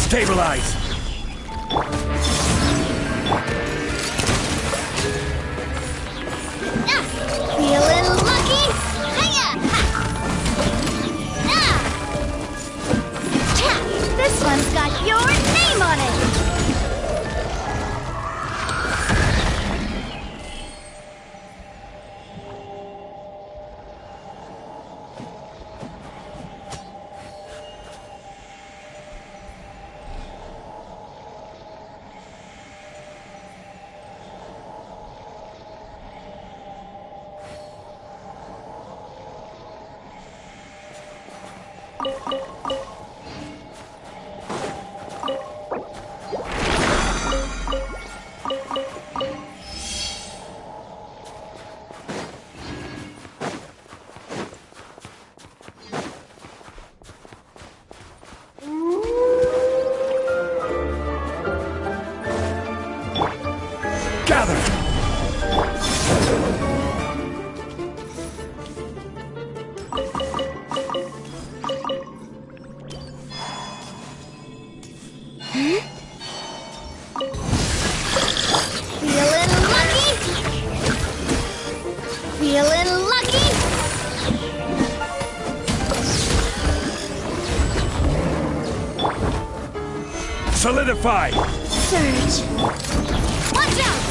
Stabilize! Feeling lucky? Hiya! This one's got your name on it! Solidify! Surge! Watch out!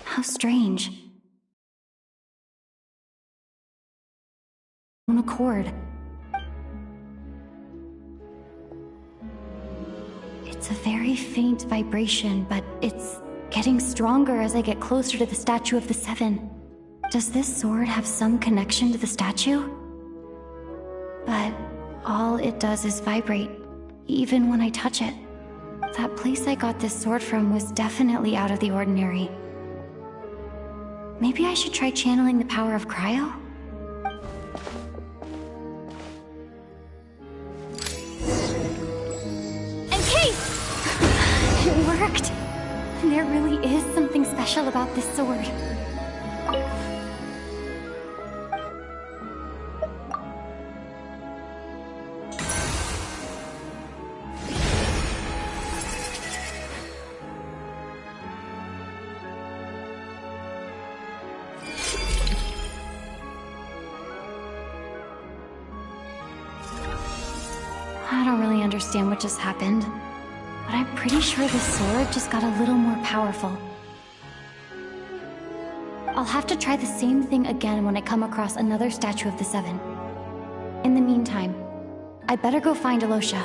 How strange. On accord. It's a very faint vibration, but it's getting stronger as I get closer to the statue of the Seven. Does this sword have some connection to the statue? But all it does is vibrate, even when I touch it. That place I got this sword from was definitely out of the ordinary. Maybe I should try channeling the power of cryo? And Kate! It worked! There really is something special about this sword. I don't really understand what just happened, but I'm pretty sure this sword just got a little more powerful. I'll have to try the same thing again when I come across another statue of the Seven. In the meantime, I better go find Alosha.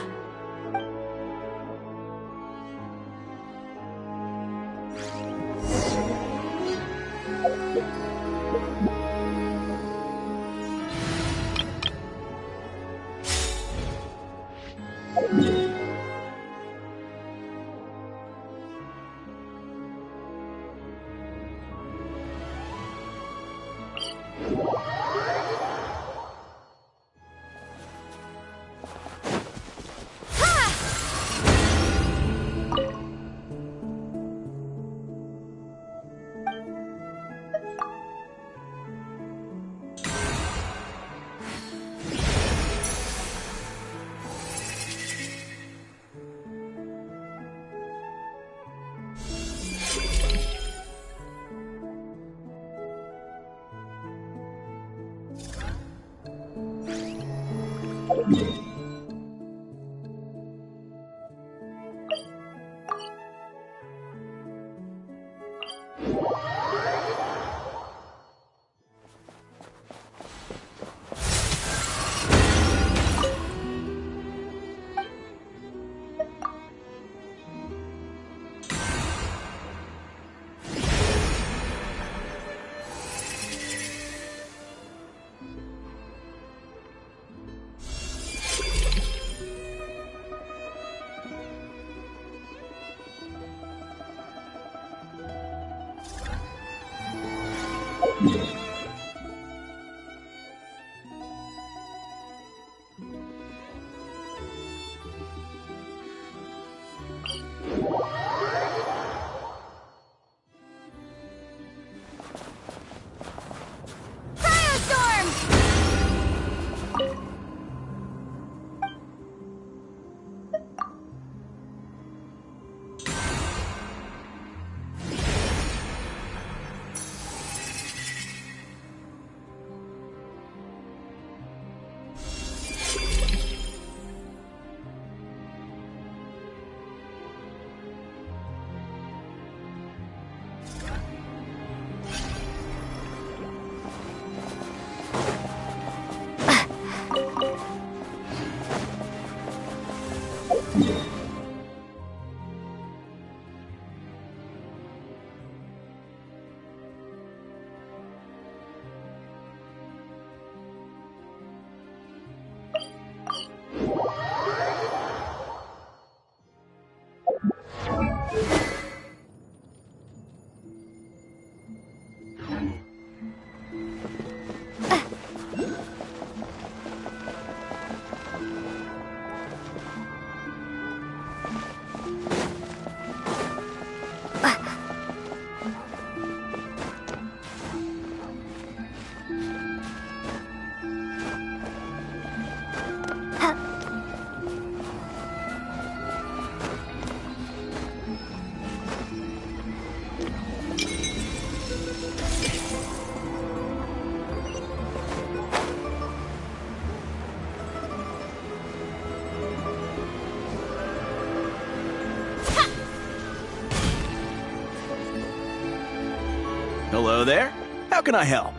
Hello there. How can I help?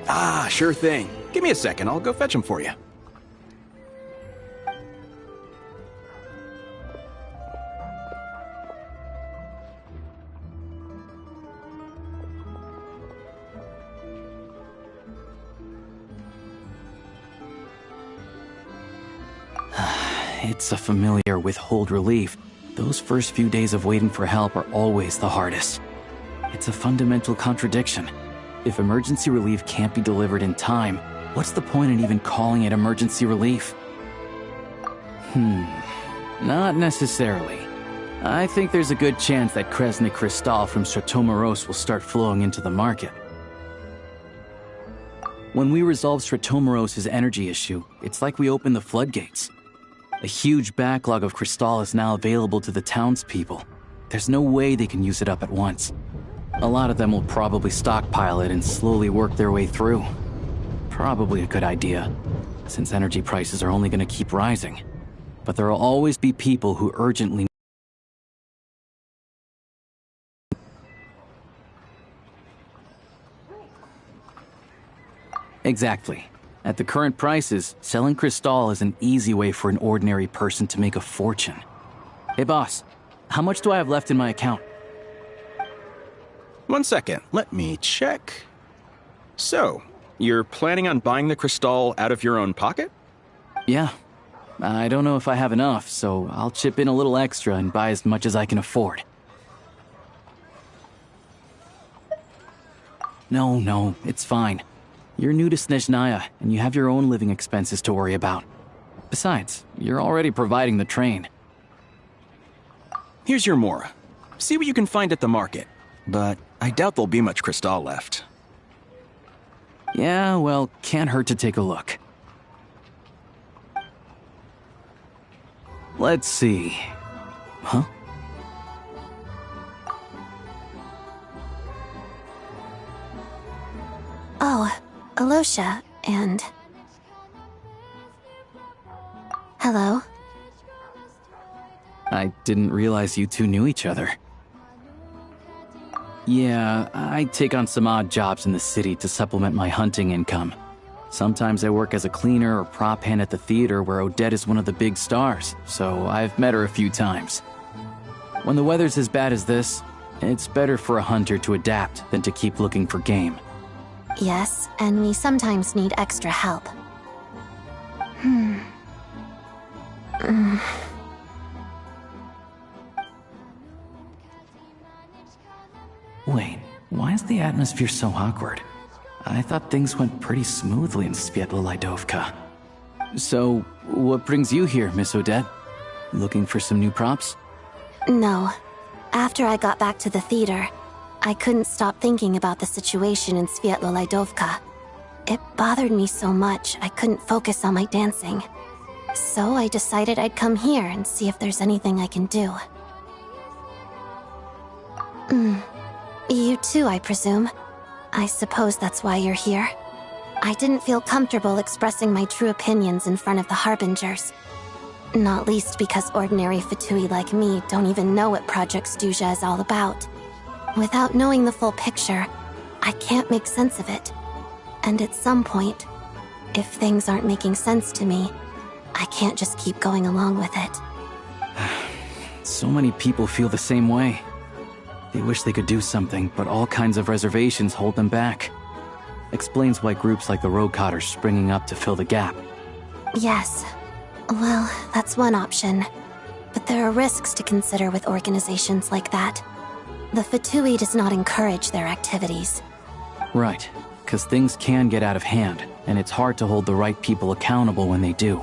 Ah, sure thing. Give me a second. I'll go fetch them for you. It's a familiar withhold relief. Those first few days of waiting for help are always the hardest. It's a fundamental contradiction. If emergency relief can't be delivered in time, what's the point in even calling it emergency relief? Not necessarily. I think there's a good chance that Kresny Crystal from Stratomoros will start flowing into the market. When we resolve Stratomoros' energy issue, it's like we open the floodgates. A huge backlog of crystal is now available to the townspeople. There's no way they can use it up at once. A lot of them will probably stockpile it and slowly work their way through. Probably a good idea, since energy prices are only going to keep rising. But there will always be people who urgently Exactly. At the current prices, selling crystal is an easy way for an ordinary person to make a fortune. Hey boss, how much do I have left in my account? 1 second. Let me check. So, you're planning on buying the crystal out of your own pocket? Yeah. I don't know if I have enough, so I'll chip in a little extra and buy as much as I can afford. No, it's fine. You're new to Snezhnaya, and you have your own living expenses to worry about. Besides, you're already providing the train. Here's your Mora. See what you can find at the market. But I doubt there'll be much crystal left. Yeah, well, can't hurt to take a look. Let's see. Huh? Oh, Alosha, and... Hello? I didn't realize you two knew each other. Yeah, I take on some odd jobs in the city to supplement my hunting income. Sometimes I work as a cleaner or prop hand at the theater where Odette is one of the big stars, so I've met her a few times. When the weather's as bad as this, it's better for a hunter to adapt than to keep looking for game. Yes, and we sometimes need extra help. is the atmosphere so awkward? I thought things went pretty smoothly in Svietlolaidovka. So, what brings you here, Miss Odette? Looking for some new props? No. After I got back to the theater, I couldn't stop thinking about the situation in Svietlolaidovka. It bothered me so much I couldn't focus on my dancing. So I decided I'd come here and see if there's anything I can do. You too, I presume. I suppose that's why you're here. I didn't feel comfortable expressing my true opinions in front of the Harbingers. Not least because ordinary Fatui like me don't even know what Project Stuja is all about. Without knowing the full picture, I can't make sense of it. And at some point, if things aren't making sense to me, I can't just keep going along with it. So many people feel the same way. They wish they could do something, but all kinds of reservations hold them back. Explains why groups like the Rokot are springing up to fill the gap. Yes. Well, that's one option. But there are risks to consider with organizations like that. The Fatui does not encourage their activities. Right, because things can get out of hand, and it's hard to hold the right people accountable when they do.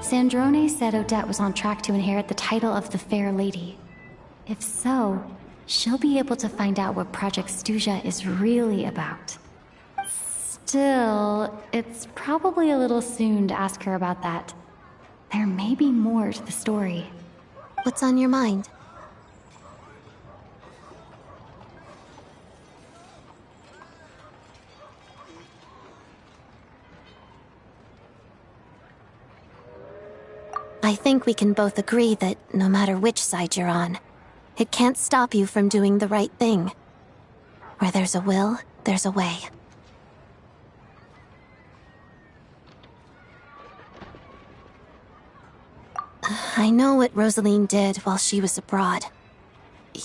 Sandrone said Odette was on track to inherit the title of the Fair Lady. If so, she'll be able to find out what Project Stuja is really about. Still, it's probably a little soon to ask her about that. There may be more to the story. What's on your mind? I think we can both agree that no matter which side you're on, it can't stop you from doing the right thing. Where there's a will, there's a way. I know what Rosaline did while she was abroad.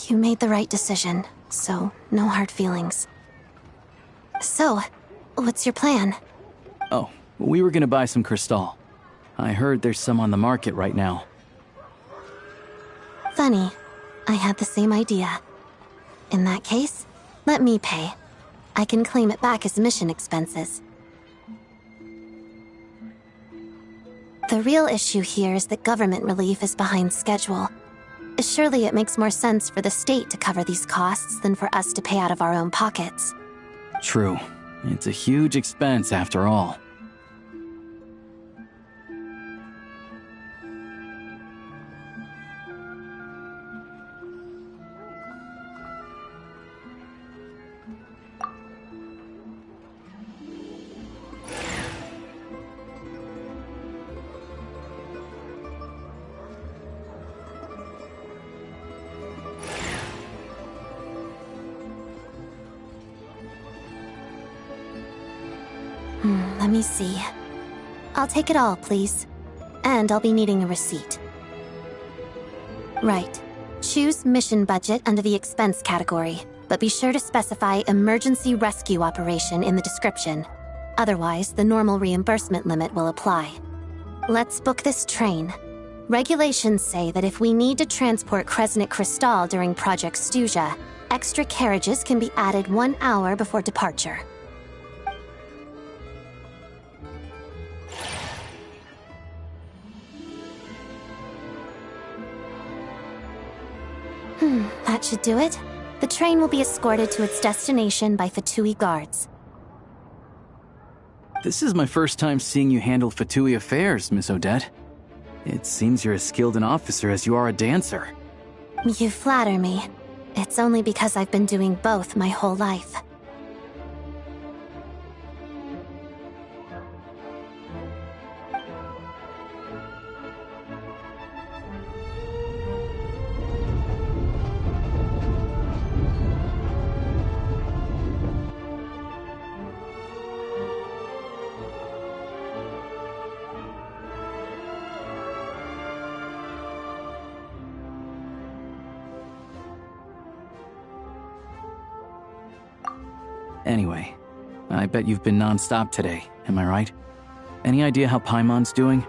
You made the right decision, so no hard feelings. So, what's your plan? Oh, we were gonna buy some Crystal. I heard there's some on the market right now. Funny. I had the same idea. In that case, let me pay. I can claim it back as mission expenses. The real issue here is that government relief is behind schedule. Surely it makes more sense for the state to cover these costs than for us to pay out of our own pockets. True. It's a huge expense after all. Let me see. I'll take it all, please. And I'll be needing a receipt. Right. Choose mission budget under the expense category, but be sure to specify emergency rescue operation in the description. Otherwise, the normal reimbursement limit will apply. Let's book this train. Regulations say that if we need to transport Kresnik Crystal during Project Stuja, extra carriages can be added 1 hour before departure. That should do it. The train will be escorted to its destination by Fatui guards. This is my first time seeing you handle Fatui affairs, Miss Odette. It seems you're as skilled an officer as you are a dancer. You flatter me. It's only because I've been doing both my whole life. Anyway, I bet you've been non-stop today, am I right? Any idea how Paimon's doing?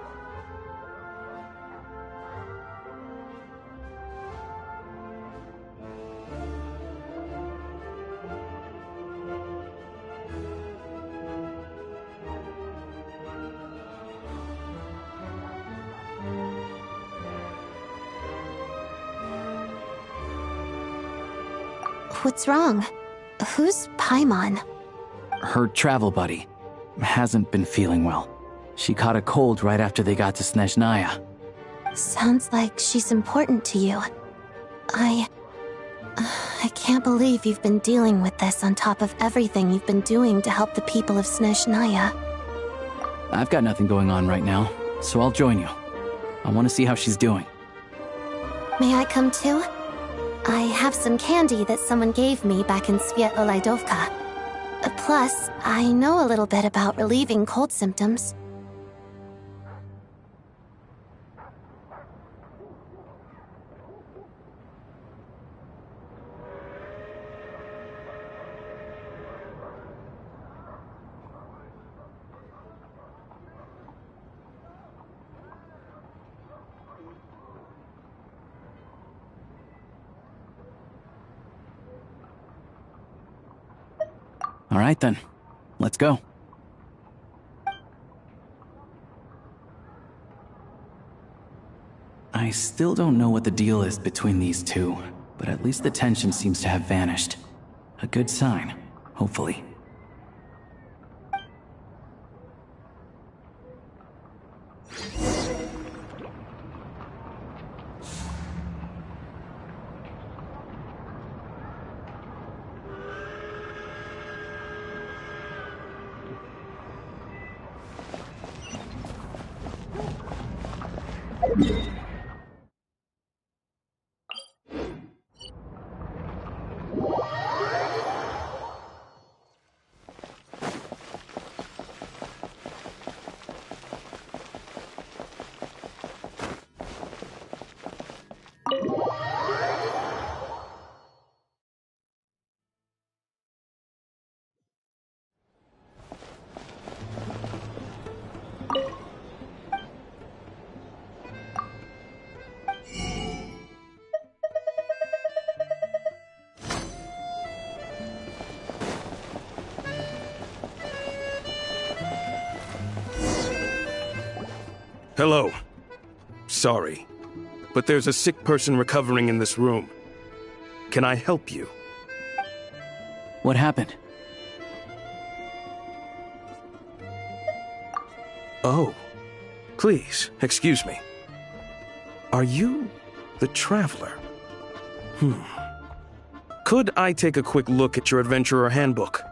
What's wrong? Who's Paimon? Her travel buddy hasn't been feeling well. She caught a cold right after they got to Snezhnaya. Sounds like she's important to you. I can't believe you've been dealing with this on top of everything you've been doing to help the people of Snezhnaya. I've got nothing going on right now, so I'll join you. I want to see how she's doing. May I come too? I have some candy that someone gave me back in Svietolaidovka. Plus, I know a little bit about relieving cold symptoms. All right then, let's go. I still don't know what the deal is between these two, but at least the tension seems to have vanished. A good sign, hopefully. Hello. Sorry, but there's a sick person recovering in this room. Can I help you? What happened? Oh, please, excuse me. Are you the Traveler? Could I take a quick look at your Adventurer Handbook?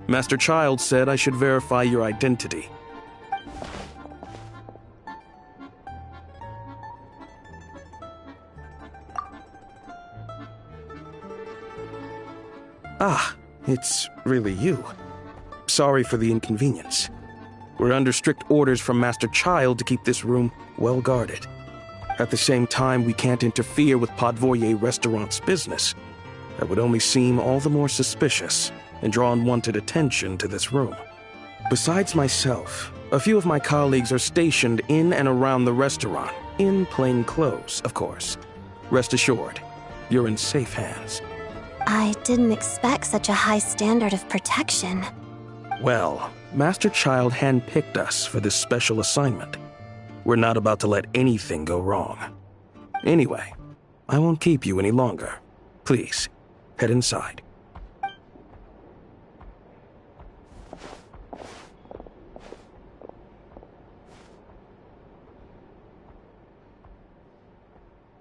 Master Child said I should verify your identity. Ah, it's really you. Sorry for the inconvenience. We're under strict orders from Master Child to keep this room well guarded. At the same time, we can't interfere with Podvoye Restaurant's business. That would only seem all the more suspicious and draw unwanted attention to this room. Besides myself, a few of my colleagues are stationed in and around the restaurant, in plain clothes, of course. Rest assured, you're in safe hands. I didn't expect such a high standard of protection. Well, Master Child handpicked us for this special assignment. We're not about to let anything go wrong. Anyway, I won't keep you any longer. Please, head inside.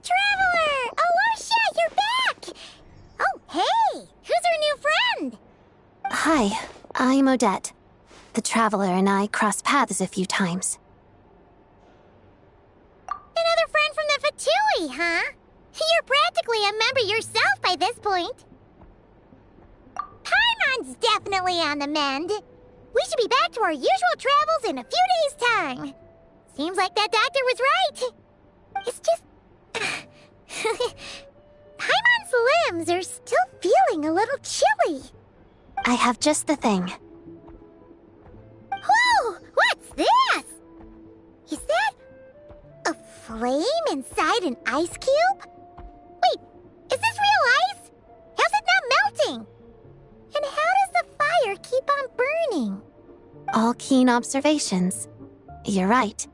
Traveler! Alusha, you're back! Oh, hey! Who's our new friend? Hi, I'm Odette. The Traveler and I crossed paths a few times. Another friend from the Fatui, huh? You're practically a member yourself by this point. Paimon's definitely on the mend. We should be back to our usual travels in a few days' time. Seems like that doctor was right. It's just... Paimon's limbs are still feeling a little chilly. I have just the thing. Whoa! What's this? Is that a flame inside an ice cube? Wait, is this real ice? How's it not melting? And how does the fire keep on burning? All keen observations. You're right.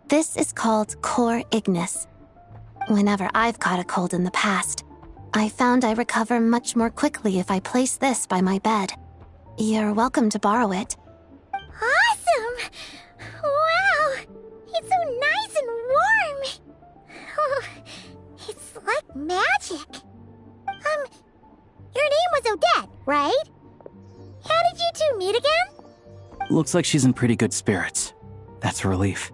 This is called Cor Ignis. Whenever I've caught a cold in the past, I found I recover much more quickly if I place this by my bed. You're welcome to borrow it. Awesome! Wow! It's so nice and warm! Oh, it's like magic. Your name was Odette, right? How did you two meet again? Looks like she's in pretty good spirits. That's a relief.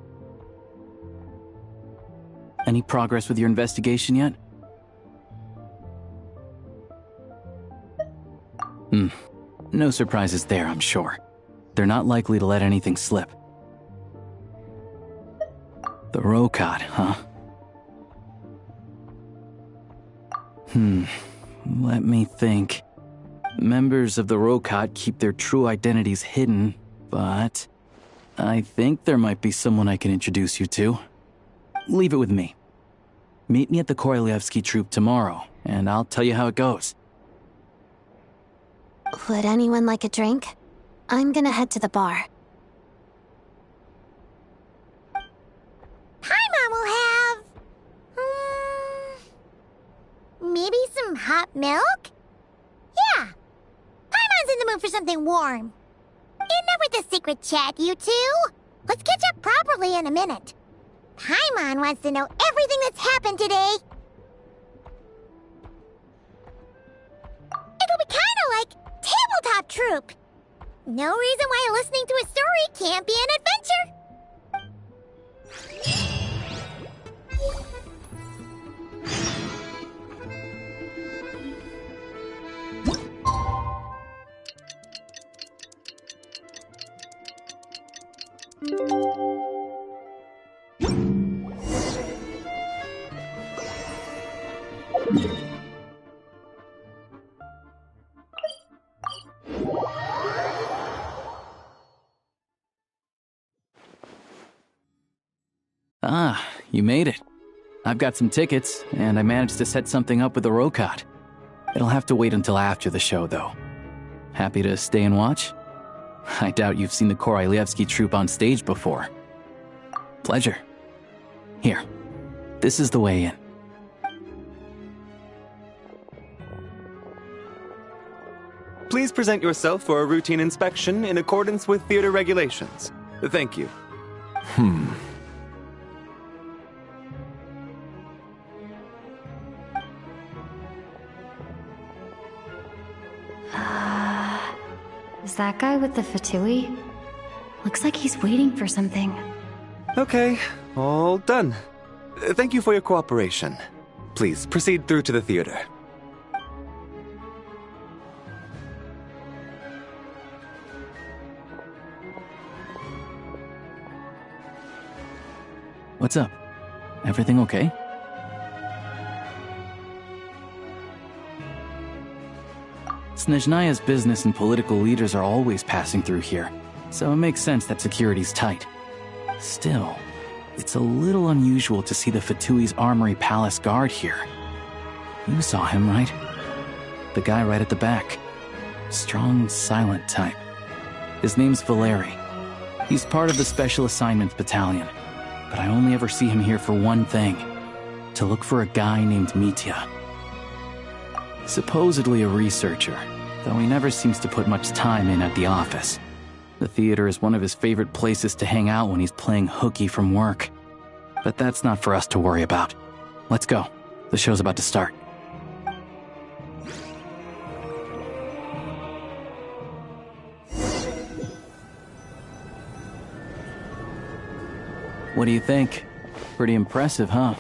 Any progress with your investigation yet? No surprises there, I'm sure. They're not likely to let anything slip. The Rokot, huh? Let me think. Members of the Rokot keep their true identities hidden, but I think there might be someone I can introduce you to. Leave it with me. Meet me at the Korolyevsky troop tomorrow, and I'll tell you how it goes. Would anyone like a drink? I'm gonna head to the bar. Paimon will have... maybe some hot milk? Yeah. Paimon's in the mood for something warm. Enough with the secret chat, you two. Let's catch up properly in a minute. Paimon wants to know everything that's happened today. It'll be kinda like tabletop troop. No reason why listening to a story can't be an adventure. Ah, you made it. I've got some tickets, and I managed to set something up with the Rokot. It'll have to wait until after the show, though. Happy to stay and watch? I doubt you've seen the Korolyevsky troupe on stage before. Pleasure. Here, this is the way in. Please present yourself for a routine inspection in accordance with theater regulations. Thank you. Is that guy with the fatui? Looks like he's waiting for something. Okay, all done. Thank you for your cooperation. Please proceed through to the theater. What's up? Everything okay? Snezhnaya's business and political leaders are always passing through here, so it makes sense that security's tight. Still, it's a little unusual to see the Fatui's Armory Palace guard here. You saw him, right? The guy right at the back. Strong, silent type. His name's Valeri. He's part of the Special Assignments Battalion, but I only ever see him here for one thing: to look for a guy named Mitya. Supposedly a researcher, though he never seems to put much time in at the office. The theater is one of his favorite places to hang out when he's playing hooky from work. But that's not for us to worry about. Let's go. The show's about to start. What do you think? Pretty impressive, huh?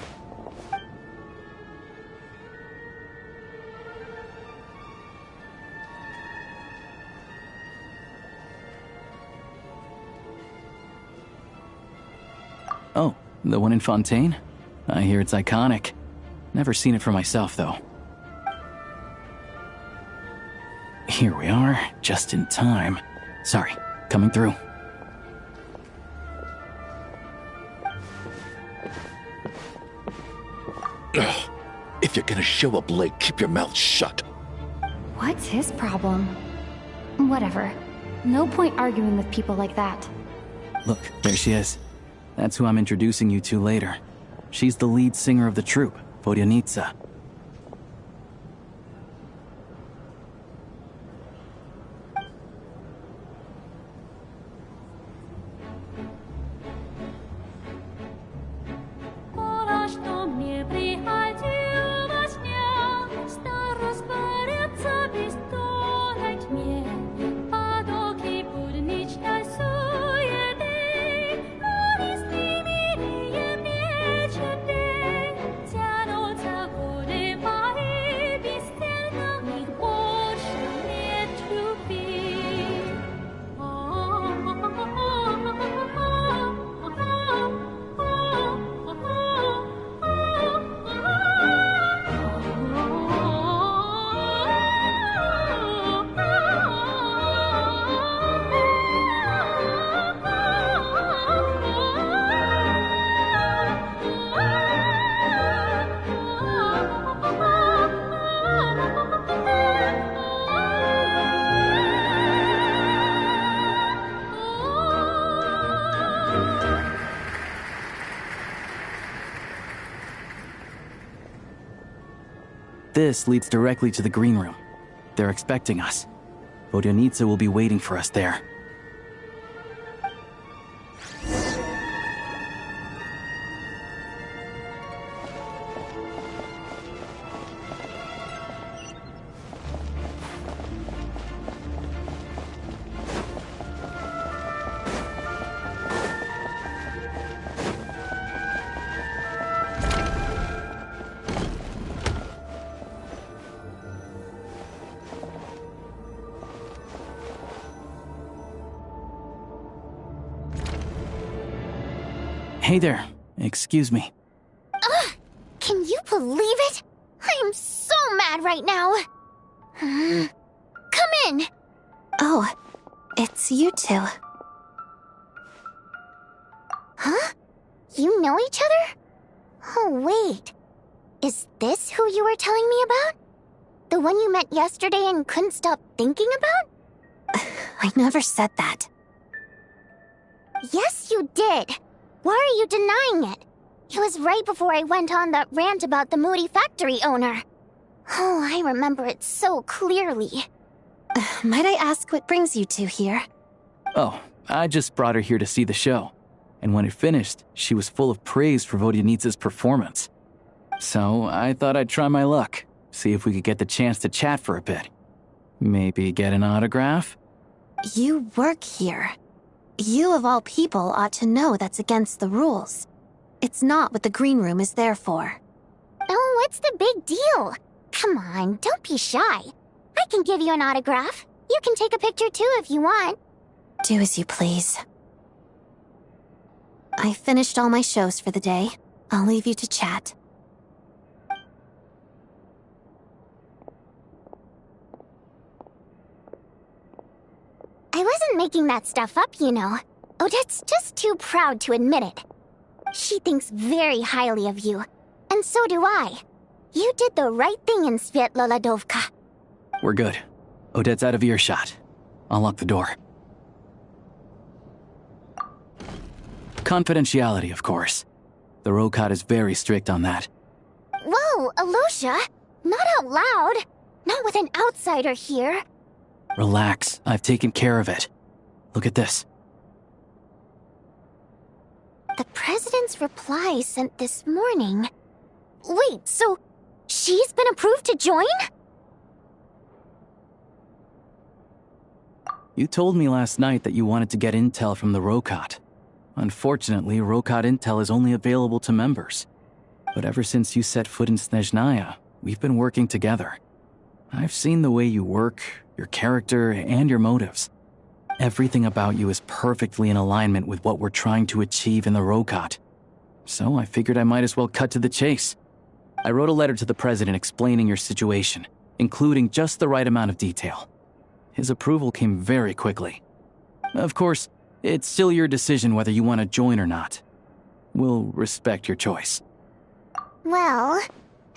Oh, the one in Fontaine? I hear it's iconic. Never seen it for myself, though. Here we are, just in time. Sorry, coming through. If you're gonna show up late, keep your mouth shut. What's his problem? Whatever. No point arguing with people like that. Look, there she is. That's who I'm introducing you to later. She's the lead singer of the troupe, Vodyanitsa. что мне приходил во сне, старость борется бессонной тьме, потоки будничной суеты, повеснее мечеты, тянутся годы мои бесцельно, в них больше нет любви. This leads directly to the green room. They're expecting us. Vodyanitsa will be waiting for us there. Hey there. Excuse me. Can you believe it? I am so mad right now. Come in. Oh, it's you two. Huh? You know each other? Oh, wait. Is this who you were telling me about? The one you met yesterday and couldn't stop thinking about? I never said that. Yes, you did. Why are you denying it? It was right before I went on that rant about the moody factory owner. Oh, I remember it so clearly. Might I ask what brings you two here? Oh, I just brought her here to see the show. And when it finished, she was full of praise for Vodyanitsa's performance. So I thought I'd try my luck, see if we could get the chance to chat for a bit. Maybe get an autograph? You work here. You of all people ought to know that's against the rules. It's not what the green room is there for. Oh, what's the big deal? Come on, don't be shy. I can give you an autograph. You can take a picture too if you want. Do as you please. I finished all my shows for the day. I'll leave you to chat. I wasn't making that stuff up, you know. Odette's just too proud to admit it. She thinks very highly of you. And so do I. You did the right thing in Svietloladovka. We're good. Odette's out of earshot. I'll lock the door. Confidentiality, of course. The Rokat is very strict on that. Whoa, Alosha! Not out loud! Not with an outsider here! Relax, I've taken care of it. Look at this. The president's reply sent this morning. Wait, so she's been approved to join? You told me last night that you wanted to get intel from the Rokat. Unfortunately, Rokat intel is only available to members. But ever since you set foot in Snezhnaya, we've been working together. I've seen the way you work, your character, and your motives. Everything about you is perfectly in alignment with what we're trying to achieve in the Rokat. So I figured I might as well cut to the chase. I wrote a letter to the president explaining your situation, including just the right amount of detail. His approval came very quickly. Of course, it's still your decision whether you want to join or not. We'll respect your choice. Well,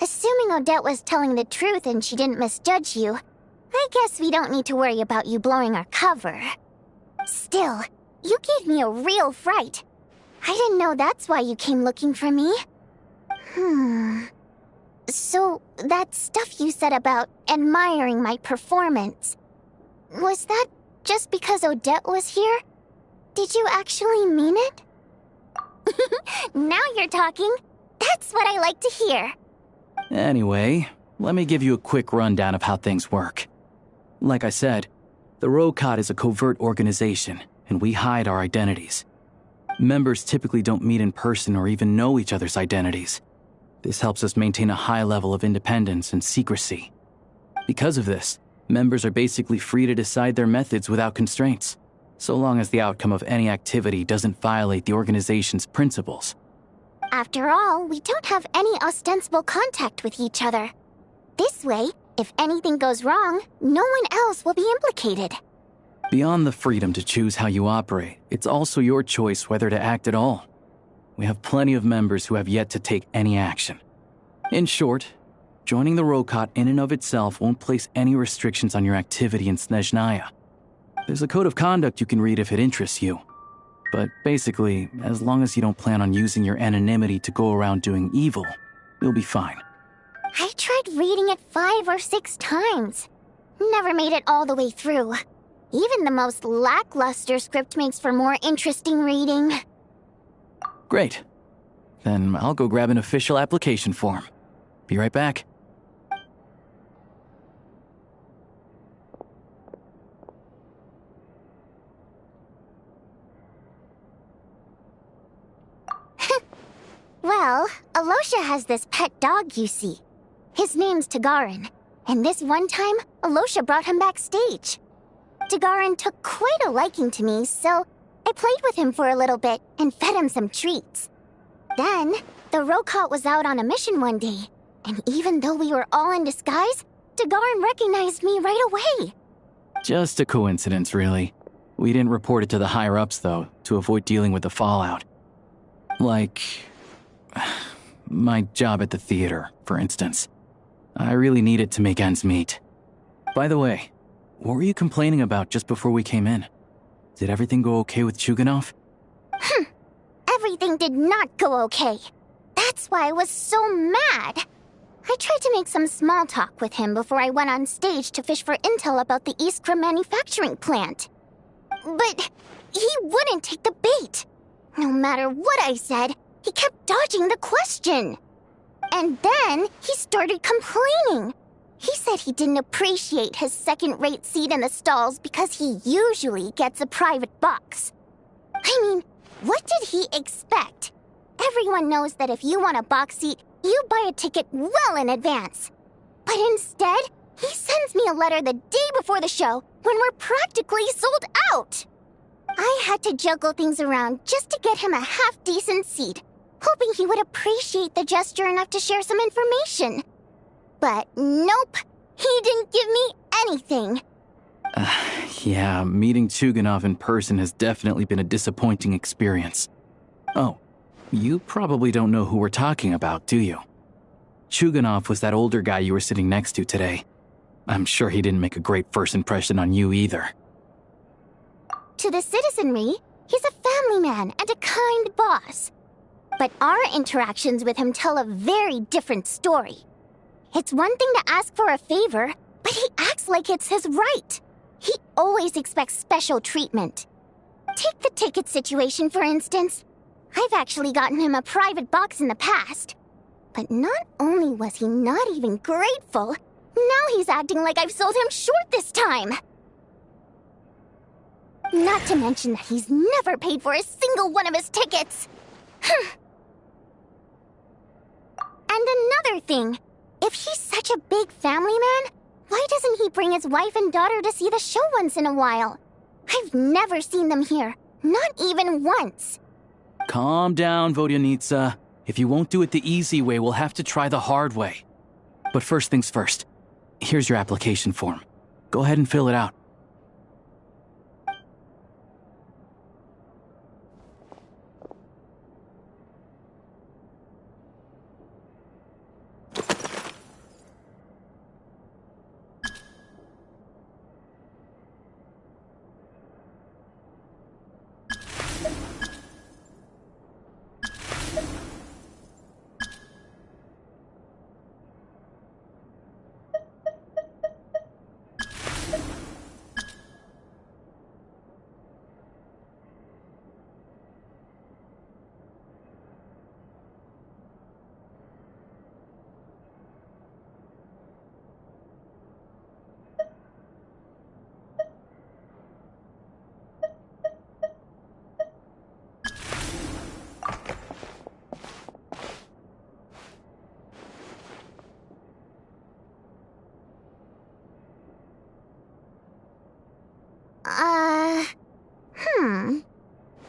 assuming Odette was telling the truth and she didn't misjudge you, I guess we don't need to worry about you blowing our cover. Still, you gave me a real fright. I didn't know that's why you came looking for me. So, that stuff you said about admiring my performance, was that just because Odette was here? Did you actually mean it? Now you're talking. That That's what I like to hear. Anyway, let me give you a quick rundown of how things work. Like I said, the Rokot is a covert organization, and we hide our identities. Members typically don't meet in person or even know each other's identities. This helps us maintain a high level of independence and secrecy. Because of this, members are basically free to decide their methods without constraints, so long as the outcome of any activity doesn't violate the organization's principles. After all, we don't have any ostensible contact with each other. This way, if anything goes wrong, no one else will be implicated. Beyond the freedom to choose how you operate, it's also your choice whether to act at all. We have plenty of members who have yet to take any action. In short, joining the Rokot in and of itself won't place any restrictions on your activity in Snezhnaya. There's a code of conduct you can read if it interests you. But basically, as long as you don't plan on using your anonymity to go around doing evil, you'll be fine. I tried reading it 5 or 6 times. Never made it all the way through. Even the most lackluster script makes for more interesting reading. Great. Then I'll go grab an official application form. Be right back. Well, Alosha has this pet dog, you see. His name's Tagarin, and this one time, Alosha brought him backstage. Tagarin took quite a liking to me, so I played with him for a little bit and fed him some treats. Then, the Rokot was out on a mission one day, and even though we were all in disguise, Tagarin recognized me right away. Just a coincidence, really. We didn't report it to the higher-ups, though, to avoid dealing with the fallout. Like my job at the theater, for instance. I really needed to make ends meet. By the way, what were you complaining about just before we came in? Did everything go okay with Chuganov? Everything did not go okay. That's why I was so mad. I tried to make some small talk with him before I went on stage to fish for intel about the Iskra manufacturing plant. But he wouldn't take the bait. No matter what I said, he kept dodging the question. And then he started complaining. He said he didn't appreciate his second-rate seat in the stalls because he usually gets a private box. I mean, what did he expect? Everyone knows that if you want a box seat, you buy a ticket well in advance. But instead, he sends me a letter the day before the show when we're practically sold out. I had to juggle things around just to get him a half-decent seat, hoping he would appreciate the gesture enough to share some information. But nope, he didn't give me anything. Yeah, meeting Chuganov in person has definitely been a disappointing experience. Oh, you probably don't know who we're talking about, do you? Chuganov was that older guy you were sitting next to today. I'm sure he didn't make a great first impression on you either. To the citizenry, he's a family man and a kind boss. But our interactions with him tell a very different story. It's one thing to ask for a favor, but he acts like it's his right. He always expects special treatment. Take the ticket situation, for instance. I've actually gotten him a private box in the past. But not only was he not even grateful, now he's acting like I've sold him short this time. Not to mention that he's never paid for a single one of his tickets. And another thing, if he's such a big family man, why doesn't he bring his wife and daughter to see the show once in a while? I've never seen them here, not even once. Calm down, Vodyanitsa. If you won't do it the easy way, we'll have to try the hard way. But first things first. Here's your application form. Go ahead and fill it out.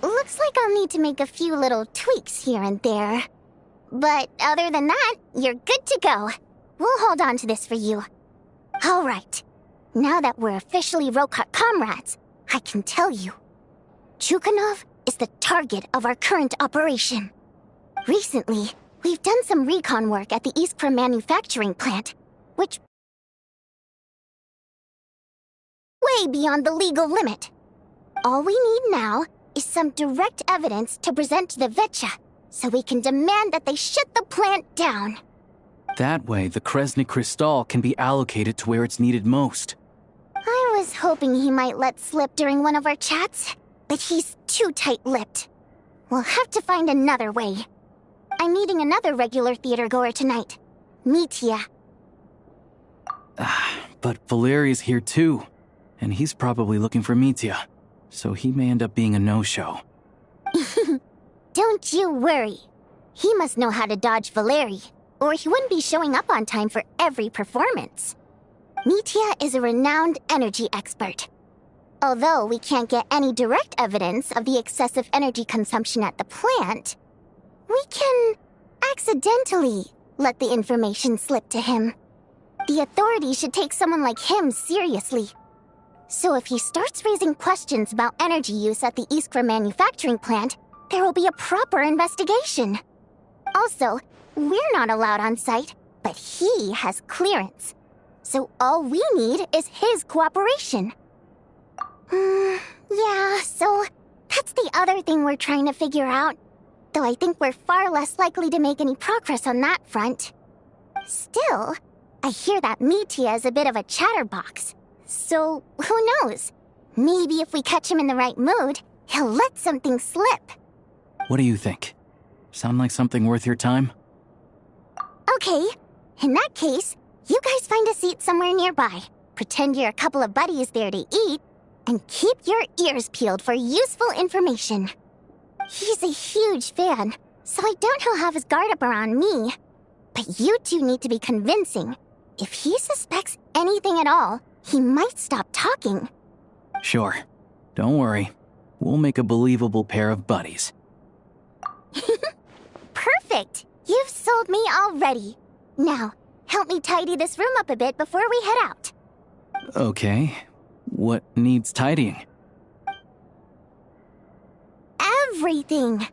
Looks like I'll need to make a few little tweaks here and there. But other than that, you're good to go. We'll hold on to this for you. All right. Now that we're officially Rokot comrades, I can tell you. Chukhanov is the target of our current operation. Recently, we've done some recon work at the Iskra manufacturing plant, which way beyond the legal limit. All we need now is some direct evidence to present to the Vetcha, so we can demand that they shut the plant down. That way, the Kresny Crystal can be allocated to where it's needed most. I was hoping he might let slip during one of our chats, but he's too tight-lipped. We'll have to find another way. I'm meeting another regular theater-goer tonight, Mitya. But Valeri's here too, and he's probably looking for Mitya, so he may end up being a no-show. Don't you worry. He must know how to dodge Valeri, or he wouldn't be showing up on time for every performance. Mitya is a renowned energy expert. Although we can't get any direct evidence of the excessive energy consumption at the plant, we can accidentally let the information slip to him. The authorities should take someone like him seriously. So if he starts raising questions about energy use at the Iskra manufacturing plant, there will be a proper investigation. Also, we're not allowed on site, but he has clearance. So all we need is his cooperation. Yeah, so that's the other thing we're trying to figure out. Though I think we're far less likely to make any progress on that front. Still, I hear that Mitya is a bit of a chatterbox. So, who knows? Maybe if we catch him in the right mood, he'll let something slip. What do you think? Sound like something worth your time? Okay, in that case, you guys find a seat somewhere nearby. Pretend you're a couple of buddies there to eat, and keep your ears peeled for useful information. He's a huge fan, so I doubt he'll have his guard up around me. But you two need to be convincing. If he suspects anything at all, he might stop talking. Sure. Don't worry. We'll make a believable pair of buddies. Perfect! You've sold me already. Now, help me tidy this room up a bit before we head out. Okay. What needs tidying? Everything!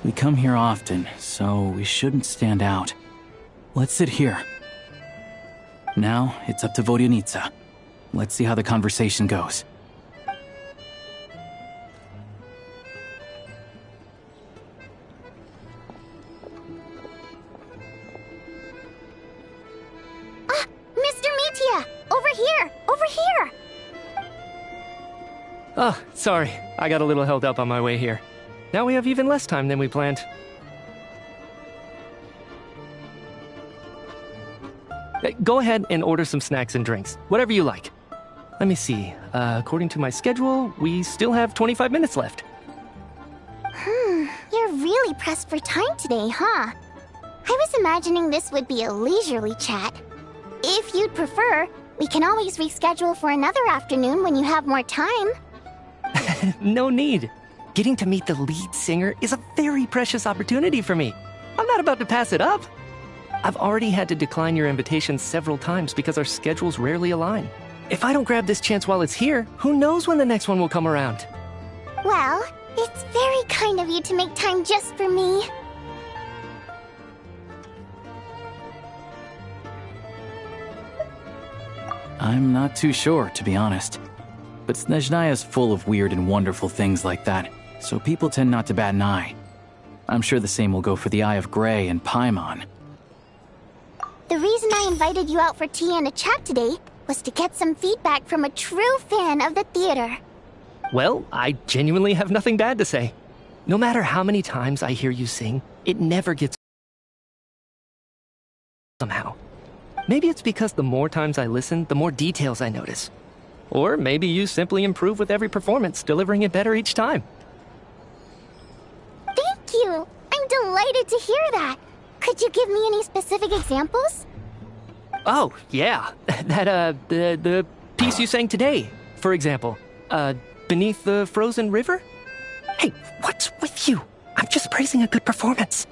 We come here often, so we shouldn't stand out. Let's sit here. Now, it's up to Vodyanitsa. Let's see how the conversation goes. Mr. Mitya! Over here! Over here! Oh, sorry. I got a little held up on my way here. Now we have even less time than we planned. Go ahead and order some snacks and drinks. Whatever you like. Let me see. According to my schedule, we still have 25 minutes left. You're really pressed for time today, huh? I was imagining this would be a leisurely chat. If you'd prefer, we can always reschedule for another afternoon when you have more time. No need. Getting to meet the lead singer is a very precious opportunity for me. I'm not about to pass it up. I've already had to decline your invitation several times because our schedules rarely align. If I don't grab this chance while it's here, who knows when the next one will come around? Well, it's very kind of you to make time just for me. I'm not too sure, to be honest. But Snezhnaya's full of weird and wonderful things like that, so people tend not to bat an eye. I'm sure the same will go for the Eye of Grey and Paimon. The reason I invited you out for tea and a chat today was to get some feedback from a true fan of the theater. Well, I genuinely have nothing bad to say. No matter how many times I hear you sing, it never gets somehow. Maybe it's because the more times I listen, the more details I notice. Or maybe you simply improve with every performance, delivering it better each time. Thank you! I'm delighted to hear that! Could you give me any specific examples? Oh, yeah. The piece you sang today, for example. Beneath the Frozen River? Hey, what's with you? I'm just praising a good performance.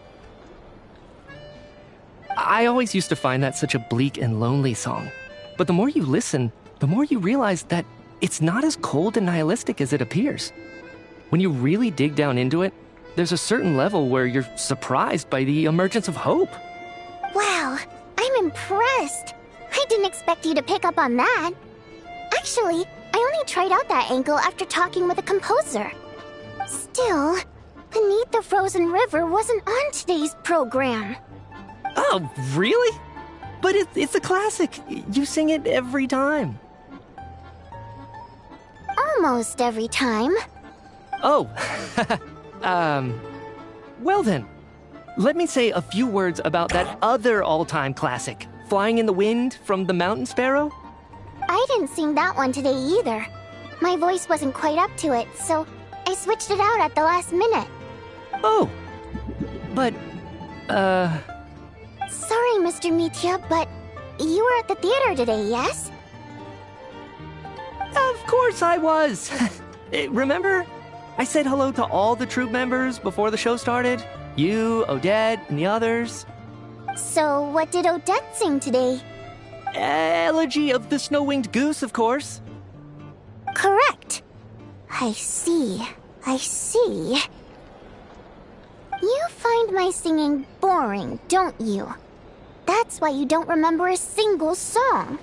I always used to find that such a bleak and lonely song. But the more you listen, the more you realize that it's not as cold and nihilistic as it appears. When you really dig down into it, there's a certain level where you're surprised by the emergence of hope. Wow, I'm impressed. I didn't expect you to pick up on that. Actually, I only tried out that angle after talking with a composer. Still, Beneath the Frozen River wasn't on today's program. Oh, really? But it's a classic. You sing it every time. Almost every time. Oh, well then. Let me say a few words about that other all-time classic, Flying in the Wind from the Mountain Sparrow. I didn't sing that one today either. My voice wasn't quite up to it, so I switched it out at the last minute. Oh, but, Sorry, Mr. Mitya, but you were at the theater today, yes? Of course I was. Remember? I said hello to all the troupe members before the show started. You, Odette, and the others. So what did Odette sing today? Elegy of the Snow-Winged Goose, of course. Correct. I see. I see. You find my singing boring, don't you? That's why you don't remember a single song.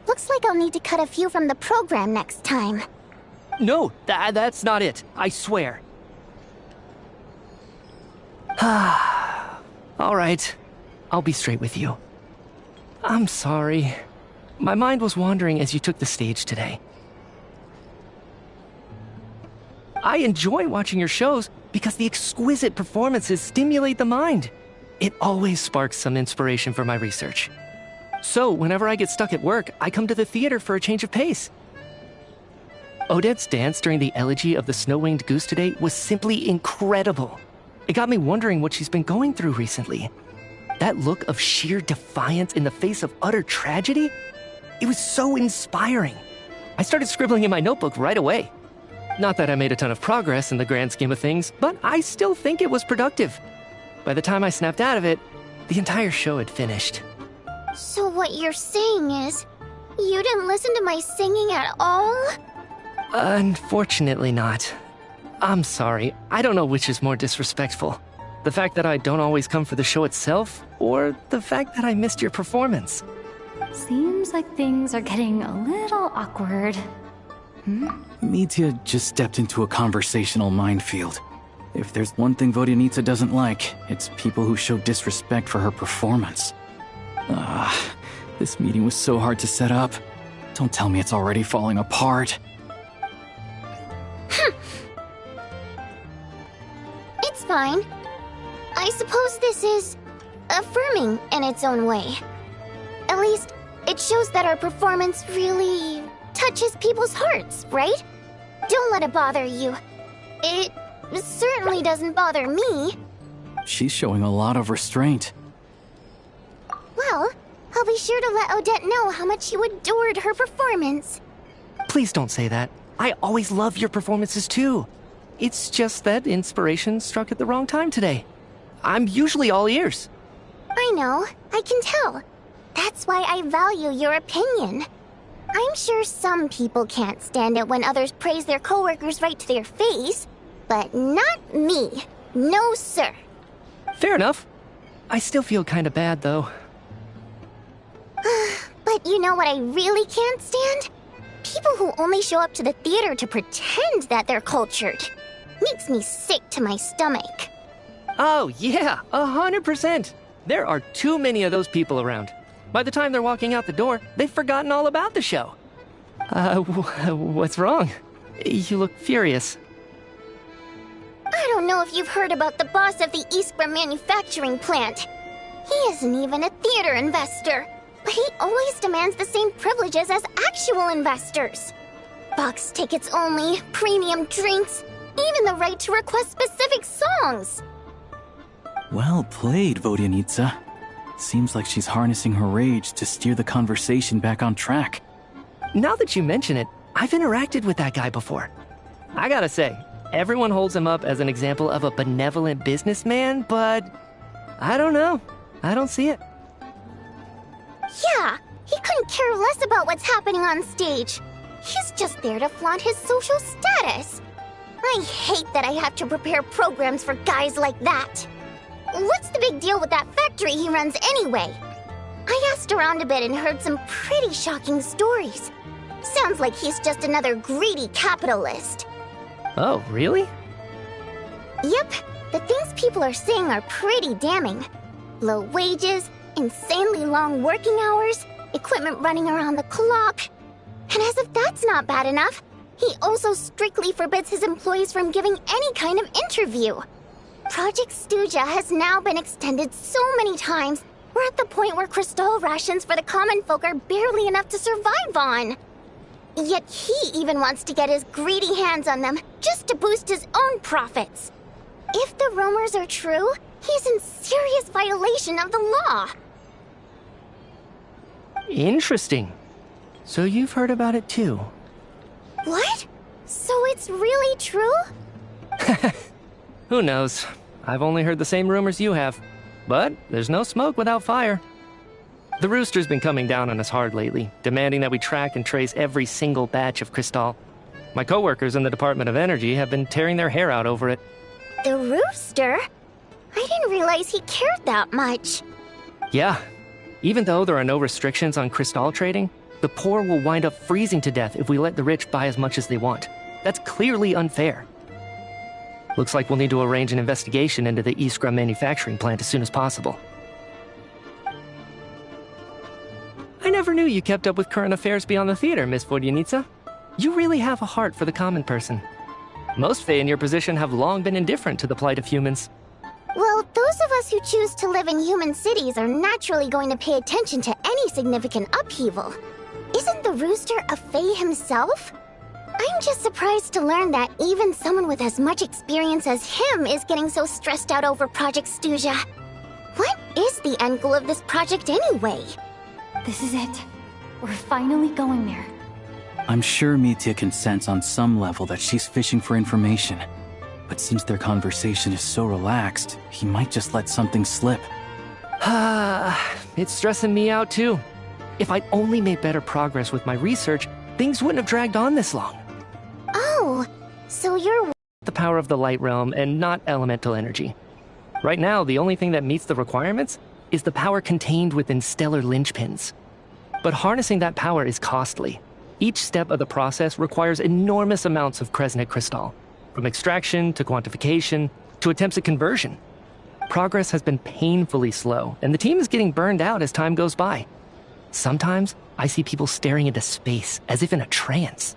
Looks like I'll need to cut a few from the program next time. No, that's not it. I swear. All right. I'll be straight with you. I'm sorry. My mind was wandering as you took the stage today. I enjoy watching your shows because the exquisite performances stimulate the mind. It always sparks some inspiration for my research. So, whenever I get stuck at work, I come to the theater for a change of pace. Odette's dance during the Elegy of the Snow-Winged Goose today was simply incredible. It got me wondering what she's been going through recently. That look of sheer defiance in the face of utter tragedy? It was so inspiring. I started scribbling in my notebook right away. Not that I made a ton of progress in the grand scheme of things, but I still think it was productive. By the time I snapped out of it, the entire show had finished. So what you're saying is, you didn't listen to my singing at all? Unfortunately not. I'm sorry, I don't know which is more disrespectful. The fact that I don't always come for the show itself, or the fact that I missed your performance. Seems like things are getting a little awkward. Mitya just stepped into a conversational minefield. If there's one thing Vodyanica doesn't like, it's people who show disrespect for her performance. This meeting was so hard to set up. Don't tell me it's already falling apart. It's fine. I suppose this is affirming in its own way. At least, it shows that our performance really touches people's hearts, right? Don't let it bother you. It certainly doesn't bother me. She's showing a lot of restraint. Well, I'll be sure to let Odette know how much you adored her performance. Please don't say that. I always love your performances too. It's just that inspiration struck at the wrong time today. I'm usually all ears. I know, I can tell. That's why I value your opinion. I'm sure some people can't stand it when others praise their coworkers right to their face, but not me. No, sir. Fair enough. I still feel kinda bad, though. But you know what I really can't stand? People who only show up to the theater to pretend that they're cultured. Makes me sick to my stomach. Oh, yeah, 100%. There are too many of those people around. By the time they're walking out the door, they've forgotten all about the show. What's wrong? You look furious. I don't know if you've heard about the boss of the Iskra manufacturing plant. He isn't even a theater investor, but he always demands the same privileges as actual investors. Box tickets only, premium drinks, even the right to request specific songs. Well played, Vodyanitsa. Seems like she's harnessing her rage to steer the conversation back on track. Now that you mention it, I've interacted with that guy before. I gotta say, everyone holds him up as an example of a benevolent businessman, but I don't know. I don't see it. Yeah, he couldn't care less about what's happening on stage. He's just there to flaunt his social status. I hate that I have to prepare programs for guys like that. What's the big deal with that factory he runs anyway? I asked around a bit and heard some pretty shocking stories. Sounds like he's just another greedy capitalist. Oh, really? Yep, the things people are saying are pretty damning. Low wages, insanely long working hours, equipment running around the clock. And as if that's not bad enough, he also strictly forbids his employees from giving any kind of interview. Project Stuja has now been extended so many times, we're at the point where crystal rations for the common folk are barely enough to survive on. Yet he even wants to get his greedy hands on them just to boost his own profits. If the rumors are true, he's in serious violation of the law. Interesting. So you've heard about it too. What? So it's really true? Who knows? I've only heard the same rumors you have. But there's no smoke without fire. The Rooster's been coming down on us hard lately, demanding that we track and trace every single batch of Crystal. My coworkers in the Department of Energy have been tearing their hair out over it. The Rooster? I didn't realize he cared that much. Yeah. Even though there are no restrictions on Crystal trading, the poor will wind up freezing to death if we let the rich buy as much as they want. That's clearly unfair. Looks like we'll need to arrange an investigation into the Iskra manufacturing plant as soon as possible. I never knew you kept up with current affairs beyond the theater, Miss Vodyanitsa. You really have a heart for the common person. Most Fae in your position have long been indifferent to the plight of humans. Well, those of us who choose to live in human cities are naturally going to pay attention to any significant upheaval. Isn't the Rooster a Fae himself? I'm just surprised to learn that even someone with as much experience as him is getting so stressed out over Project Stuja. What is the end goal of this project anyway? This is it. We're finally going there. I'm sure Mitya can sense on some level that she's fishing for information. But since their conversation is so relaxed, he might just let something slip. It's stressing me out too. If I'd only made better progress with my research, things wouldn't have dragged on this long. Oh, so you're... The power of the light realm and not elemental energy. Right now, the only thing that meets the requirements is the power contained within stellar linchpins. But harnessing that power is costly. Each step of the process requires enormous amounts of Kresnik crystal, from extraction to quantification to attempts at conversion. Progress has been painfully slow, and the team is getting burned out as time goes by. Sometimes, I see people staring into space as if in a trance.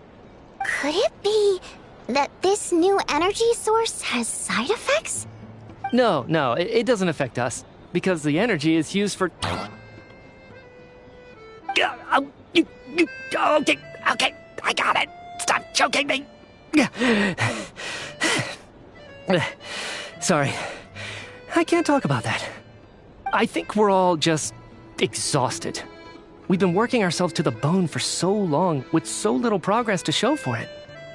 Could it be that this new energy source has side effects? No, it doesn't affect us, because the energy is used for... Okay, I got it. Stop choking me. Sorry, I can't talk about that. I think we're all just exhausted. We've been working ourselves to the bone for so long with so little progress to show for it.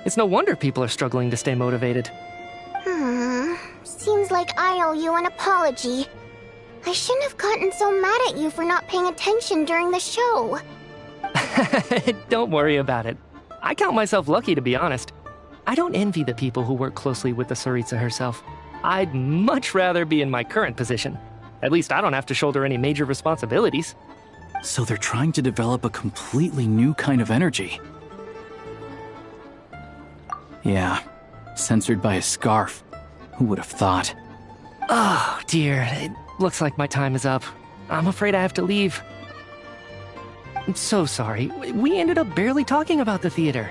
It's no wonder people are struggling to stay motivated. Seems like I owe you an apology. I shouldn't have gotten so mad at you for not paying attention during the show. Don't worry about it. I count myself lucky, to be honest. I don't envy the people who work closely with the Tsaritsa herself. I'd much rather be in my current position. At least I don't have to shoulder any major responsibilities. So they're trying to develop a completely new kind of energy. Yeah, censored by a scarf. Who would have thought? Oh, dear. It looks like my time is up. I'm afraid I have to leave. I'm so sorry. We ended up barely talking about the theater.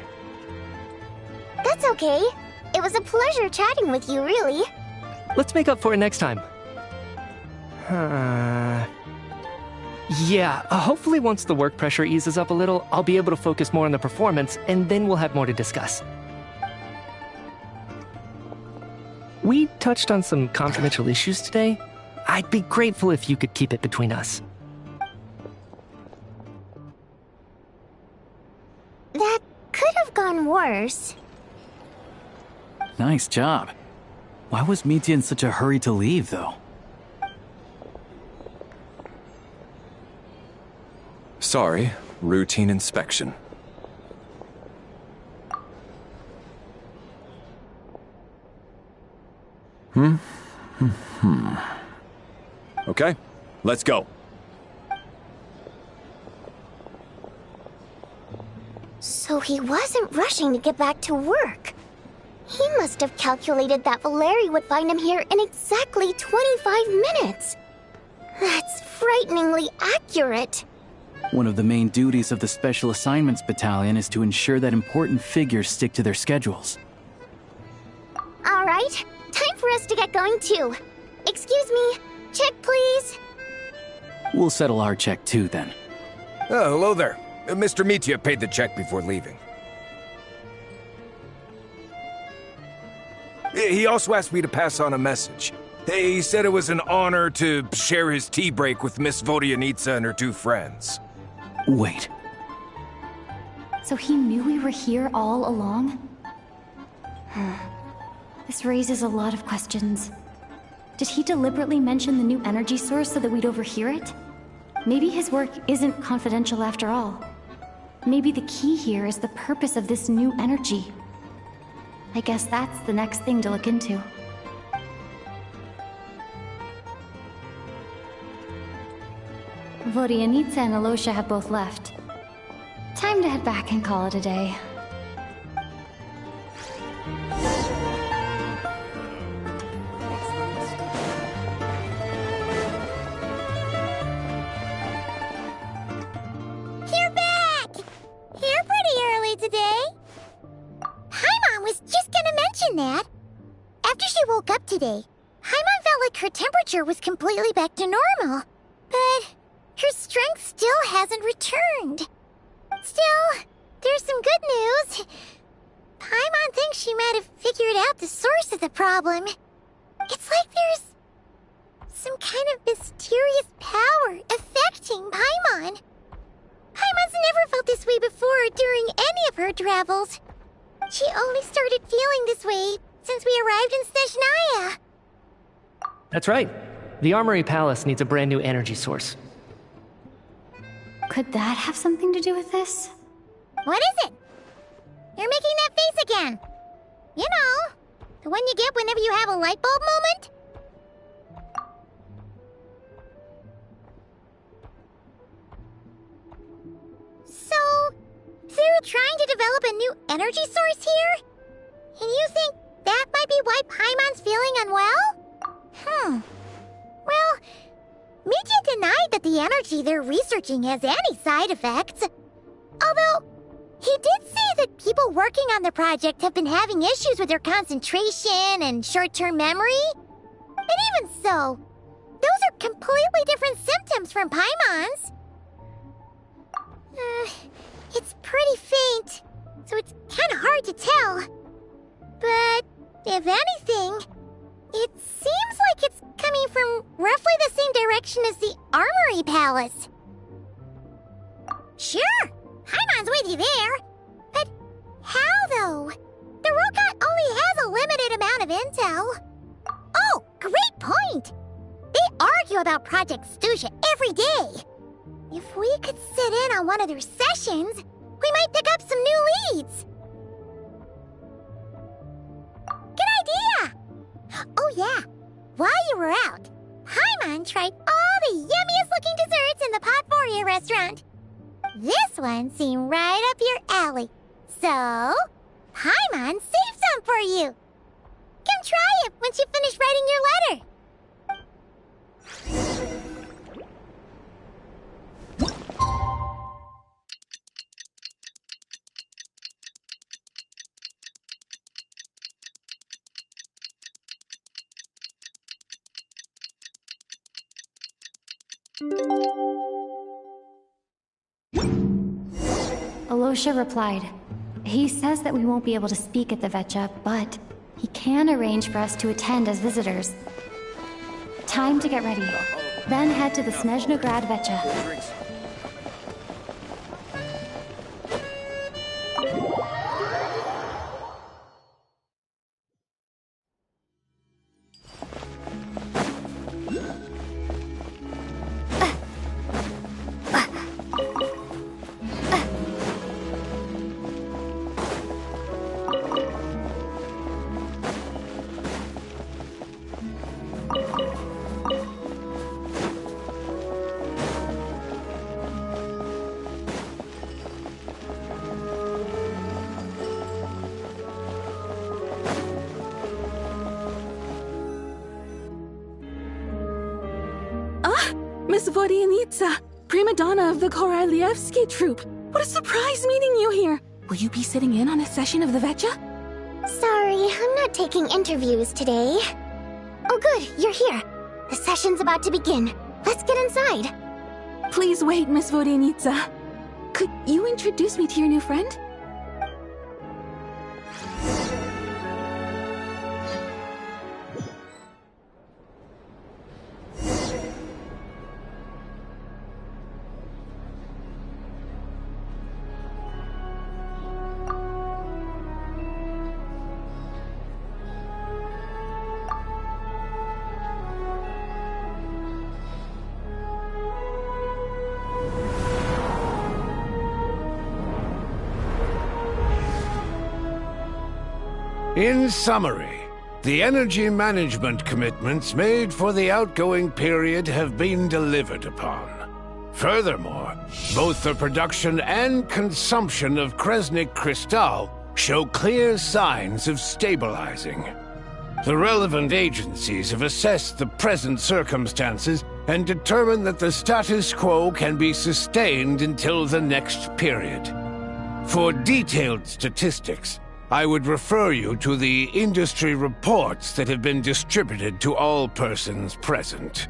That's okay. It was a pleasure chatting with you, really. Let's make up for it next time. Yeah, hopefully once the work pressure eases up a little, I'll be able to focus more on the performance, and then we'll have more to discuss. We touched on some confidential issues today. I'd be grateful if you could keep it between us. That could have gone worse. Nice job. Why was Mitya in such a hurry to leave, though? Sorry, routine inspection. Okay, let's go. So he wasn't rushing to get back to work. He must have calculated that Valeri would find him here in exactly 25 minutes. That's frighteningly accurate. One of the main duties of the Special Assignments Battalion is to ensure that important figures stick to their schedules. All right, time for us to get going too. Excuse me, check please. We'll settle our check too, then. Oh, hello there. Mr. Mitya paid the check before leaving. He also asked me to pass on a message. He said it was an honor to share his tea break with Miss Vodyanitsa and her two friends. Wait. So he knew we were here all along? This raises a lot of questions. Did he deliberately mention the new energy source so that we'd overhear it? Maybe his work isn't confidential after all. Maybe the key here is the purpose of this new energy. I guess that's the next thing to look into. Vodyanitsa and Alosha have both left. Time to head back and call it a day. You're back! Here pretty early today. Paimon was just gonna mention that. After she woke up today, Paimon felt like her temperature was completely back to normal. But her strength still hasn't returned. Still, there's some good news. Paimon thinks she might have figured out the source of the problem. It's like there's some kind of mysterious power affecting Paimon. Paimon's never felt this way before during any of her travels. She only started feeling this way since we arrived in Snezhnaya. That's right. The Armory Palace needs a brand new energy source. Could that have something to do with this? What is it? You're making that face again. You know, the one you get whenever you have a light bulb moment? So, they're trying to develop a new energy source here? And you think that might be why Paimon's feeling unwell? Well, Mitya denied that the energy they're researching has any side effects. Although, he did say that people working on the project have been having issues with their concentration and short-term memory. But even so, those are completely different symptoms from Paimon's. It's pretty faint, so it's kind of hard to tell. But if anything, it seems like it's coming from roughly the same direction as the Armory Palace. Sure, Paimon's with you there. But how, though? The Rokat only has a limited amount of intel. Oh, great point! They are you about Project Stuja every day. If we could sit in on one of their sessions, we might pick up some new leads. Good idea! Oh yeah, while you were out, Paimon tried all the yummiest looking desserts in the Potforia restaurant. This one seemed right up your alley. So, Paimon saved some for you. Come try it once you finish writing your letter. Alosha replied. He says that we won't be able to speak at the Vetcha, but he can arrange for us to attend as visitors. Time to get ready. Then head to the Snezhnograd Vetcha. Miss Vodyanitsa, prima donna of the Korolievsky troupe. What a surprise meeting you here. Will you be sitting in on a session of the Vetcha? Sorry, I'm not taking interviews today. Oh good, you're here. The session's about to begin. Let's get inside. Please wait, Miss Vodyanitsa. Could you introduce me to your new friend? In summary, the energy management commitments made for the outgoing period have been delivered upon. Furthermore, both the production and consumption of Kresnik Crystal show clear signs of stabilizing. The relevant agencies have assessed the present circumstances and determined that the status quo can be sustained until the next period. For detailed statistics, I would refer you to the industry reports that have been distributed to all persons present.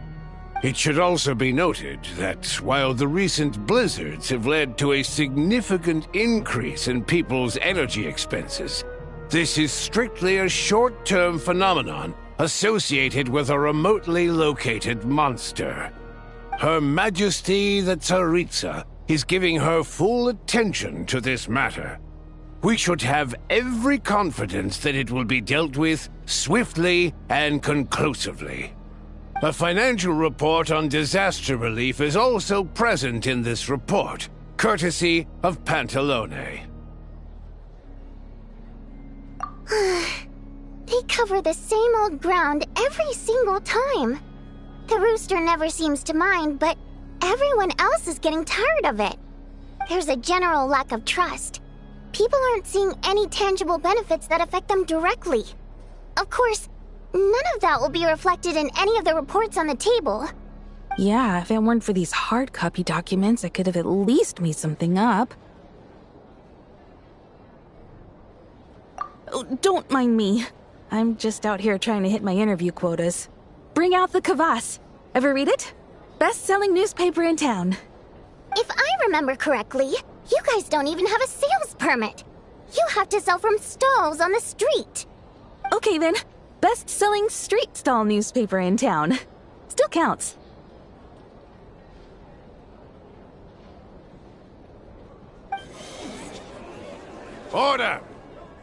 It should also be noted that while the recent blizzards have led to a significant increase in people's energy expenses, this is strictly a short-term phenomenon associated with a remotely located monster. Her Majesty the Tsaritsa is giving her full attention to this matter. We should have every confidence that it will be dealt with swiftly and conclusively. A financial report on disaster relief is also present in this report, courtesy of Pantalone. They cover the same old ground every single time. The rooster never seems to mind, but everyone else is getting tired of it. There's a general lack of trust. People aren't seeing any tangible benefits that affect them directly. Of course, none of that will be reflected in any of the reports on the table. Yeah, if it weren't for these hard copy documents, I could have at least made something up. Oh, don't mind me. I'm just out here trying to hit my interview quotas. Bring out the Kvass. Ever read it? Best-selling newspaper in town. If I remember correctly, you guys don't even have a sales permit. You have to sell from stalls on the street. Okay then, best-selling street stall newspaper in town. Still counts. Order!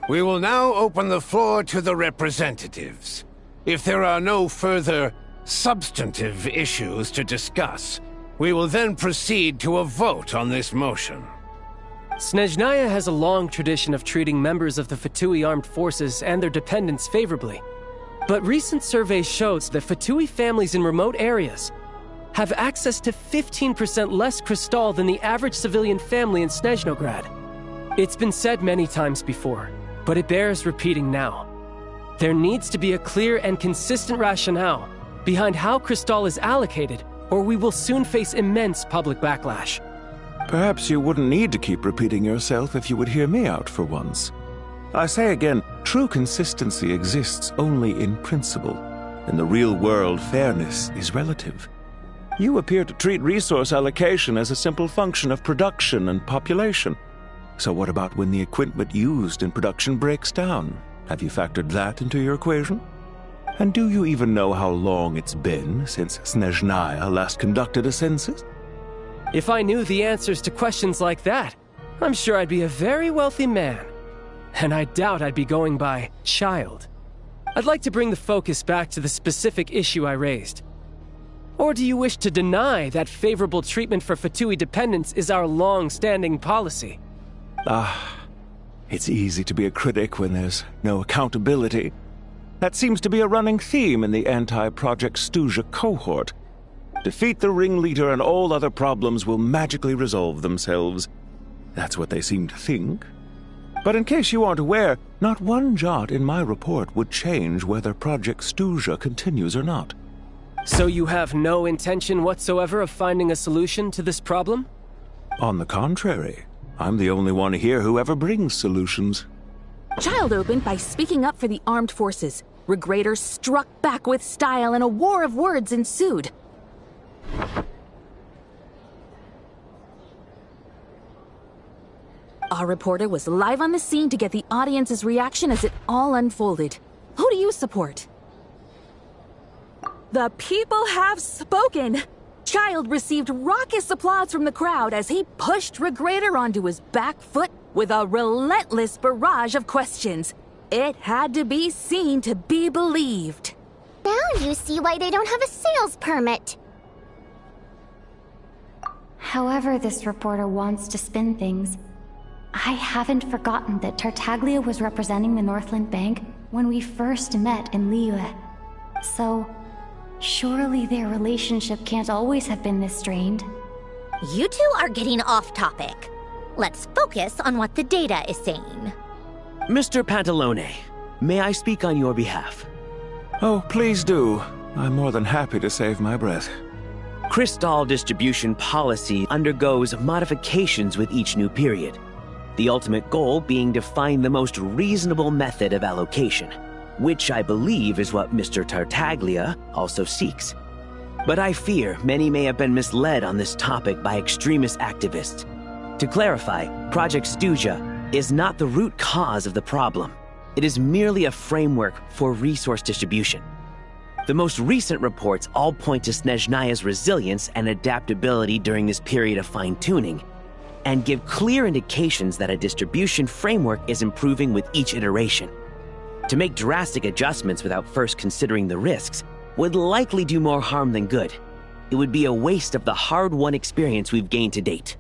We will now open the floor to the representatives. If there are no further substantive issues to discuss. We will then proceed to a vote on this motion. Snezhnaya has a long tradition of treating members of the Fatui armed forces and their dependents favorably. But recent surveys shows that Fatui families in remote areas have access to 15% less crystal than the average civilian family in Snezhnograd. It's been said many times before, but it bears repeating now. There needs to be a clear and consistent rationale behind how crystal is allocated, or we will soon face immense public backlash. Perhaps you wouldn't need to keep repeating yourself if you would hear me out for once. I say again, true consistency exists only in principle. In the real world, fairness is relative. You appear to treat resource allocation as a simple function of production and population. So what about when the equipment used in production breaks down? Have you factored that into your equation? And do you even know how long it's been since Snezhnaya last conducted a census? If I knew the answers to questions like that, I'm sure I'd be a very wealthy man. And I doubt I'd be going by child. I'd like to bring the focus back to the specific issue I raised. Or do you wish to deny that favorable treatment for Fatui dependents is our long-standing policy? It's easy to be a critic when there's no accountability. That seems to be a running theme in the anti-Project Stuja cohort. Defeat the ringleader and all other problems will magically resolve themselves. That's what they seem to think. But in case you aren't aware, not one jot in my report would change whether Project Stuja continues or not. So you have no intention whatsoever of finding a solution to this problem? On the contrary, I'm the only one here who ever brings solutions. Child opened by speaking up for the armed forces. Regrator struck back with style and a war of words ensued. Our reporter was live on the scene to get the audience's reaction as it all unfolded. Who do you support? The people have spoken! Child received raucous applause from the crowd as he pushed Regrator onto his back foot with a relentless barrage of questions. It had to be seen to be believed. Now you see why they don't have a sales permit. However this reporter wants to spin things, I haven't forgotten that Tartaglia was representing the Northland Bank when we first met in Liyue. So, surely their relationship can't always have been this strained. You two are getting off topic. Let's focus on what the data is saying. Mr. Pantalone, may I speak on your behalf? Oh, please do. I'm more than happy to save my breath. Crystal distribution policy undergoes modifications with each new period. The ultimate goal being to find the most reasonable method of allocation, which I believe is what Mr. Tartaglia also seeks. But I fear many may have been misled on this topic by extremist activists. To clarify, Project Stuja is not the root cause of the problem. It is merely a framework for resource distribution. The most recent reports all point to Snezhnaya's resilience and adaptability during this period of fine-tuning, and give clear indications that a distribution framework is improving with each iteration. To make drastic adjustments without first considering the risks would likely do more harm than good. It would be a waste of the hard-won experience we've gained to date.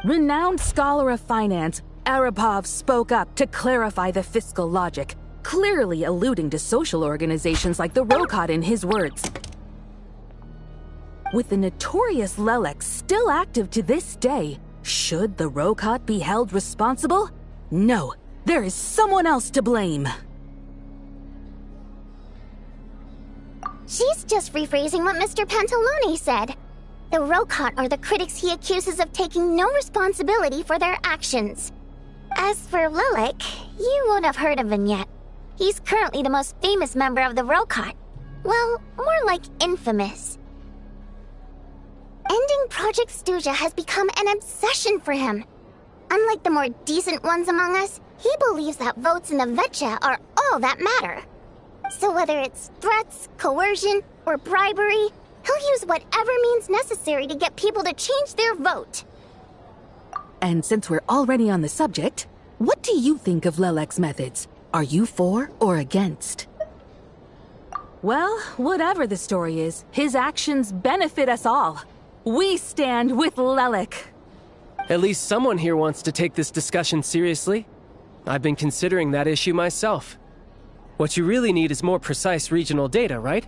Renowned scholar of finance, Arapov spoke up to clarify the fiscal logic, clearly alluding to social organizations like the Rokot in his words. With the notorious Lelex still active to this day, should the Rokot be held responsible? No, there is someone else to blame. She's just rephrasing what Mr. Pantalone said. The Rokot are the critics he accuses of taking no responsibility for their actions. As for Lilik, you won't have heard of him yet. He's currently the most famous member of the Rokot. Well, more like infamous. Ending Project Stuja has become an obsession for him. Unlike the more decent ones among us, he believes that votes in the Vetcha are all that matter. So whether it's threats, coercion, or bribery, he'll use whatever means necessary to get people to change their vote. And since we're already on the subject, what do you think of Lelek's methods? Are you for or against? Well, whatever the story is, his actions benefit us all. We stand with Lelik. At least someone here wants to take this discussion seriously. I've been considering that issue myself. What you really need is more precise regional data, right?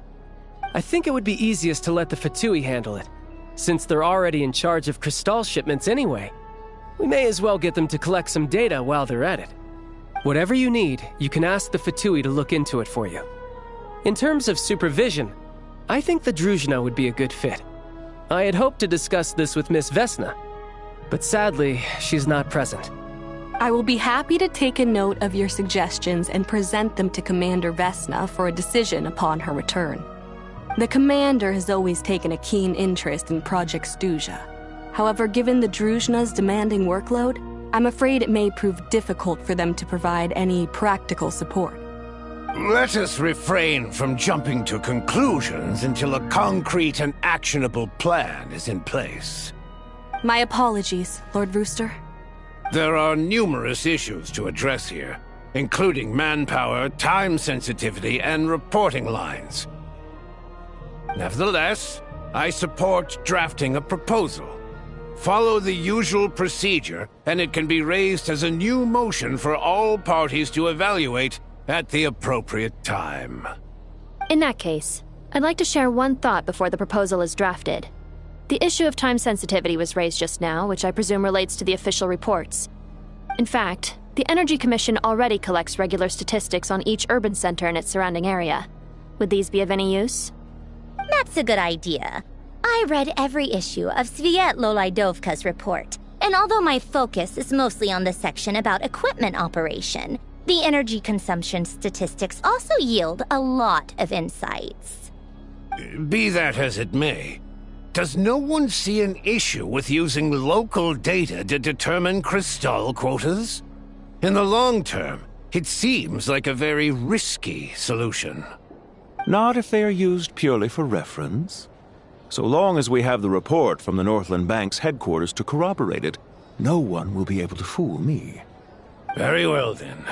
I think it would be easiest to let the Fatui handle it, since they're already in charge of Crystal shipments anyway. We may as well get them to collect some data while they're at it. Whatever you need, you can ask the Fatui to look into it for you. In terms of supervision, I think the Druzhna would be a good fit. I had hoped to discuss this with Miss Vesna, but sadly, she's not present. I will be happy to take a note of your suggestions and present them to Commander Vesna for a decision upon her return. The Commander has always taken a keen interest in Project Stuja. However, given the Druzhna's demanding workload, I'm afraid it may prove difficult for them to provide any practical support. Let us refrain from jumping to conclusions until a concrete and actionable plan is in place. My apologies, Lord Rooster. There are numerous issues to address here, including manpower, time sensitivity, and reporting lines. Nevertheless, I support drafting a proposal. Follow the usual procedure, and it can be raised as a new motion for all parties to evaluate at the appropriate time. In that case, I'd like to share one thought before the proposal is drafted. The issue of time sensitivity was raised just now, which I presume relates to the official reports. In fact, the Energy Commission already collects regular statistics on each urban center and its surrounding area. Would these be of any use? That's a good idea. I read every issue of Sviet-Lolaidovka's report, and although my focus is mostly on the section about equipment operation, the energy consumption statistics also yield a lot of insights. Be that as it may, does no one see an issue with using local data to determine Crystal quotas? In the long term, it seems like a very risky solution. Not if they are used purely for reference. So long as we have the report from the Northland Bank's headquarters to corroborate it, no one will be able to fool me. Very well, then.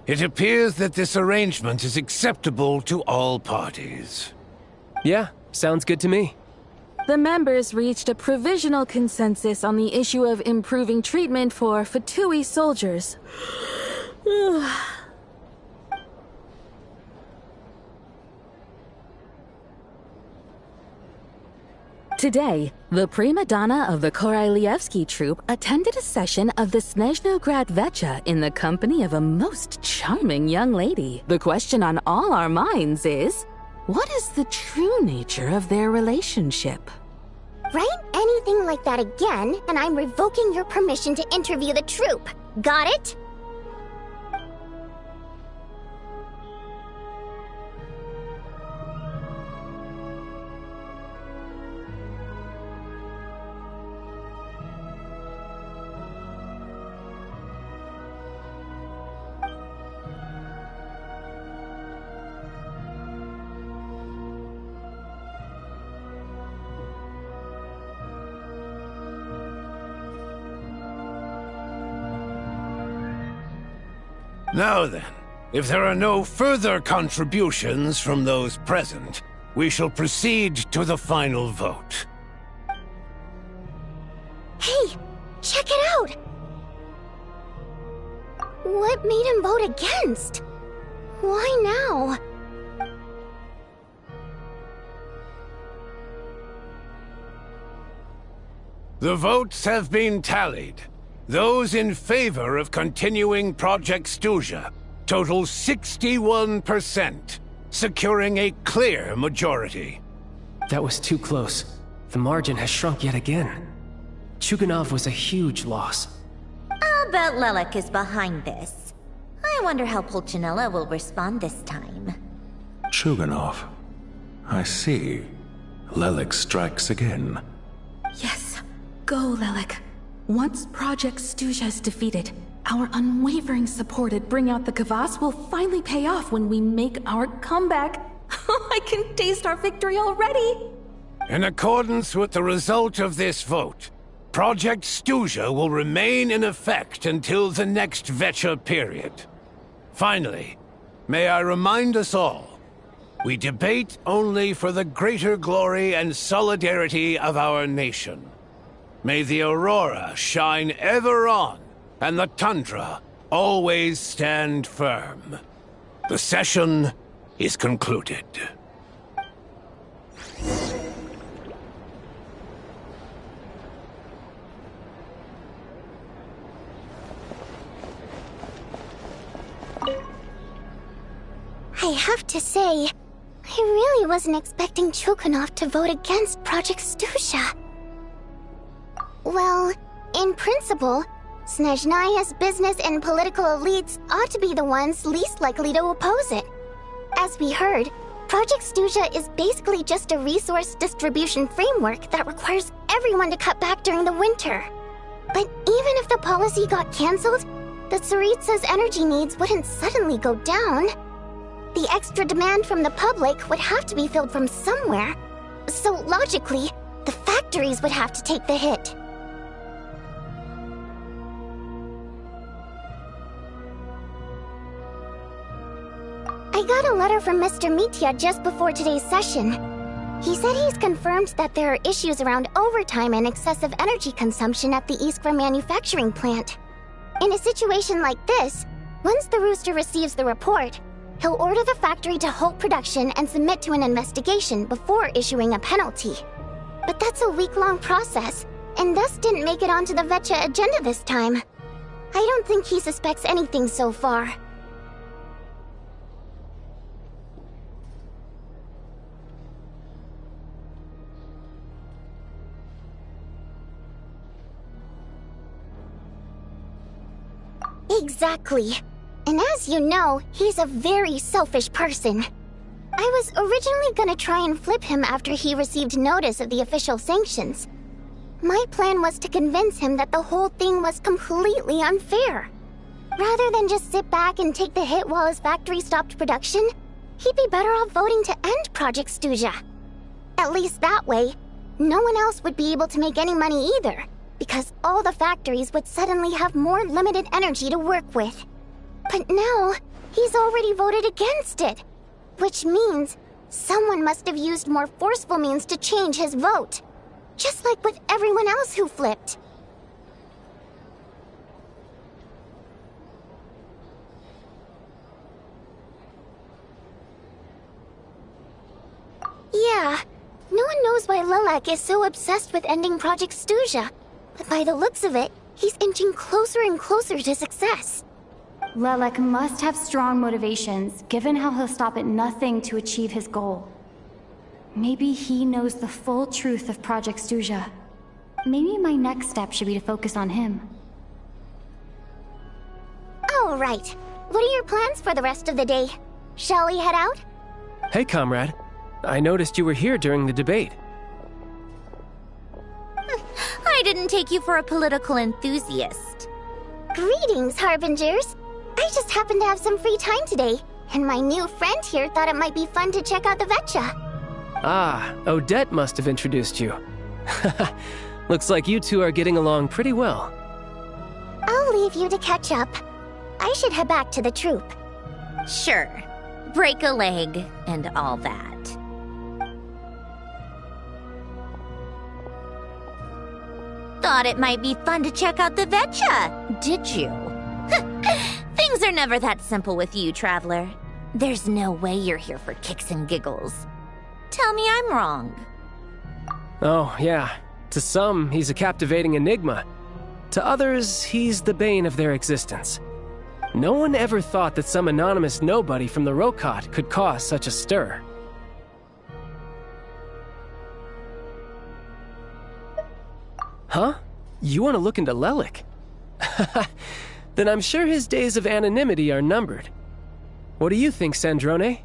It appears that this arrangement is acceptable to all parties. Yeah, sounds good to me. The members reached a provisional consensus on the issue of improving treatment for Fatui soldiers. Today, the prima donna of the Korailievsky troupe attended a session of the Snezhnograd Vecha in the company of a most charming young lady. The question on all our minds is, what is the true nature of their relationship? Write anything like that again, and I'm revoking your permission to interview the troupe. Got it? Now then, if there are no further contributions from those present, we shall proceed to the final vote. Hey, check it out! What made him vote against? Why now? The votes have been tallied. Those in favor of continuing Project Stuja total 61%, securing a clear majority. That was too close. The margin has shrunk yet again. Chuganov was a huge loss. I'll bet Lelik is behind this. I wonder how Pulcinella will respond this time. Chuganov. I see. Lelik strikes again. Yes, go Lelik. Once Project Stuja is defeated, our unwavering support at Bring Out the Kvass will finally pay off when we make our comeback. I can taste our victory already! In accordance with the result of this vote, Project Stuja will remain in effect until the next Vecha period. Finally, may I remind us all, We debate only for the greater glory and solidarity of our nation. May the aurora shine ever on, and the tundra always stand firm. The session is concluded. I have to say, I really wasn't expecting Chukhanov to vote against Project Stusha. Well, in principle, Snezhnaya's business and political elites ought to be the ones least likely to oppose it. As we heard, Project Stusha is basically just a resource distribution framework that requires everyone to cut back during the winter. But even if the policy got cancelled, the Tsaritsa's energy needs wouldn't suddenly go down. The extra demand from the public would have to be filled from somewhere. So logically, the factories would have to take the hit. I got a letter from Mr. Mitya just before today's session. He said he's confirmed that there are issues around overtime and excessive energy consumption at the Iskra manufacturing plant. In a situation like this, once the Rooster receives the report, he'll order the factory to halt production and submit to an investigation before issuing a penalty. But that's a week-long process, and thus didn't make it onto the Vetcha agenda this time. I don't think he suspects anything so far. Exactly. And as you know, he's a very selfish person. I was originally gonna try and flip him after he received notice of the official sanctions. My plan was to convince him that the whole thing was completely unfair. Rather than just sit back and take the hit while his factory stopped production, he'd be better off voting to end Project Stusha. At least that way, no one else would be able to make any money either, because all the factories would suddenly have more limited energy to work with. But now, he's already voted against it. Which means someone must have used more forceful means to change his vote. Just like with everyone else who flipped. Yeah, no one knows why Lilac is so obsessed with ending Project Stusha. But by the looks of it, he's inching closer and closer to success. Lelek must have strong motivations, given how he'll stop at nothing to achieve his goal. Maybe he knows the full truth of Project Stusha. Maybe my next step should be to focus on him. All right. What are your plans for the rest of the day? Shall we head out? Hey, comrade. I noticed you were here during the debate. I didn't take you for a political enthusiast. Greetings, Harbingers. I just happened to have some free time today, and my new friend here thought it might be fun to check out the Vetcha. Ah, Odette must have introduced you. Looks like you two are getting along pretty well. I'll leave you to catch up. I should head back to the troop. Sure. Break a leg and all that. Thought it might be fun to check out the Vetcha, did you? Things are never that simple with you, Traveler. There's no way you're here for kicks and giggles. Tell me I'm wrong. Oh, yeah. To some, he's a captivating enigma. To others, he's the bane of their existence. No one ever thought that some anonymous nobody from the Rokot could cause such a stir. Huh? You want to look into Lelik? Then I'm sure his days of anonymity are numbered. What do you think, Sandrone?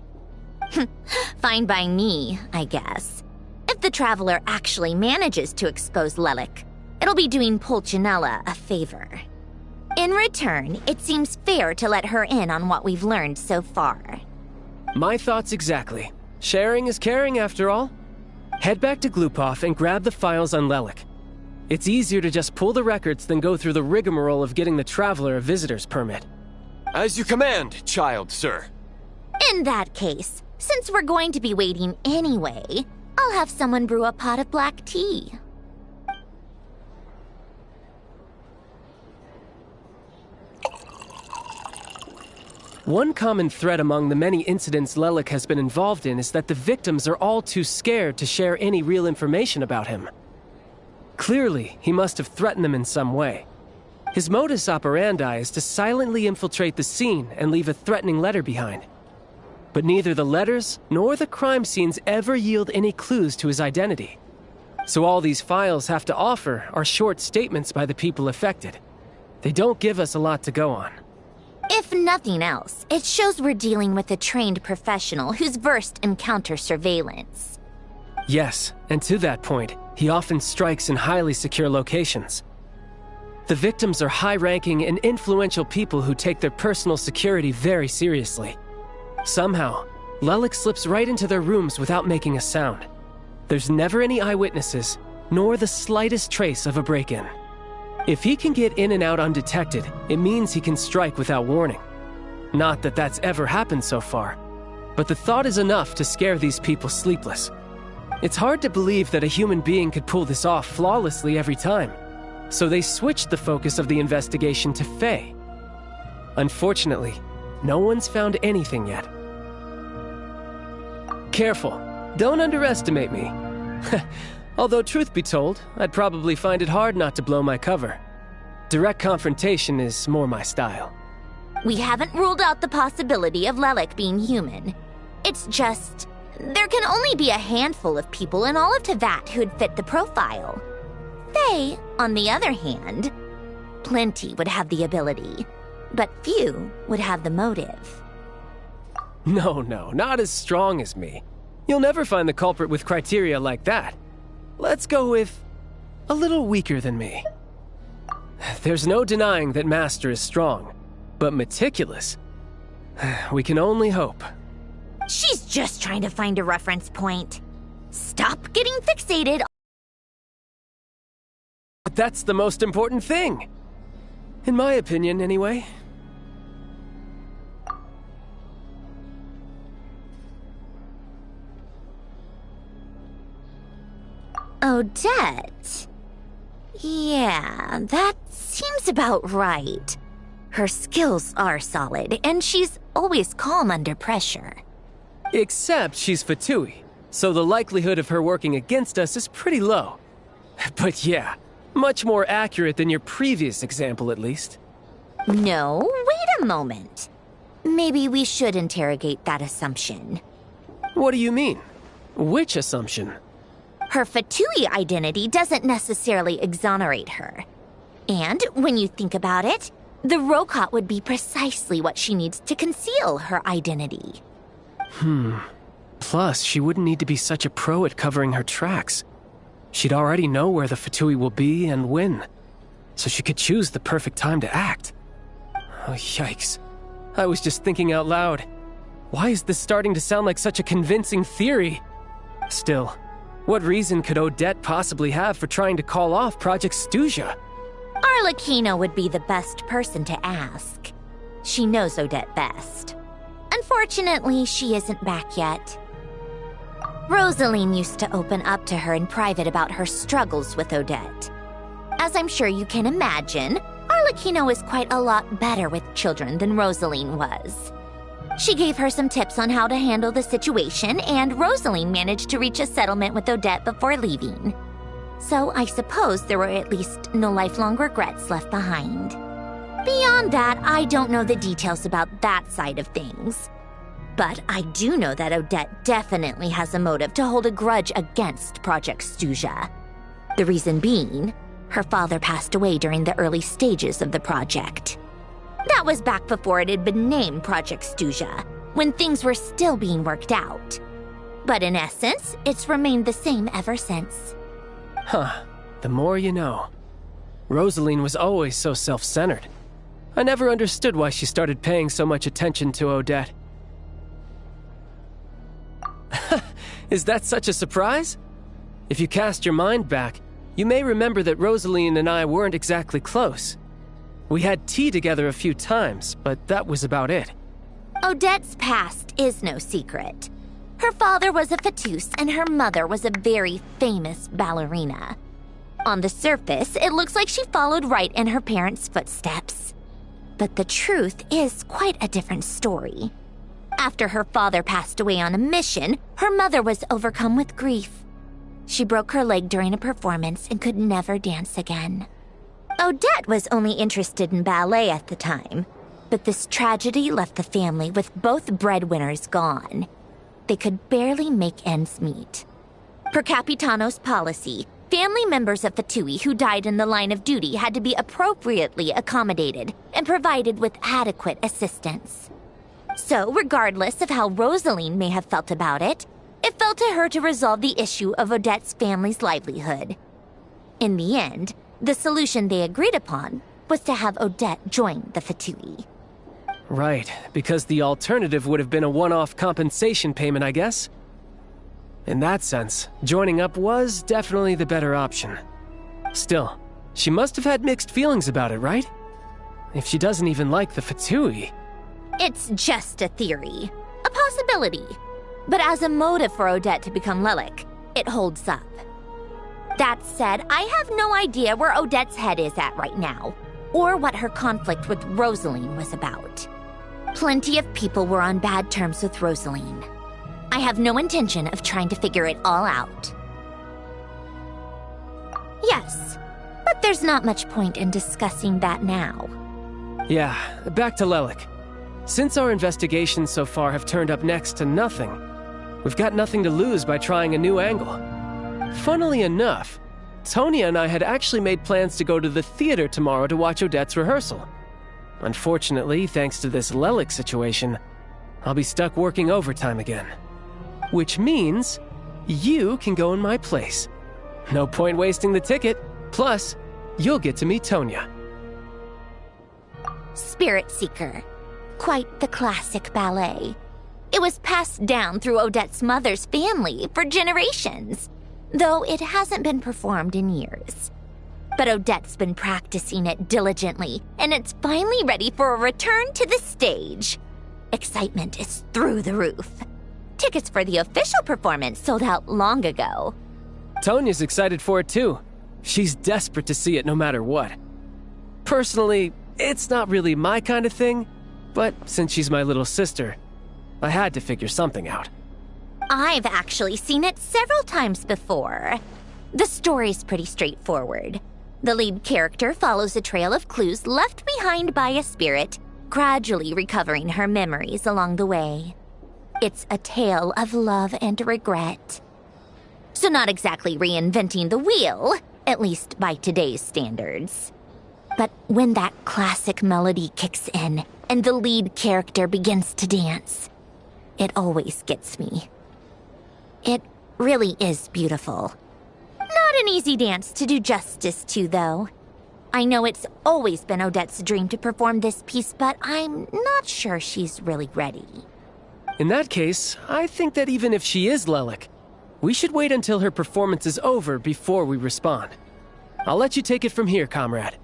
Fine by me, I guess. If the Traveler actually manages to expose Lelik, it'll be doing Pulcinella a favor. In return, it seems fair to let her in on what we've learned so far. My thoughts exactly. Sharing is caring, after all. Head back to Glupov and grab the files on Lelik. It's easier to just pull the records than go through the rigmarole of getting the Traveler a visitor's permit. As you command, child, sir. In that case, Since we're going to be waiting anyway, I'll have someone brew a pot of black tea. One common thread among the many incidents Lelik has been involved in is that the victims are all too scared to share any real information about him. Clearly, he must have threatened them in some way. His modus operandi is to silently infiltrate the scene and leave a threatening letter behind. But neither the letters nor the crime scenes ever yield any clues to his identity. So all these files have to offer are short statements by the people affected. They don't give us a lot to go on. If nothing else, it shows we're dealing with a trained professional who's versed in counter-surveillance. Yes, and to that point, he often strikes in highly secure locations. The victims are high-ranking and influential people who take their personal security very seriously. Somehow, Lelik slips right into their rooms without making a sound. There's never any eyewitnesses, nor the slightest trace of a break-in. If he can get in and out undetected, it means he can strike without warning. Not that that's ever happened so far, but the thought is enough to scare these people sleepless. It's hard to believe that a human being could pull this off flawlessly every time, so they switched the focus of the investigation to Faye. Unfortunately, no one's found anything yet. Careful, don't underestimate me. Although truth be told, I'd probably find it hard not to blow my cover. Direct confrontation is more my style. We haven't ruled out the possibility of Lelik being human. It's just, there can only be a handful of people in all of Teyvat who'd fit the profile. Faye, on the other hand, plenty would have the ability, but few would have the motive. No, not as strong as me. You'll never find the culprit with criteria like that. Let's go with a little weaker than me. There's no denying that Master is strong, but meticulous. We can only hope. She's just trying to find a reference point. Stop getting fixated. But that's the most important thing. In my opinion, anyway. Odette? Yeah, that seems about right. Her skills are solid, and she's always calm under pressure. Except she's Fatui, so the likelihood of her working against us is pretty low. But yeah, much more accurate than your previous example, at least. No, wait a moment. Maybe we should interrogate that assumption. What do you mean? Which assumption? Her Fatui identity doesn't necessarily exonerate her. And when you think about it, the Rokot would be precisely what she needs to conceal her identity. Plus, she wouldn't need to be such a pro at covering her tracks. She'd already know where the Fatui will be and when, so she could choose the perfect time to act. Oh, yikes. I was just thinking out loud. Why is this starting to sound like such a convincing theory? Still, what reason could Odette possibly have for trying to call off Project Stuja? Arlecchino would be the best person to ask. She knows Odette best. Unfortunately, she isn't back yet. Rosaline used to open up to her in private about her struggles with Odette. As I'm sure you can imagine, Arlecchino is quite a lot better with children than Rosaline was. She gave her some tips on how to handle the situation, and Rosaline managed to reach a settlement with Odette before leaving. So I suppose there were at least no lifelong regrets left behind. Beyond that, I don't know the details about that side of things. But I do know that Odette definitely has a motive to hold a grudge against Project Stuja. The reason being, her father passed away during the early stages of the project. That was back before it had been named Project Stuja, when things were still being worked out. But in essence, it's remained the same ever since. Huh. The more you know. Rosaline was always so self-centered. I never understood why she started paying so much attention to Odette. Is that such a surprise? If you cast your mind back, you may remember that Rosaline and I weren't exactly close. We had tea together a few times, but that was about it. Odette's past is no secret. Her father was a fatus and her mother was a very famous ballerina. On the surface, it looks like she followed right in her parents' footsteps. But the truth is quite a different story. After her father passed away on a mission, her mother was overcome with grief. She broke her leg during a performance and could never dance again. Odette was only interested in ballet at the time, but this tragedy left the family with both breadwinners gone. They could barely make ends meet. Per Capitano's policy, family members of Fatui who died in the line of duty had to be appropriately accommodated and provided with adequate assistance. So, regardless of how Rosaline may have felt about it, it fell to her to resolve the issue of Odette's family's livelihood. In the end, the solution they agreed upon was to have Odette join the Fatui. Right, because the alternative would have been a one-off compensation payment, I guess. In that sense, joining up was definitely the better option. Still, she must have had mixed feelings about it, right? If she doesn't even like the Fatui. It's just a theory, a possibility. But as a motive for Odette to become Lelik, it holds up. That said, I have no idea where Odette's head is at right now, or what her conflict with Rosaline was about. Plenty of people were on bad terms with Rosaline. I have no intention of trying to figure it all out. Yes, but there's not much point in discussing that now. Yeah, back to Lelik. Since our investigations so far have turned up next to nothing, we've got nothing to lose by trying a new angle. Funnily enough, Tonya and I had actually made plans to go to the theater tomorrow to watch Odette's rehearsal. Unfortunately, thanks to this Lelik situation, I'll be stuck working overtime again. Which means you can go in my place. No point wasting the ticket. Plus, you'll get to meet Tonya. Spirit Seeker. Quite the classic ballet. It was passed down through Odette's mother's family for generations, though it hasn't been performed in years. But Odette's been practicing it diligently, and it's finally ready for a return to the stage. Excitement is through the roof. Tickets for the official performance sold out long ago. Tonya's excited for it too. She's desperate to see it no matter what. Personally, it's not really my kind of thing, but since she's my little sister, I had to figure something out. I've actually seen it several times before. The story's pretty straightforward. The lead character follows a trail of clues left behind by a spirit, gradually recovering her memories along the way. It's a tale of love and regret. So not exactly reinventing the wheel, at least by today's standards. But when that classic melody kicks in and the lead character begins to dance, it always gets me. It really is beautiful. Not an easy dance to do justice to, though. I know it's always been Odette's dream to perform this piece, but I'm not sure she's really ready. In that case, I think that even if she is Lelik, we should wait until her performance is over before we respond. I'll let you take it from here, comrade.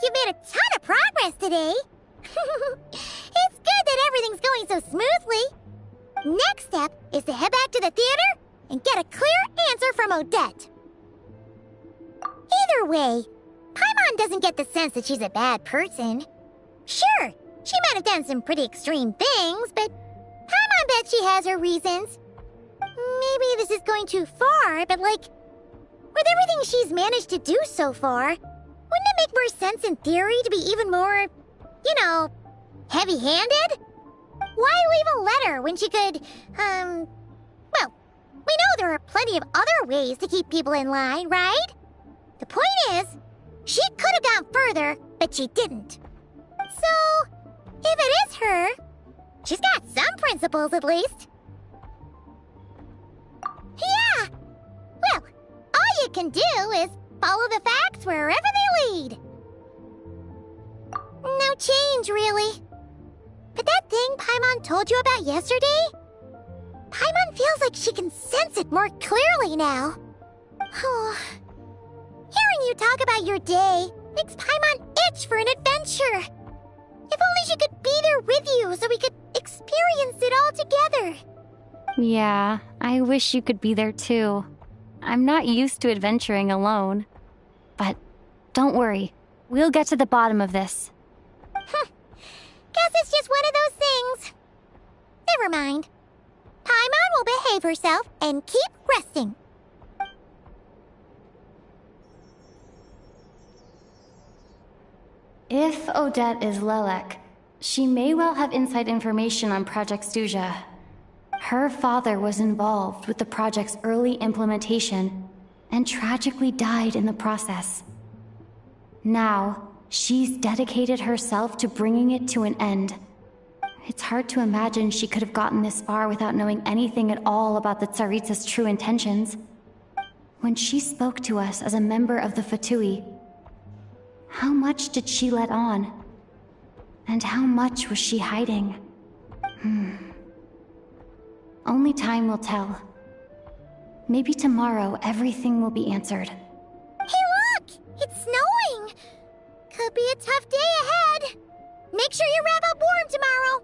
You made a ton of progress today. It's good that everything's going so smoothly. Next step is to head back to the theater and get a clear answer from Odette. Either way, Paimon doesn't get the sense that she's a bad person. Sure, she might have done some pretty extreme things, but Paimon bet she has her reasons. Maybe this is going too far, but with everything she's managed to do so far, wouldn't it make more sense in theory to be even more, heavy-handed? Why leave a letter when she could, We know there are plenty of other ways to keep people in line, right? The point is, she could have gone further, but she didn't. So, if it is her, she's got some principles at least. Yeah! Well, all you can do is follow the facts wherever they lead. No change, really. But that thing Paimon told you about yesterday? Paimon feels like she can sense it more clearly now. Hearing you talk about your day makes Paimon itch for an adventure. If only she could be there with you so we could experience it all together. Yeah, I wish you could be there too. I'm not used to adventuring alone. But don't worry, we'll get to the bottom of this. Guess it's just one of those things. Never mind. Paimon will behave herself and keep resting. If Odette is Lelek, she may well have inside information on Project Stuja. Her father was involved with the project's early implementation and tragically died in the process. Now, she's dedicated herself to bringing it to an end. It's hard to imagine she could have gotten this far without knowing anything at all about the Tsaritsa's true intentions. When she spoke to us as a member of the Fatui, how much did she let on? And how much was she hiding? Only time will tell. Maybe tomorrow everything will be answered. Hey look! It's snowing! Could be a tough day ahead. Make sure you wrap up warm tomorrow.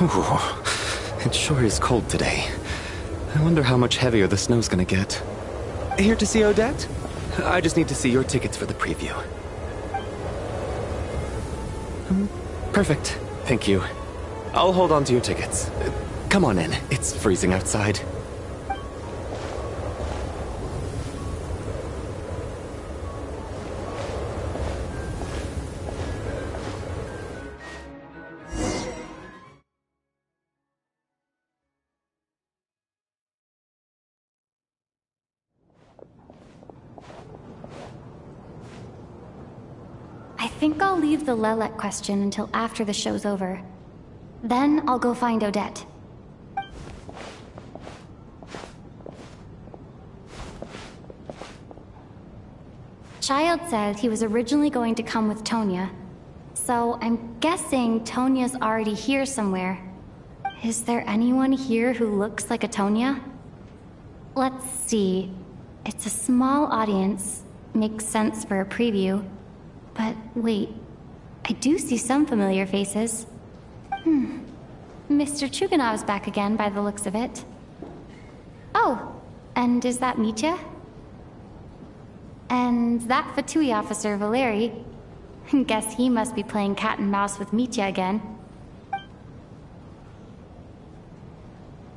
Ooh, it sure is cold today. I wonder how much heavier the snow's gonna get. Here to see Odette? I just need to see your tickets for the preview. Perfect. Thank you. I'll hold on to your tickets. Come on in. It's freezing outside. I think I'll leave the Lelek question until after the show's over. Then I'll go find Odette. Child said he was originally going to come with Tonya, so I'm guessing Tonya's already here somewhere. Is there anyone here who looks like a Tonya? Let's see. It's a small audience. Makes sense for a preview. But wait, I do see some familiar faces. Mr. Chuganov's back again by the looks of it. Oh, And is that Mitya? And that Fatui officer, Valeri. Guess he must be playing cat and mouse with Mitya again.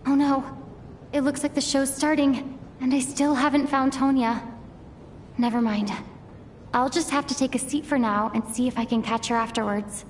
Oh no. It looks like the show's starting, and I still haven't found Tonya. Never mind. I'll just have to take a seat for now and see if I can catch her afterwards.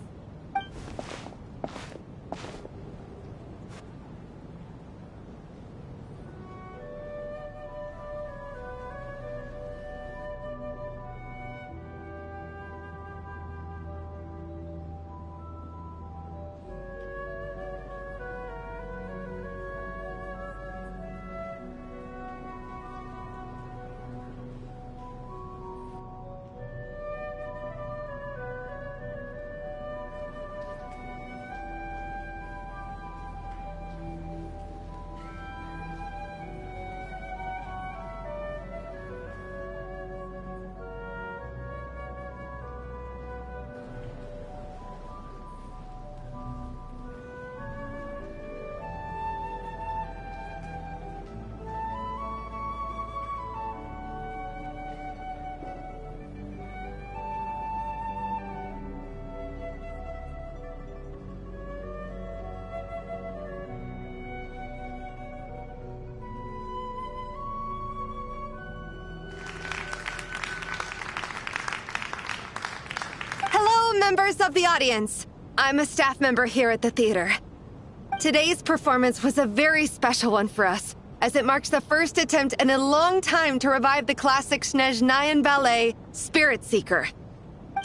Members of the audience, I'm a staff member here at the theater. Today's performance was a very special one for us, as it marks the first attempt in a long time to revive the classic Snezhnayan ballet, Spirit Seeker.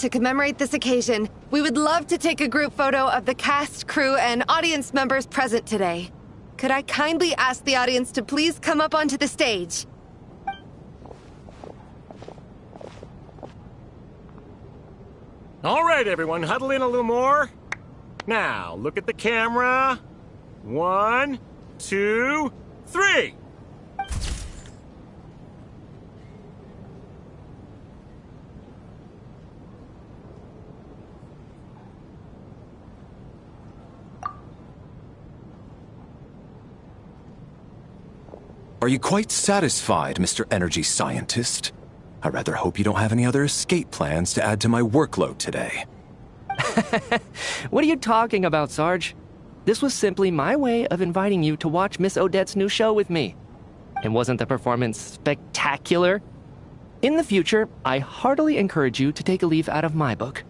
To commemorate this occasion, we would love to take a group photo of the cast, crew, and audience members present today. Could I kindly ask the audience to please come up onto the stage? All right, everyone, huddle in a little more. Now, look at the camera. 1, 2, 3. Are you quite satisfied, Mr. Energy Scientist? I rather hope you don't have any other escape plans to add to my workload today. What are you talking about, Sarge? This was simply my way of inviting you to watch Miss Odette's new show with me. And wasn't the performance spectacular? In the future, I heartily encourage you to take a leaf out of my book.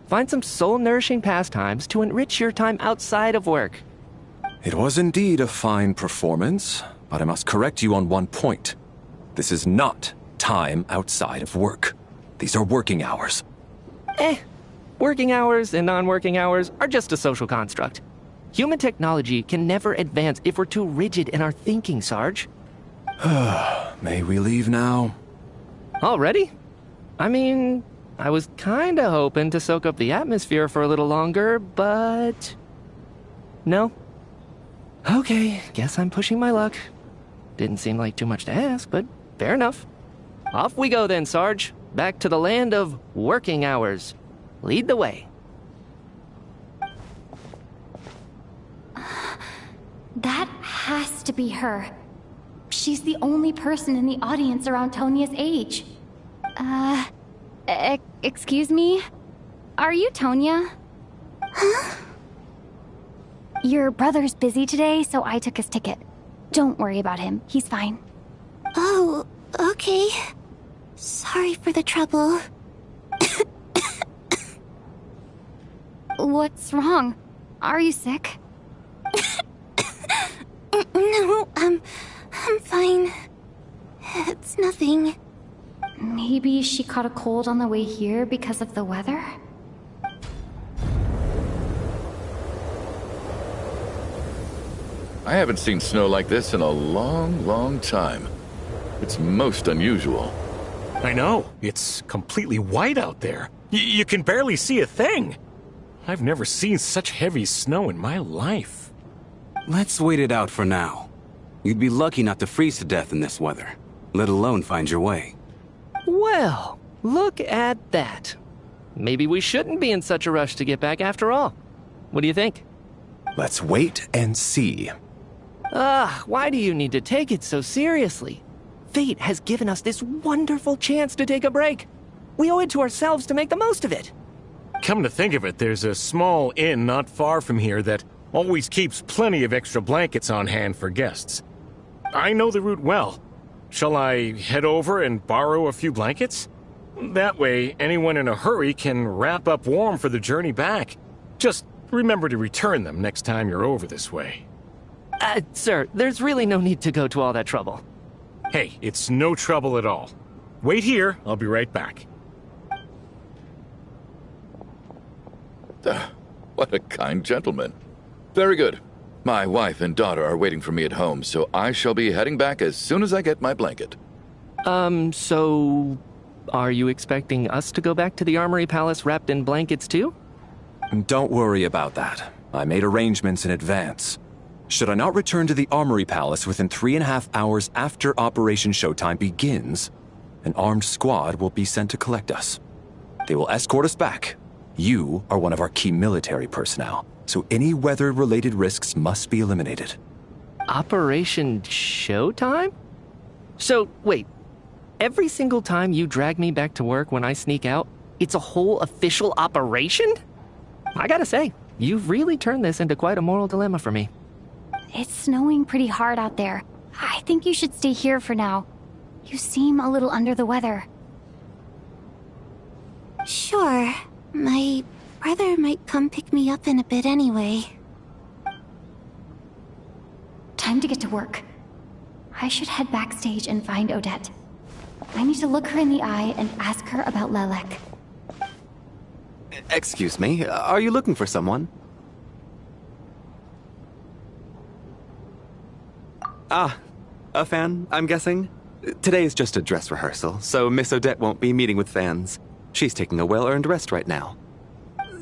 Find some soul-nourishing pastimes to enrich your time outside of work. It was indeed a fine performance, but I must correct you on one point. This is not time outside of work. These are working hours. Working hours and non-working hours are just a social construct. Human technology can never advance if we're too rigid in our thinking, Sarge. May we leave now? Already? I mean, I was kinda hoping to soak up the atmosphere for a little longer, but... No? Okay, guess I'm pushing my luck. Didn't seem like too much to ask, but fair enough. Off we go then, Sarge. Back to the land of working hours. Lead the way. That has to be her. She's the only person in the audience around Tonya's age. Excuse me? Are you Tonya? Huh? Your brother's busy today, so I took his ticket. Don't worry about him. He's fine. Oh, okay. Sorry for the trouble. What's wrong? Are you sick? No, I'm fine. It's nothing. Maybe she caught a cold on the way here because of the weather? I haven't seen snow like this in a long, long time. It's most unusual. I know. It's completely white out there. You can barely see a thing. I've never seen such heavy snow in my life. Let's wait it out for now. You'd be lucky not to freeze to death in this weather, let alone find your way. Well, look at that. Maybe we shouldn't be in such a rush to get back after all. What do you think? Let's wait and see. Why do you need to take it so seriously? Fate has given us this wonderful chance to take a break. We owe it to ourselves to make the most of it. Come to think of it, there's a small inn not far from here that always keeps plenty of extra blankets on hand for guests. I know the route well. Shall I head over and borrow a few blankets? That way, anyone in a hurry can wrap up warm for the journey back. Just remember to return them next time you're over this way. Sir, there's really no need to go to all that trouble. Hey, it's no trouble at all. Wait here, I'll be right back. What a kind gentleman. Very good. My wife and daughter are waiting for me at home, so I shall be heading back as soon as I get my blanket. So... are you expecting us to go back to the Armory Palace wrapped in blankets too? Don't worry about that. I made arrangements in advance. Should I not return to the Armory Palace within 3.5 hours after Operation Showtime begins, an armed squad will be sent to collect us. They will escort us back. You are one of our key military personnel, so any weather-related risks must be eliminated. Operation Showtime? So, wait. Every single time you drag me back to work when I sneak out, it's a whole official operation? I gotta say, you've really turned this into quite a moral dilemma for me. It's snowing pretty hard out there. I think you should stay here for now. You seem a little under the weather. Sure. My brother might come pick me up in a bit anyway. Time to get to work. I should head backstage and find Odette. I need to look her in the eye and ask her about Lelek. Excuse me, are you looking for someone? Ah, a fan, I'm guessing? Today is just a dress rehearsal, so Miss Odette won't be meeting with fans. She's taking a well-earned rest right now.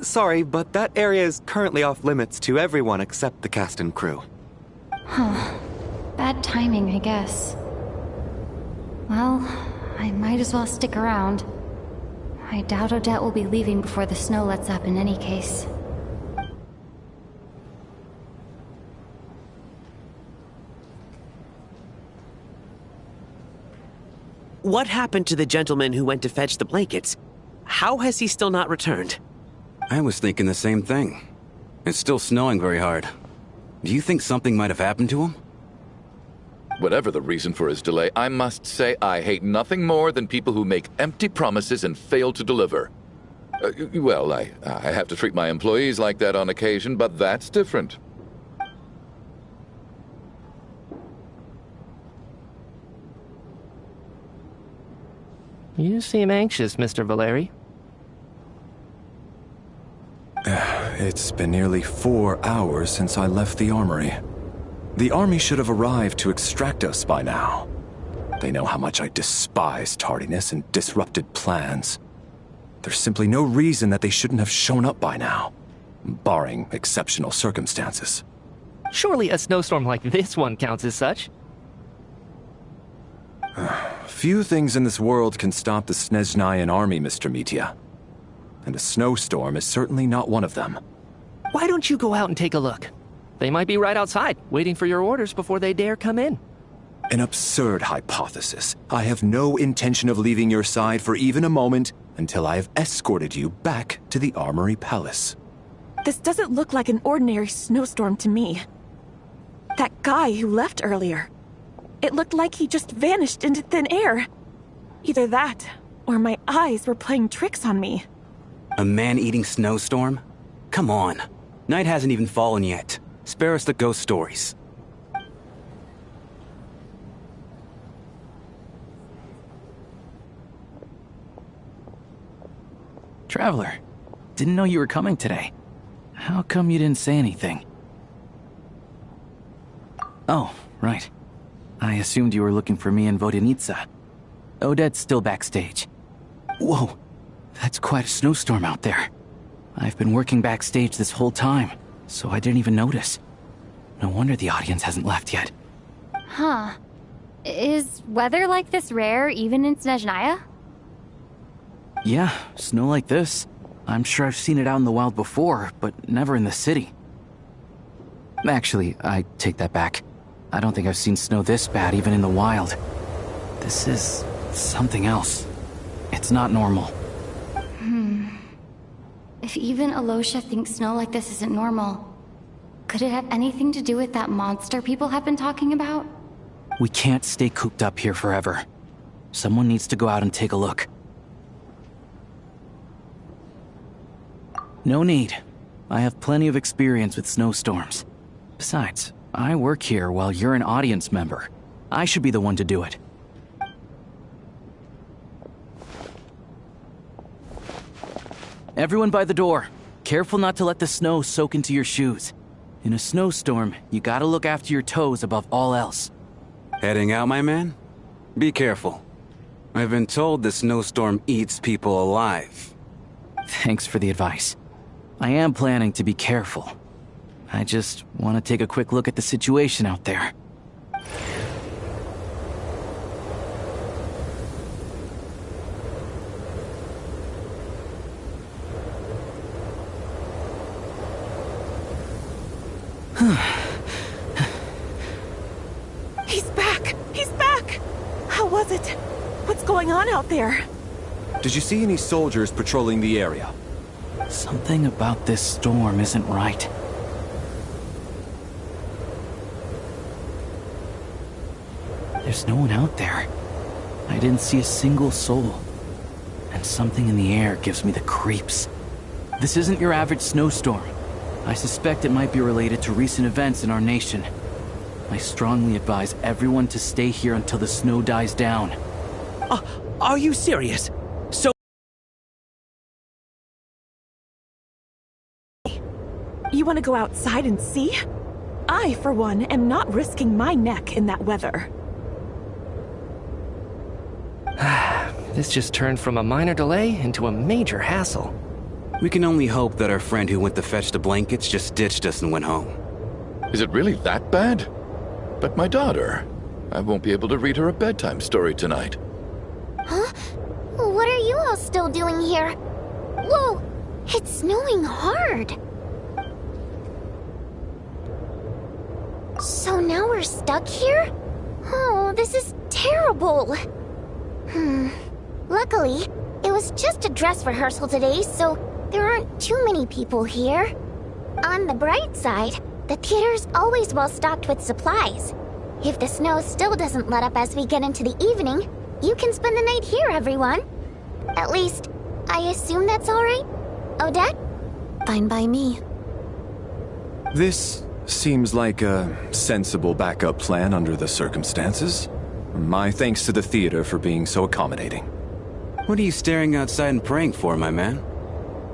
Sorry, but that area is currently off limits to everyone except the cast and crew. Huh. Bad timing, I guess. Well, I might as well stick around. I doubt Odette will be leaving before the snow lets up in any case. What happened to the gentleman who went to fetch the blankets? How has he still not returned? I was thinking the same thing. It's still snowing very hard. Do you think something might have happened to him? Whatever the reason for his delay, I must say I hate nothing more than people who make empty promises and fail to deliver. Well, I have to treat my employees like that on occasion, but that's different. You seem anxious, Mr. Valeri. It's been nearly 4 hours since I left the armory. The army should have arrived to extract us by now. They know how much I despise tardiness and disrupted plans. There's simply no reason that they shouldn't have shown up by now, barring exceptional circumstances. Surely a snowstorm like this one counts as such. Few things in this world can stop the Snezhnayan army, Mr. Mitya. And a snowstorm is certainly not one of them. Why don't you go out and take a look? They might be right outside, waiting for your orders before they dare come in. An absurd hypothesis. I have no intention of leaving your side for even a moment until I have escorted you back to the Armory Palace. This doesn't look like an ordinary snowstorm to me. That guy who left earlier. It looked like he just vanished into thin air. Either that, or my eyes were playing tricks on me. A man-eating snowstorm? Come on. Night hasn't even fallen yet. Spare us the ghost stories. Traveler, didn't know you were coming today. How come you didn't say anything? Oh, right. I assumed you were looking for me and Vodyanitsa. Odette's still backstage. Whoa, that's quite a snowstorm out there. I've been working backstage this whole time, so I didn't even notice. No wonder the audience hasn't left yet. Huh. Is weather like this rare even in Snezhnaya? Yeah, snow like this. I'm sure I've seen it out in the wild before, but never in the city. Actually, I take that back. I don't think I've seen snow this bad even in the wild. This is something else. It's not normal. If even Alosha thinks snow like this isn't normal, could it have anything to do with that monster people have been talking about? We can't stay cooped up here forever. Someone needs to go out and take a look. No need. I have plenty of experience with snowstorms. Besides, I work here while you're an audience member. I should be the one to do it. Everyone by the door. Careful not to let the snow soak into your shoes. In a snowstorm, you gotta look after your toes above all else. Heading out, my man? Be careful. I've been told the snowstorm eats people alive. Thanks for the advice. I am planning to be careful. I just want to take a quick look at the situation out there. He's back! He's back! How was it? What's going on out there? Did you see any soldiers patrolling the area? Something about this storm isn't right. There's no one out there. I didn't see a single soul. And something in the air gives me the creeps. This isn't your average snowstorm. I suspect it might be related to recent events in our nation. I strongly advise everyone to stay here until the snow dies down. Are you serious? So... You want to go outside and see? I, for one, am not risking my neck in that weather. This just turned from a minor delay into a major hassle. We can only hope that our friend who went to fetch the blankets just ditched us and went home. Is it really that bad? But my daughter, I won't be able to read her a bedtime story tonight. Huh? What are you all still doing here? Whoa! It's snowing hard! So now we're stuck here? Oh, this is terrible! Luckily, it was just a dress rehearsal today, so there aren't too many people here. On the bright side, the theater's always well stocked with supplies. If the snow still doesn't let up as we get into the evening, you can spend the night here, everyone. At least, I assume that's alright? Odette? Fine by me. This seems like a sensible backup plan under the circumstances. My thanks to the theater for being so accommodating. What are you staring outside and praying for, my man?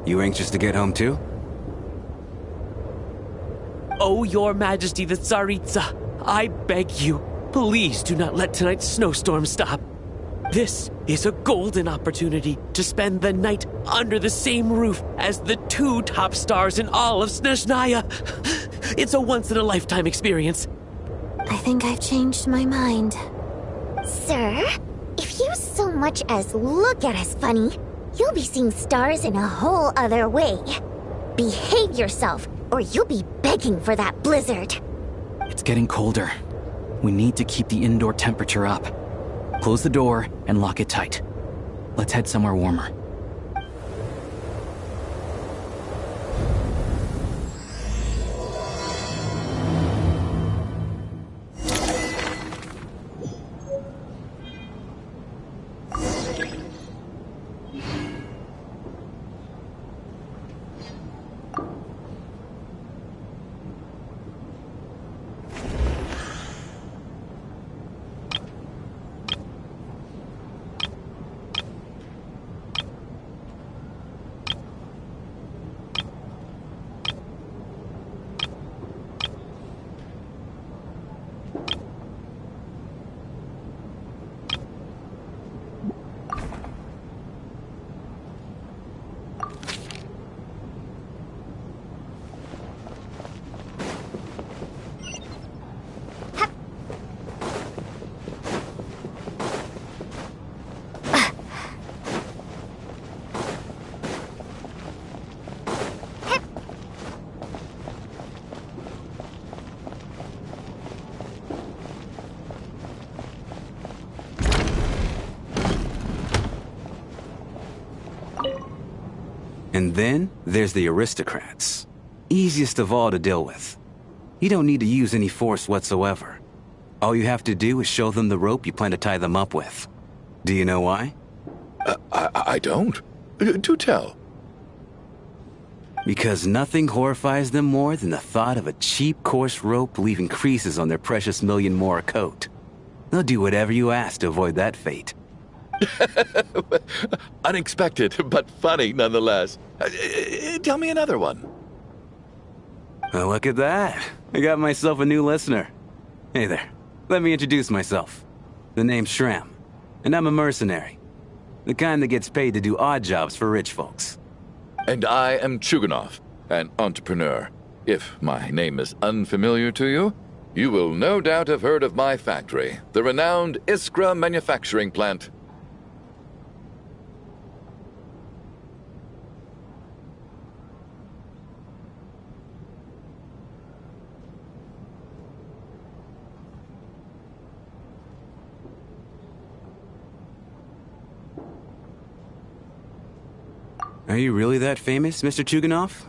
You anxious to get home too? Oh, Your Majesty the Tsaritsa, I beg you, please do not let tonight's snowstorm stop. This is a golden opportunity to spend the night under the same roof as the two top stars in all of Snezhnaya. It's a once-in-a-lifetime experience. I think I've changed my mind. Sir, if you so much as look at us funny, you'll be seeing stars in a whole other way. Behave yourself, or you'll be begging for that blizzard. It's getting colder. We need to keep the indoor temperature up. Close the door and lock it tight. Let's head somewhere warmer. And then there's the aristocrats. Easiest of all to deal with. You don't need to use any force whatsoever. All you have to do is show them the rope you plan to tie them up with. Do you know why? I don't. Do tell. Because nothing horrifies them more than the thought of a cheap, coarse rope leaving creases on their precious million Mora coat. They'll do whatever you ask to avoid that fate. Unexpected, but funny nonetheless. Tell me another one. Well, look at that. I got myself a new listener. Hey there. Let me introduce myself. The name's Shram, and I'm a mercenary. The kind that gets paid to do odd jobs for rich folks. And I am Chuganov, an entrepreneur. If my name is unfamiliar to you, you will no doubt have heard of my factory, the renowned Iskra manufacturing plant. Are you really that famous, Mr. Chuganov?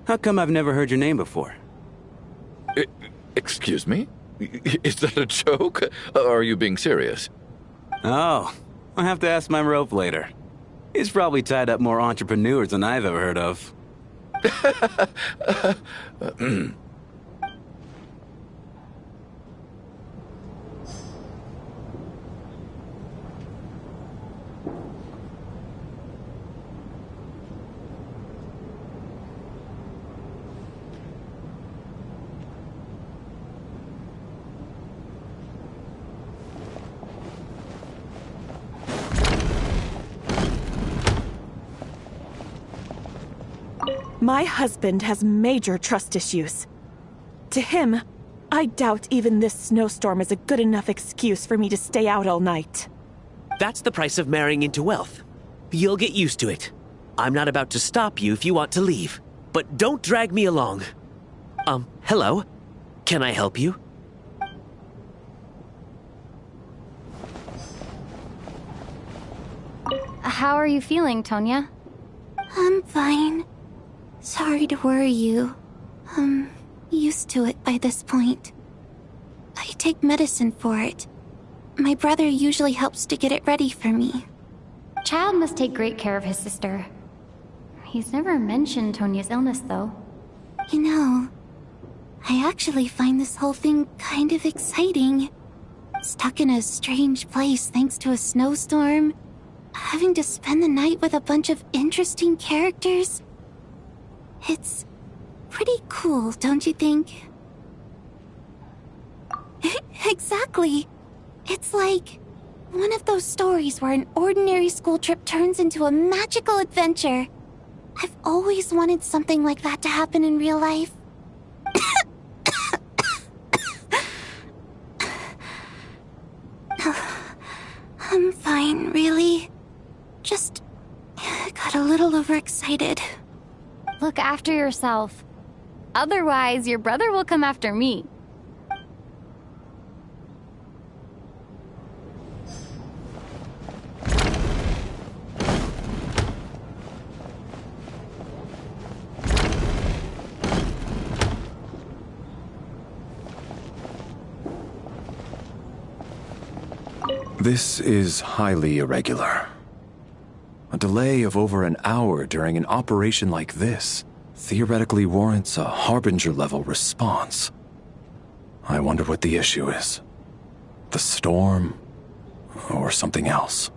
How come I've never heard your name before? Excuse me? Is that a joke? Or are you being serious? Oh, I'll have to ask my rope later. He's probably tied up more entrepreneurs than I've ever heard of. My husband has major trust issues. To him, I doubt even this snowstorm is a good enough excuse for me to stay out all night. That's the price of marrying into wealth. You'll get used to it. I'm not about to stop you if you want to leave. But don't drag me along. Hello? Can I help you? How are you feeling, Tonya? I'm fine. Sorry to worry you. I'm used to it by this point. I take medicine for it. My brother usually helps to get it ready for me. Child must take great care of his sister. He's never mentioned Tonya's illness, though. You know, I actually find this whole thing kind of exciting. Stuck in a strange place thanks to a snowstorm. Having to spend the night with a bunch of interesting characters. It's pretty cool, don't you think? Exactly. It's like one of those stories where an ordinary school trip turns into a magical adventure. I've always wanted something like that to happen in real life. I'm fine, really. Just got a little overexcited. Look after yourself. Otherwise, your brother will come after me. This is highly irregular. A delay of over an hour during an operation like this theoretically warrants a Harbinger-level response. I wonder what the issue is. The storm, or something else.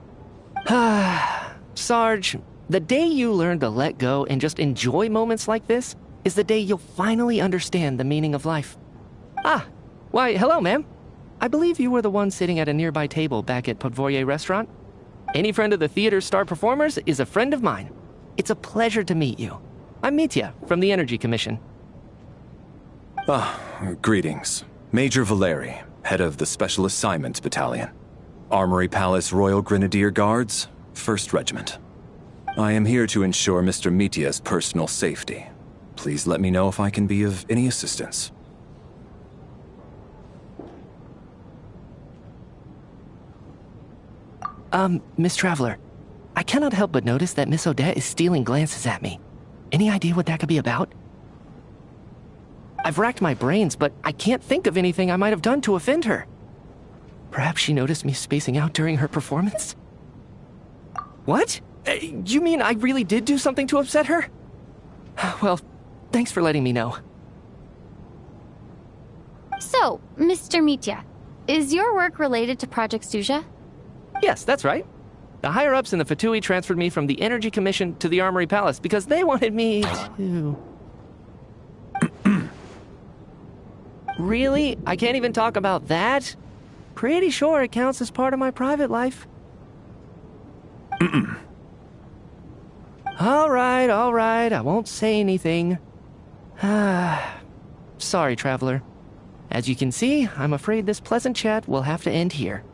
Sarge, the day you learn to let go and just enjoy moments like this is the day you'll finally understand the meaning of life. Why, hello, ma'am. I believe you were the one sitting at a nearby table back at Podvorye Restaurant. Any friend of the theater's star performers is a friend of mine. It's a pleasure to meet you. I'm Mitya from the Energy Commission. Greetings. Major Valeri, head of the Special Assignments Battalion. Armory Palace Royal Grenadier Guards, 1st Regiment. I am here to ensure Mr. Mitya's personal safety. Please let me know if I can be of any assistance. Miss Traveler, I cannot help but notice that Miss Odette is stealing glances at me. Any idea what that could be about? I've racked my brains, but I can't think of anything I might have done to offend her. Perhaps she noticed me spacing out during her performance? What? You mean I really did do something to upset her? Well, thanks for letting me know. So, Mr. Mitya, is your work related to Project Suja? Yes, that's right. The higher-ups in the Fatui transferred me from the Energy Commission to the Armory Palace because they wanted me to... Really? I can't even talk about that? Pretty sure it counts as part of my private life. All right, I won't say anything. Sorry, Traveler. As you can see, I'm afraid this pleasant chat will have to end here.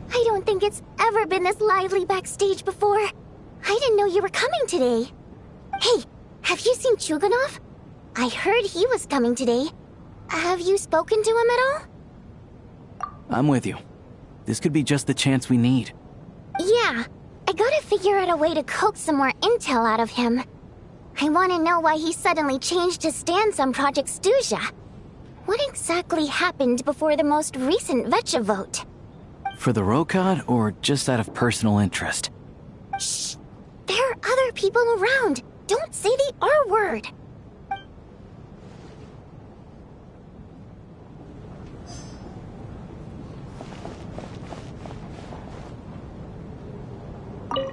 I don't think it's ever been this lively backstage before. I didn't know you were coming today. Hey, have you seen Chuganov? I heard he was coming today. Have you spoken to him at all? I'm with you. This could be just the chance we need. Yeah, I gotta figure out a way to coax some more intel out of him. I want to know why he suddenly changed his stance on Project Stuja. What exactly happened before the most recent Vecha vote? For the Rokad, or just out of personal interest? Shh! There are other people around. Don't say the R word.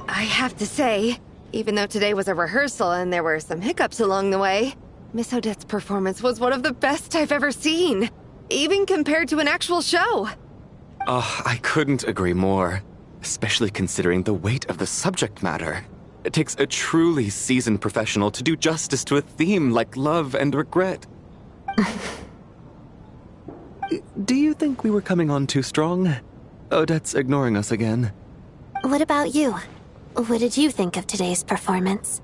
I have to say, even though today was a rehearsal and there were some hiccups along the way, Miss Odette's performance was one of the best I've ever seen, even compared to an actual show. Oh, I couldn't agree more, especially considering the weight of the subject matter. It takes a truly seasoned professional to do justice to a theme like love and regret. Do you think we were coming on too strong? Odette's ignoring us again. What about you? What did you think of today's performance?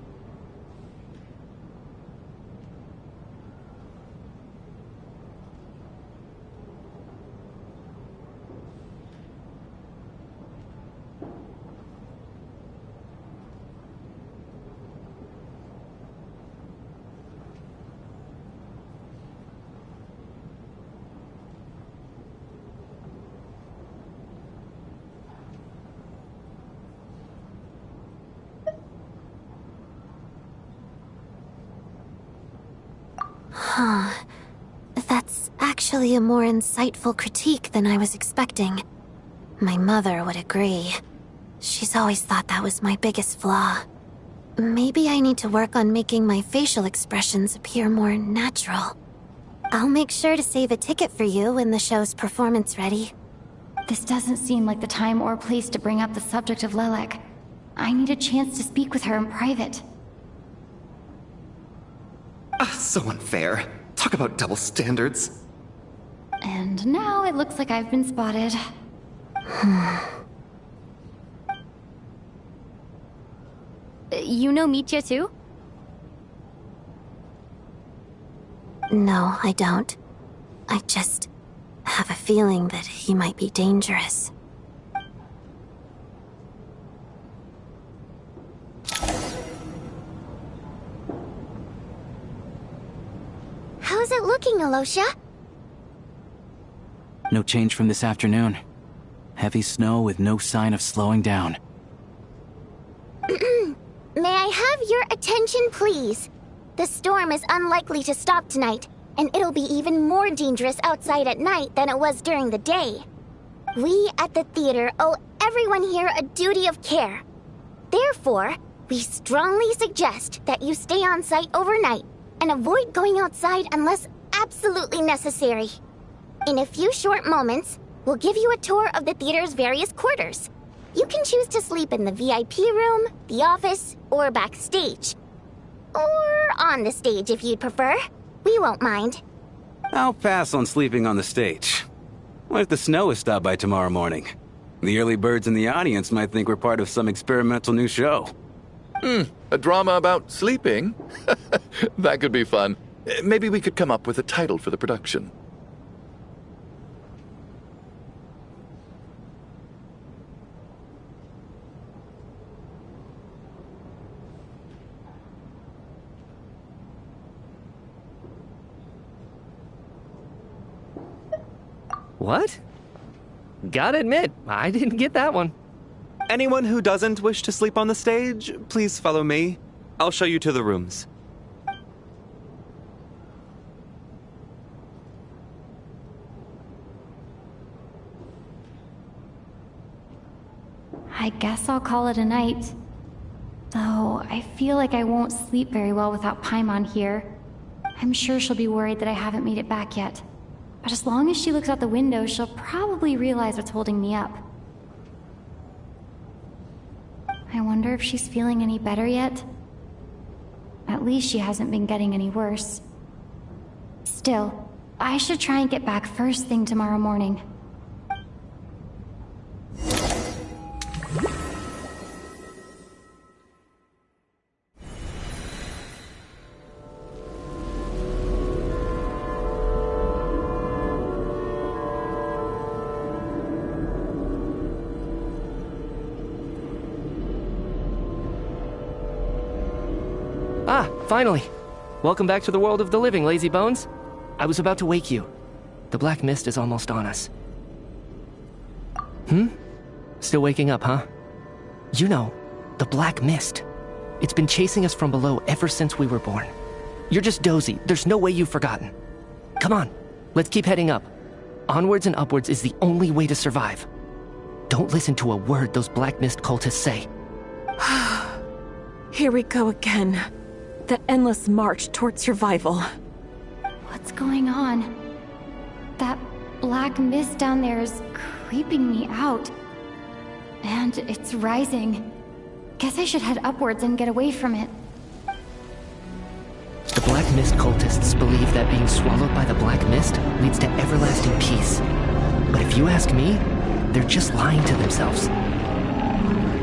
Huh. That's actually a more insightful critique than I was expecting. My mother would agree. She's always thought that was my biggest flaw. Maybe I need to work on making my facial expressions appear more natural. I'll make sure to save a ticket for you when the show's performance ready. This doesn't seem like the time or place to bring up the subject of Lelek. I need a chance to speak with her in private. So unfair. Talk about double standards. And now it looks like I've been spotted. You know Mitya too? No, I don't. I just have a feeling that he might be dangerous. How's it looking, Alosha? No change from this afternoon. Heavy snow with no sign of slowing down. May I have your attention, please? The storm is unlikely to stop tonight, and it'll be even more dangerous outside at night than it was during the day. We at the theater owe everyone here a duty of care. Therefore, we strongly suggest that you stay on site overnight and avoid going outside unless absolutely necessary. In a few short moments, we'll give you a tour of the theater's various quarters. You can choose to sleep in the VIP room, the office, or backstage. Or on the stage if you'd prefer. We won't mind. I'll pass on sleeping on the stage. What if the snow is stopped by tomorrow morning? The early birds in the audience might think we're part of some experimental new show. A drama about sleeping? That could be fun. Maybe we could come up with a title for the production. What? Gotta admit, I didn't get that one. Anyone who doesn't wish to sleep on the stage, please follow me. I'll show you to the rooms. I guess I'll call it a night. Though, I feel like I won't sleep very well without Paimon here. I'm sure she'll be worried that I haven't made it back yet. But as long as she looks out the window, she'll probably realize what's holding me up. I wonder if she's feeling any better yet? At least she hasn't been getting any worse. Still, I should try and get back first thing tomorrow morning. Finally! Welcome back to the world of the living, lazy bones. I was about to wake you. The black mist is almost on us. Still waking up, huh? You know, the black mist. It's been chasing us from below ever since we were born. You're just dozy. There's no way you've forgotten. Come on, let's keep heading up. Onwards and upwards is the only way to survive. Don't listen to a word those black mist cultists say. Here we go again. The endless march towards survival. What's going on? That black mist down there is creeping me out. And it's rising. Guess I should head upwards and get away from it. The black mist cultists believe that being swallowed by the black mist leads to everlasting peace. But if you ask me, they're just lying to themselves.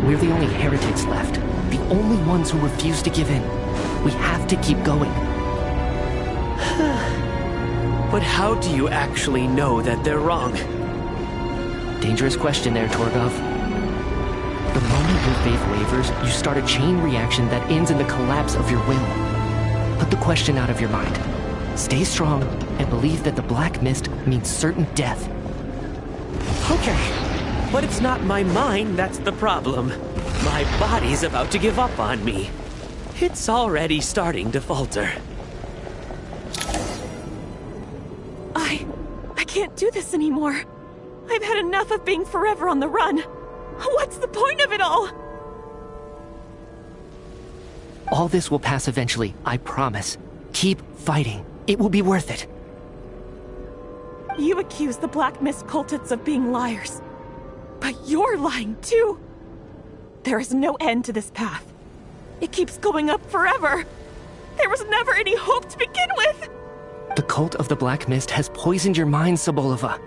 We're the only heretics left. The only ones who refuse to give in. We have to keep going. But how do you actually know that they're wrong? Dangerous question there, Torgov. The moment your faith wavers, you start a chain reaction that ends in the collapse of your will. Put the question out of your mind. Stay strong and believe that the black mist means certain death. Okay, but it's not my mind that's the problem. My body's about to give up on me. It's already starting to falter. I can't do this anymore. I've had enough of being forever on the run. What's the point of it all? All this will pass eventually, I promise. Keep fighting. It will be worth it. You accuse the Black Mist cultists of being liars. But you're lying too. There is no end to this path. It keeps going up forever. There was never any hope to begin with. The cult of the Black Mist has poisoned your mind, Sobolova.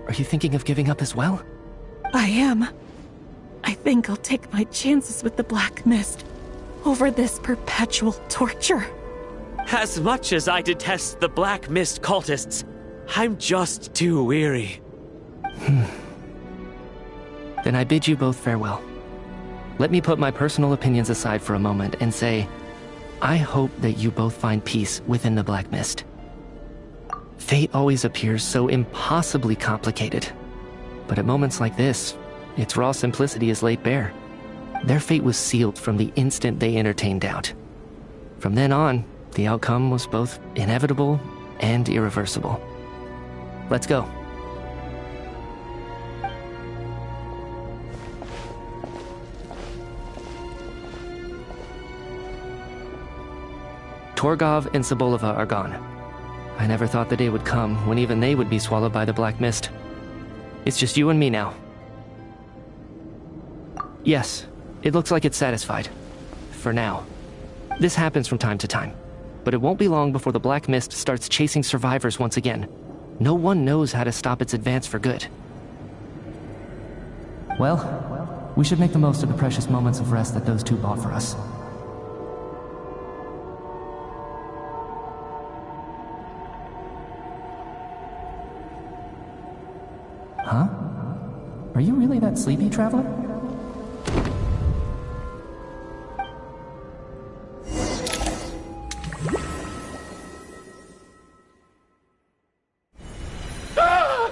Are you thinking of giving up as well? I am. I think I'll take my chances with the Black Mist over this perpetual torture. As much as I detest the Black Mist cultists, I'm just too weary. Then I bid you both farewell. Let me put my personal opinions aside for a moment and say, I hope that you both find peace within the Black Mist. Fate always appears so impossibly complicated. But at moments like this, its raw simplicity is laid bare. Their fate was sealed from the instant they entertained doubt. From then on, the outcome was both inevitable and irreversible. Let's go. Torgov and Sobolova are gone. I never thought the day would come when even they would be swallowed by the Black Mist. It's just you and me now. Yes, it looks like it's satisfied. For now. This happens from time to time. But it won't be long before the Black Mist starts chasing survivors once again. No one knows how to stop its advance for good. Well, we should make the most of the precious moments of rest that those two bought for us. Huh? Are you really that sleepy, traveler? Ah!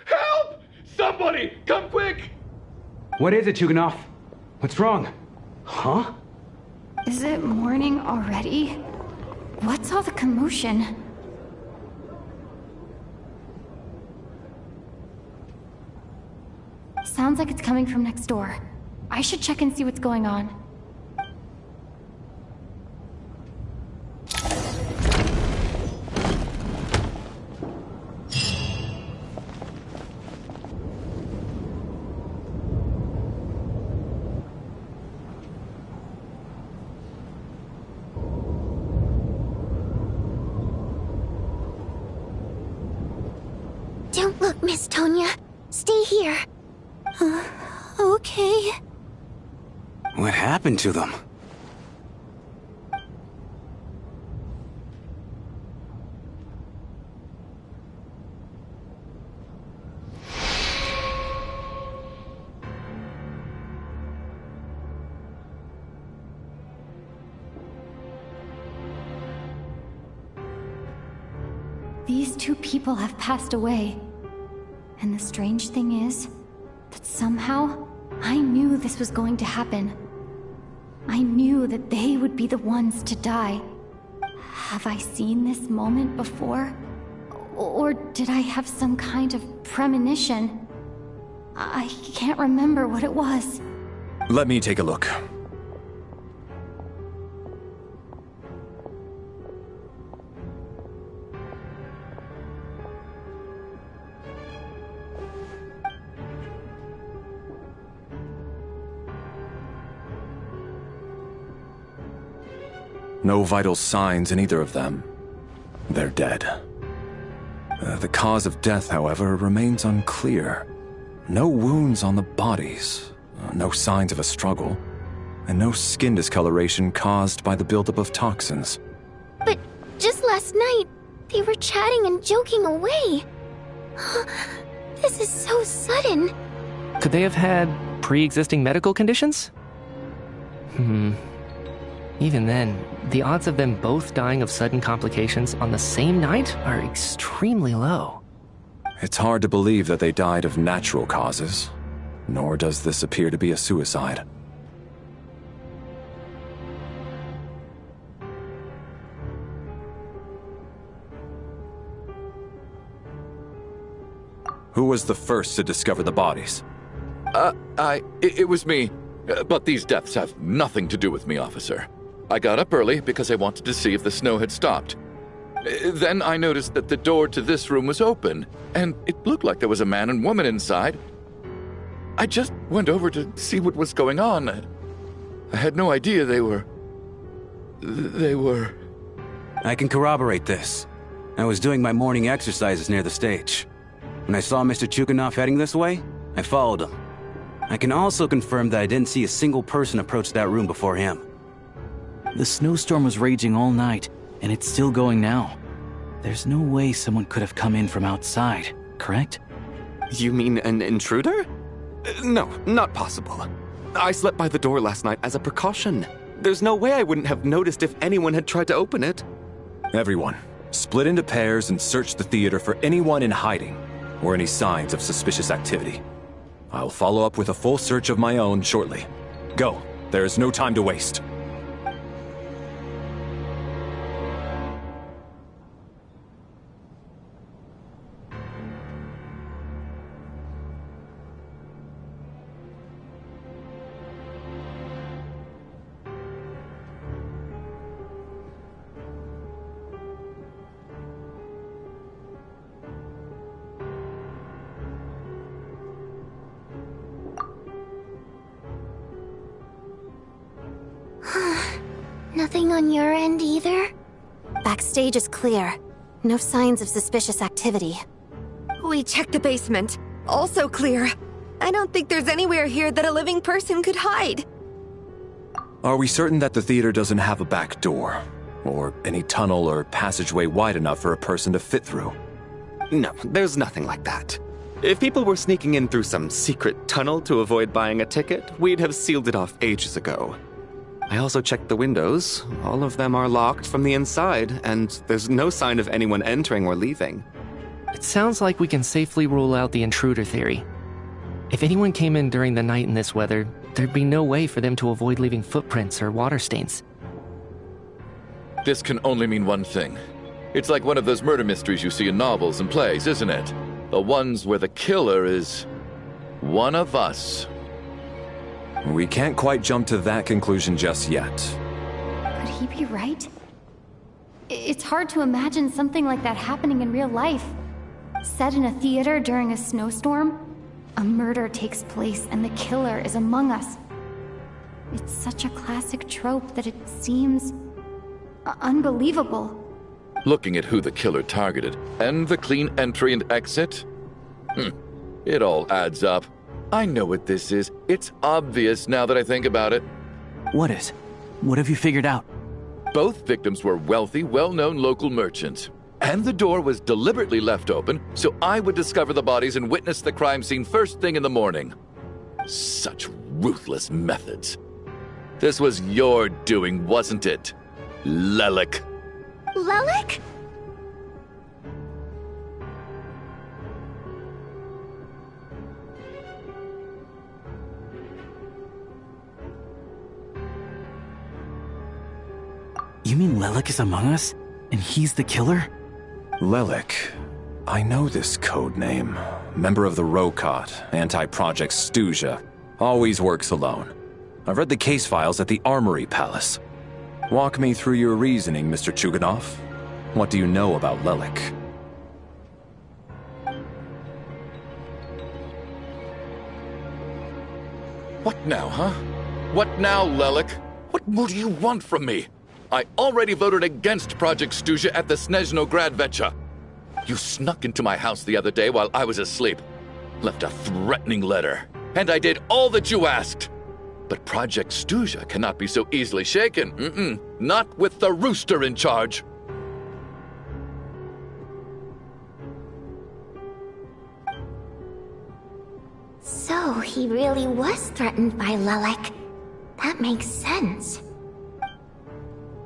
Help! Somebody, come quick! What is it, Chuganov? What's wrong? Huh? Is it morning already? What's all the commotion? Sounds like it's coming from next door. I should check and see what's going on. Don't look, Miss Tonya. Stay here. Okay. What happened to them? These two people have passed away. And the strange thing is that somehow I knew this was going to happen. I knew that they would be the ones to die. Have I seen this moment before? Or did I have some kind of premonition? I can't remember what it was. Let me take a look. No vital signs in either of them. They're dead. The cause of death, however, remains unclear. No wounds on the bodies, no signs of a struggle, and no skin discoloration caused by the buildup of toxins. But just last night, they were chatting and joking away. This is so sudden. Could they have had pre-existing medical conditions? Even then, the odds of them both dying of sudden complications on the same night are extremely low. It's hard to believe that they died of natural causes, nor does this appear to be a suicide. Who was the first to discover the bodies? It was me. But these deaths have nothing to do with me, officer. I got up early because I wanted to see if the snow had stopped. Then I noticed that the door to this room was open, and it looked like there was a man and woman inside. I just went over to see what was going on. I had no idea they were... I can corroborate this. I was doing my morning exercises near the stage. When I saw Mr. Chuganov heading this way, I followed him. I can also confirm that I didn't see a single person approach that room before him. The snowstorm was raging all night, and it's still going now. There's no way someone could have come in from outside, correct? You mean an intruder? No, not possible. I slept by the door last night as a precaution. There's no way I wouldn't have noticed if anyone had tried to open it. Everyone, split into pairs and search the theater for anyone in hiding or any signs of suspicious activity. I'll follow up with a full search of my own shortly. Go. There is no time to waste. Nothing on your end either? Backstage is clear. No signs of suspicious activity. We checked the basement. Also clear. I don't think there's anywhere here that a living person could hide. Are we certain that the theater doesn't have a back door? Or any tunnel or passageway wide enough for a person to fit through? No, there's nothing like that. If people were sneaking in through some secret tunnel to avoid buying a ticket, we'd have sealed it off ages ago. I also checked the windows. All of them are locked from the inside, and there's no sign of anyone entering or leaving. It sounds like we can safely rule out the intruder theory. If anyone came in during the night in this weather, there'd be no way for them to avoid leaving footprints or water stains. This can only mean one thing. It's like one of those murder mysteries you see in novels and plays, isn't it? The ones where the killer is one of us. We can't quite jump to that conclusion just yet. Could he be right? It's hard to imagine something like that happening in real life. Set in a theater during a snowstorm, a murder takes place and the killer is among us. It's such a classic trope that it seems unbelievable. Looking at who the killer targeted, and the clean entry and exit? It all adds up. I know what this is. It's obvious now that I think about it. What is? What have you figured out? Both victims were wealthy, well-known local merchants. And the door was deliberately left open so I would discover the bodies and witness the crime scene first thing in the morning. Such ruthless methods. This was your doing, wasn't it, Lelik? Lelik? You mean Lelik is among us? And he's the killer? Lelik. I know this code name. Member of the Rokot, anti-Project Stuja. Always works alone. I've read the case files at the Armory Palace. Walk me through your reasoning, Mr. Chuganov. What do you know about Lelik? What now, huh? What now, Lelik? What more do you want from me? I already voted against Project Stuja at the Snezhnograd Vecha. You snuck into my house the other day while I was asleep. Left a threatening letter. And I did all that you asked. But Project Stuja cannot be so easily shaken. Not with the rooster in charge. So he really was threatened by Lelik. That makes sense.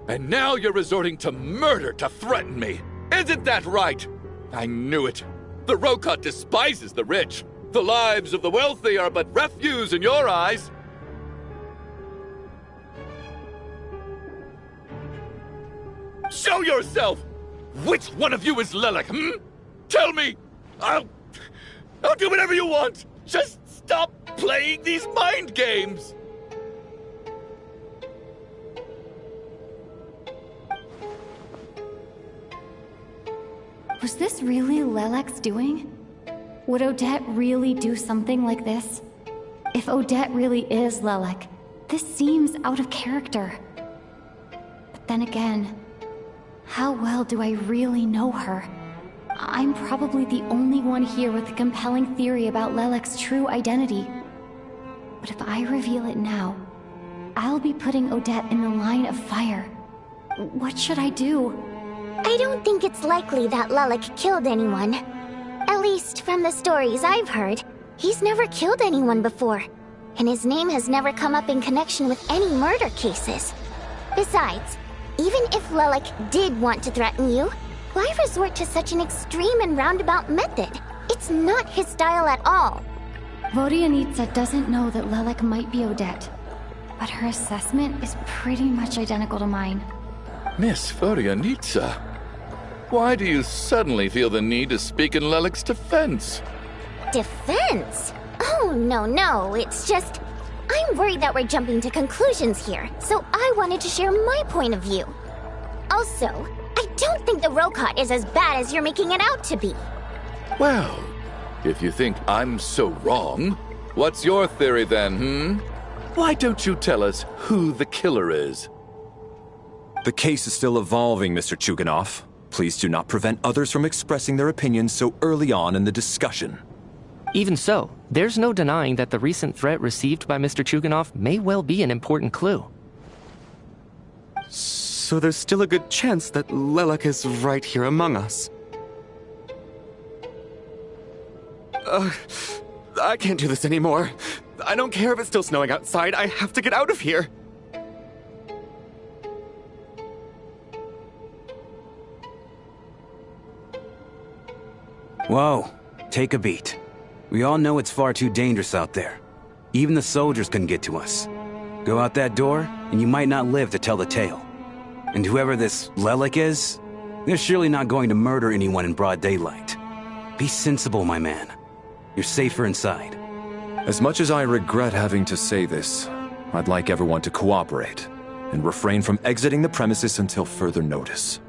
And now you're resorting to murder to threaten me. Isn't that right? I knew it. The Rokot despises the rich. The lives of the wealthy are but refuse in your eyes. Show yourself! Which one of you is Lelik, Tell me! I'll do whatever you want! Just stop playing these mind games! Was this really Lelik's doing? Would Odette really do something like this? If Odette really is Lelik, this seems out of character. But then again, how well do I really know her? I'm probably the only one here with a compelling theory about Lelik's true identity. But if I reveal it now, I'll be putting Odette in the line of fire. What should I do? I don't think it's likely that Lelik killed anyone. At least from the stories I've heard, he's never killed anyone before. And his name has never come up in connection with any murder cases. Besides, even if Lelik did want to threaten you, why resort to such an extreme and roundabout method? It's not his style at all. Vodyanitsa doesn't know that Lelik might be Odette, but her assessment is pretty much identical to mine. Miss Vodyanitsa, why do you suddenly feel the need to speak in Lelik's defense? Defense? Oh, no, it's just... I'm worried that we're jumping to conclusions here, so I wanted to share my point of view. Also, I don't think the Rokot is as bad as you're making it out to be. Well, if you think I'm so wrong, what's your theory then, Why don't you tell us who the killer is? The case is still evolving, Mr. Chuganov. Please do not prevent others from expressing their opinions so early on in the discussion. Even so, there's no denying that the recent threat received by Mr. Chuganov may well be an important clue. So there's still a good chance that Lelek is right here among us. I can't do this anymore. I don't care if it's still snowing outside. I have to get out of here. Whoa, take a beat. We all know it's far too dangerous out there. Even the soldiers couldn't get to us. Go out that door, and you might not live to tell the tale. And whoever this Lelek is, they're surely not going to murder anyone in broad daylight. Be sensible, my man. You're safer inside. As much as I regret having to say this, I'd like everyone to cooperate and refrain from exiting the premises until further notice.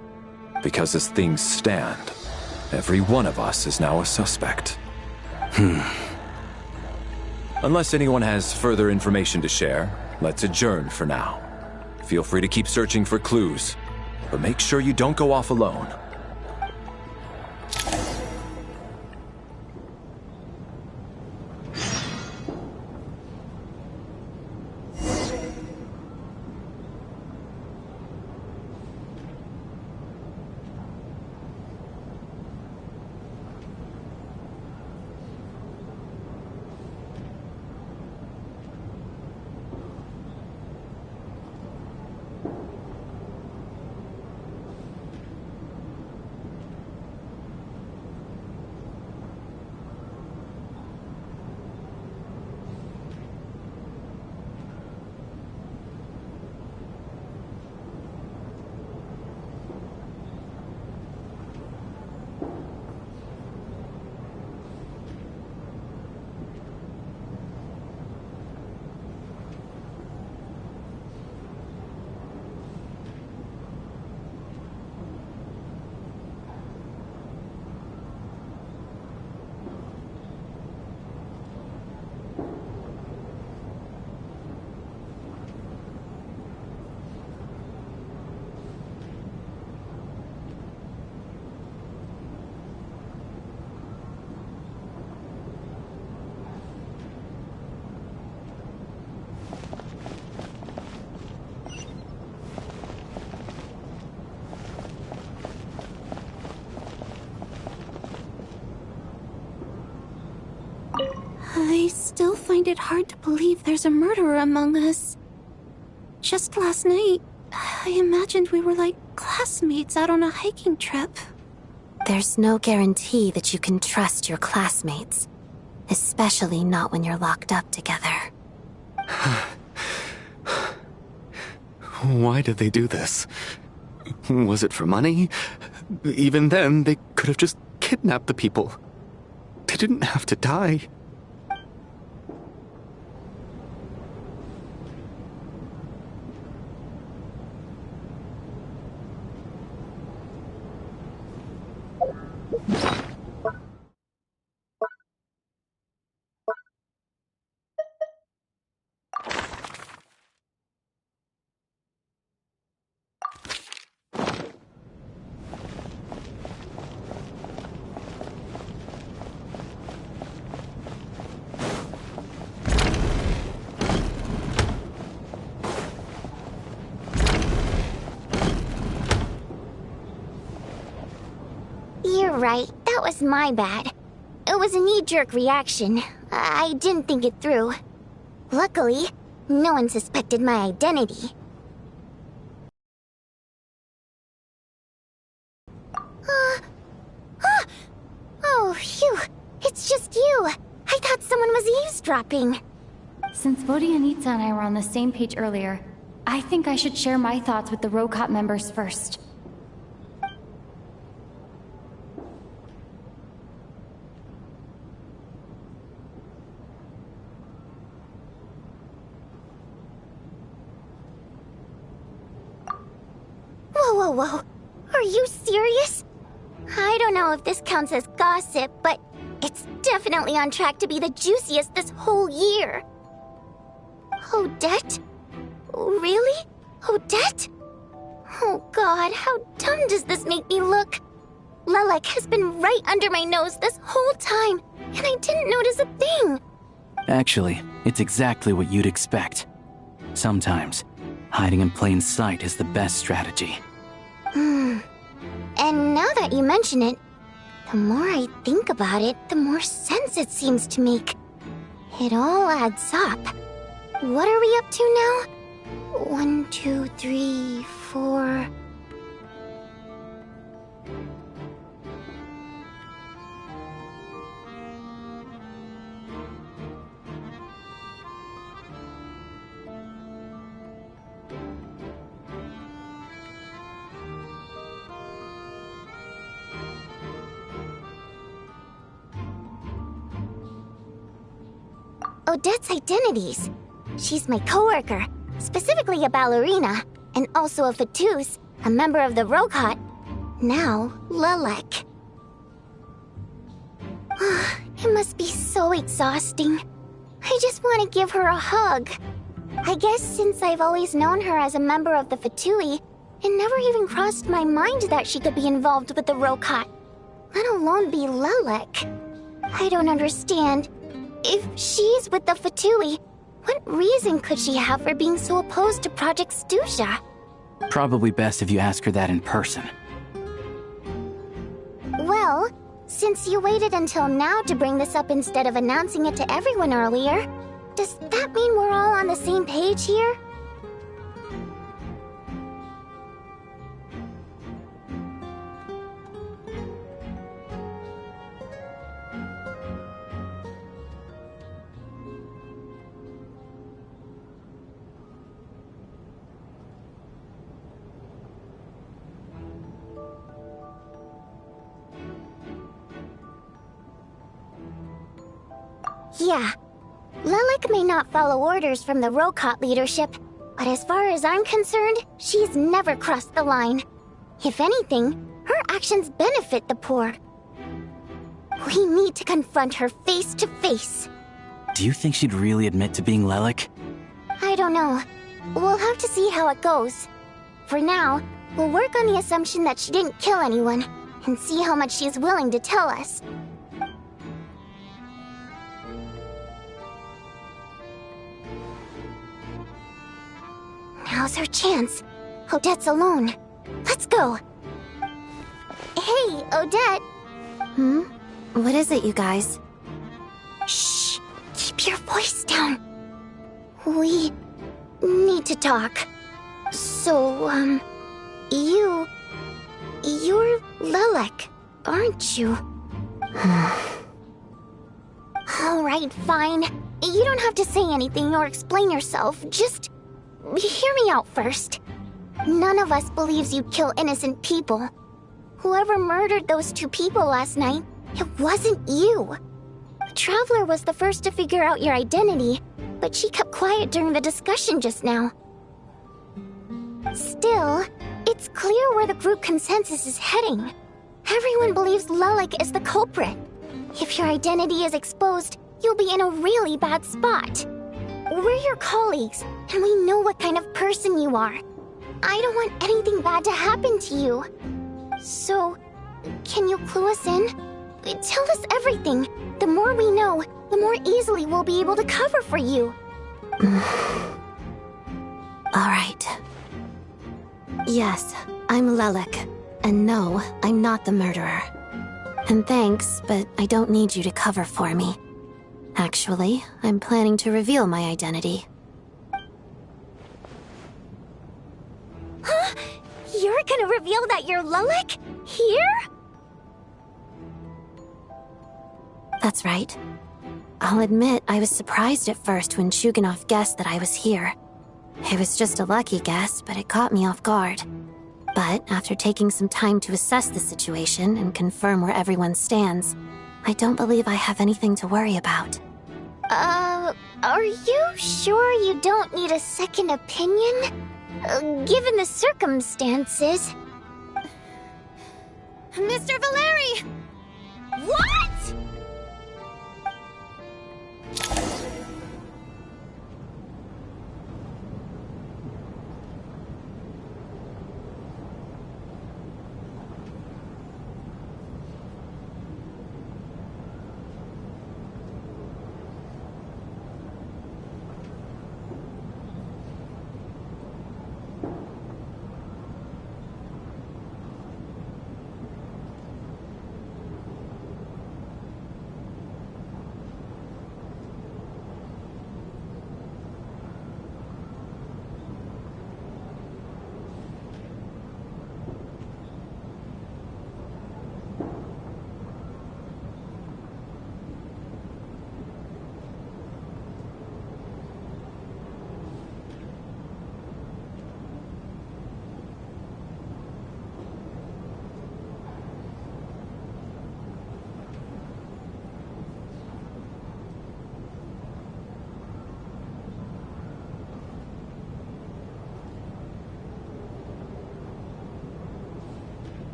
Because as things stand, every one of us is now a suspect. Unless anyone has further information to share, let's adjourn for now. Feel free to keep searching for clues, but make sure you don't go off alone. I still find it hard to believe there's a murderer among us. Just last night, I imagined we were like classmates out on a hiking trip. There's no guarantee that you can trust your classmates. Especially not when you're locked up together. Why did they do this? Was it for money? Even then, they could have just kidnapped the people. They didn't have to die. You're right, that was my bad. It was a knee-jerk reaction. I didn't think it through. Luckily, no one suspected my identity. Oh, phew. It's just you. I thought someone was eavesdropping. Since Vodianitsa and I were on the same page earlier, I think I should share my thoughts with the Rokot members first. Whoa. Are you serious? I don't know if this counts as gossip, but it's definitely on track to be the juiciest this whole year. Odette? Really? Odette? Oh god, how dumb does this make me look? Lilac has been right under my nose this whole time, and I didn't notice a thing. Actually, it's exactly what you'd expect. Sometimes, hiding in plain sight is the best strategy. And now that you mention it, the more I think about it, the more sense it seems to make. It all adds up. What are we up to now? 1, 2, 3, 4... Odette's identities. She's my coworker, specifically a ballerina, and also a Fatous, a member of the Rokot. Now, Lilac. It must be so exhausting. I just want to give her a hug. I guess since I've always known her as a member of the Fatui, it never even crossed my mind that she could be involved with the Rokot, let alone be Lilac. I don't understand. If she's with the Fatui, what reason could she have for being so opposed to Project Stusha? Probably best if you ask her that in person. Well, since you waited until now to bring this up instead of announcing it to everyone earlier, does that mean we're all on the same page here? Yeah. Lilac may not follow orders from the Rokot leadership, but as far as I'm concerned, she's never crossed the line. If anything, her actions benefit the poor. We need to confront her face to face. Do you think she'd really admit to being Lilac? I don't know. We'll have to see how it goes. For now, we'll work on the assumption that she didn't kill anyone, and see how much she's willing to tell us. Now's her chance. Odette's alone. Let's go. Hey, Odette. What is it, you guys? Shh. Keep your voice down. We need to talk. So, you're Lilac, aren't you? Alright, fine. You don't have to say anything or explain yourself. Just hear me out first. None of us believes you kill innocent people. Whoever murdered those 2 people last night, it wasn't you. The Traveler was the first to figure out your identity, but she kept quiet during the discussion just now. Still, it's clear where the group consensus is heading. Everyone believes Lilac is the culprit. If your identity is exposed, you'll be in a really bad spot. We're your colleagues, and we know what kind of person you are. I don't want anything bad to happen to you. So, can you clue us in? Tell us everything. The more we know, the more easily we'll be able to cover for you. Alright. Yes, I'm Lilac. And no, I'm not the murderer. And thanks, but I don't need you to cover for me. Actually, I'm planning to reveal my identity. Huh? You're gonna reveal that you're Lilac? Here? That's right. I'll admit I was surprised at first when Shuganov guessed that I was here. It was just a lucky guess, but it caught me off guard. But after taking some time to assess the situation and confirm where everyone stands, I don't believe I have anything to worry about. Are you sure you don't need a second opinion? Given the circumstances. Mr. Valeri! What?!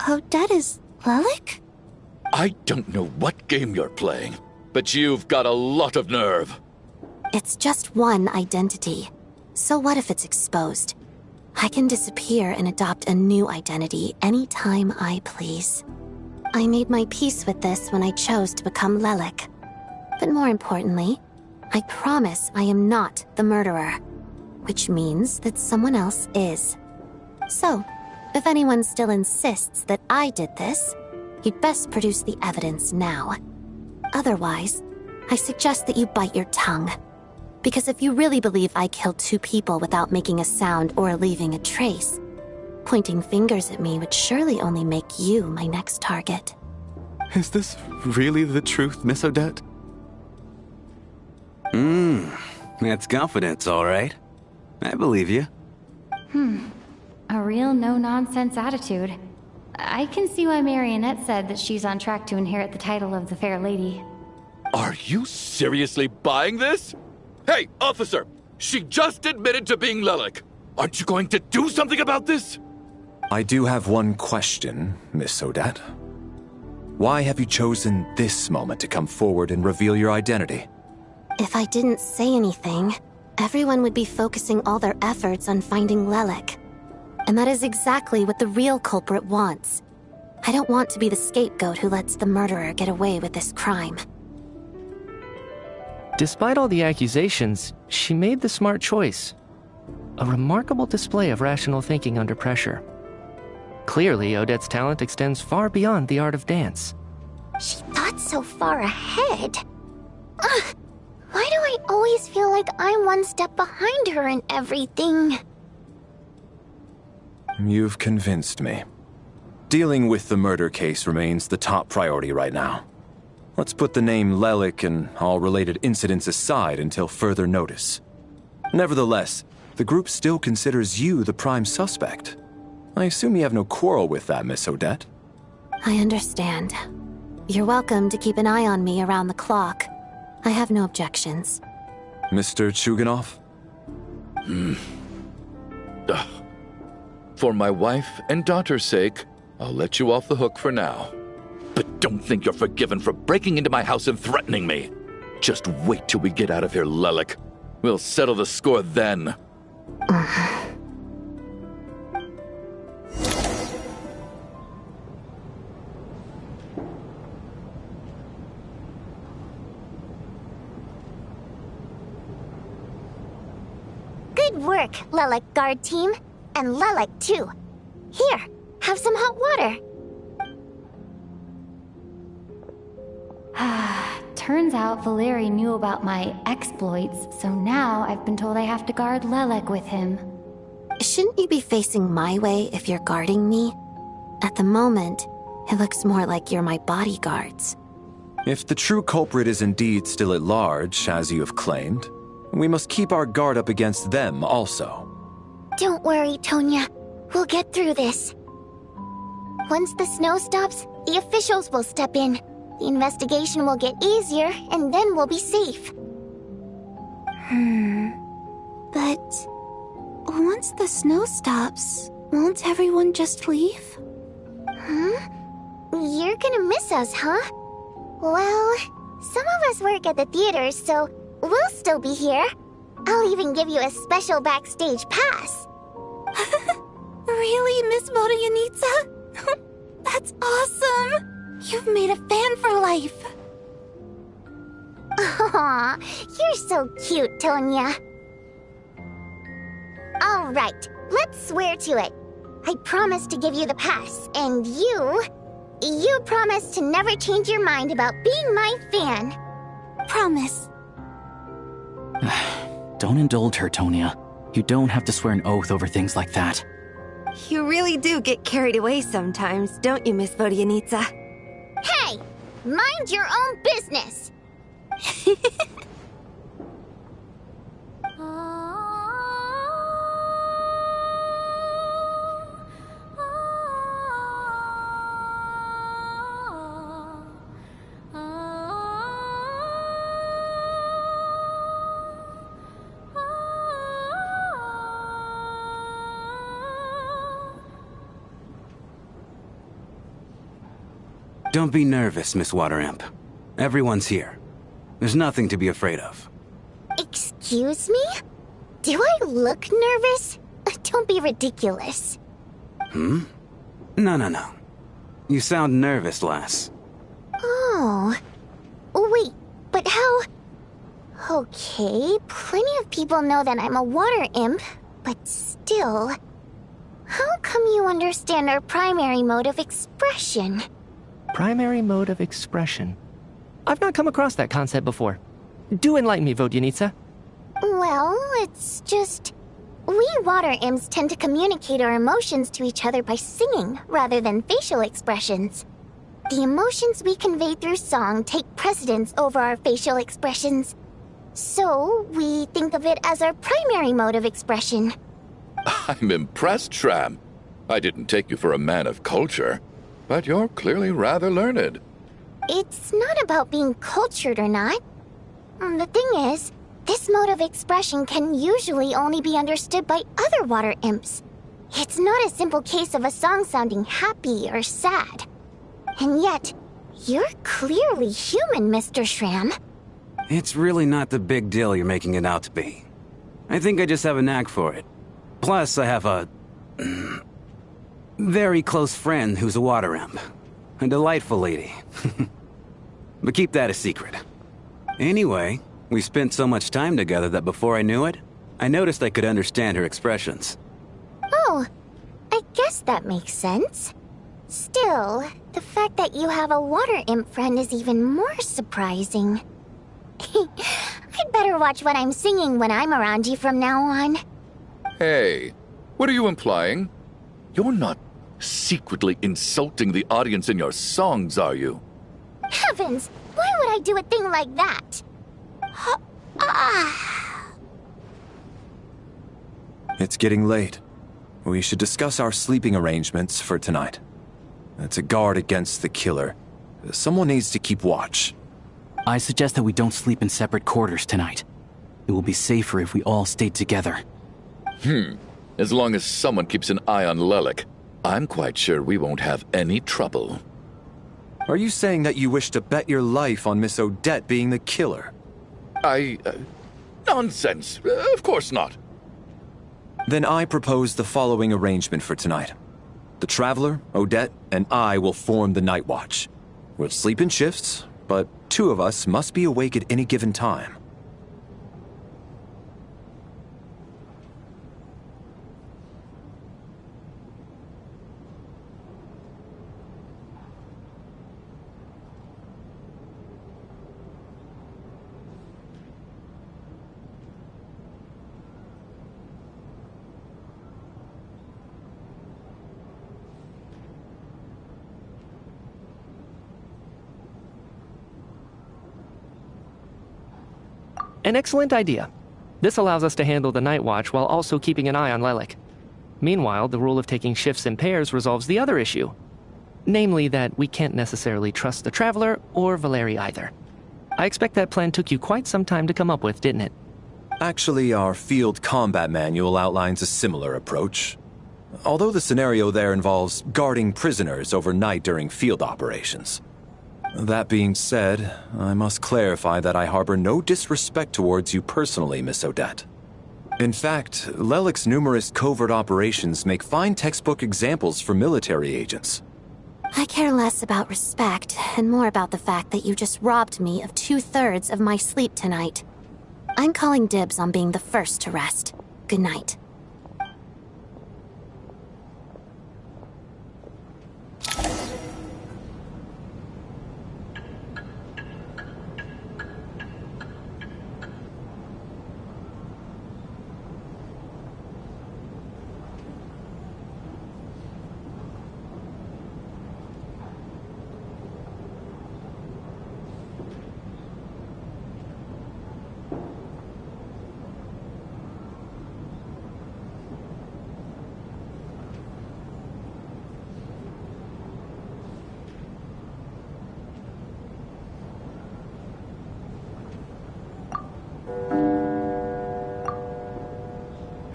Odette is Lelik? I don't know what game you're playing, but you've got a lot of nerve. It's just one identity. So what if it's exposed? I can disappear and adopt a new identity anytime I please. I made my peace with this when I chose to become Lelik. But more importantly, I promise I am not the murderer, which means that someone else is. So, if anyone still insists that I did this, you'd best produce the evidence now. Otherwise, I suggest that you bite your tongue. Because if you really believe I killed 2 people without making a sound or leaving a trace, pointing fingers at me would surely only make you my next target. Is this really the truth, Miss Odette? That's confidence, all right. I believe you. A real no-nonsense attitude. I can see why Marionette said that she's on track to inherit the title of the Fair Lady. Are you seriously buying this? Hey, officer! She just admitted to being Lelik. Aren't you going to do something about this? I do have one question, Miss Odette. Why have you chosen this moment to come forward and reveal your identity? If I didn't say anything, everyone would be focusing all their efforts on finding Lelik. And that is exactly what the real culprit wants. I don't want to be the scapegoat who lets the murderer get away with this crime. Despite all the accusations, she made the smart choice. A remarkable display of rational thinking under pressure. Clearly, Odette's talent extends far beyond the art of dance. She thought so far ahead. Ugh, why do I always feel like I'm one step behind her in everything? You've convinced me. Dealing with the murder case remains the top priority right now. Let's put the name Lelik and all related incidents aside until further notice. Nevertheless, the group still considers you the prime suspect. I assume you have no quarrel with that, Miss Odette? I understand. You're welcome to keep an eye on me around the clock. I have no objections. Mr. Chuganov? For my wife and daughter's sake, I'll let you off the hook for now. But don't think you're forgiven for breaking into my house and threatening me. Just wait till we get out of here, Lelik. We'll settle the score then. Good work, Lelik guard team. And Lelik, too. Here, have some hot water. Turns out Valeri knew about my exploits, so now I've been told I have to guard Lelik with him. Shouldn't you be facing my way if you're guarding me? At the moment, it looks more like you're my bodyguards. If the true culprit is indeed still at large, as you have claimed, we must keep our guard up against them also. Don't worry, Tonya. We'll get through this. Once the snow stops, the officials will step in. The investigation will get easier, and then we'll be safe. But once the snow stops, won't everyone just leave? You're gonna miss us, huh? Well, some of us work at the theater, so we'll still be here. I'll even give you a special backstage pass. Really, Miss Vodyanitsa? That's awesome! You've made a fan for life. Aw, you're so cute, Tonya. All right, let's swear to it. I promise to give you the pass, and you promise to never change your mind about being my fan. Promise. Don't indulge her, Tonya. You don't have to swear an oath over things like that. You really do get carried away sometimes, don't you, Miss Vodyanitsa? Hey! Mind your own business! Don't be nervous, Miss Water Imp. Everyone's here. There's nothing to be afraid of. Excuse me? Do I look nervous? Don't be ridiculous. Hmm? No. You sound nervous, lass. Oh. Wait, but how... Okay, plenty of people know that I'm a water imp, but still... How come you understand our primary mode of expression? Primary mode of expression. I've not come across that concept before. Do enlighten me, Vodyanica. Well, it's just... We water imps tend to communicate our emotions to each other by singing, rather than facial expressions. The emotions we convey through song take precedence over our facial expressions. So, we think of it as our primary mode of expression. I'm impressed, Shram. I didn't take you for a man of culture, but you're clearly rather learned. It's not about being cultured or not. The thing is, this mode of expression can usually only be understood by other water imps. It's not a simple case of a song sounding happy or sad. And yet, you're clearly human, Mr. Shram. It's really not the big deal you're making it out to be. I think I just have a knack for it. Plus, I have a... very close friend who's a water imp. A delightful lady. But keep that a secret. Anyway, we spent so much time together that before I knew it, I noticed I could understand her expressions. Oh, I guess that makes sense. Still, the fact that you have a water imp friend is even more surprising. I'd better watch what I'm singing when I'm around you from now on. Hey, what are you implying? You're not secretly insulting the audience in your songs, are you? Heavens, why would I do a thing like that? It's getting late. We should discuss our sleeping arrangements for tonight. To guard against the killer, someone needs to keep watch. I suggest that we don't sleep in separate quarters tonight. It will be safer if we all stay together. As long as someone keeps an eye on Lelik, I'm quite sure we won't have any trouble. Are you saying that you wish to bet your life on Miss Odette being the killer? Nonsense. Of course not. Then I propose the following arrangement for tonight. The Traveler, Odette, and I will form the Night Watch. We'll sleep in shifts, but 2 of us must be awake at any given time. An excellent idea. This allows us to handle the night watch while also keeping an eye on Lelik. Meanwhile, the rule of taking shifts in pairs resolves the other issue. Namely that we can't necessarily trust the Traveler or Valeri either. I expect that plan took you quite some time to come up with, didn't it? Actually, our field combat manual outlines a similar approach. Although the scenario there involves guarding prisoners overnight during field operations. That being said, I must clarify that I harbor no disrespect towards you personally, Miss Odette. In fact, Lelik's numerous covert operations make fine textbook examples for military agents. I care less about respect and more about the fact that you just robbed me of 2/3 of my sleep tonight. I'm calling dibs on being the first to rest. Good night.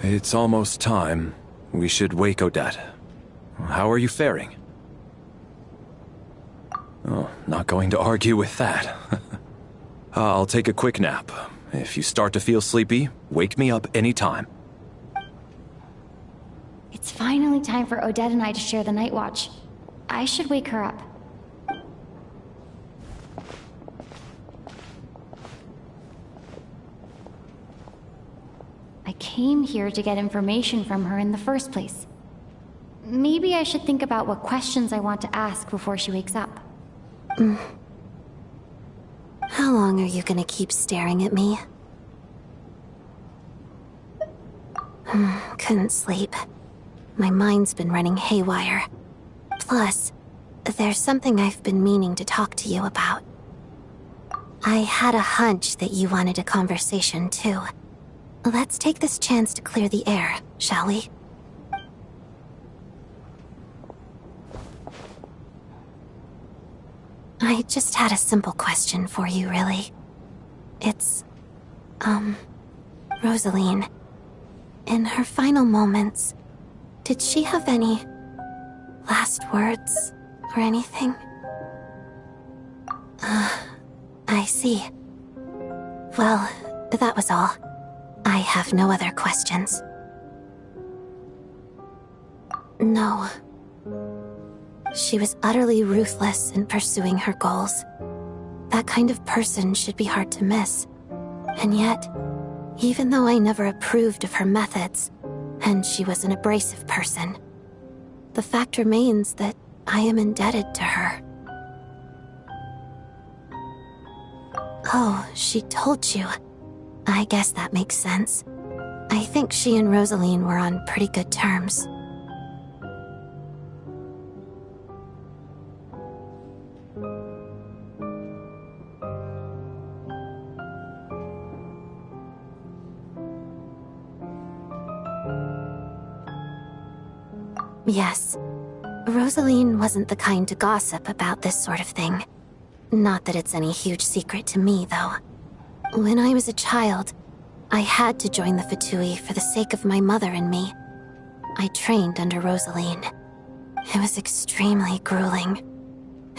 It's almost time. We should wake Odette. How are you faring? Oh, not going to argue with that. I'll take a quick nap. If you start to feel sleepy, wake me up anytime. It's finally time for Odette and I to share the night watch. I should wake her up. I came here to get information from her in the first place. Maybe I should think about what questions I want to ask before she wakes up. How long are you gonna keep staring at me? Couldn't sleep. My mind's been running haywire. Plus, there's something I've been meaning to talk to you about. I had a hunch that you wanted a conversation too. Let's take this chance to clear the air, shall we? I just had a simple question for you, really. It's, Rosaline. In her final moments, did she have any last words or anything? I see. Well, that was all. I have no other questions. No. She was utterly ruthless in pursuing her goals. That kind of person should be hard to miss. And yet, even though I never approved of her methods, and she was an abrasive person, the fact remains that I am indebted to her. Oh, she told you. I guess that makes sense. I think she and Rosaline were on pretty good terms. Yes. Rosaline wasn't the kind to gossip about this sort of thing. Not that it's any huge secret to me, though. When I was a child, I had to join the Fatui for the sake of my mother and me. I trained under Rosaline. It was extremely grueling,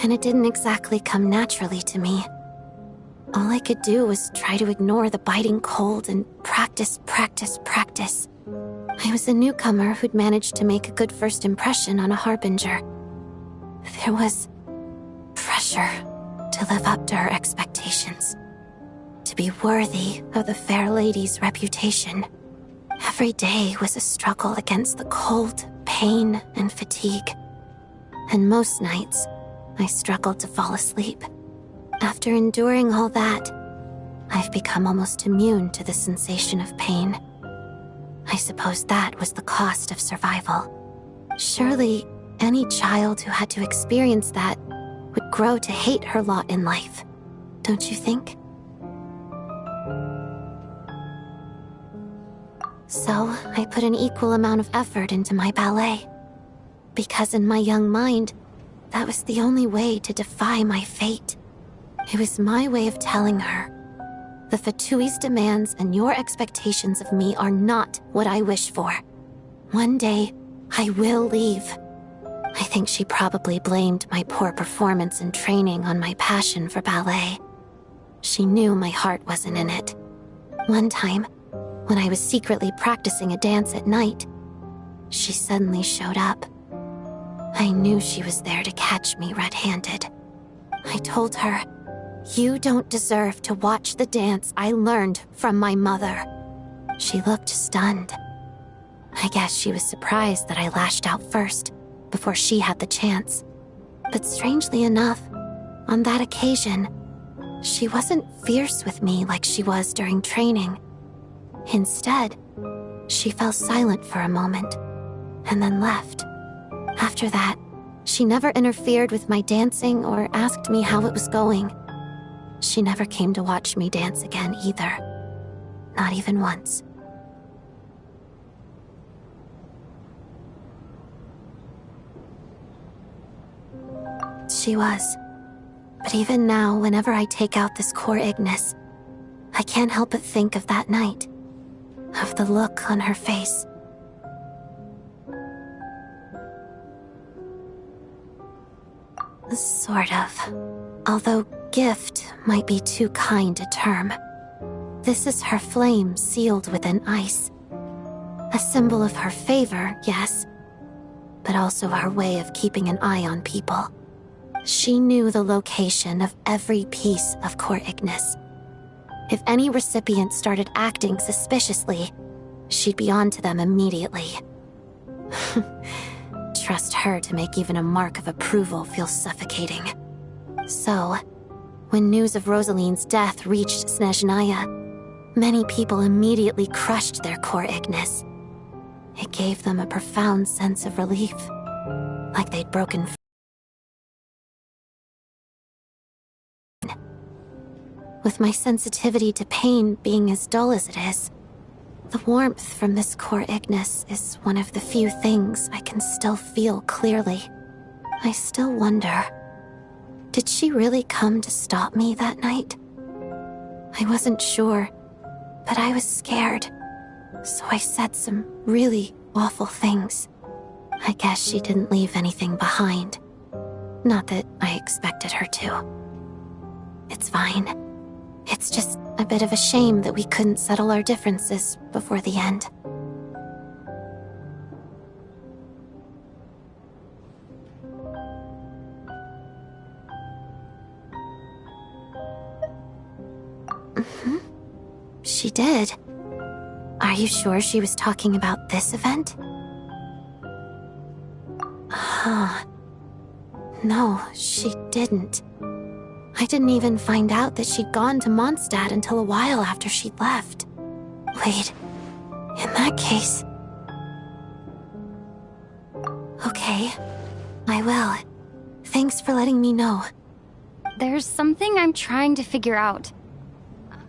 and it didn't exactly come naturally to me. All I could do was try to ignore the biting cold and practice. I was a newcomer who'd managed to make a good first impression on a harbinger. There was pressure to live up to her expectations, to be worthy of the fair lady's reputation. Every day was a struggle against the cold, pain, and fatigue. And most nights, I struggled to fall asleep. After enduring all that, I've become almost immune to the sensation of pain. I suppose that was the cost of survival. Surely, any child who had to experience that would grow to hate her lot in life, don't you think? So, I put an equal amount of effort into my ballet. Because in my young mind, that was the only way to defy my fate. It was my way of telling her, the Fatui's demands and your expectations of me are not what I wish for. One day, I will leave. I think she probably blamed my poor performance in training on my passion for ballet. She knew my heart wasn't in it. One time, when I was secretly practicing a dance at night, she suddenly showed up. I knew she was there to catch me red-handed. I told her, "You don't deserve to watch the dance I learned from my mother." She looked stunned. I guess she was surprised that I lashed out first, before she had the chance. But strangely enough, on that occasion, she wasn't fierce with me like she was during training. Instead, she fell silent for a moment, and then left. After that, she never interfered with my dancing or asked me how it was going. She never came to watch me dance again either. Not even once. She was. But even now, whenever I take out this core Ignis, I can't help but think of that night. Of the look on her face. Sort of. Although gift might be too kind a term. This is her flame sealed within ice. A symbol of her favor, yes, but also her way of keeping an eye on people. She knew the location of every piece of Core Ignis. If any recipient started acting suspiciously, she'd be on to them immediately. Trust her to make even a mark of approval feel suffocating. So, when news of Rosaline's death reached Snezhnaya, many people immediately crushed their Core Ignis. It gave them a profound sense of relief, like they'd broken free. With my sensitivity to pain being as dull as it is, the warmth from this Core Ignis is one of the few things I can still feel clearly. I still wonder, did she really come to stop me that night? I wasn't sure, but I was scared, so I said some really awful things. I guess she didn't leave anything behind. Not that I expected her to. It's fine. It's just a bit of a shame that we couldn't settle our differences before the end. She did. Are you sure she was talking about this event? No, she didn't. I didn't even find out that she'd gone to Mondstadt until a while after she'd left. Wait, in that case... Okay, I will. Thanks for letting me know. There's something I'm trying to figure out.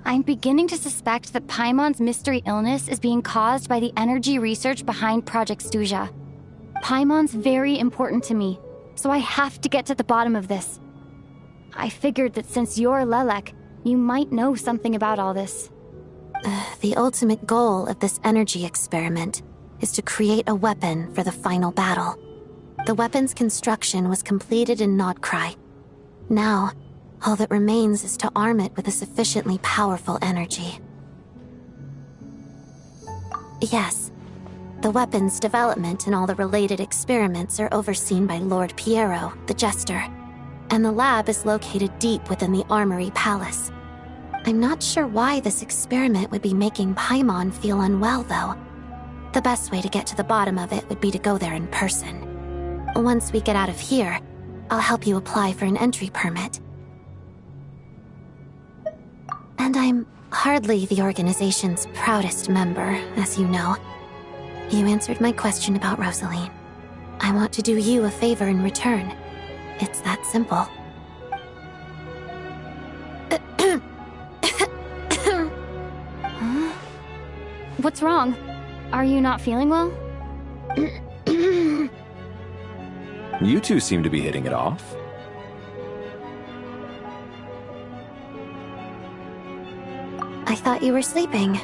I'm beginning to suspect that Paimon's mystery illness is being caused by the energy research behind Project Stuja. Paimon's very important to me, so I have to get to the bottom of this. I figured that since you're Lelek, you might know something about all this. The ultimate goal of this energy experiment is to create a weapon for the final battle. The weapon's construction was completed in Nodkrai. Now, all that remains is to arm it with a sufficiently powerful energy. Yes, the weapon's development and all the related experiments are overseen by Lord Piero, the Jester, and the lab is located deep within the Armory Palace. I'm not sure why this experiment would be making Paimon feel unwell, though. The best way to get to the bottom of it would be to go there in person. Once we get out of here, I'll help you apply for an entry permit. And I'm hardly the organization's proudest member, as you know. You answered my question about Rosaline. I want to do you a favor in return. It's that simple. Huh? What's wrong? Are you not feeling well? You two seem to be hitting it off. I thought you were sleeping.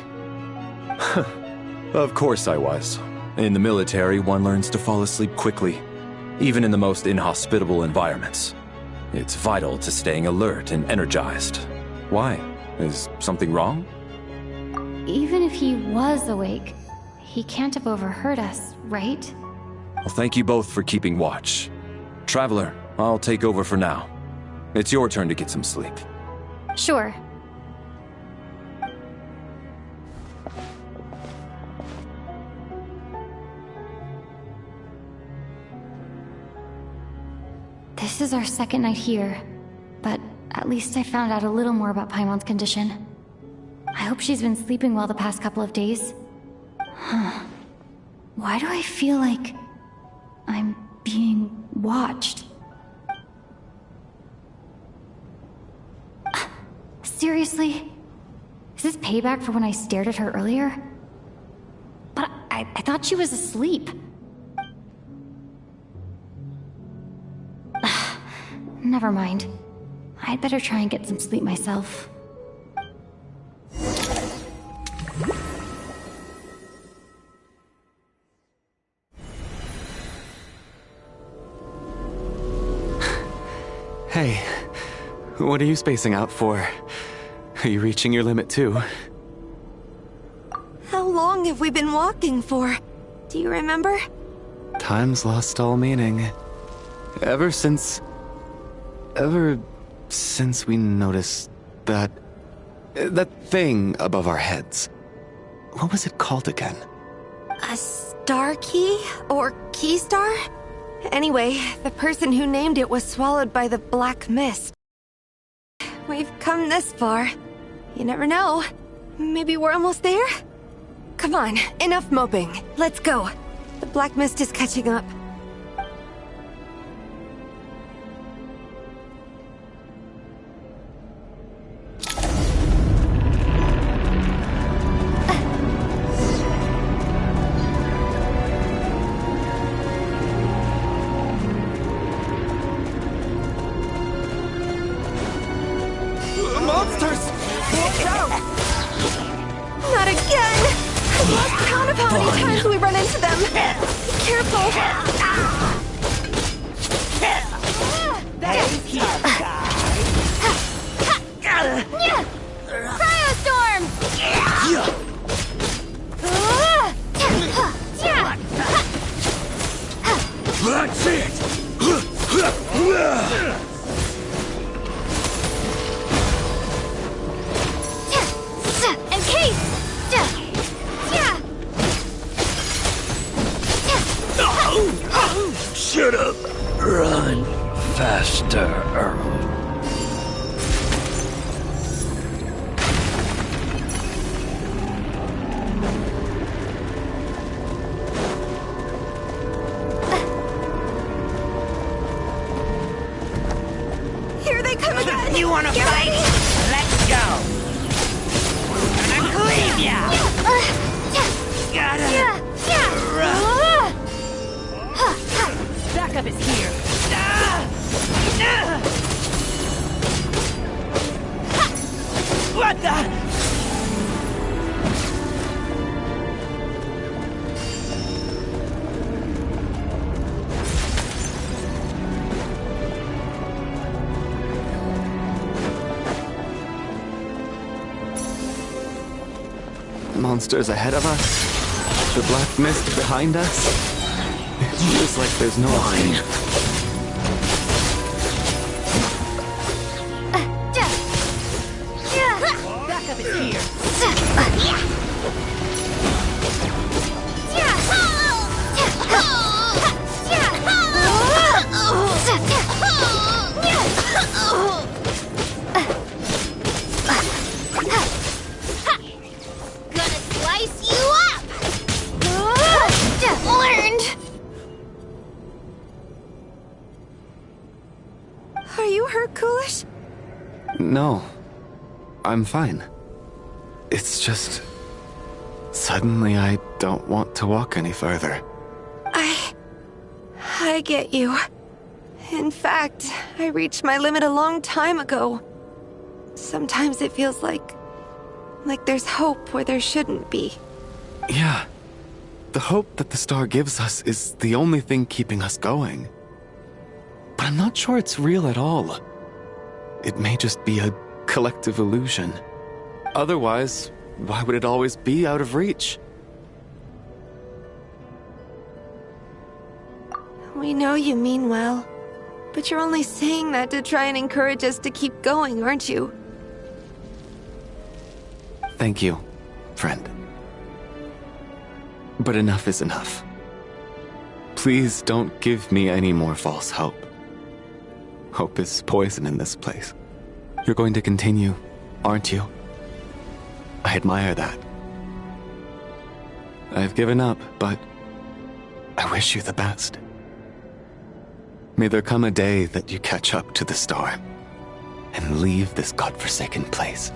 Of course I was. In the military, one learns to fall asleep quickly, even in the most inhospitable environments. It's vital to staying alert and energized. Why? Is something wrong? Even if he was awake, he can't have overheard us, right? Well, thank you both for keeping watch. Traveler, I'll take over for now. It's your turn to get some sleep. Sure. This is our second night here, but at least I found out a little more about Paimon's condition. I hope she's been sleeping well the past couple of days. Huh. Why do I feel like I'm being watched? Seriously? Is this payback for when I stared at her earlier? But I thought she was asleep. Never mind. I'd better try and get some sleep myself. Hey, what are you spacing out for? Are you reaching your limit too? How long have we been walking for? Do you remember? Time's lost all meaning. Ever since we noticed that thing above our heads. What was it called again? A star key? Or key star? Anyway, the person who named it was swallowed by the black mist. We've come this far. You never know. Maybe we're almost there? Come on, enough moping. Let's go. The black mist is catching up. Monsters! Watch out! Not again! I've lost count of how many times we run into them. Be careful. Cryostorm! That's it! Encase! Shut up! Run faster. Here they come again! You wanna fight? Let's go! Gonna cleave ya! Gotta run! Backup is here. What the? Monsters ahead of us? The black mist behind us? It feels like there's no line. Backup is here. Gonna slice you up! Learned! Are you hurt, Coolish? No. I'm fine. It's just... Suddenly I don't want to walk any further. I get you. In fact, I reached my limit a long time ago. Sometimes it feels like there's hope where there shouldn't be. Yeah. The hope that the star gives us is the only thing keeping us going. But I'm not sure it's real at all. It may just be a collective illusion. Otherwise, why would it always be out of reach? We know you mean well, but you're only saying that to try and encourage us to keep going, aren't you? Thank you, friend. But enough is enough. Please don't give me any more false hope. Hope is poison in this place. You're going to continue, aren't you? I admire that. I've given up, but I wish you the best. May there come a day that you catch up to the star and leave this godforsaken place.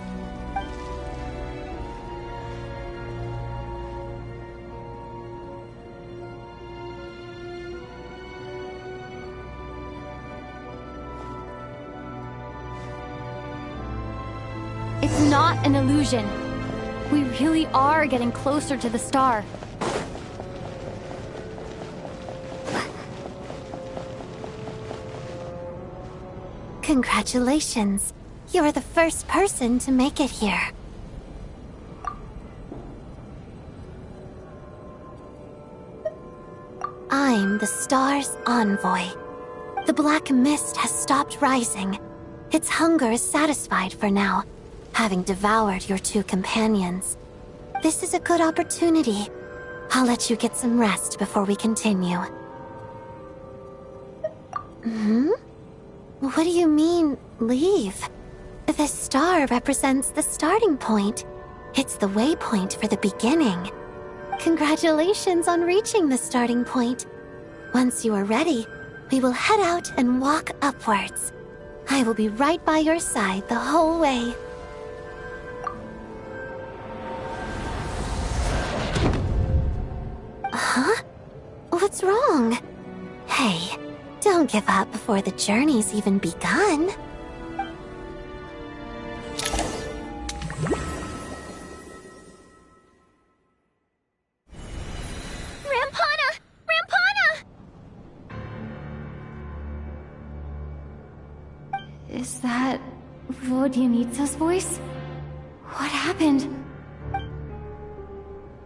It's not an illusion. We really are getting closer to the star. Congratulations. You're the first person to make it here. I'm the star's envoy. The black mist has stopped rising. Its hunger is satisfied for now, having devoured your two companions. This is a good opportunity. I'll let you get some rest before we continue. What do you mean, leave? The star represents the starting point. It's the waypoint for the beginning. Congratulations on reaching the starting point. Once you are ready, we will head out and walk upwards. I will be right by your side the whole way. Huh? What's wrong? Hey, don't give up before the journey's even begun. Is that Vodyanitsa's voice? What happened?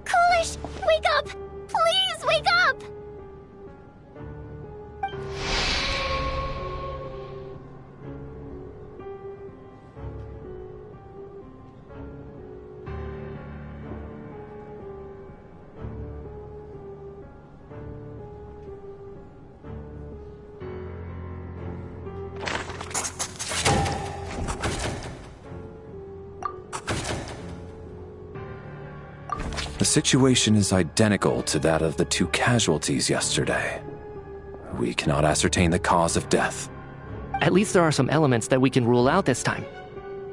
Coolish, wake up! Please wake up! The situation is identical to that of the two casualties yesterday. We cannot ascertain the cause of death. At least there are some elements that we can rule out this time.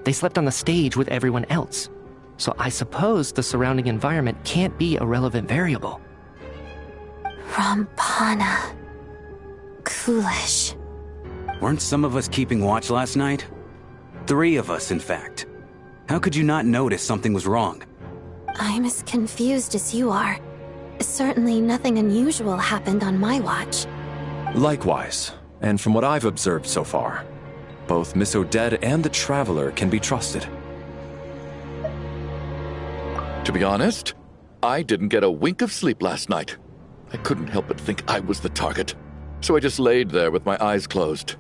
They slept on the stage with everyone else. So I suppose the surrounding environment can't be a relevant variable. Rampana. Coolish. Weren't some of us keeping watch last night? 3 of us, in fact. How could you not notice something was wrong? I'm as confused as you are. Certainly nothing unusual happened on my watch. Likewise, and from what I've observed so far, both Miss Odette and the Traveler can be trusted. To be honest, I didn't get a wink of sleep last night. I couldn't help but think I was the target, so I just laid there with my eyes closed.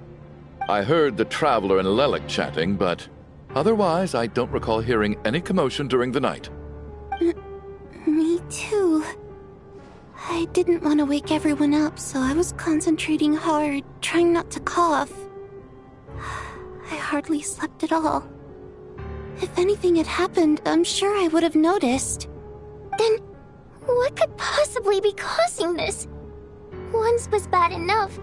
I heard the Traveler and Lelik chatting, but otherwise I don't recall hearing any commotion during the night. Me too. I didn't want to wake everyone up, so I was concentrating hard, trying not to cough. I hardly slept at all. If anything had happened, I'm sure I would have noticed. Then, what could possibly be causing this? Once was bad enough.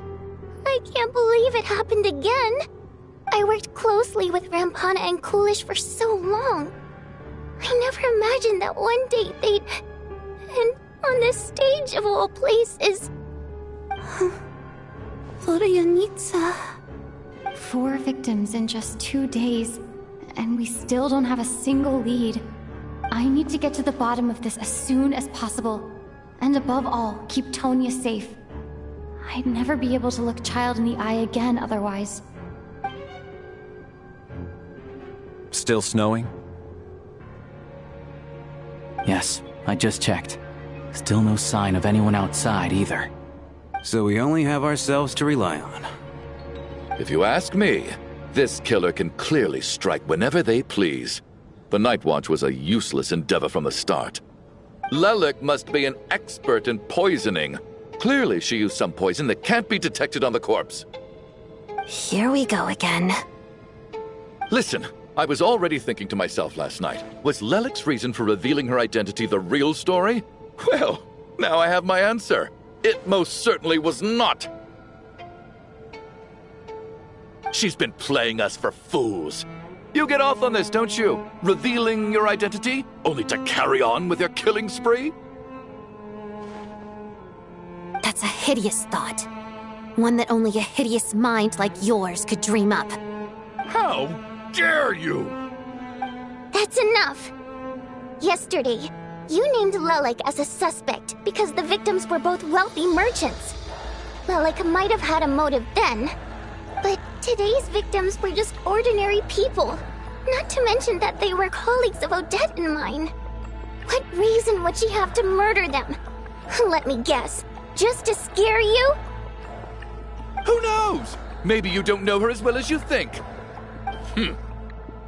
I can't believe it happened again. I worked closely with Rampana and Coolish for so long. I never imagined that one day they'd... And on this stage of all places... Vodyanitsa... 4 victims in just 2 days, and we still don't have a single lead. I need to get to the bottom of this as soon as possible. And above all, keep Tonya safe. I'd never be able to look Child in the eye again otherwise. Still snowing? Yes, I just checked. Still no sign of anyone outside either. So we only have ourselves to rely on. If you ask me, this killer can clearly strike whenever they please. The Night Watch was a useless endeavor from the start. Lelik must be an expert in poisoning. Clearly she used some poison that can't be detected on the corpse. Here we go again. Listen, I was already thinking to myself last night, was Lelik's reason for revealing her identity the real story? Well, now I have my answer. It most certainly was not. She's been playing us for fools. You get off on this, don't you? Revealing your identity, only to carry on with your killing spree? That's a hideous thought. One that only a hideous mind like yours could dream up. How dare you? That's enough! Yesterday, you named Lelik as a suspect because the victims were both wealthy merchants. Lelik might have had a motive then, But today's victims were just ordinary people. Not to mention that they were colleagues of Odette and mine. What reason would she have to murder them? Let me guess. Just to scare you? Who knows? Maybe you don't know her as well as you think.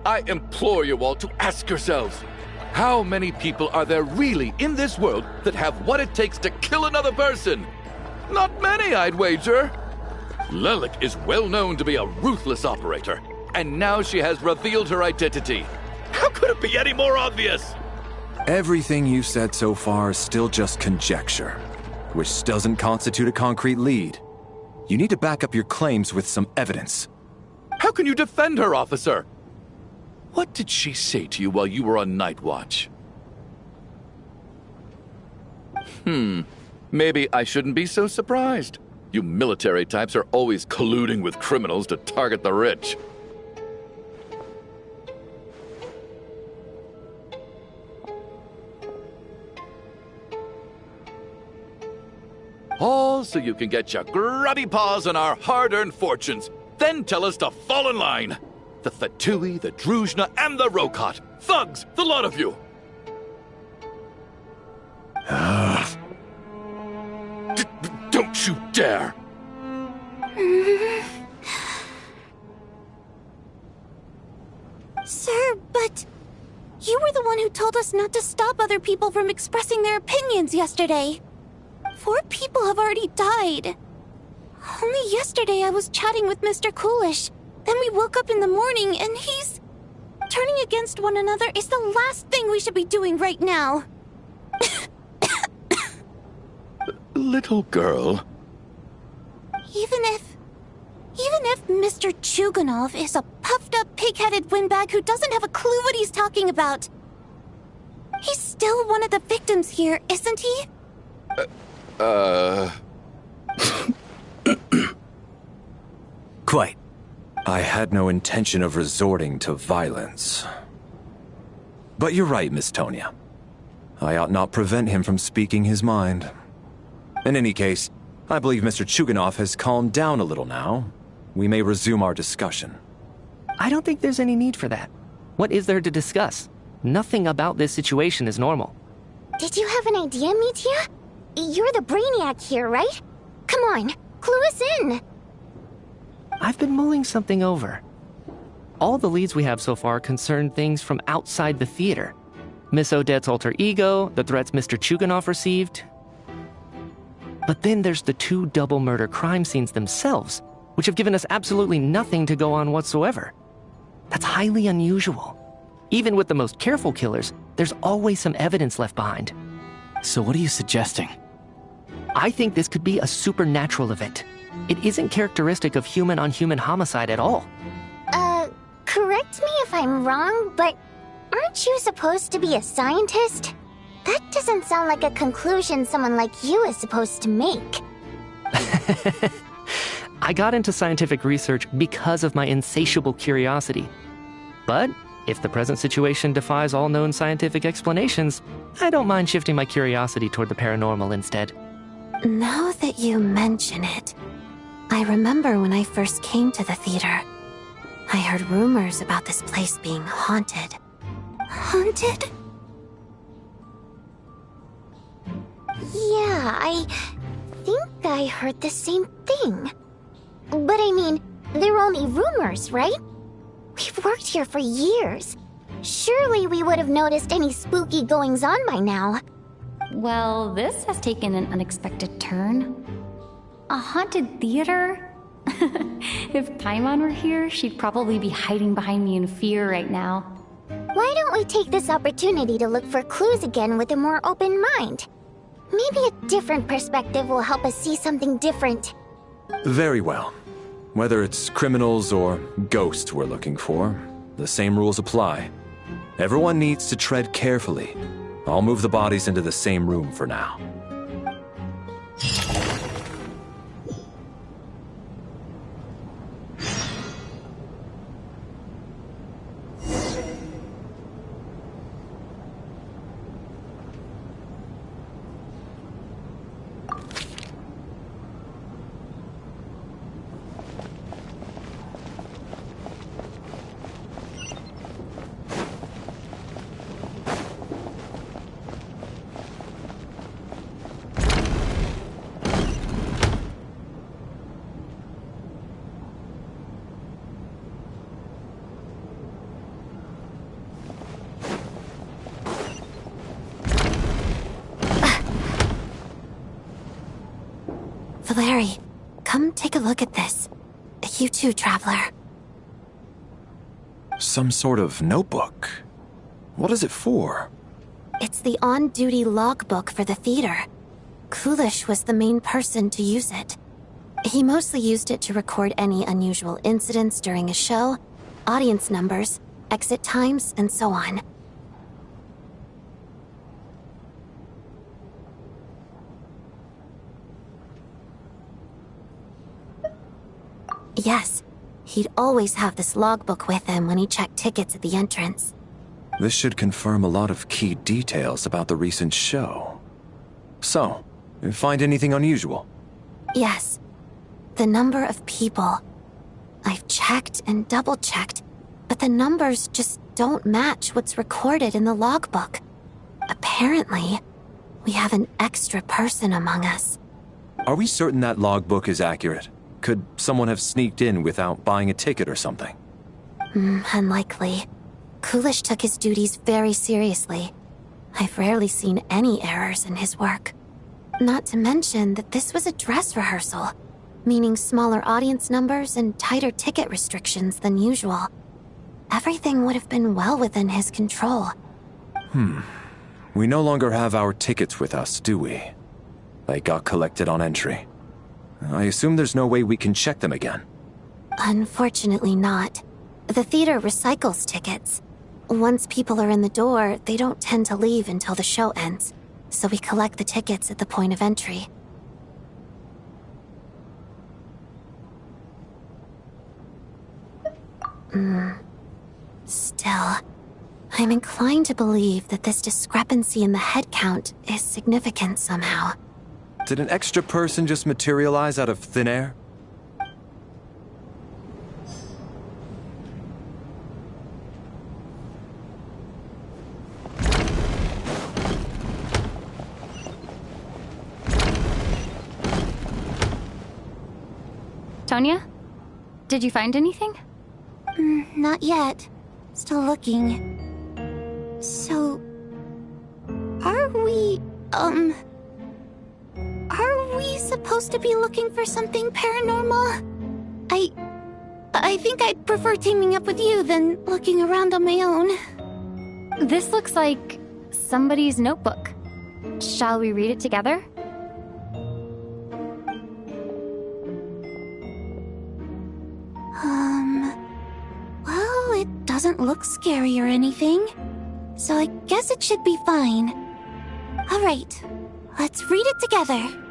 I implore you all to ask yourselves, how many people are there really in this world that have what it takes to kill another person? Not many, I'd wager. Lelik is well known to be a ruthless operator, and now she has revealed her identity. How could it be any more obvious? Everything you've said so far is still just conjecture, which doesn't constitute a concrete lead. You need to back up your claims with some evidence. How can you defend her, officer? What did she say to you while you were on night watch? Maybe I shouldn't be so surprised. You military types are always colluding with criminals to target the rich. All so you can get your grubby paws on our hard-earned fortunes, then tell us to fall in line. The Fatui, the Druzhna, and the Rokot. Thugs, the lot of you. Don't you dare! Sir, but you were the one who told us not to stop other people from expressing their opinions yesterday. 4 people have already died. Only yesterday I was chatting with Mr. Coolish. Then we woke up in the morning and he's... Turning against one another is the last thing we should be doing right now. Little girl. Even if Mr. Chuganov is a puffed-up, pig-headed windbag who doesn't have a clue what he's talking about, he's still one of the victims here, isn't he? Quite. I had no intention of resorting to violence. But you're right, Miss Tonia. I ought not prevent him from speaking his mind. In any case, I believe Mr. Chuganov has calmed down a little now. We may resume our discussion. I don't think there's any need for that. What is there to discuss? Nothing about this situation is normal. Did you have an idea, Mitya? You're the brainiac here, right? Come on, clue us in. I've been mulling something over. All the leads we have so far concern things from outside the theater. Miss Odette's alter ego, the threats Mr. Chuganov received. But then there's the 2 double murder crime scenes themselves, which have given us absolutely nothing to go on whatsoever. That's highly unusual. Even with the most careful killers, there's always some evidence left behind. So what are you suggesting? I think this could be a supernatural event. It isn't characteristic of human-on-human homicide at all. Correct me if I'm wrong, but aren't you supposed to be a scientist? That doesn't sound like a conclusion someone like you is supposed to make. I got into scientific research because of my insatiable curiosity. But if the present situation defies all known scientific explanations, I don't mind shifting my curiosity toward the paranormal instead. Now that you mention it, I remember when I first came to the theater. I heard rumors about this place being haunted. Haunted? Yeah, I think I heard the same thing. But I mean, they're only rumors, right? We've worked here for years. Surely we would have noticed any spooky goings-on by now. Well, this has taken an unexpected turn. A haunted theater? If Paimon were here, she'd probably be hiding behind me in fear right now. Why don't we take this opportunity to look for clues again with a more open mind? Maybe a different perspective will help us see something different. Very well. Whether it's criminals or ghosts we're looking for, the same rules apply. Everyone needs to tread carefully. I'll move the bodies into the same room for now. Valeri, come take a look at this. You too, Traveler. Some sort of notebook. What is it for? It's the on-duty logbook for the theater. Coolish was the main person to use it. He mostly used it to record any unusual incidents during a show, audience numbers, exit times, and so on. Yes, he'd always have this logbook with him when he checked tickets at the entrance. This should confirm a lot of key details about the recent show. So, you find anything unusual? Yes. The number of people. I've checked and double-checked, but the numbers just don't match what's recorded in the logbook. Apparently, we have an extra person among us. Are we certain that logbook is accurate? Could someone have sneaked in without buying a ticket or something? Unlikely. Coolish took his duties very seriously. I've rarely seen any errors in his work. Not to mention that this was a dress rehearsal, meaning smaller audience numbers and tighter ticket restrictions than usual. Everything would have been well within his control. We no longer have our tickets with us, do we? They got collected on entry. I assume there's no way we can check them again. Unfortunately not. The theater recycles tickets. Once people are in the door, they don't tend to leave until the show ends, so we collect the tickets at the point of entry. Still, I'm inclined to believe that this discrepancy in the head count is significant somehow. Did an extra person just materialize out of thin air? Tonya? Did you find anything? Not yet. Still looking. So... Are we supposed to be looking for something paranormal? I think I'd prefer teaming up with you than looking around on my own. This looks like somebody's notebook. Shall we read it together? Well, it doesn't look scary or anything, so I guess it should be fine. Alright, let's read it together.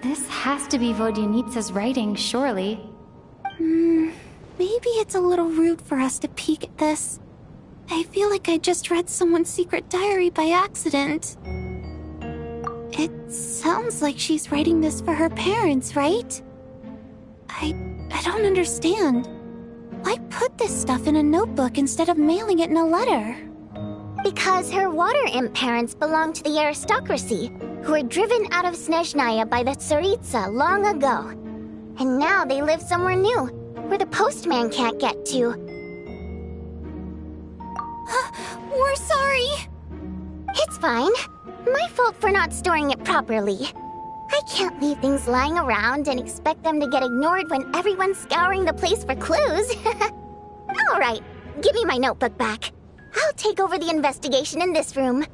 This has to be Vodyanitsa's writing, surely. Maybe it's a little rude for us to peek at this. I feel like I just read someone's secret diary by accident. It sounds like she's writing this for her parents, right? I don't understand. Why put this stuff in a notebook instead of mailing it in a letter? Because her water imp parents belonged to the aristocracy, who were driven out of Snezhnaya by the Tsaritsa long ago. And now they live somewhere new, where the postman can't get to. We're sorry! It's fine. My fault for not storing it properly. I can't leave things lying around and expect them to get ignored when everyone's scouring the place for clues. Alright, give me my notebook back. I'll take over the investigation in this room.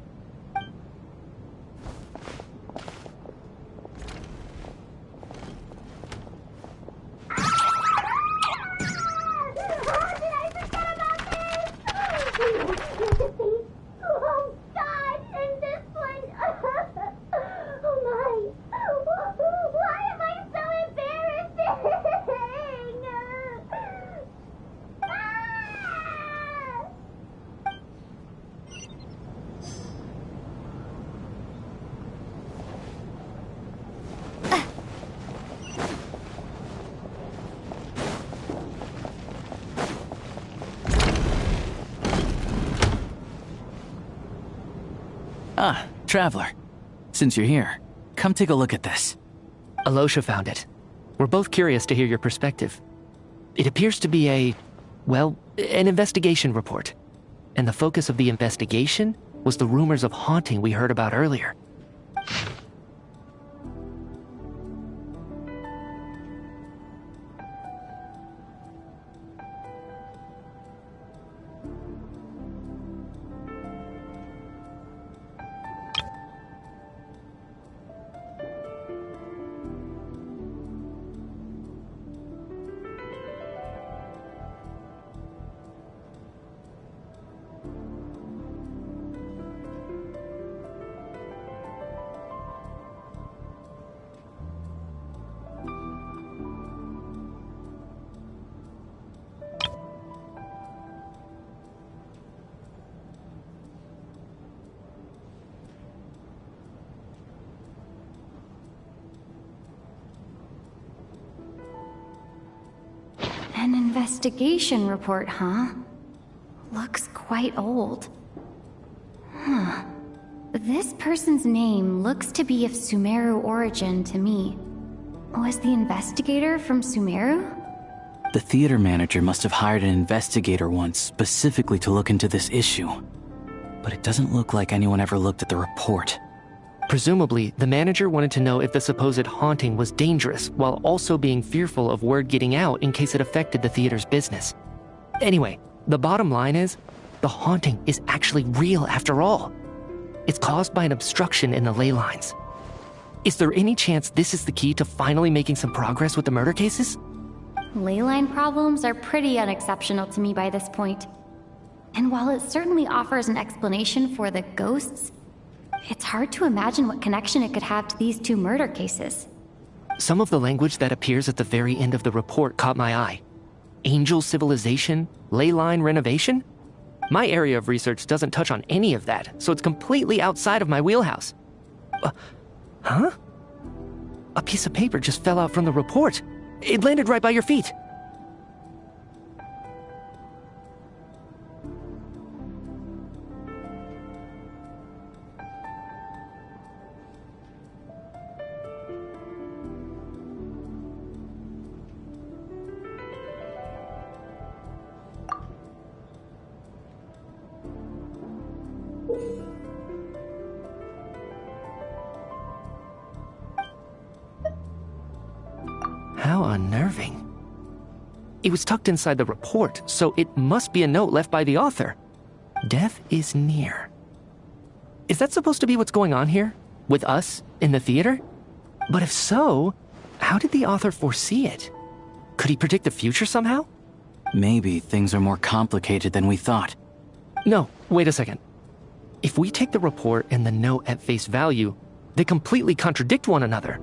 Ah, Traveler. Since you're here, come take a look at this. Alosha found it. We're both curious to hear your perspective. It appears to be an investigation report. And the focus of the investigation was the rumors of haunting we heard about earlier. An investigation report, huh? Looks quite old. Huh. This person's name looks to be of Sumeru origin to me. Was the investigator from Sumeru? The theater manager must have hired an investigator once specifically to look into this issue. But it doesn't look like anyone ever looked at the report. Presumably, the manager wanted to know if the supposed haunting was dangerous, while also being fearful of word getting out in case it affected the theater's business. Anyway, the bottom line is, the haunting is actually real after all. It's caused by an obstruction in the ley lines. Is there any chance this is the key to finally making some progress with the murder cases? Ley line problems are pretty unexceptional to me by this point. And while it certainly offers an explanation for the ghosts, it's hard to imagine what connection it could have to these two murder cases. Some of the language that appears at the very end of the report caught my eye. Angel civilization, ley line renovation? My area of research doesn't touch on any of that, so it's completely outside of my wheelhouse. Huh? A piece of paper just fell out from the report. It landed right by your feet. How unnerving. It was tucked inside the report, so it must be a note left by the author. Death is near. Is that supposed to be what's going on here? With us, in the theater? But if so, how did the author foresee it? Could he predict the future somehow? Maybe things are more complicated than we thought. No, wait a second. If we take the report and the note at face value, they completely contradict one another.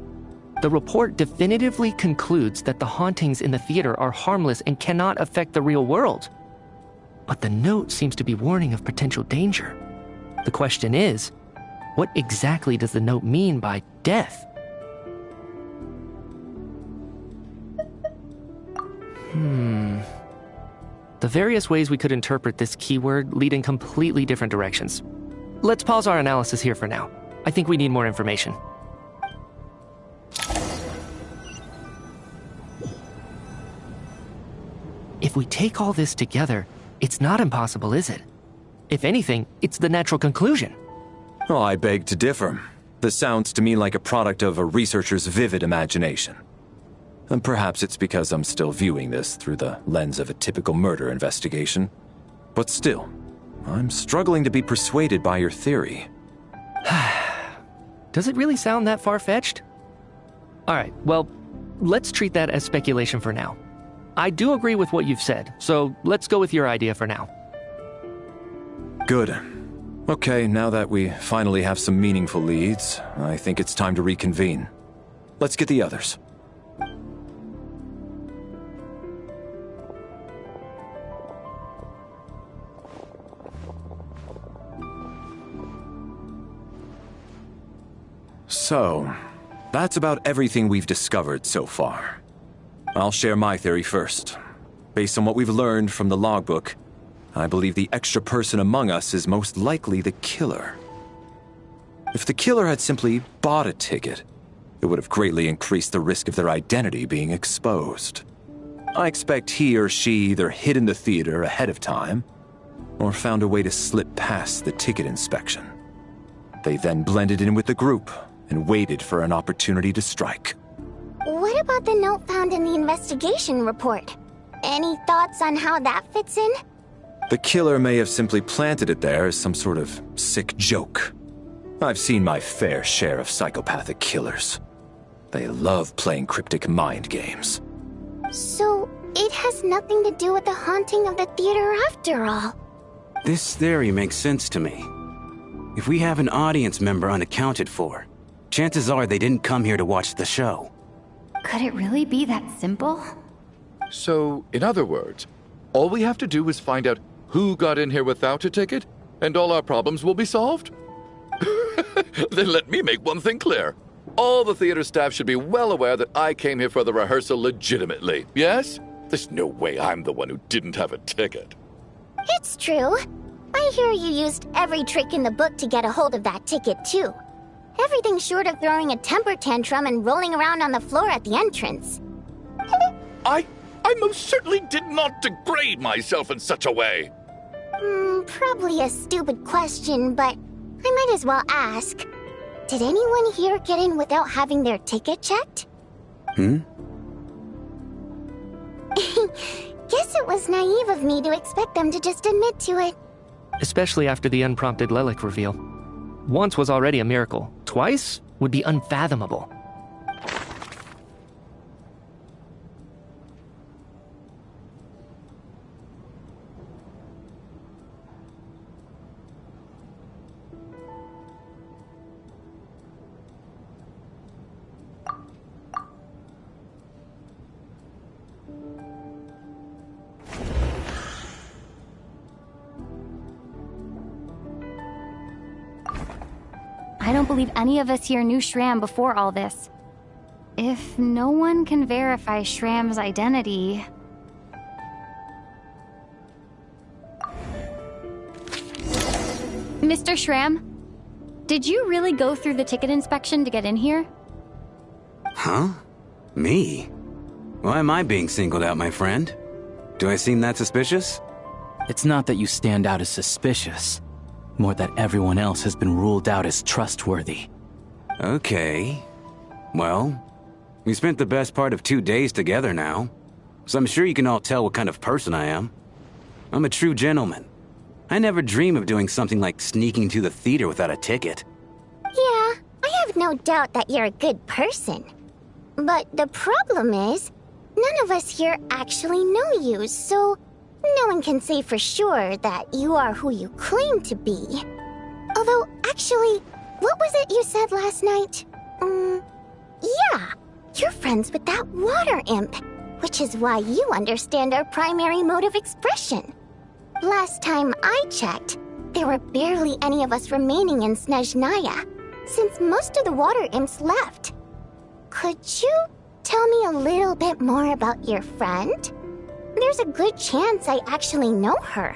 The report definitively concludes that the hauntings in the theater are harmless and cannot affect the real world. But the note seems to be warning of potential danger. The question is, what exactly does the note mean by death? The various ways we could interpret this keyword lead in completely different directions. Let's pause our analysis here for now. I think we need more information. If we take all this together, it's not impossible, is it? If anything, it's the natural conclusion. Oh, I beg to differ. This sounds to me like a product of a researcher's vivid imagination. And perhaps it's because I'm still viewing this through the lens of a typical murder investigation. But still, I'm struggling to be persuaded by your theory. Does it really sound that far-fetched? Alright, well, let's treat that as speculation for now. I do agree with what you've said, so let's go with your idea for now. Good. Okay, now that we finally have some meaningful leads, I think it's time to reconvene. Let's get the others. So, that's about everything we've discovered so far. I'll share my theory first. Based on what we've learned from the logbook, I believe the extra person among us is most likely the killer. If the killer had simply bought a ticket, it would have greatly increased the risk of their identity being exposed. I expect he or she either hid in the theater ahead of time, or found a way to slip past the ticket inspection. They then blended in with the group and waited for an opportunity to strike. What about the note found in the investigation report? Any thoughts on how that fits in? The killer may have simply planted it there as some sort of sick joke. I've seen my fair share of psychopathic killers. They love playing cryptic mind games. So, it has nothing to do with the haunting of the theater after all. This theory makes sense to me. If we have an audience member unaccounted for, chances are they didn't come here to watch the show. Could it really be that simple? So, in other words, all we have to do is find out who got in here without a ticket, and all our problems will be solved? Then let me make one thing clear. All the theater staff should be well aware that I came here for the rehearsal legitimately, yes? There's no way I'm the one who didn't have a ticket. It's true. I hear you used every trick in the book to get a hold of that ticket, too. Everything short of throwing a temper tantrum and rolling around on the floor at the entrance. I most certainly did not degrade myself in such a way. Probably a stupid question, but I might as well ask. Did anyone here get in without having their ticket checked? Hmm? Guess it was naive of me to expect them to just admit to it. Especially after the unprompted Lelik reveal. Once was already a miracle. Twice would be unfathomable. I don't believe any of us here knew Shram before all this. If no one can verify Shram's identity... Mr. Shram, did you really go through the ticket inspection to get in here? Huh? Me? Why am I being singled out, my friend? Do I seem that suspicious? It's not that you stand out as suspicious. More that everyone else has been ruled out as trustworthy. Okay. Well, we spent the best part of 2 days together now, so I'm sure you can all tell what kind of person I am. I'm a true gentleman. I never dream of doing something like sneaking to the theater without a ticket. Yeah, I have no doubt that you're a good person. But the problem is, none of us here actually know you, so no one can say for sure that you are who you claim to be. Although, actually, what was it you said last night? Yeah, you're friends with that water imp, which is why you understand our primary mode of expression. Last time I checked, there were barely any of us remaining in Snezhnaya, since most of the water imps left. Could you tell me a little bit more about your friend? There's a good chance I actually know her.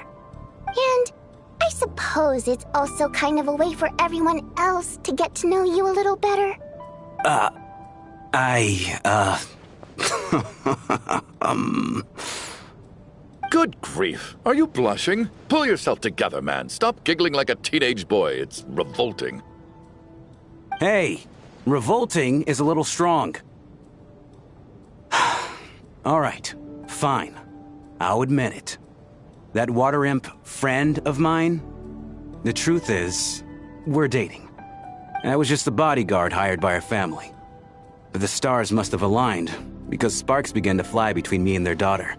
And I suppose it's also kind of a way for everyone else to get to know you a little better. Good grief. Are you blushing? Pull yourself together, man. Stop giggling like a teenage boy. It's revolting. Hey, revolting is a little strong. All right, fine. I'll admit it. That water imp friend of mine, the truth is, we're dating. I was just the bodyguard hired by our family. But the stars must have aligned, because sparks began to fly between me and their daughter.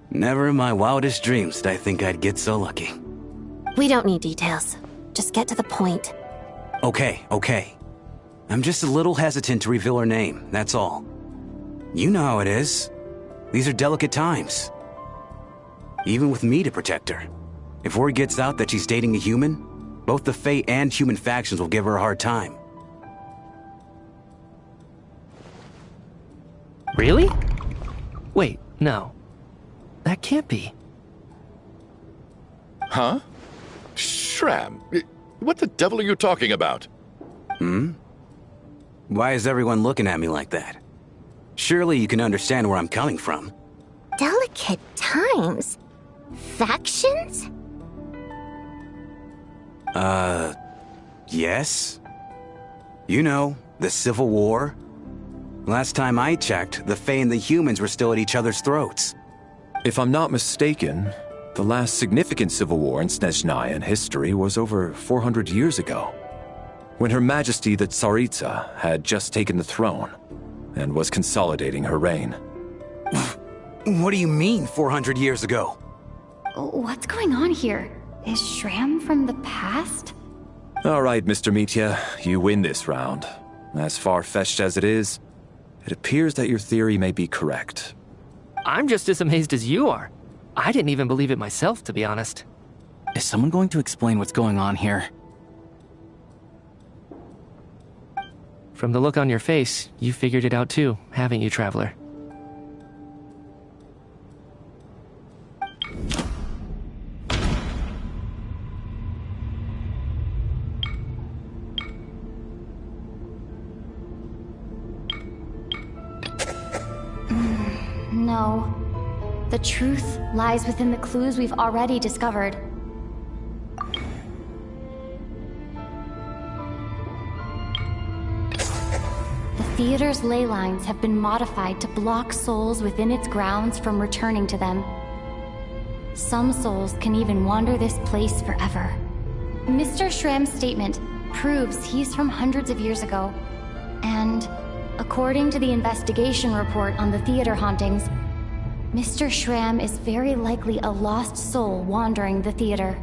Never in my wildest dreams did I think I'd get so lucky. We don't need details. Just get to the point. Okay. I'm just a little hesitant to reveal her name, that's all. You know how it is. These are delicate times. Even with me to protect her. If word gets out that she's dating a human, both the Fae and human factions will give her a hard time. Really? Wait, no. That can't be. Huh? Shram, What the devil are you talking about? Why is everyone looking at me like that? Surely you can understand where I'm coming from. Delicate times? Factions? Yes? You know, the Civil War? Last time I checked, the Fae and the humans were still at each other's throats. If I'm not mistaken, the last significant civil war in Snezhnayan history was over 400 years ago, when Her Majesty the Tsaritsa had just taken the throne and was consolidating her reign. What do you mean, 400 years ago? What's going on here? Is Shram from the past? All right, Mr. Mitya, you win this round. As far-fetched as it is, it appears that your theory may be correct. I'm just as amazed as you are. I didn't even believe it myself, to be honest. Is someone going to explain what's going on here? From the look on your face, you figured it out too, haven't you, Traveler? No. The truth lies within the clues we've already discovered. The theater's ley lines have been modified to block souls within its grounds from returning to them. Some souls can even wander this place forever. Mr. Shram's statement proves he's from hundreds of years ago. And according to the investigation report on the theater hauntings, Mr. Shram is very likely a lost soul wandering the theater.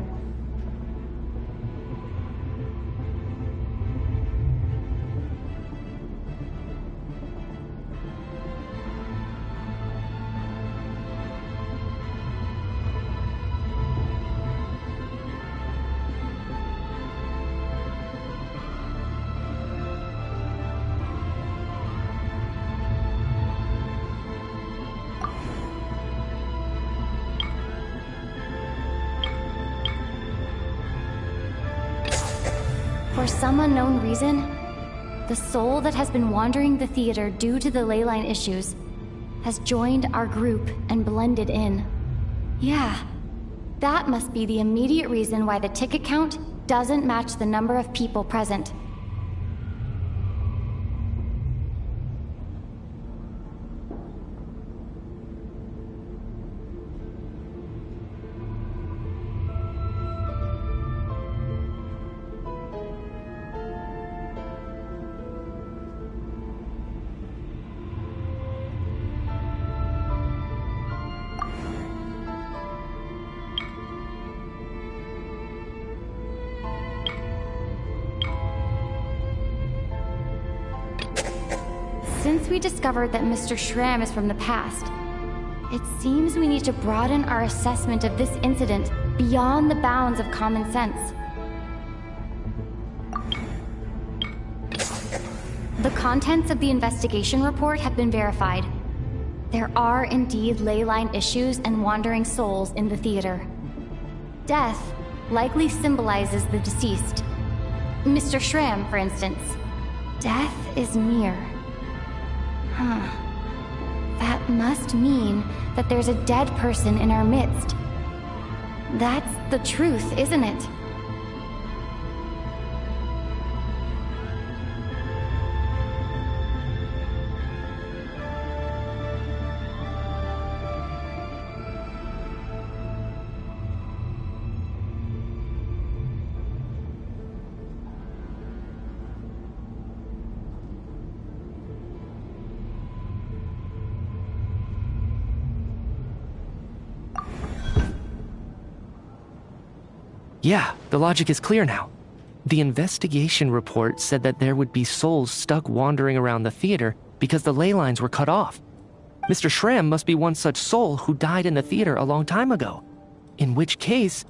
For some unknown reason, the soul that has been wandering the theater due to the leyline issues has joined our group and blended in. Yeah, that must be the immediate reason why the ticket count doesn't match the number of people present. Since we discovered that Mr. Shram is from the past, it seems we need to broaden our assessment of this incident beyond the bounds of common sense. The contents of the investigation report have been verified. There are indeed leyline issues and wandering souls in the theater. Death likely symbolizes the deceased. Mr. Shram, for instance. Death is near. Huh. That must mean that there's a dead person in our midst. That's the truth, isn't it? Yeah, the logic is clear now. The investigation report said that there would be souls stuck wandering around the theater because the ley lines were cut off. Mr. Shram must be one such soul who died in the theater a long time ago. In which case,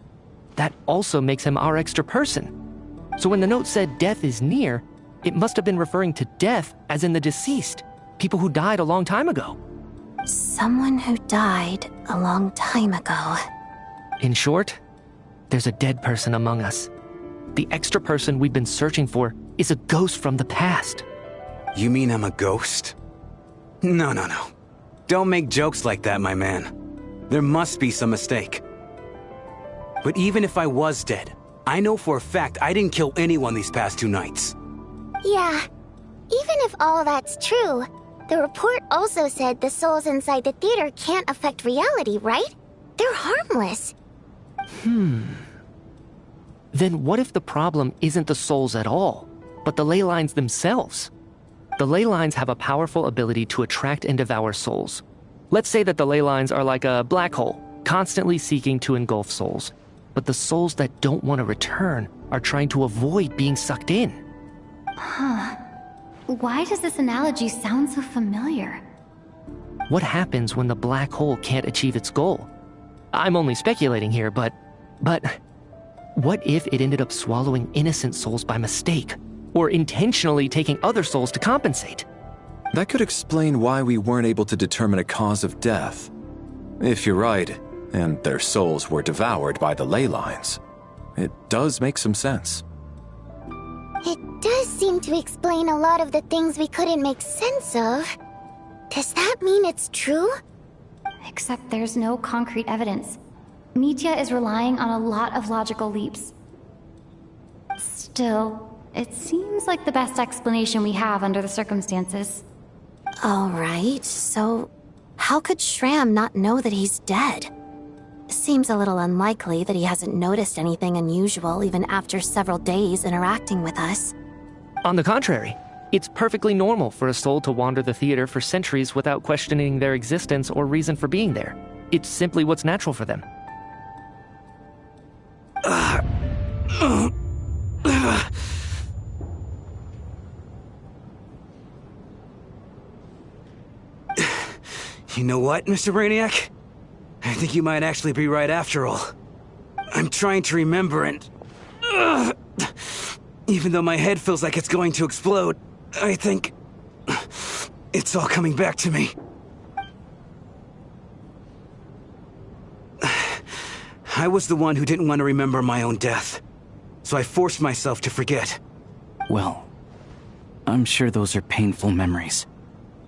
that also makes him our extra person. So when the note said death is near, it must have been referring to death as in the deceased, people who died a long time ago. Someone who died a long time ago. In short, there's a dead person among us. The extra person we've been searching for is a ghost from the past. You mean I'm a ghost? No. Don't make jokes like that, my man. There must be some mistake. But even if I was dead, I know for a fact I didn't kill anyone these past 2 nights. Yeah, even if all that's true, the report also said the souls inside the theater can't affect reality, right? They're harmless. Then what if the problem isn't the souls at all, but the ley lines themselves? The ley lines have a powerful ability to attract and devour souls. Let's say that the ley lines are like a black hole, constantly seeking to engulf souls. But the souls that don't want to return are trying to avoid being sucked in. Huh. Why does this analogy sound so familiar? What happens when the black hole can't achieve its goal? I'm only speculating here, but what if it ended up swallowing innocent souls by mistake, or intentionally taking other souls to compensate? That could explain why we weren't able to determine a cause of death. If you're right, and their souls were devoured by the ley lines, it does make some sense. It does seem to explain a lot of the things we couldn't make sense of. Does that mean it's true? Except there's no concrete evidence. Mitya is relying on a lot of logical leaps. Still, it seems like the best explanation we have under the circumstances. All right, so how could Shram not know that he's dead? Seems a little unlikely that he hasn't noticed anything unusual even after several days interacting with us. On the contrary, it's perfectly normal for a soul to wander the theater for centuries without questioning their existence or reason for being there. It's simply what's natural for them. You know what, Mr. Brainiac? I think you might actually be right after all. I'm trying to remember and... even though my head feels like it's going to explode, I think... it's all coming back to me. I was the one who didn't want to remember my own death, so I forced myself to forget. Well, I'm sure those are painful memories.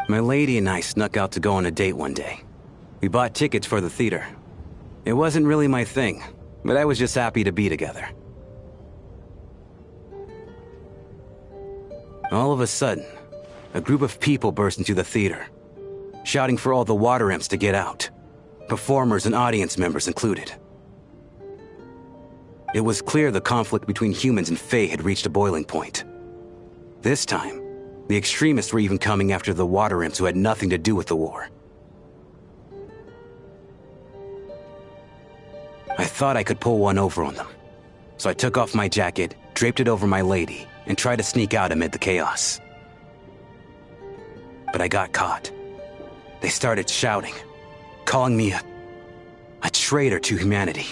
My lady and I snuck out to go on a date one day. We bought tickets for the theater. It wasn't really my thing, but I was just happy to be together. All of a sudden, a group of people burst into the theater, shouting for all the water imps to get out, performers and audience members included. It was clear the conflict between humans and Fae had reached a boiling point. This time, the extremists were even coming after the water imps who had nothing to do with the war. I thought I could pull one over on them, so I took off my jacket, draped it over my lady, and tried to sneak out amid the chaos. But I got caught. They started shouting, calling me a traitor to humanity.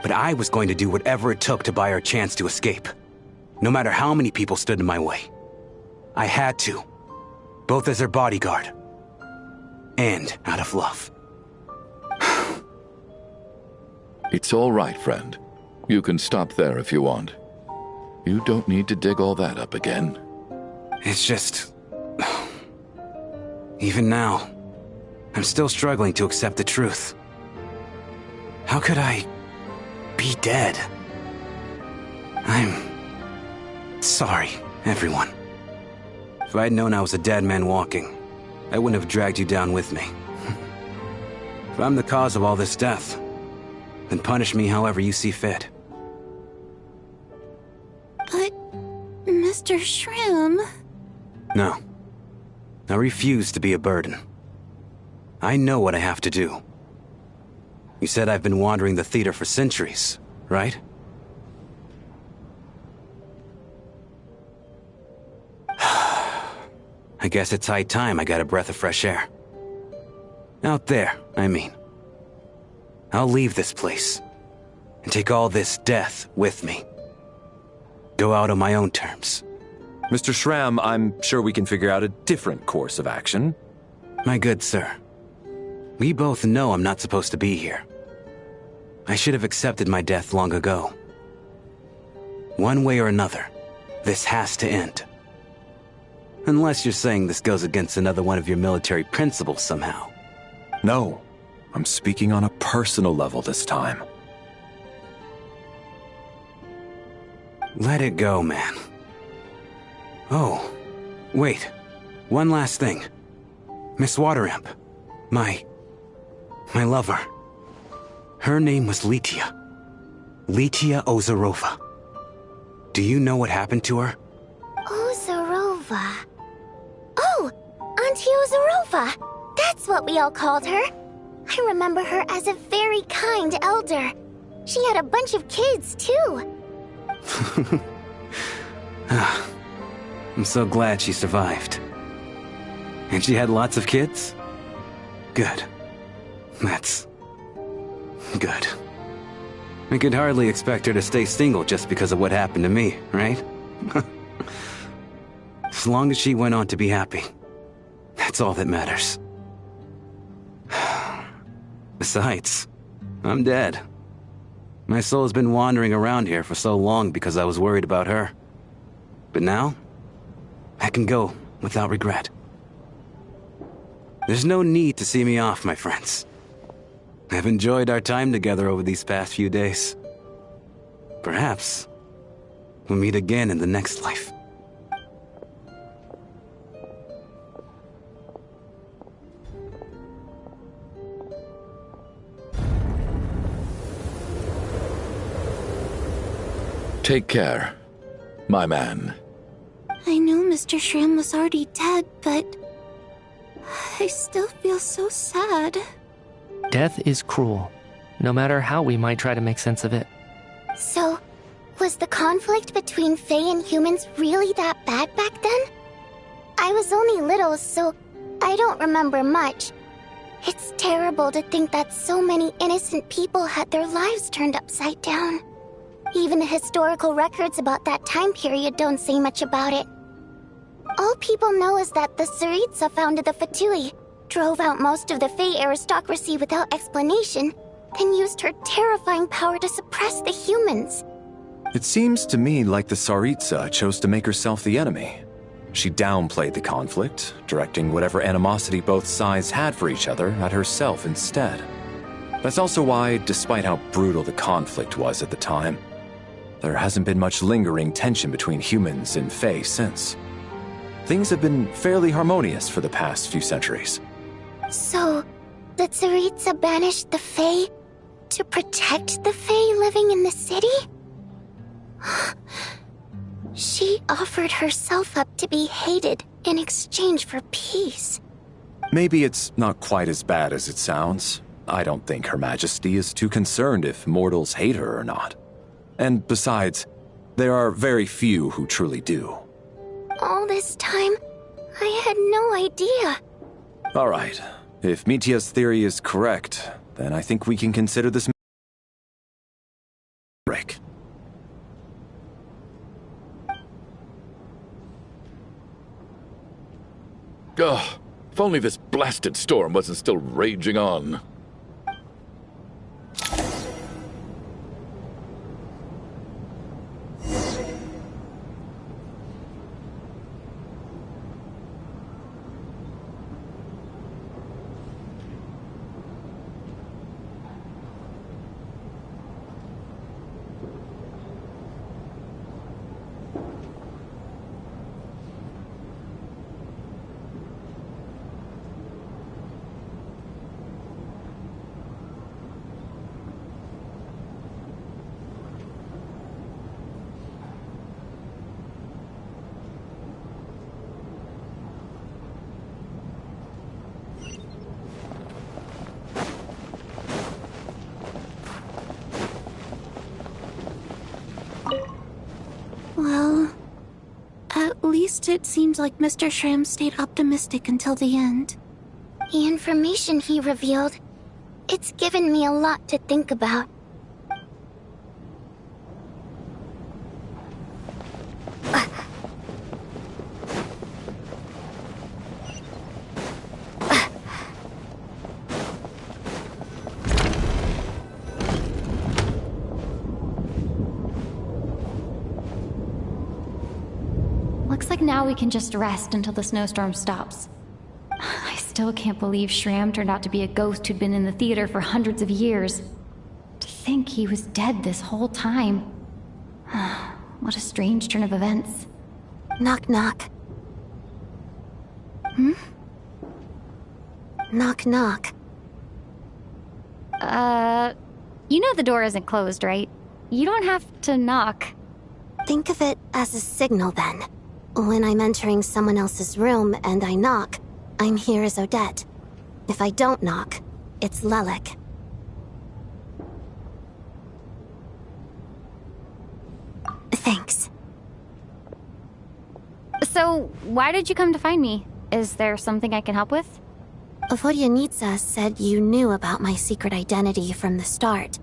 But I was going to do whatever it took to buy our chance to escape, no matter how many people stood in my way. I had to, both as their bodyguard and out of love. It's all right, friend. You can stop there if you want. You don't need to dig all that up again. It's just... even now, I'm still struggling to accept the truth. How could I be dead? I'm sorry, everyone. If I'd known I was a dead man walking, I wouldn't have dragged you down with me. If I'm the cause of all this death, then punish me however you see fit. But, Mr. Shram... No. I refuse to be a burden. I know what I have to do. You said I've been wandering the theater for centuries, right? I guess it's high time I got a breath of fresh air. Out there, I mean. I'll leave this place and take all this death with me. Go out on my own terms. Mr. Shram, I'm sure we can figure out a different course of action. My good sir, we both know I'm not supposed to be here. I should have accepted my death long ago. One way or another, this has to end. Unless you're saying this goes against another one of your military principles somehow. No, I'm speaking on a personal level this time. Let it go, man. Oh, wait. One last thing. Miss Wateramp. My lover. Her name was Litia. Litia Ozarova. Do you know what happened to her? Ozarova. Oh, Auntie Ozarova. That's what we all called her. I remember her as a very kind elder. She had a bunch of kids, too. I'm so glad she survived. And she had lots of kids? Good. That's good. I could hardly expect her to stay single just because of what happened to me, right? As long as she went on to be happy, that's all that matters. Besides, I'm dead. My soul's been wandering around here for so long because I was worried about her. But now, I can go without regret. There's no need to see me off, my friends. I've enjoyed our time together over these past few days. Perhaps we'll meet again in the next life. Take care, my man. I know Mr. Shram was already dead, but I still feel so sad. Death is cruel, no matter how we might try to make sense of it. So, was the conflict between Fae and humans really that bad back then? I was only little, so I don't remember much. It's terrible to think that so many innocent people had their lives turned upside down. Even the historical records about that time period don't say much about it. All people know is that the Tsaritsa founded the Fatui, drove out most of the Fae aristocracy without explanation, then used her terrifying power to suppress the humans. It seems to me like the Tsaritsa chose to make herself the enemy. She downplayed the conflict, directing whatever animosity both sides had for each other at herself instead. That's also why, despite how brutal the conflict was at the time, there hasn't been much lingering tension between humans and Fae since. Things have been fairly harmonious for the past few centuries. So, the Tsaritsa banished the Fae to protect the Fae living in the city? She offered herself up to be hated in exchange for peace. Maybe it's not quite as bad as it sounds. I don't think Her Majesty is too concerned if mortals hate her or not. And besides, there are very few who truly do. All this time, I had no idea. All right. If Mitia's theory is correct, then I think we can consider this break. Ugh, if only this blasted storm wasn't still raging on. Well, at least it seems like Mr. Shram stayed optimistic until the end. The information he revealed, it's given me a lot to think about. like now we can just rest until the snowstorm stops. I still can't believe Shram turned out to be a ghost who'd been in the theater for hundreds of years. To think he was dead this whole time. What a strange turn of events. Knock, knock. Knock, knock. You know the door isn't closed, right? You don't have to knock. Think of it as a signal, then. When I'm entering someone else's room and I knock, I'm here as Odette. If I don't knock, it's Lelik. Thanks. So, why did you come to find me? Is there something I can help with? Vodyanitsa said you knew about my secret identity from the start.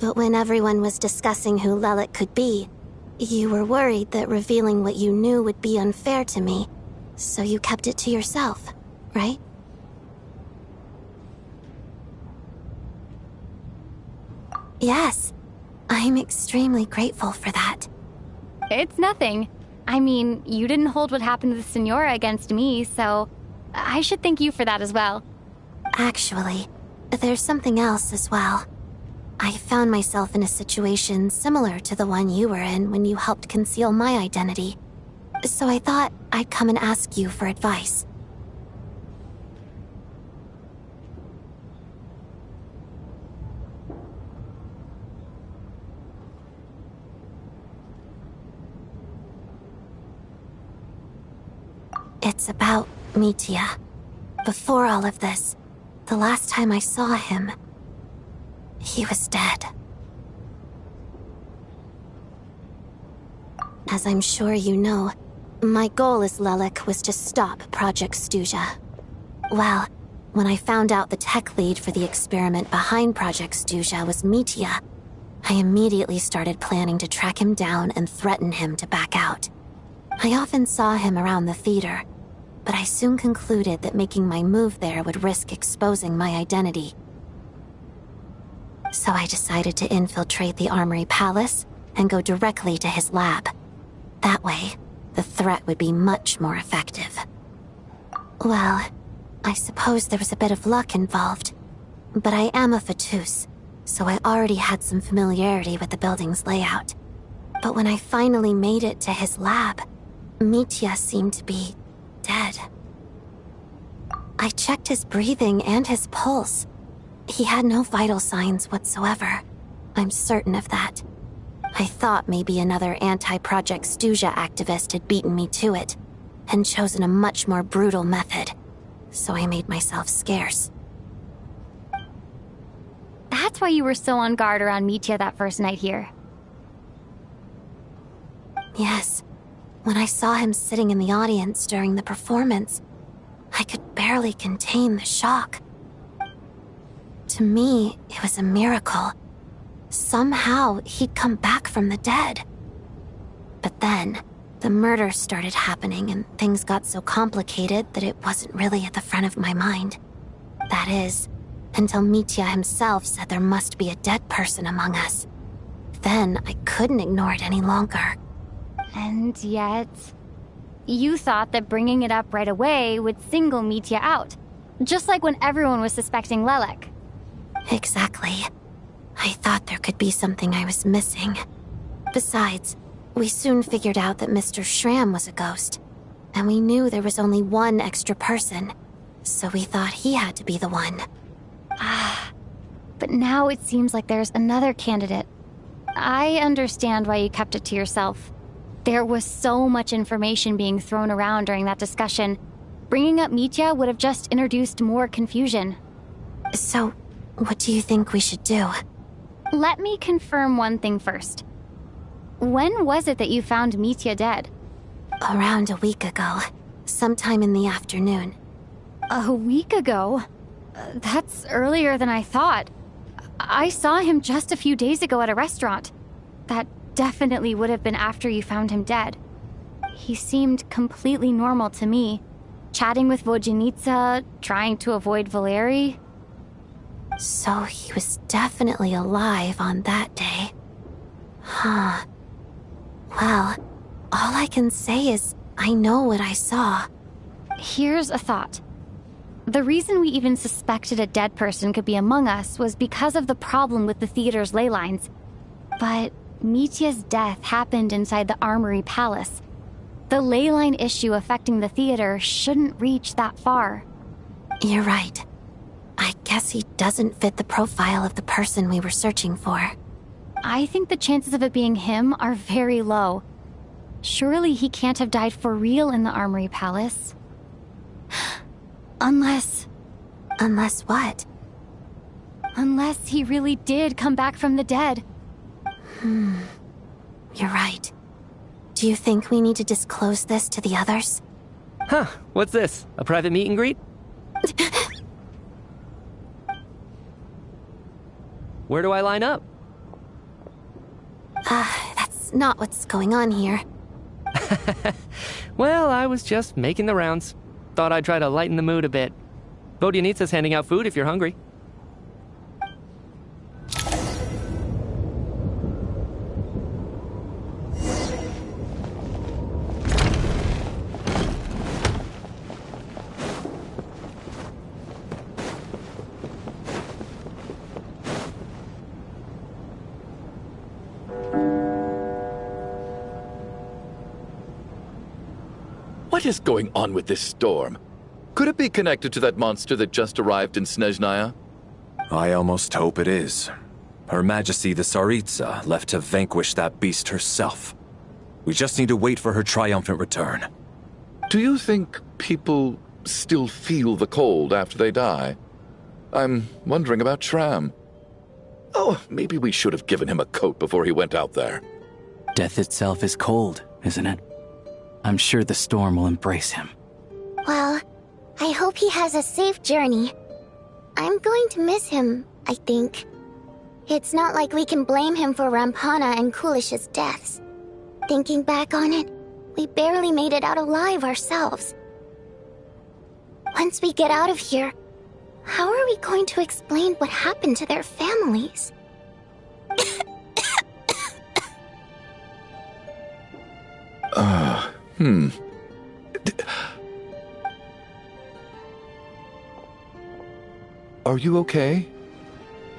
But when everyone was discussing who Lelik could be, you were worried that revealing what you knew would be unfair to me, so you kept it to yourself, right? Yes, I'm extremely grateful for that. It's nothing. I mean, you didn't hold what happened to the Senora against me, so I should thank you for that as well. Actually, there's something else as well. I found myself in a situation similar to the one you were in when you helped conceal my identity. So I thought I'd come and ask you for advice. It's about Mitya. Before all of this, the last time I saw him, he was dead. As I'm sure you know, my goal as Lelik was to stop Project Stuja. Well, when I found out the tech lead for the experiment behind Project Stuja was Mitya, I immediately started planning to track him down and threaten him to back out. I often saw him around the theater, but I soon concluded that making my move there would risk exposing my identity. So I decided to infiltrate the Armory Palace and go directly to his lab. That way, the threat would be much more effective. Well, I suppose there was a bit of luck involved, but I am a Fatus, so I already had some familiarity with the building's layout. But when I finally made it to his lab, Mitya seemed to be dead. I checked his breathing and his pulse. He had no vital signs whatsoever. I'm certain of that. I thought maybe another anti-Project Stuja activist had beaten me to it, and chosen a much more brutal method. So I made myself scarce. That's why you were so on guard around Mitya that first night here. Yes. When I saw him sitting in the audience during the performance, I could barely contain the shock. To me, it was a miracle. Somehow, he'd come back from the dead. But then, the murder started happening and things got so complicated that it wasn't really at the front of my mind. That is, until Mitya himself said there must be a dead person among us. Then, I couldn't ignore it any longer. And yet, you thought that bringing it up right away would single Mitya out, just like when everyone was suspecting Lelik. Exactly. I thought there could be something I was missing. Besides, we soon figured out that Mr. Shram was a ghost, and we knew there was only one extra person, so we thought he had to be the one. But now it seems like there's another candidate. I understand why you kept it to yourself. There was so much information being thrown around during that discussion. Bringing up Mitya would have just introduced more confusion. So, what do you think we should do? Let me confirm one thing first. When was it that you found Mitya dead? Around a week ago. Sometime in the afternoon. A week ago? That's earlier than I thought. I saw him just a few days ago at a restaurant. That definitely would have been after you found him dead. He seemed completely normal to me. Chatting with Vodyanitsa, trying to avoid Valeri. So he was definitely alive on that day. Huh. Well, all I can say is I know what I saw. Here's a thought. The reason we even suspected a dead person could be among us was because of the problem with the theater's ley lines. But Mitya's death happened inside the Armory Palace. The ley line issue affecting the theater shouldn't reach that far. You're right. I guess he doesn't fit the profile of the person we were searching for. I think the chances of it being him are very low. Surely he can't have died for real in the Armory Palace. Unless what? Unless he really did come back from the dead. You're right. Do you think we need to disclose this to the others? Huh, what's this? A private meet and greet? Where do I line up? That's not what's going on here. Well, I was just making the rounds. Thought I'd try to lighten the mood a bit. Vodyanitsa's handing out food if you're hungry. What is going on with this storm? Could it be connected to that monster that just arrived in Snezhnaya? I almost hope it is. Her Majesty the Tsaritsa left to vanquish that beast herself. We just need to wait for her triumphant return. Do you think people still feel the cold after they die? I'm wondering about Shram. Oh, maybe we should have given him a coat before he went out there. Death itself is cold, isn't it? I'm sure the storm will embrace him. Well, I hope he has a safe journey. I'm going to miss him, I think. It's not like we can blame him for Rampana and Kulish's deaths. Thinking back on it, we barely made it out alive ourselves. Once we get out of here, how are we going to explain what happened to their families? Are you okay?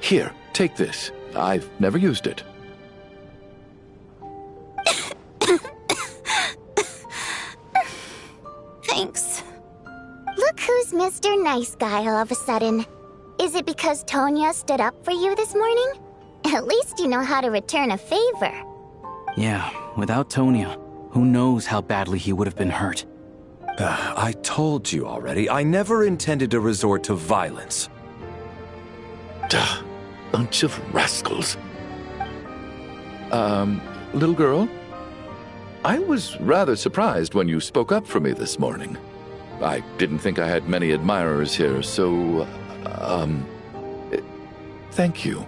Here, take this. I've never used it. Thanks. Look who's Mr. Nice Guy all of a sudden. Is it because Tonya stood up for you this morning? At least you know how to return a favor. Yeah, without Tonya, who knows how badly he would have been hurt. I told you already, I never intended to resort to violence. Duh, bunch of rascals. Little girl? I was rather surprised when you spoke up for me this morning. I didn't think I had many admirers here, so, thank you.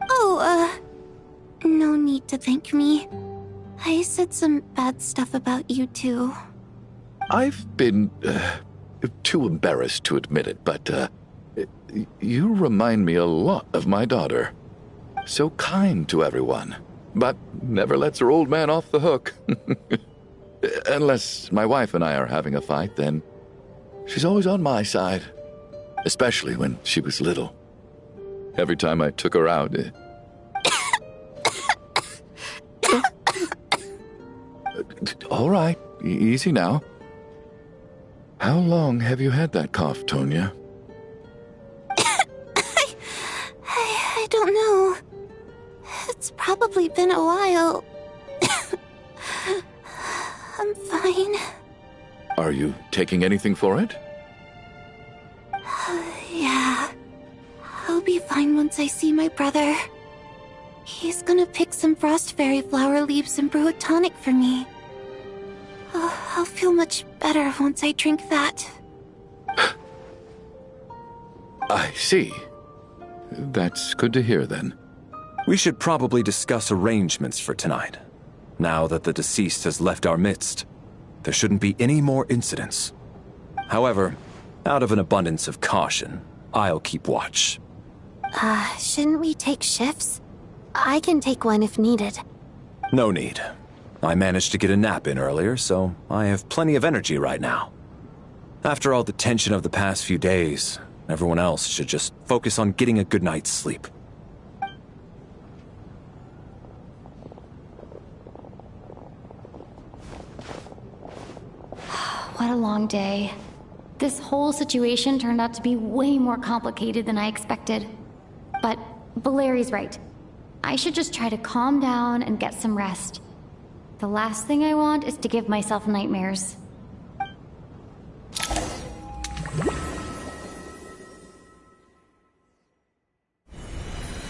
Oh, no need to thank me. I said some bad stuff about you too. I've been, too embarrassed to admit it, but, you remind me a lot of my daughter. So kind to everyone, but never lets her old man off the hook. Unless my wife and I are having a fight, then she's always on my side. Especially when she was little. Every time I took her out... All right, easy now. How long have you had that cough, Tonya? I don't know. It's probably been a while. I'm fine. Are you taking anything for it? Yeah. I'll be fine once I see my brother. He's gonna pick some frost fairy flower leaves and brew a tonic for me. I'll feel much better once I drink that. I see. That's good to hear, then. We should probably discuss arrangements for tonight. Now that the deceased has left our midst, there shouldn't be any more incidents. However, out of an abundance of caution, I'll keep watch. Shouldn't we take shifts? I can take one if needed. No need. I managed to get a nap in earlier, so I have plenty of energy right now. After all the tension of the past few days, everyone else should just focus on getting a good night's sleep. What a long day. This whole situation turned out to be way more complicated than I expected. But Valeri's right. I should just try to calm down and get some rest. The last thing I want is to give myself nightmares.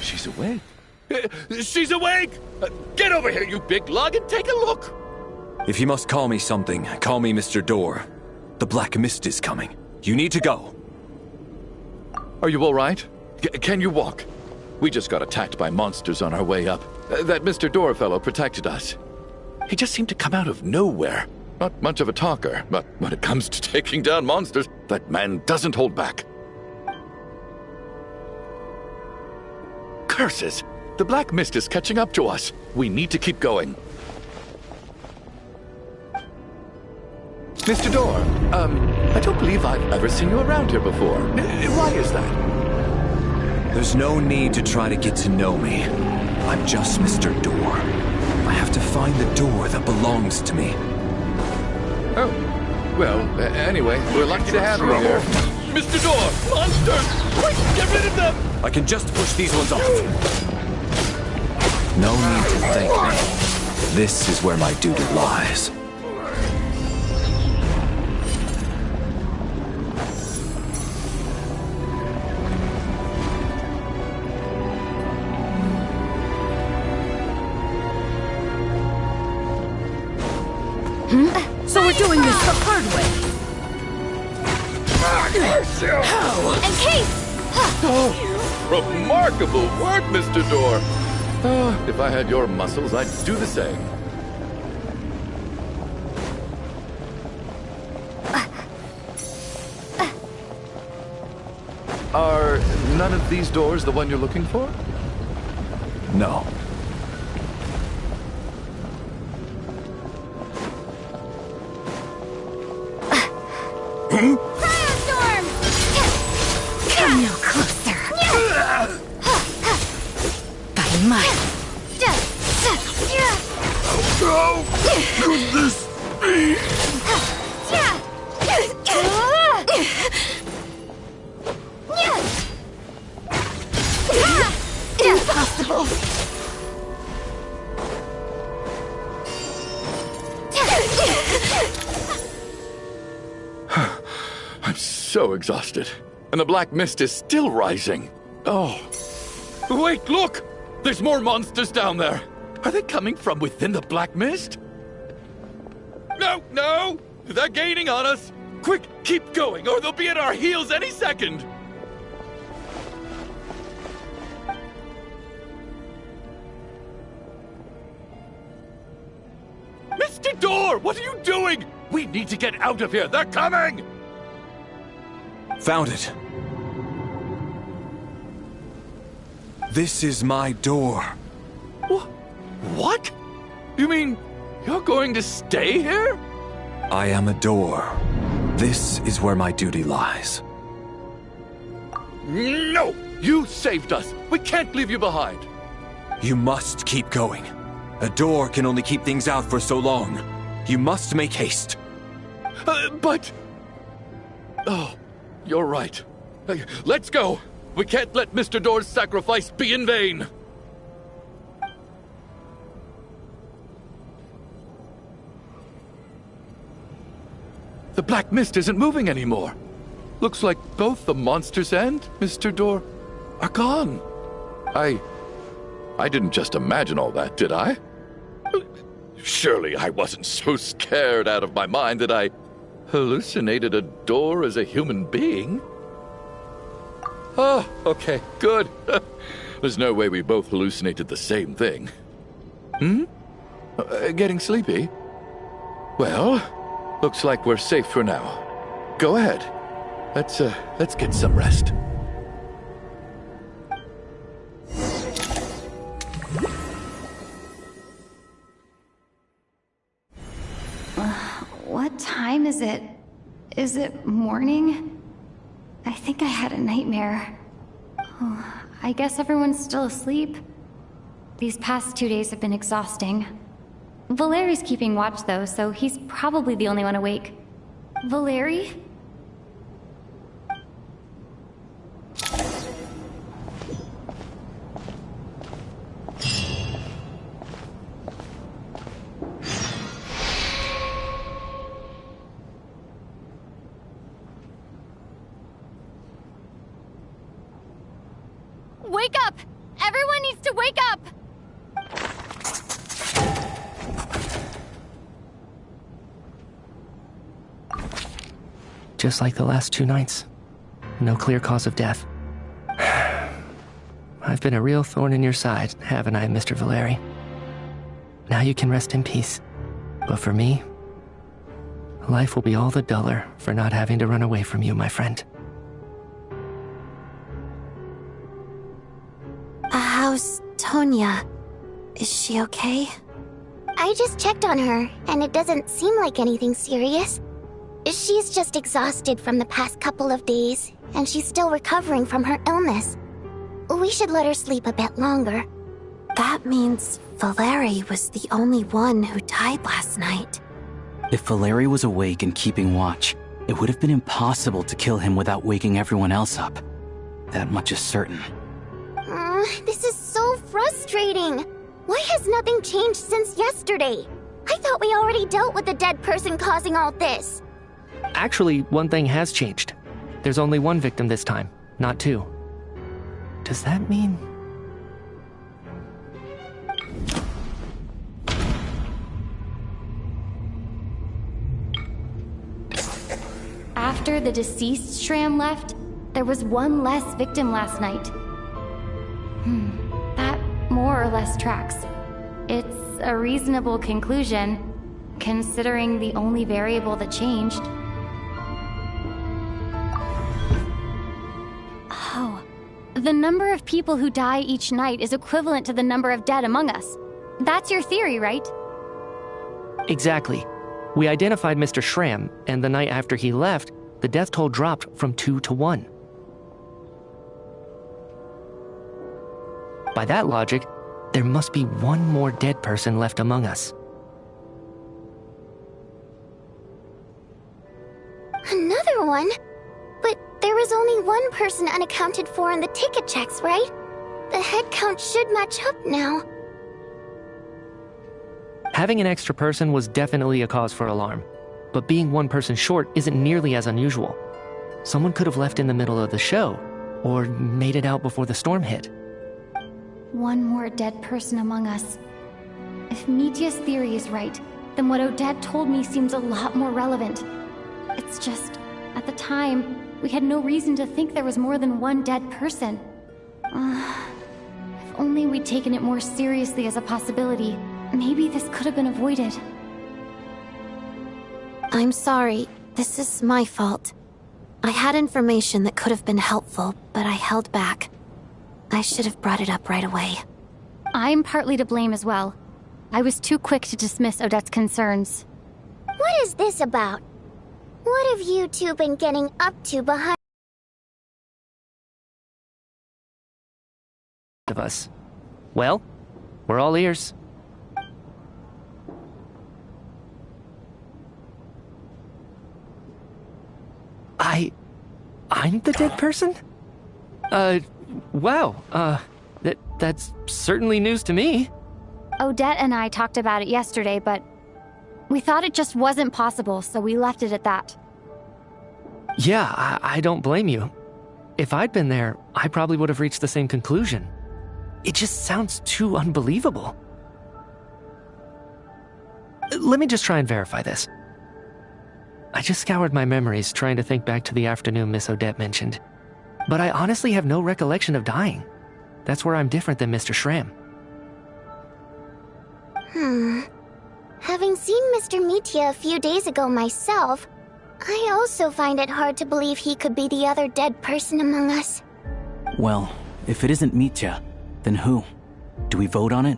She's awake. She's awake! Get over here, you big lug, and take a look! If you must call me something, call me Mr. Door. The Black Mist is coming. You need to go. Are you all right? Can you walk? We just got attacked by monsters on our way up. That Mr. Door fellow protected us. He just seemed to come out of nowhere. Not much of a talker, but when it comes to taking down monsters, that man doesn't hold back. Curses! The Black Mist is catching up to us. We need to keep going. Mr. Door, I don't believe I've ever seen you around here before. Why is that? There's no need to try to get to know me. I'm just Mr. Door. I have to find the door that belongs to me. Oh, well, anyway, we're lucky to have you here. Mr. Door, monsters! Quick, get rid of them! I can just push these ones off. No need to thank me. This is where my duty lies. So we're doing this the hard way. How? And Kate! Oh, remarkable work, Mr. Door. If I had your muscles, I'd do the same. Are none of these doors the one you're looking for? No. Firestorm! Come no closer. By might. How could this be? Impossible. I'm so exhausted. And the Black Mist is still rising. Oh. Wait, look! There's more monsters down there. Are they coming from within the Black Mist? No, no! They're gaining on us! Quick, keep going, or they'll be at our heels any second! Mr. Door, what are you doing? We need to get out of here. They're coming! Found it. This is my door. What? You mean you're going to stay here? I am a door. This is where my duty lies. No! You saved us. We can't leave you behind. You must keep going. A door can only keep things out for so long. You must make haste. But... Oh, you're right. Let's go. We can't let Mr. Door's sacrifice be in vain. The Black Mist isn't moving anymore. Looks like both the monsters and Mr. Door are gone. I didn't just imagine all that, did I? Surely I wasn't so scared out of my mind that I hallucinated a door as a human being. Oh, okay, good. There's no way we both hallucinated the same thing. Getting sleepy? Well, looks like we're safe for now. Go ahead. Let's get some rest. time is it? Is it morning? I think I had a nightmare. Oh, I guess everyone's still asleep. These past 2 days have been exhausting. Valeri's keeping watch though, so he's probably the only one awake. Valeri? Wake up! Everyone needs to wake up! Just like the last 2 nights. No clear cause of death. I've been a real thorn in your side, haven't I, Mr. Valeri? Now you can rest in peace. But for me, life will be all the duller for not having to run away from you, my friend. How's Tonya? Is she okay? I just checked on her, and it doesn't seem like anything serious. She's just exhausted from the past couple of days, and she's still recovering from her illness. We should let her sleep a bit longer. That means Valeri was the only one who died last night. If Valeri was awake and keeping watch, it would have been impossible to kill him without waking everyone else up. That much is certain. This is so frustrating. Why has nothing changed since yesterday? I thought we already dealt with the dead person causing all this. Actually, one thing has changed. There's only 1 victim this time, not 2. Does that mean... After the deceased Shram left, there was 1 less victim last night. That more or less tracks. It's a reasonable conclusion, considering the only variable that changed. Oh. The number of people who die each night is equivalent to the number of dead among us. That's your theory, right? Exactly. We identified Mr. Shram, and the night after he left, the death toll dropped from 2 to 1. By that logic, there must be 1 more dead person left among us. Another one? But there was only 1 person unaccounted for in the ticket checks, right? The head count should match up now. Having an extra person was definitely a cause for alarm, but being 1 person short isn't nearly as unusual. Someone could have left in the middle of the show, or made it out before the storm hit. 1 more dead person among us. If Mitya's theory is right, then what Odette told me seems a lot more relevant. It's just, at the time, we had no reason to think there was more than 1 dead person. If only we'd taken it more seriously as a possibility, maybe this could have been avoided. I'm sorry. This is my fault. I had information that could have been helpful, but I held back. I should have brought it up right away. I'm partly to blame as well. I was too quick to dismiss Odette's concerns. What is this about? What have you two been getting up to behind of us? Well, we're all ears. I'm the dead person? Wow, that's certainly news to me. Odette and I talked about it yesterday, but we thought it just wasn't possible, so we left it at that. Yeah, I don't blame you. If I'd been there, I probably would have reached the same conclusion. It just sounds too unbelievable. Let me just try and verify this. I just scoured my memories trying to think back to the afternoon Miss Odette mentioned. But I honestly have no recollection of dying. That's where I'm different than Mr. Shram. Having seen Mr. Mitya a few days ago myself, I also find it hard to believe he could be the other dead person among us. Well, if it isn't Mitya, then who? Do we vote on it?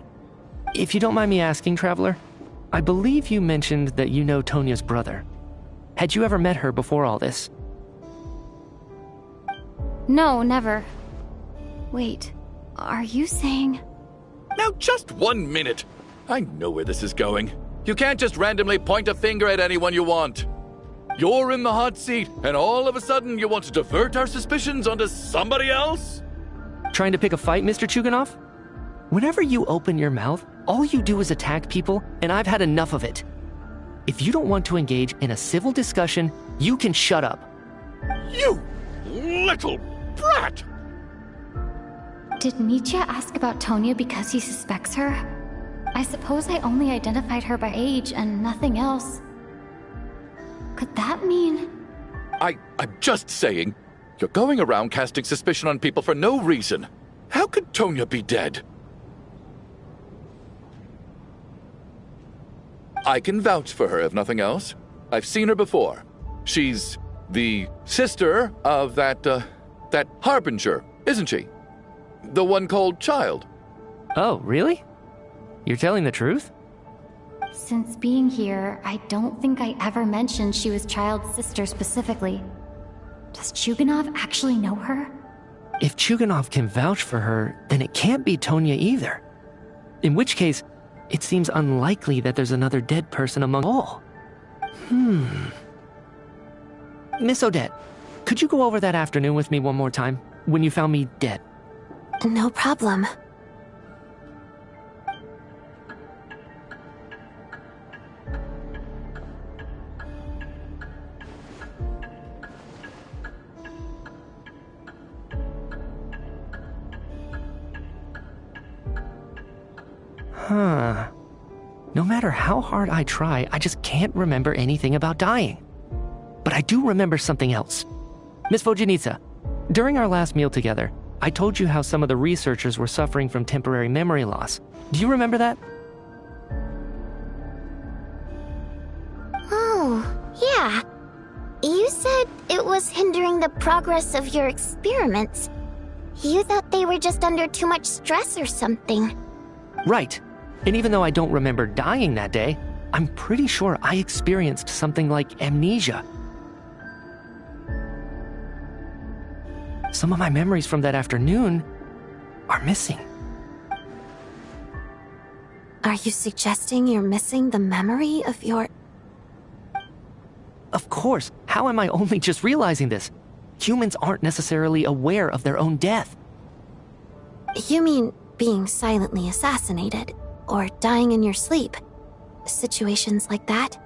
If you don't mind me asking, Traveler, I believe you mentioned that you know Tonya's brother. Had you ever met her before all this? No, never. Wait, are you saying... Now, just 1 minute. I know where this is going. You can't just randomly point a finger at anyone you want. You're in the hot seat, and all of a sudden you want to divert our suspicions onto somebody else? Trying to pick a fight, Mr. Chuganov? Whenever you open your mouth, all you do is attack people, and I've had enough of it. If you don't want to engage in a civil discussion, you can shut up. You little brat! Did Nietzsche ask about Tonya because he suspects her? I suppose I only identified her by age and nothing else. Could that mean... I'm just saying. You're going around casting suspicion on people for no reason. How could Tonya be dead? I can vouch for her, if nothing else. I've seen her before. She's the sister of that Harbinger, isn't she? The one called Child. Oh, really? You're telling the truth? Since being here, I don't think I ever mentioned she was Child's sister specifically. Does Chuganov actually know her? If Chuganov can vouch for her, then it can't be Tonya either. In which case, it seems unlikely that there's another dead person among all. Miss Odette, could you go over that afternoon with me one more time, when you found me dead? No problem. No matter how hard I try, I just can't remember anything about dying. But I do remember something else. Miss Vojanitsa, during our last meal together, I told you how some of the researchers were suffering from temporary memory loss. Do you remember that? Oh, yeah. You said it was hindering the progress of your experiments. You thought they were just under too much stress or something. Right. And even though I don't remember dying that day, I'm pretty sure I experienced something like amnesia. Some of my memories from that afternoon are missing. Are you suggesting you're missing the memory of your... Of course. How am I only just realizing this? Humans aren't necessarily aware of their own death. You mean being silently assassinated, or dying in your sleep? Situations like that?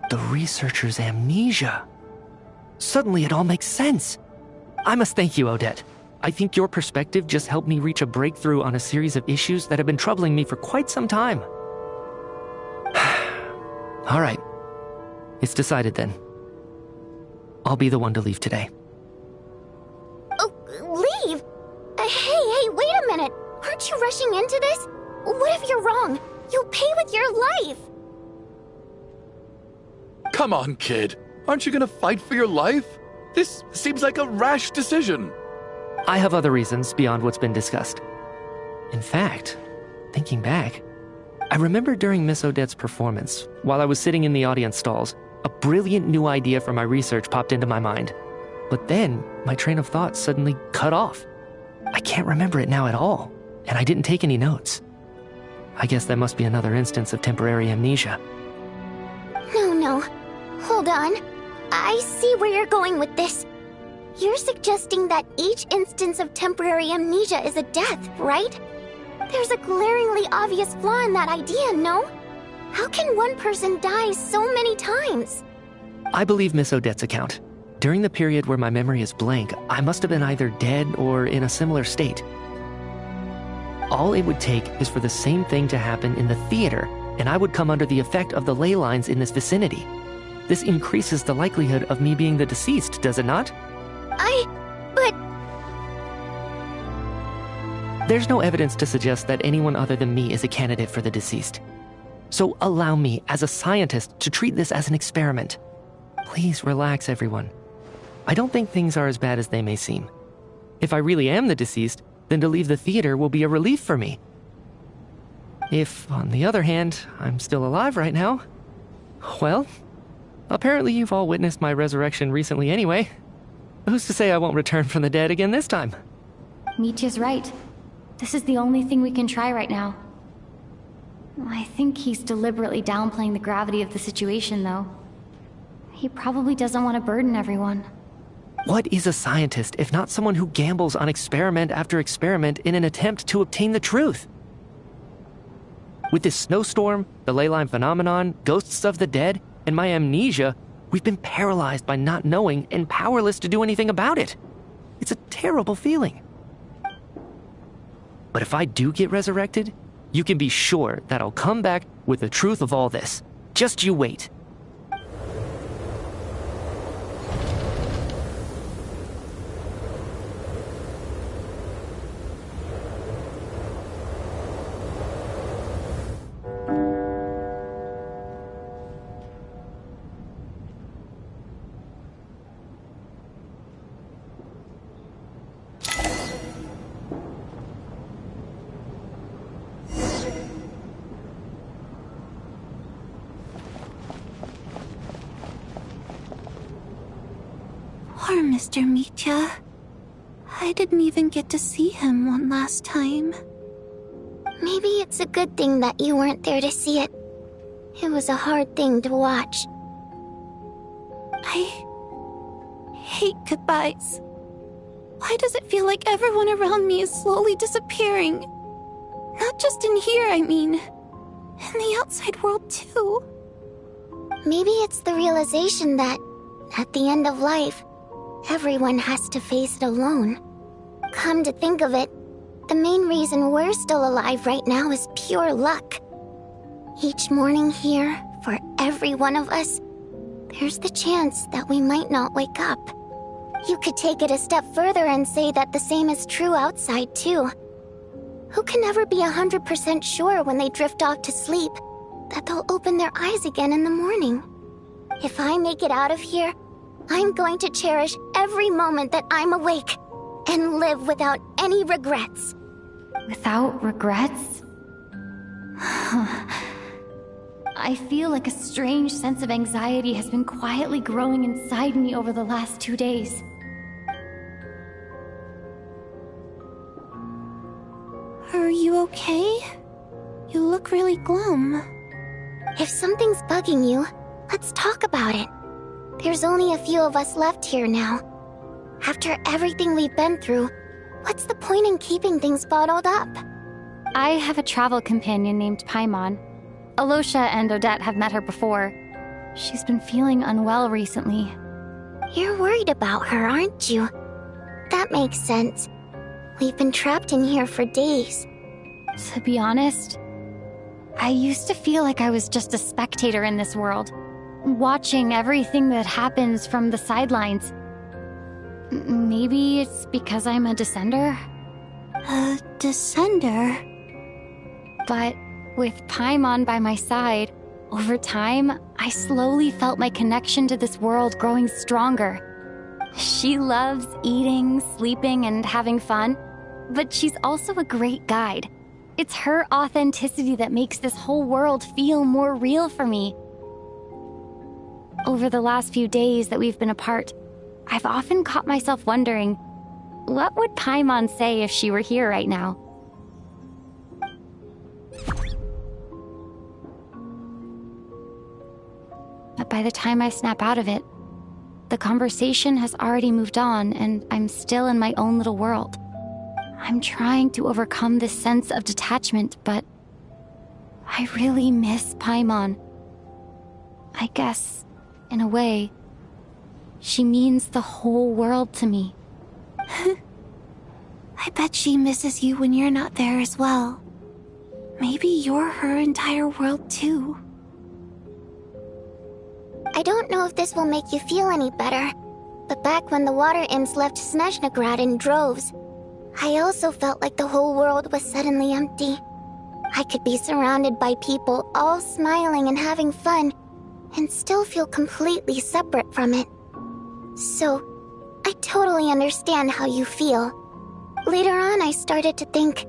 The researcher's amnesia. Suddenly it all makes sense. I must thank you, Odette. I think your perspective just helped me reach a breakthrough on a series of issues that have been troubling me for quite some time. All right. It's decided then. I'll be the one to leave today. Oh, leave? Hey, wait a minute. Aren't you rushing into this? What if you're wrong? You'll pay with your life. Come on, kid. Aren't you gonna fight for your life? This seems like a rash decision. I have other reasons beyond what's been discussed. In fact, thinking back, I remember during Miss Odette's performance, while I was sitting in the audience stalls, a brilliant new idea for my research popped into my mind. But then, my train of thought suddenly cut off. I can't remember it now at all, and I didn't take any notes. I guess that must be another instance of temporary amnesia. No. Hold on. I see where you're going with this. You're suggesting that each instance of temporary amnesia is a death, right? There's a glaringly obvious flaw in that idea, no? How can one person die so many times? I believe Miss Odette's account. During the period where my memory is blank, I must have been either dead or in a similar state. All it would take is for the same thing to happen in the theater, and I would come under the effect of the ley lines in this vicinity. This increases the likelihood of me being the deceased, does it not? But... There's no evidence to suggest that anyone other than me is a candidate for the deceased. So allow me, as a scientist, to treat this as an experiment. Please relax, everyone. I don't think things are as bad as they may seem. If I really am the deceased, then to leave the theater will be a relief for me. If, on the other hand, I'm still alive right now, well, Apparently you've all witnessed my resurrection recently anyway. Who's to say I won't return from the dead again this time? Mitya's right. This is the only thing we can try right now. I think he's deliberately downplaying the gravity of the situation, though. He probably doesn't want to burden everyone. What is a scientist if not someone who gambles on experiment after experiment in an attempt to obtain the truth? With this snowstorm, the ley line phenomenon, ghosts of the dead, and my amnesia, we've been paralyzed by not knowing and powerless to do anything about it. It's a terrible feeling. But if I do get resurrected, you can be sure that I'll come back with the truth of all this. Just you wait. Poor Mr. Mitya. I didn't even get to see him one last time. Maybe it's a good thing that you weren't there to see it. It was a hard thing to watch. I hate goodbyes. Why does it feel like everyone around me is slowly disappearing? Not just in here, I mean. In the outside world, too. Maybe it's the realization that, at the end of life, everyone has to face it alone. Come to think of it, the main reason we're still alive right now is pure luck. Each morning here, for every one of us, there's the chance that we might not wake up. You could take it a step further and say that the same is true outside, too. Who can ever be 100% sure when they drift off to sleep that they'll open their eyes again in the morning? If I make it out of here, I'm going to cherish every moment that I'm awake and live without any regrets. Without regrets? I feel like a strange sense of anxiety has been quietly growing inside me over the last 2 days. Are you okay? You look really glum. If something's bugging you, let's talk about it. There's only a few of us left here now. After everything we've been through, what's the point in keeping things bottled up? I have a travel companion named Paimon. Alosha and Odette have met her before. She's been feeling unwell recently. You're worried about her, aren't you? That makes sense. We've been trapped in here for days. To be honest, I used to feel like I was just a spectator in this world, watching everything that happens from the sidelines. Maybe it's because I'm a descender? A descender? But with Paimon by my side, over time, I slowly felt my connection to this world growing stronger. She loves eating, sleeping, and having fun, but she's also a great guide. It's her authenticity that makes this whole world feel more real for me. Over the last few days that we've been apart, I've often caught myself wondering, what would Paimon say if she were here right now? But by the time I snap out of it, the conversation has already moved on and I'm still in my own little world. I'm trying to overcome this sense of detachment, but I really miss Paimon. I guess, in a way, she means the whole world to me. I bet she misses you when you're not there as well. Maybe you're her entire world too. I don't know if this will make you feel any better, but back when the water imps left Snezhnograd in droves, I also felt like the whole world was suddenly empty. I could be surrounded by people all smiling and having fun, and still feel completely separate from it. So, I totally understand how you feel. Later on, I started to think,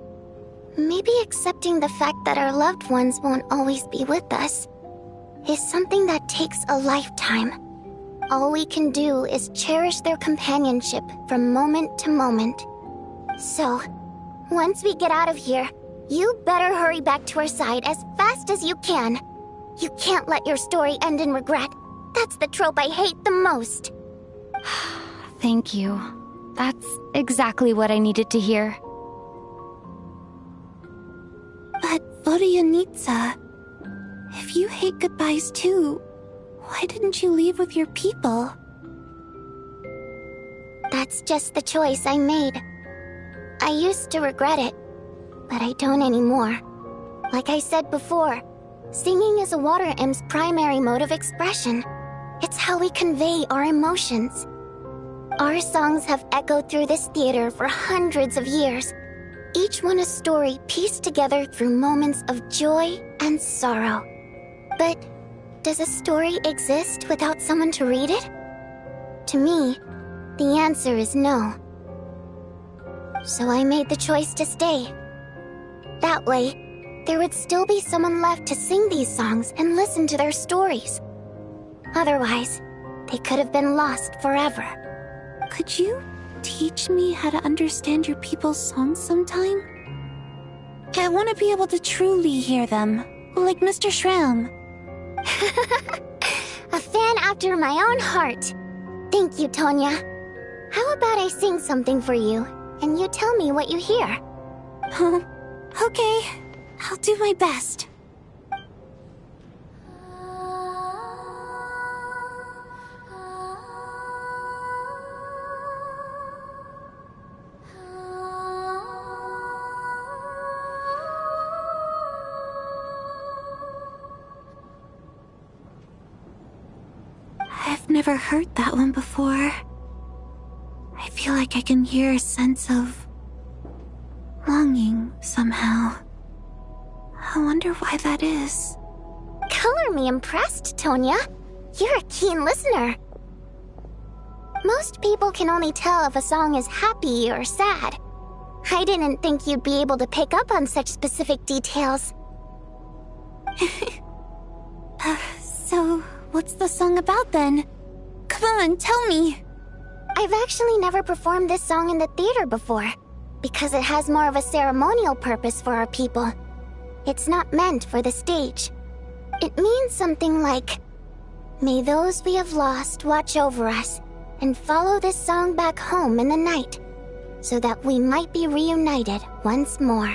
maybe accepting the fact that our loved ones won't always be with us is something that takes a lifetime. All we can do is cherish their companionship from moment to moment. So, once we get out of here, you better hurry back to our side as fast as you can. You can't let your story end in regret. That's the trope I hate the most. Thank you. That's exactly what I needed to hear. But Vodyanitsa, if you hate goodbyes too, why didn't you leave with your people? That's just the choice I made. I used to regret it, but I don't anymore. Like I said before, singing is a water imp's primary mode of expression. It's how we convey our emotions. Our songs have echoed through this theater for hundreds of years, each one a story pieced together through moments of joy and sorrow. But does a story exist without someone to read it? To me, the answer is no. So I made the choice to stay. That way, there would still be someone left to sing these songs and listen to their stories. Otherwise, they could have been lost forever. Could you teach me how to understand your people's songs sometime? I want to be able to truly hear them, like Mr. Shram. A fan after my own heart. Thank you, Tonya. How about I sing something for you, and you tell me what you hear? Okay, I'll do my best. I've never heard that one before. I feel like I can hear a sense of longing somehow. I wonder why that is. Color me impressed, Tonya. You're a keen listener. Most people can only tell if a song is happy or sad. I didn't think you'd be able to pick up on such specific details. So, what's the song about then? Come on, tell me! I've actually never performed this song in the theater before, because it has more of a ceremonial purpose for our people. It's not meant for the stage. It means something like, "May those we have lost watch over us, and follow this song back home in the night, so that we might be reunited once more."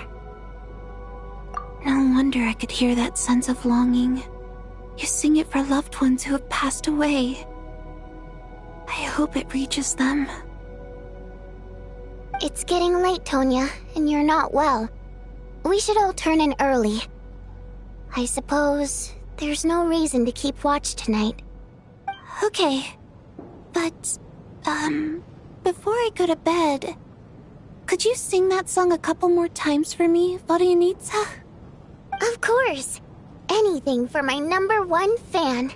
No wonder I could hear that sense of longing. You sing it for loved ones who have passed away. I hope it reaches them. It's getting late, Tonya, and you're not well. We should all turn in early. I suppose there's no reason to keep watch tonight. Okay. But, before I go to bed, could you sing that song a couple more times for me, Vodyanitsa? Of course. Anything for my #1 fan.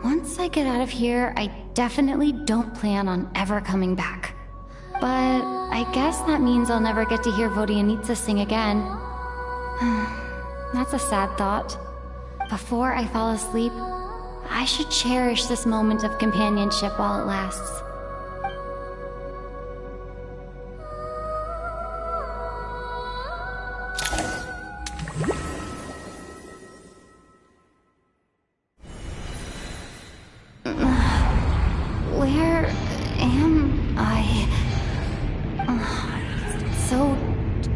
Once I get out of here, I definitely don't plan on ever coming back. But I guess that means I'll never get to hear Vodyanitsa sing again. That's a sad thought. Before I fall asleep, I should cherish this moment of companionship while it lasts. Where am I? It's so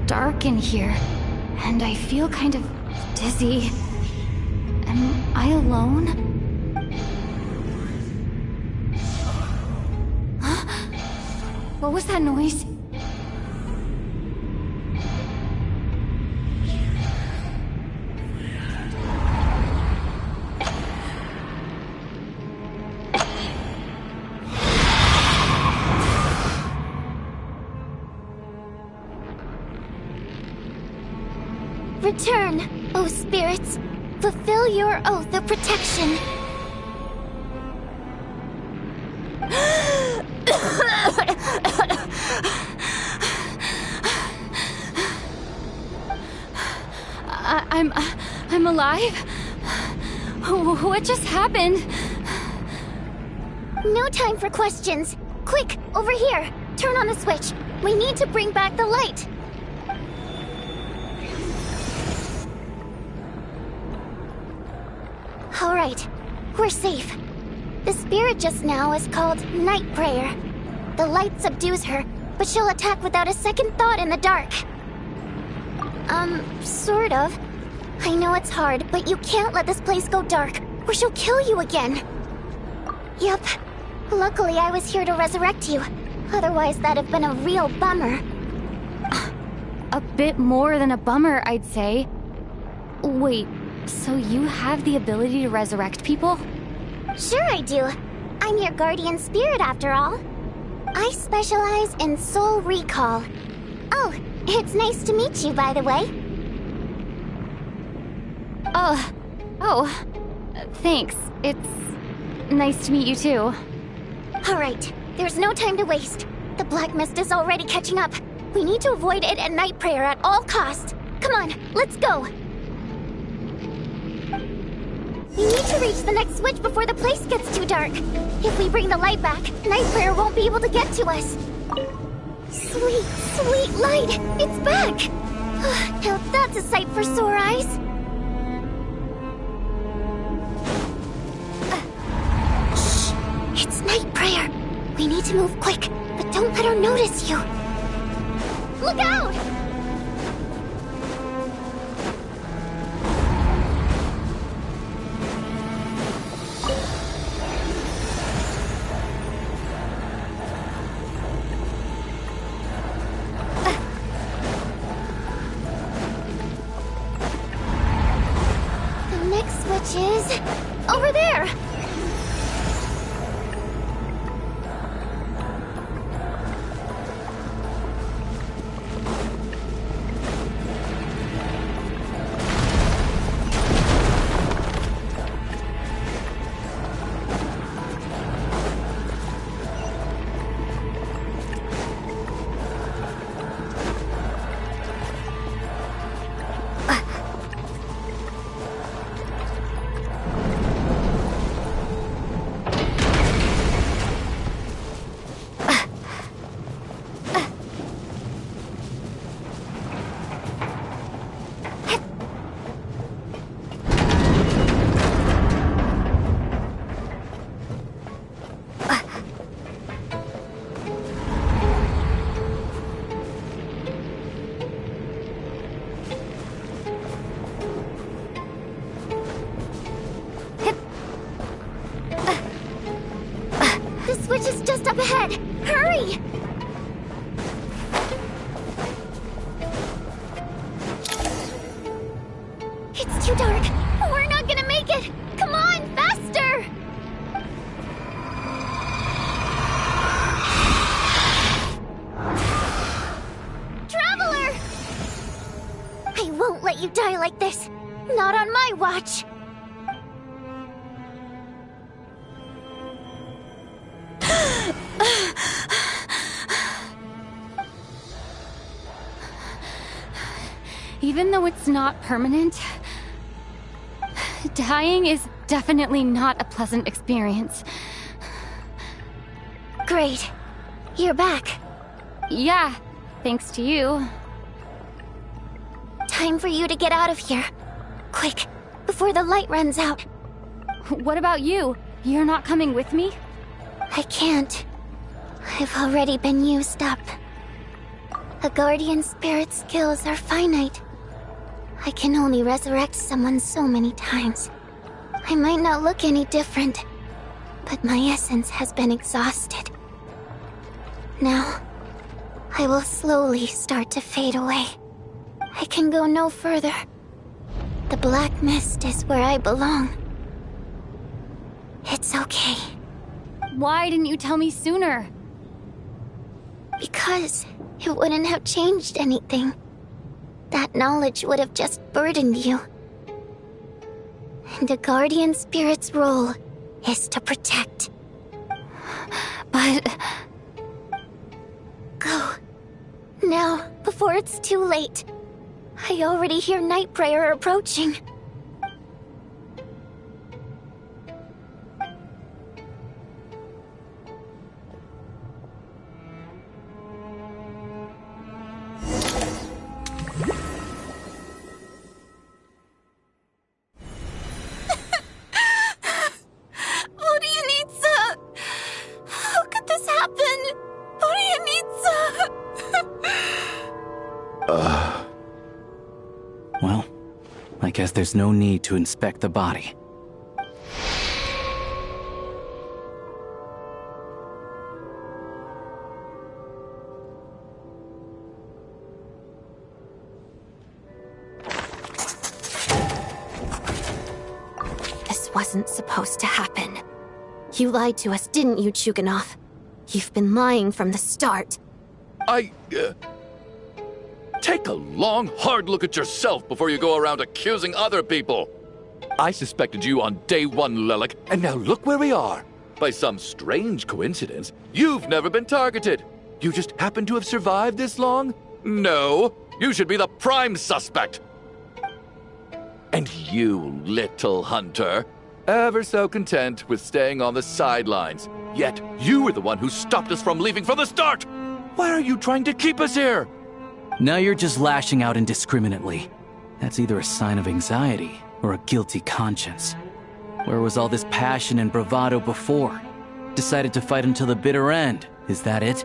dark in here, and I feel kind of dizzy. Am I alone? Huh? What was that noise? Return, O spirits. Fulfill your oath of protection. I'm alive? What just happened? No time for questions. Quick, over here. Turn on the switch. We need to bring back the light. All right, we're safe. The spirit just now is called Night Prayer. The light subdues her, but she'll attack without a second thought in the dark. Sort of. I know it's hard, but you can't let this place go dark, or she'll kill you again. Yup. Luckily, I was here to resurrect you. Otherwise, that'd have been a real bummer. A bit more than a bummer, I'd say. Wait, so you have the ability to resurrect people? Sure I do. I'm your guardian spirit after all. I specialize in soul recall. Oh, it's nice to meet you, by the way. Thanks. It's nice to meet you too. Alright, there's no time to waste. The black mist is already catching up. We need to avoid it at Night Prayer at all costs. Come on, let's go. We need to reach the next switch before the place gets too dark. If we bring the light back, Night Prayer won't be able to get to us. Sweet, sweet light! It's back! Now that's a sight for sore eyes. Shh! It's Night Prayer. We need to move quick, but don't let her notice you. Look out! Which is over there. Which is just up ahead. Hurry! It's too dark. We're not gonna make it. Come on, faster! Traveler! I won't let you die like this. Not on my watch. Even though it's not permanent, dying is definitely not a pleasant experience. Great. You're back. Yeah, thanks to you. Time for you to get out of here. Quick, before the light runs out. What about you? You're not coming with me? I can't. I've already been used up. A guardian spirit's skills are finite. I can only resurrect someone so many times. I might not look any different, but my essence has been exhausted. Now, I will slowly start to fade away. I can go no further. The black mist is where I belong. It's okay. Why didn't you tell me sooner? Because it wouldn't have changed anything. that knowledge would have just burdened you. And a guardian spirit's role is to protect. But... Go. Now, before it's too late. I already hear Night Prayer approaching. Well, I guess there's no need to inspect the body. This wasn't supposed to happen. You lied to us, didn't you, Chuganov? You've been lying from the start. Take a long, hard look at yourself before you go around accusing other people. I suspected you on day one, Lelik, and now look where we are. By some strange coincidence, you've never been targeted. You just happen to have survived this long? No, you should be the prime suspect. And you, little hunter, ever so content with staying on the sidelines. Yet you were the one who stopped us from leaving from the start. Why are you trying to keep us here? Now you're just lashing out indiscriminately. That's either a sign of anxiety or a guilty conscience. Where was all this passion and bravado before? Decided to fight until the bitter end. Is that it?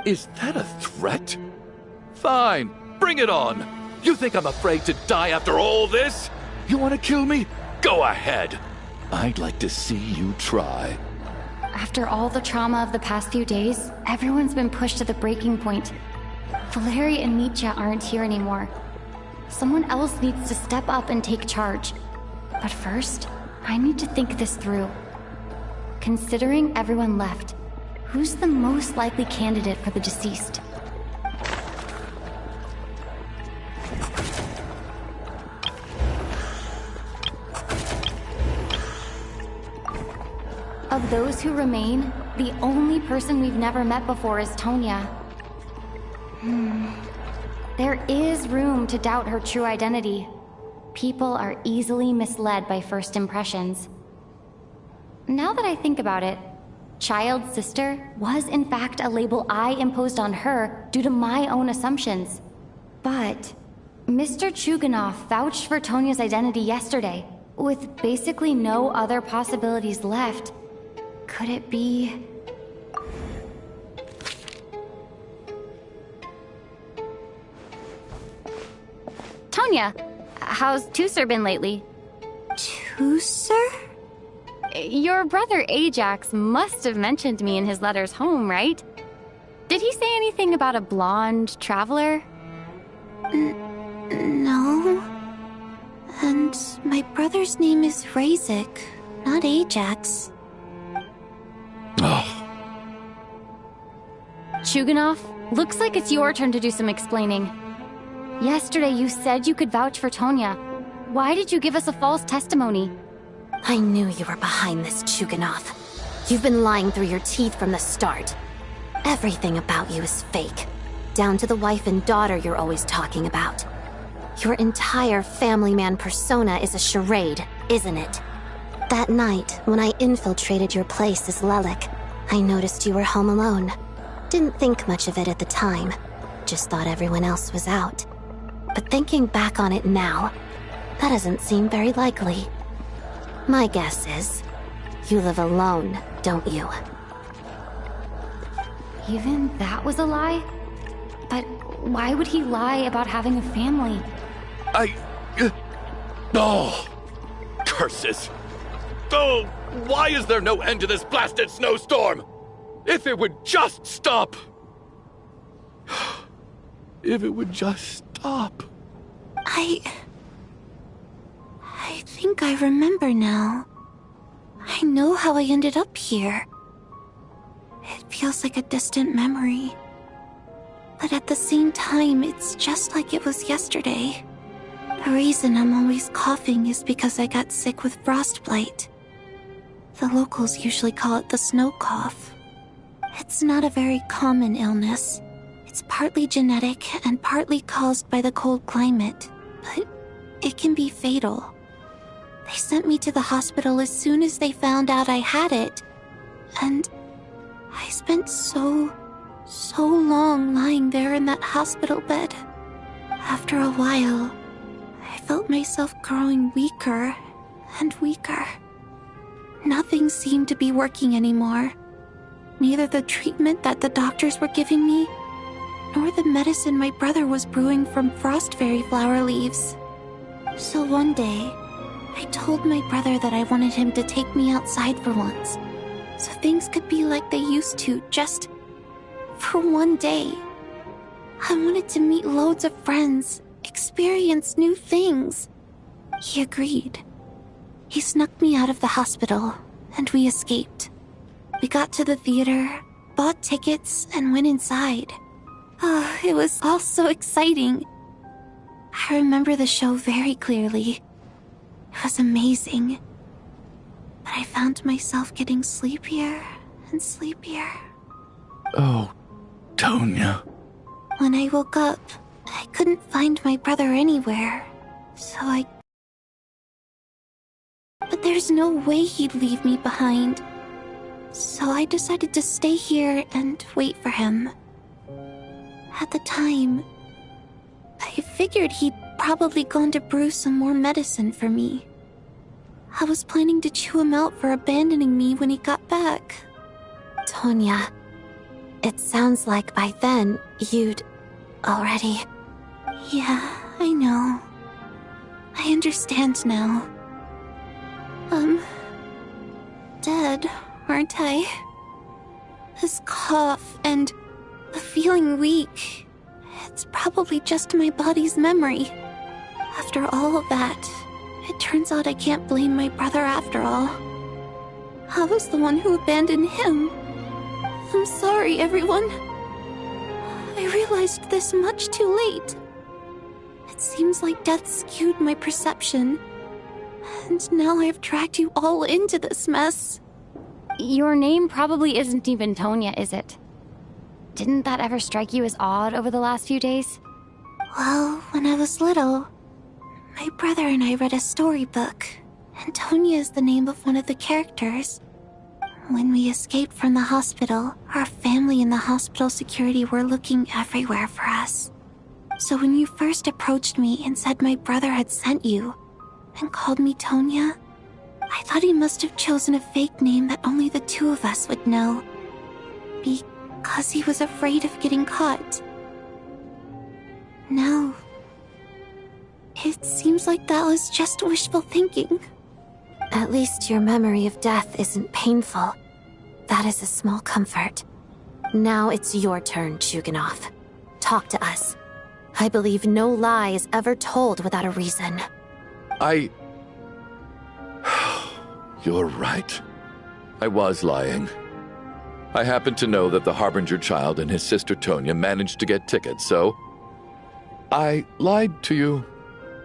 Is that a threat? Fine, bring it on. You think I'm afraid to die after all this? You want to kill me? Go ahead. I'd like to see you try. After all the trauma of the past few days, everyone's been pushed to the breaking point. Valeri and Nietzsche aren't here anymore. Someone else needs to step up and take charge. But first, I need to think this through. Considering everyone left, who's the most likely candidate for the deceased? Of those who remain, the only person we've never met before is Tonya. There is room to doubt her true identity. People are easily misled by first impressions. Now that I think about it, Child's sister was in fact a label I imposed on her due to my own assumptions. But Mr. Chuganov vouched for Tonya's identity yesterday, with basically no other possibilities left. Could it be... Tonya, how's Tusser been lately? Tusser? Your brother Ajax must have mentioned me in his letters home, right? Did he say anything about a blonde traveler? No. And my brother's name is Razik, not Ajax. Chuganov, looks like it's your turn to do some explaining. Yesterday you said you could vouch for Tonya. Why did you give us a false testimony? I knew you were behind this, Chuganov. You've been lying through your teeth from the start. Everything about you is fake, down to the wife and daughter you're always talking about. Your entire family man persona is a charade, isn't it? That night, when I infiltrated your place as Lelik, I noticed you were home alone. Didn't think much of it at the time, just thought everyone else was out. But thinking back on it now, that doesn't seem very likely. My guess is, you live alone, don't you? Even that was a lie? But why would he lie about having a family? Curses! Oh, why is there no end to this blasted snowstorm? If it would just stop! If it would just stop. I think I remember now. I know how I ended up here. It feels like a distant memory. But at the same time, it's just like it was yesterday. The reason I'm always coughing is because I got sick with frostbite. The locals usually call it the snow cough. It's not a very common illness. It's partly genetic and partly caused by the cold climate, but it can be fatal. They sent me to the hospital as soon as they found out I had it, and I spent so long lying there in that hospital bed. After a while, I felt myself growing weaker and weaker. Nothing seemed to be working anymore. Neither the treatment that the doctors were giving me, nor the medicine my brother was brewing from frost fairy flower leaves. So one day, I told my brother that I wanted him to take me outside for once, so things could be like they used to, just for one day. I wanted to meet loads of friends, experience new things. He agreed. He snuck me out of the hospital, and we escaped. We got to the theater, bought tickets, and went inside. Oh, it was all so exciting. I remember the show very clearly. It was amazing. But I found myself getting sleepier and sleepier. Oh, Tonya. When I woke up, I couldn't find my brother anywhere, But there's no way he'd leave me behind. So I decided to stay here and wait for him. At the time, I figured he'd probably gone to brew some more medicine for me. I was planning to chew him out for abandoning me when he got back. Tonya, it sounds like by then you'd already... Yeah, I know. I understand now. Dead, aren't I? This cough and the feeling weak, it's probably just my body's memory. After all of that, it turns out I can't blame my brother after all. I was the one who abandoned him. I'm sorry, everyone. I realized this much too late. It seems like death skewed my perception. And now I've dragged you all into this mess. Your name probably isn't even Tonya, is it? Didn't that ever strike you as odd over the last few days? Well, when I was little, my brother and I read a storybook, and Tonya is the name of one of the characters. When we escaped from the hospital, our family and the hospital security were looking everywhere for us. So when you first approached me and said my brother had sent you, and called me Tonya, I thought he must have chosen a fake name that only the two of us would know. Because he was afraid of getting caught. Now, it seems like that was just wishful thinking. At least your memory of death isn't painful. That is a small comfort. Now it's your turn, Shuganoff. Talk to us. I believe no lie is ever told without a reason. You're right. I was lying. I happened to know that the Harbinger child and his sister Tonya managed to get tickets, so I lied to you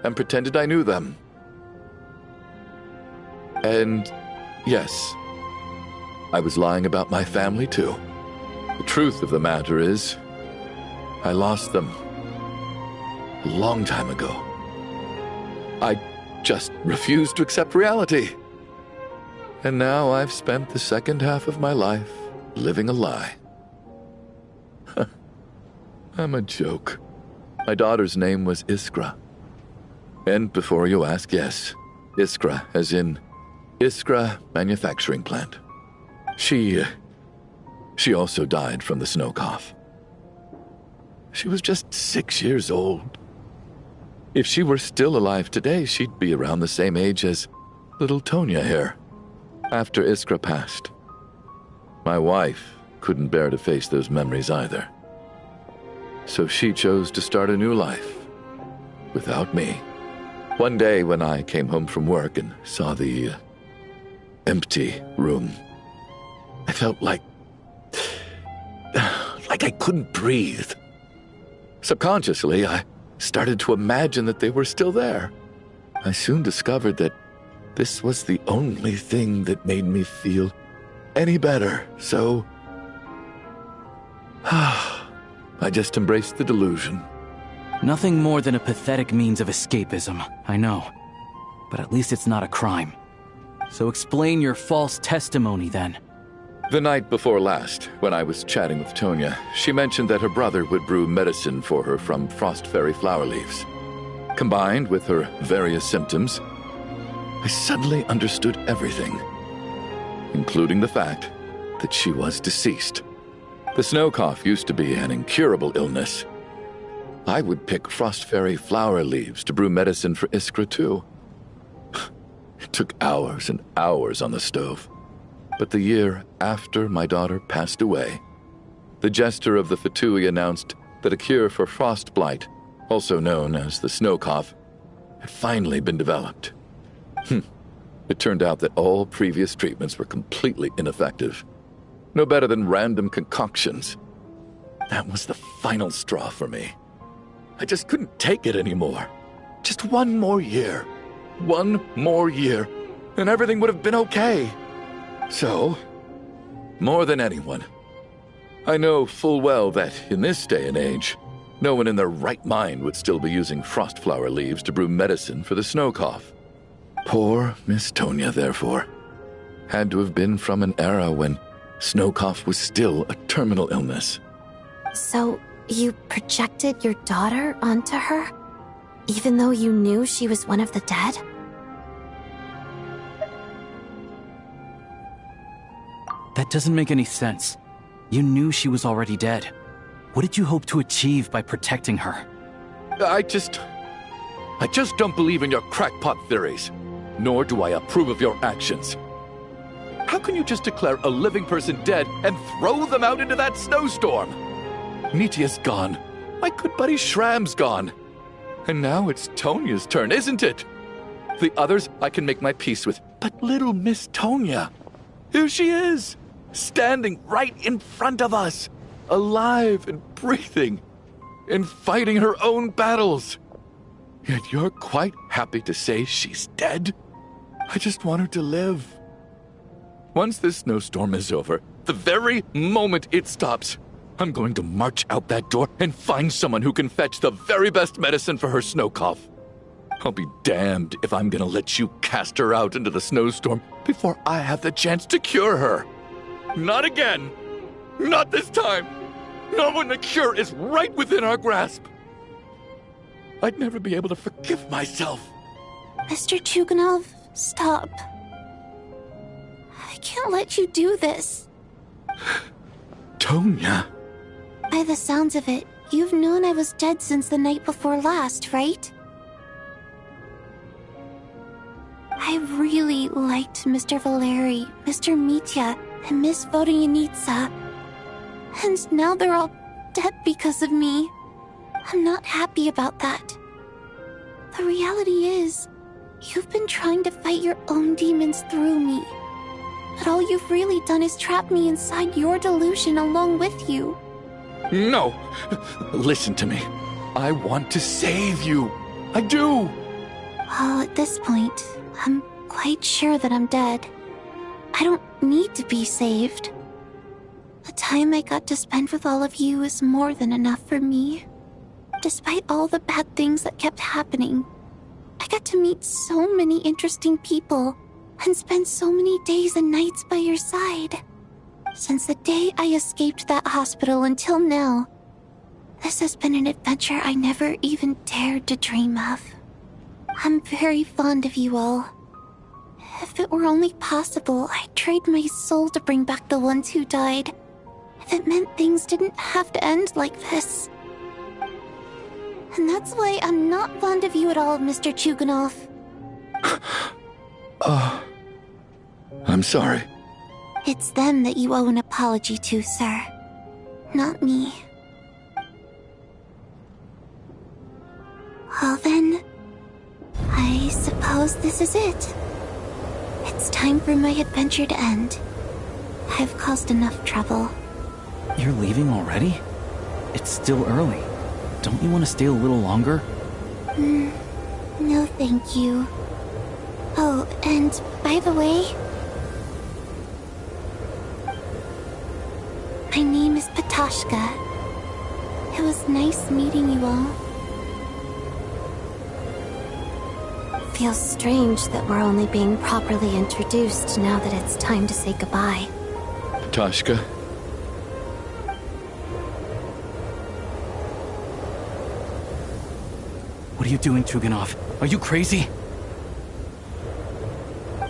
and pretended I knew them. And yes, I was lying about my family too. The truth of the matter is, I lost them a long time ago. I just refused to accept reality. And now I've spent the second half of my life living a lie. I'm a joke. My daughter's name was Iskra. And before you ask, yes, Iskra, as in Iskra Manufacturing Plant. She also died from the snow cough. She was just 6 years old. If she were still alive today, she'd be around the same age as little Tonya here. After Iskra passed, my wife couldn't bear to face those memories either. So she chose to start a new life without me. One day when I came home from work and saw the empty room, I felt like I couldn't breathe. Subconsciously, I started to imagine that they were still there. I soon discovered that this was the only thing that made me feel any better, so I just embraced the delusion. Nothing more than a pathetic means of escapism, I know. But at least it's not a crime. So explain your false testimony, then. The night before last, when I was chatting with Tonya, she mentioned that her brother would brew medicine for her from frost fairy flower leaves. Combined with her various symptoms, I suddenly understood everything, including the fact that she was deceased. The snow cough used to be an incurable illness. I would pick frost fairy flower leaves to brew medicine for Iskra, too. It took hours and hours on the stove. But the year after my daughter passed away, the Jester of the Fatui announced that a cure for frost blight, also known as the snow cough, had finally been developed. It turned out that all previous treatments were completely ineffective. No better than random concoctions. That was the final straw for me. I just couldn't take it anymore. Just one more year. One more year, and everything would have been okay. So, more than anyone, I know full well that in this day and age, no one in their right mind would still be using frost flower leaves to brew medicine for the snow cough. Poor Miss Tonya, therefore, had to have been from an era when snow cough was still a terminal illness. So, you projected your daughter onto her? Even though you knew she was one of the dead? That doesn't make any sense. You knew she was already dead. What did you hope to achieve by protecting her? I just don't believe in your crackpot theories, nor do I approve of your actions. How can you just declare a living person dead and throw them out into that snowstorm? Nitia's gone. My good buddy Shram's gone. And now it's Tonya's turn, isn't it? The others I can make my peace with, but little Miss Tonya, here she is, standing right in front of us, alive and breathing, and fighting her own battles. Yet you're quite happy to say she's dead? I just want her to live. Once this snowstorm is over, the very moment it stops, I'm going to march out that door and find someone who can fetch the very best medicine for her snow cough. I'll be damned if I'm gonna let you cast her out into the snowstorm before I have the chance to cure her. Not again. Not this time. Not when the cure is right within our grasp. I'd never be able to forgive myself. Mr. Chuganov, stop. I can't let you do this. Tonya. By the sounds of it, you've known I was dead since the night before last, right? I really liked Mr. Valeri, Mr. Mitya, and Miss Vodyanitsa. And now they're all dead because of me. I'm not happy about that. The reality is, you've been trying to fight your own demons through me. But all you've really done is trap me inside your delusion along with you. No! Listen to me. I want to save you. I do! Well, at this point, I'm quite sure that I'm dead. I don't need to be saved. The time I got to spend with all of you is more than enough for me. Despite all the bad things that kept happening, I got to meet so many interesting people and spend so many days and nights by your side. Since the day I escaped that hospital until now, this has been an adventure I never even dared to dream of. I'm very fond of you all. If it were only possible, I'd trade my soul to bring back the ones who died. If it meant things didn't have to end like this. And that's why I'm not fond of you at all, Mr. Chuganov. I'm sorry. It's them that you owe an apology to, sir. Not me. Well then, I suppose this is it. It's time for my adventure to end. I've caused enough trouble. You're leaving already? It's still early. Don't you want to stay a little longer? No, thank you. Oh, and by the way, my name is Patashka. It was nice meeting you all. Feels strange that we're only being properly introduced now that it's time to say goodbye. Tashka. What are you doing, Tuganov? Are you crazy?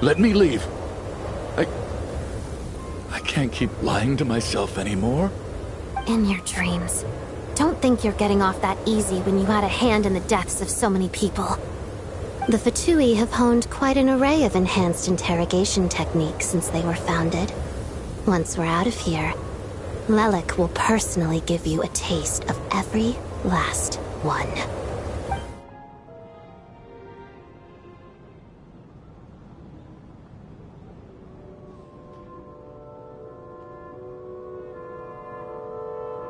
Let me leave. I can't keep lying to myself anymore. In your dreams. Don't think you're getting off that easy when you had a hand in the deaths of so many people. The Fatui have honed quite an array of enhanced interrogation techniques since they were founded. Once we're out of here, Lelik will personally give you a taste of every last one.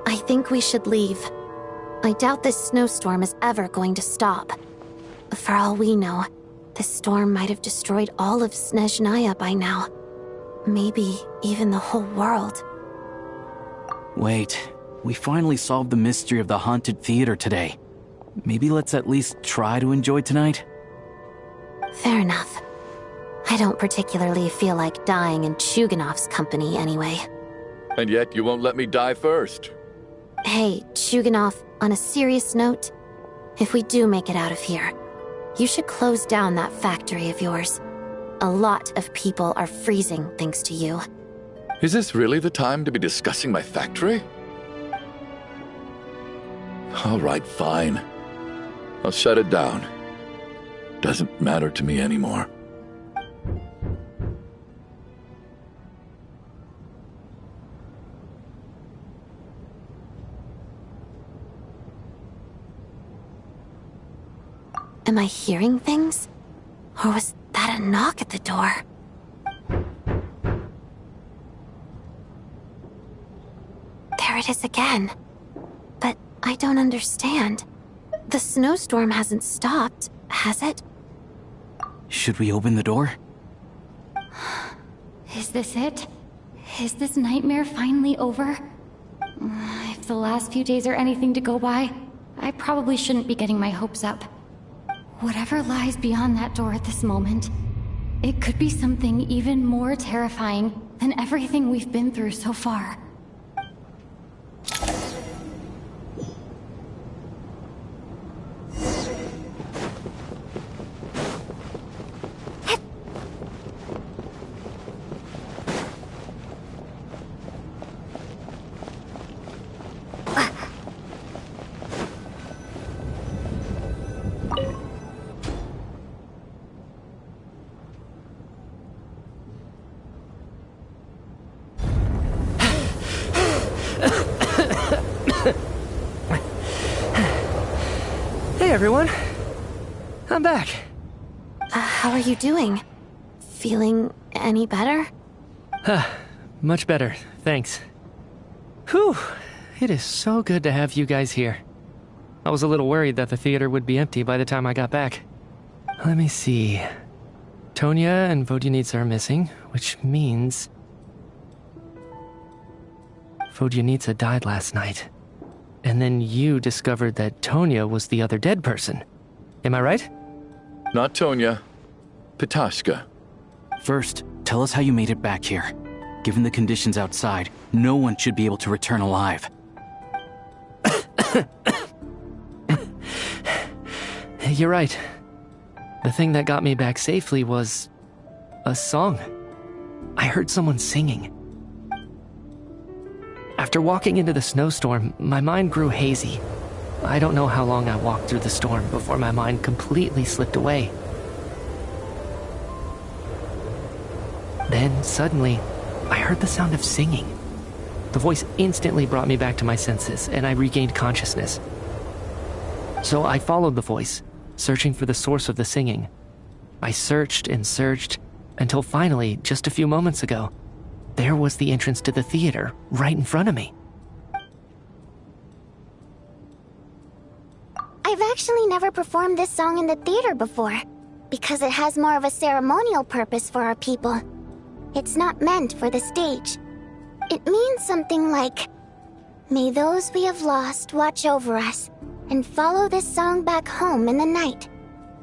I think we should leave. I doubt this snowstorm is ever going to stop. For all we know, this storm might have destroyed all of Snezhnaya by now. Maybe even the whole world. Wait, we finally solved the mystery of the haunted theater today. Maybe let's at least try to enjoy tonight? Fair enough. I don't particularly feel like dying in Chuganov's company anyway. And yet you won't let me die first. Hey, Chuganov, on a serious note, if we do make it out of here, you should close down that factory of yours. A lot of people are freezing thanks to you. Is this really the time to be discussing my factory? All right, fine. I'll shut it down. Doesn't matter to me anymore. Am I hearing things? Or was that a knock at the door? There it is again. But I don't understand. The snowstorm hasn't stopped, has it? Should we open the door? Is this it? Is this nightmare finally over? If the last few days are anything to go by, I probably shouldn't be getting my hopes up. Whatever lies beyond that door at this moment, it could be something even more terrifying than everything we've been through so far. Everyone, I'm back. How are you doing? Feeling any better? Much better, thanks. Whew, it is so good to have you guys here. I was a little worried that the theater would be empty by the time I got back. Let me see. Tonya and Vodyanitsa are missing, which means Vodyanitsa died last night. And then you discovered that Tonya was the other dead person. Am I right? Not Tonya. Patashka. First, tell us how you made it back here. Given the conditions outside, no one should be able to return alive. You're right. The thing that got me back safely was a song. I heard someone singing. After walking into the snowstorm, my mind grew hazy. I don't know how long I walked through the storm before my mind completely slipped away. Then, suddenly, I heard the sound of singing. The voice instantly brought me back to my senses, and I regained consciousness. So I followed the voice, searching for the source of the singing. I searched and searched, until finally, just a few moments ago, there was the entrance to the theater, right in front of me. actually never performed this song in the theater before, because it has more of a ceremonial purpose for our people. It's not meant for the stage. It means something like, "May those we have lost watch over us, and follow this song back home in the night,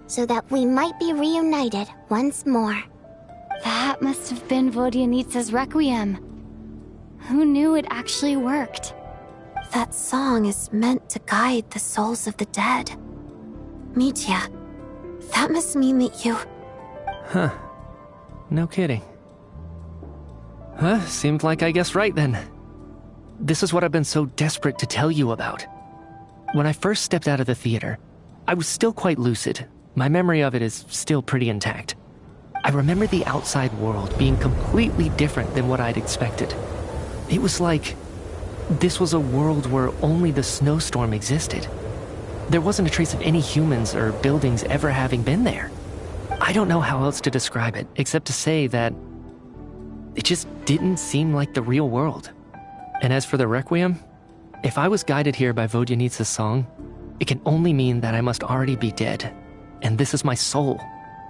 so that we might be reunited once more." That must have been Vodyanitsa's Requiem. Who knew it actually worked? That song is meant to guide the souls of the dead. Mitya, that must mean that you... Huh. No kidding. Huh, seemed like I guessed right then. This is what I've been so desperate to tell you about. When I first stepped out of the theater, I was still quite lucid. My memory of it is still pretty intact. I remember the outside world being completely different than what I'd expected. It was like this was a world where only the snowstorm existed. There wasn't a trace of any humans or buildings ever having been there. I don't know how else to describe it, except to say that it just didn't seem like the real world. And as for the Requiem, if I was guided here by Vodyanitsa's song, it can only mean that I must already be dead. And this is my soul,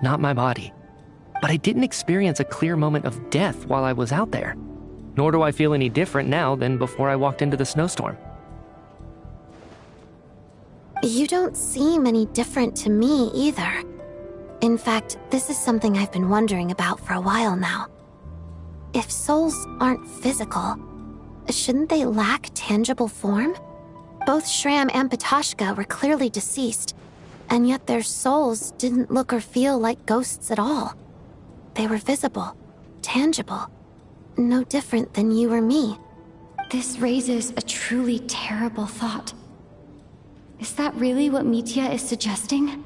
not my body. But I didn't experience a clear moment of death while I was out there. Nor do I feel any different now than before I walked into the snowstorm. You don't seem any different to me either. In fact, this is something I've been wondering about for a while now. If souls aren't physical, shouldn't they lack tangible form? Both Shram and Patashka were clearly deceased, and yet their souls didn't look or feel like ghosts at all. They were visible, tangible, no different than you or me. This raises a truly terrible thought. Is that really what Mitya is suggesting?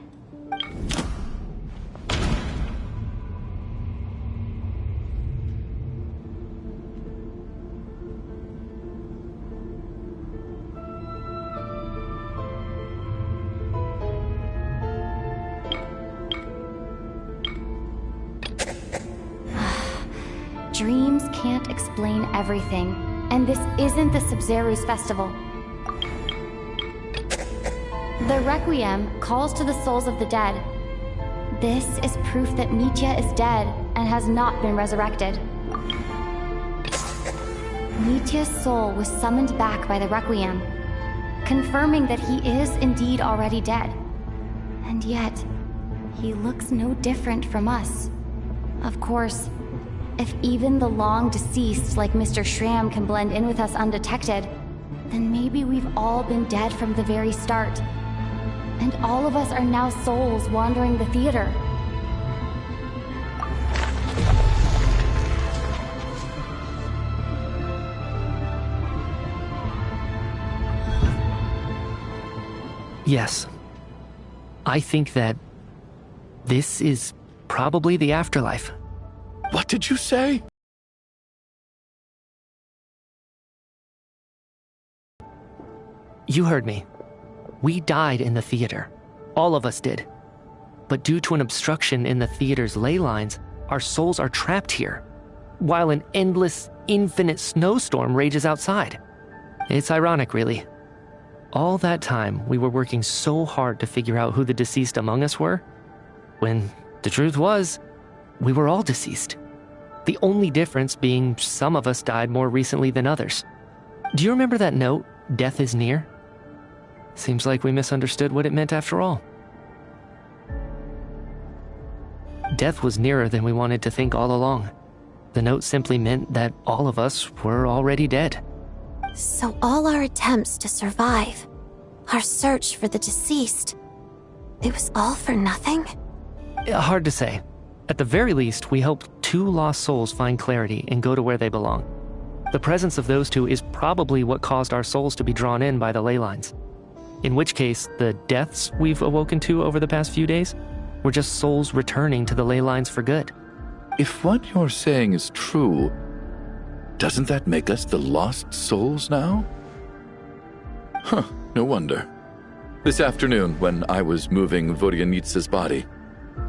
Dreams can't explain everything, and this isn't the Sub-Zeru's festival. The Requiem calls to the souls of the dead. This is proof that Mitya is dead and has not been resurrected. Mitya's soul was summoned back by the Requiem, confirming that he is indeed already dead. And yet, he looks no different from us. Of course, if even the long-deceased like Mr. Shram can blend in with us undetected, then maybe we've all been dead from the very start. And all of us are now souls wandering the theater. Yes. I think that this is probably the afterlife. What did you say? You heard me. We died in the theater. All of us did. But due to an obstruction in the theater's ley lines, our souls are trapped here, while an endless, infinite snowstorm rages outside. It's ironic, really. All that time, we were working so hard to figure out who the deceased among us were, when the truth was, we were all deceased. The only difference being some of us died more recently than others. Do you remember that note, "Death is near"? Seems like we misunderstood what it meant after all. Death was nearer than we wanted to think all along. The note simply meant that all of us were already dead. So all our attempts to survive, our search for the deceased, it was all for nothing? Hard to say. At the very least, we helped 2 lost souls find clarity and go to where they belong. The presence of those 2 is probably what caused our souls to be drawn in by the ley lines. In which case, the deaths we've awoken to over the past few days were just souls returning to the ley lines for good. If what you're saying is true, doesn't that make us the lost souls now? Huh, no wonder. This afternoon, when I was moving Vodyanitsa's body,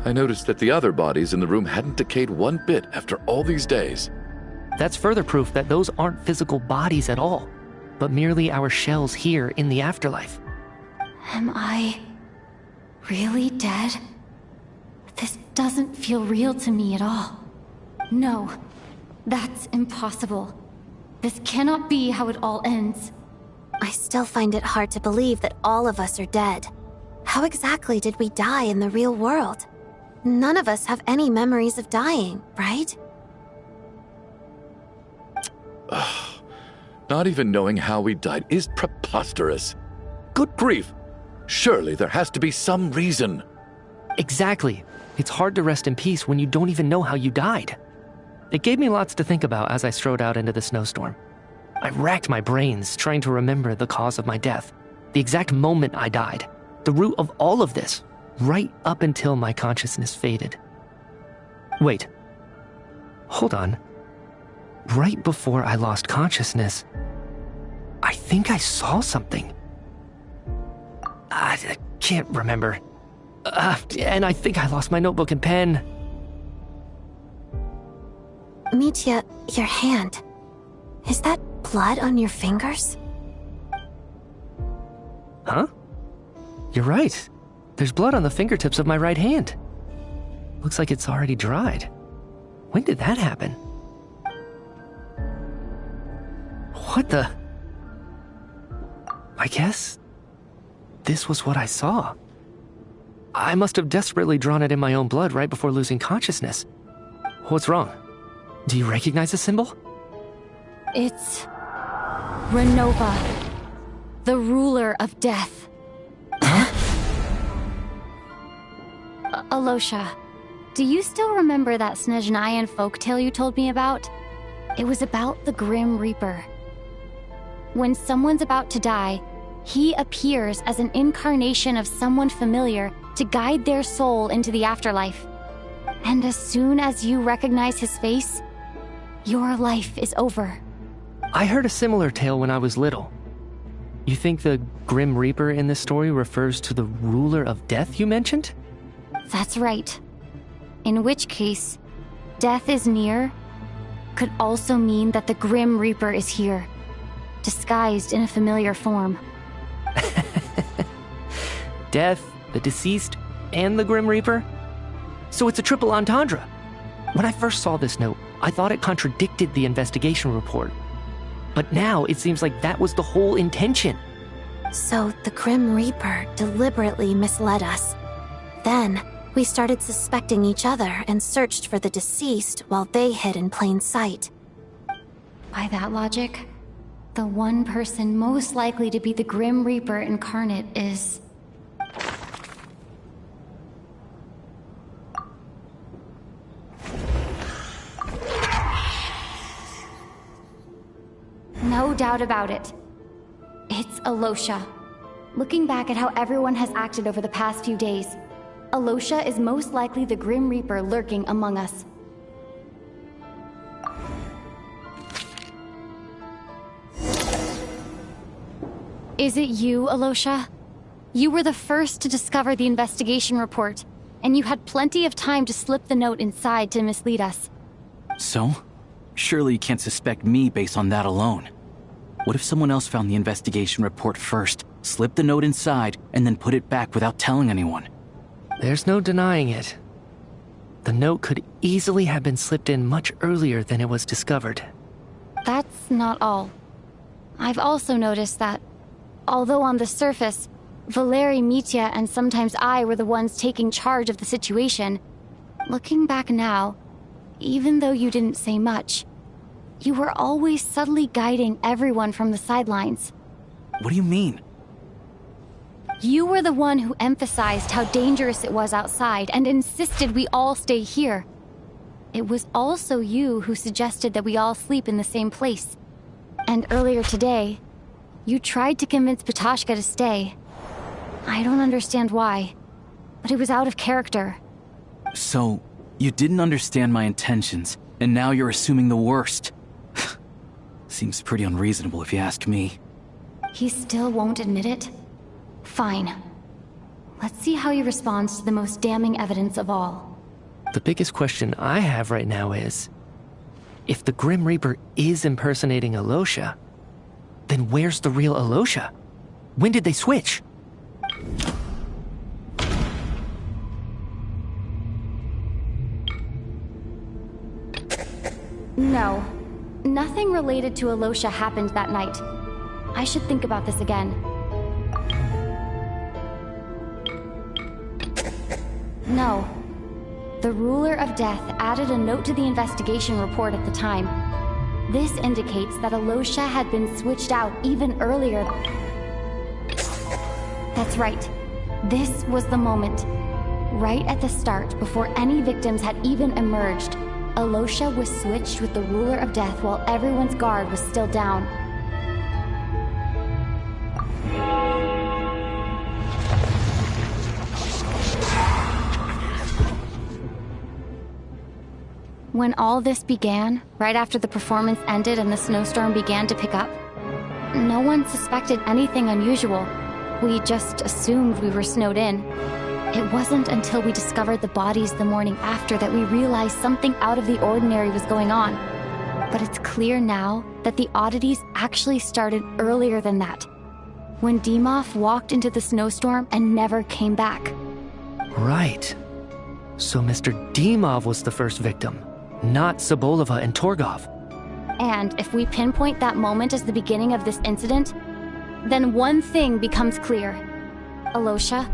I noticed that the other bodies in the room hadn't decayed one bit after all these days. That's further proof that those aren't physical bodies at all, but merely our shells here in the afterlife. Am I Really dead? This doesn't feel real to me at all. No, that's impossible. This cannot be how it all ends. I still find it hard to believe that all of us are dead. How exactly did we die in the real world? None of us have any memories of dying, right? Not even knowing how we died is preposterous. Good grief! Surely there has to be some reason. Exactly. It's hard to rest in peace when you don't even know how you died. It gave me lots to think about as I strode out into the snowstorm. I racked my brains trying to remember the cause of my death, the exact moment I died, the root of all of this, right up until my consciousness faded. Wait. Hold on. Right before I lost consciousness, I think I saw something. I can't remember. And I think I lost my notebook and pen. Mitya, your hand. Is that blood on your fingers? Huh? You're right. There's blood on the fingertips of my right hand. Looks like it's already dried. When did that happen? What the? I guess this was what I saw. I must have desperately drawn it in my own blood right before losing consciousness. What's wrong? Do you recognize the symbol? It's Renova, the ruler of death. Alosha, do you still remember that Snezhnayan folktale you told me about? It was about the Grim Reaper. When someone's about to die, he appears as an incarnation of someone familiar to guide their soul into the afterlife. And as soon as you recognize his face, your life is over. I heard a similar tale when I was little. You think the Grim Reaper in this story refers to the ruler of death you mentioned? That's right. In which case, death is near could also mean that the Grim Reaper is here, disguised in a familiar form. Death, the deceased, and the Grim Reaper? So it's a triple entendre. When I first saw this note, I thought it contradicted the investigation report. But now it seems like that was the whole intention. So the Grim Reaper deliberately misled us. Then, we started suspecting each other and searched for the deceased while they hid in plain sight. By that logic, the one person most likely to be the Grim Reaper incarnate is... No doubt about it. It's Alosha. Looking back at how everyone has acted over the past few days, Alosha is most likely the Grim Reaper lurking among us. Is it you, Alosha? You were the first to discover the investigation report, and you had plenty of time to slip the note inside to mislead us. So? Surely you can't suspect me based on that alone. What if someone else found the investigation report first, slipped the note inside, and then put it back without telling anyone? There's no denying it. The note could easily have been slipped in much earlier than it was discovered. That's not all. I've also noticed that, although on the surface, Valeri, Mitya, and sometimes I were the ones taking charge of the situation, looking back now, even though you didn't say much, you were always subtly guiding everyone from the sidelines. What do you mean? You were the one who emphasized how dangerous it was outside and insisted we all stay here. It was also you who suggested that we all sleep in the same place. And earlier today, you tried to convince Patoshka to stay. I don't understand why, but it was out of character. So, you didn't understand my intentions, and now you're assuming the worst. Seems pretty unreasonable if you ask me. He still won't admit it? Fine. Let's see how he responds to the most damning evidence of all. The biggest question I have right now is, if the Grim Reaper is impersonating Alosha, then where's the real Alosha? When did they switch? No. Nothing related to Alosha happened that night. I should think about this again. No. The Ruler of Death added a note to the investigation report at the time. This indicates that Alosha had been switched out even earlier. That's right. This was the moment. Right at the start, before any victims had even emerged, Alosha was switched with the Ruler of Death while everyone's guard was still down. When all this began, right after the performance ended and the snowstorm began to pick up, no one suspected anything unusual. We just assumed we were snowed in. It wasn't until we discovered the bodies the morning after that we realized something out of the ordinary was going on. But it's clear now that the oddities actually started earlier than that, when Dimov walked into the snowstorm and never came back. Right. So Mr. Dimov was the first victim, not Sobolova and Torgov. And if we pinpoint that moment as the beginning of this incident, then one thing becomes clear. Alosha,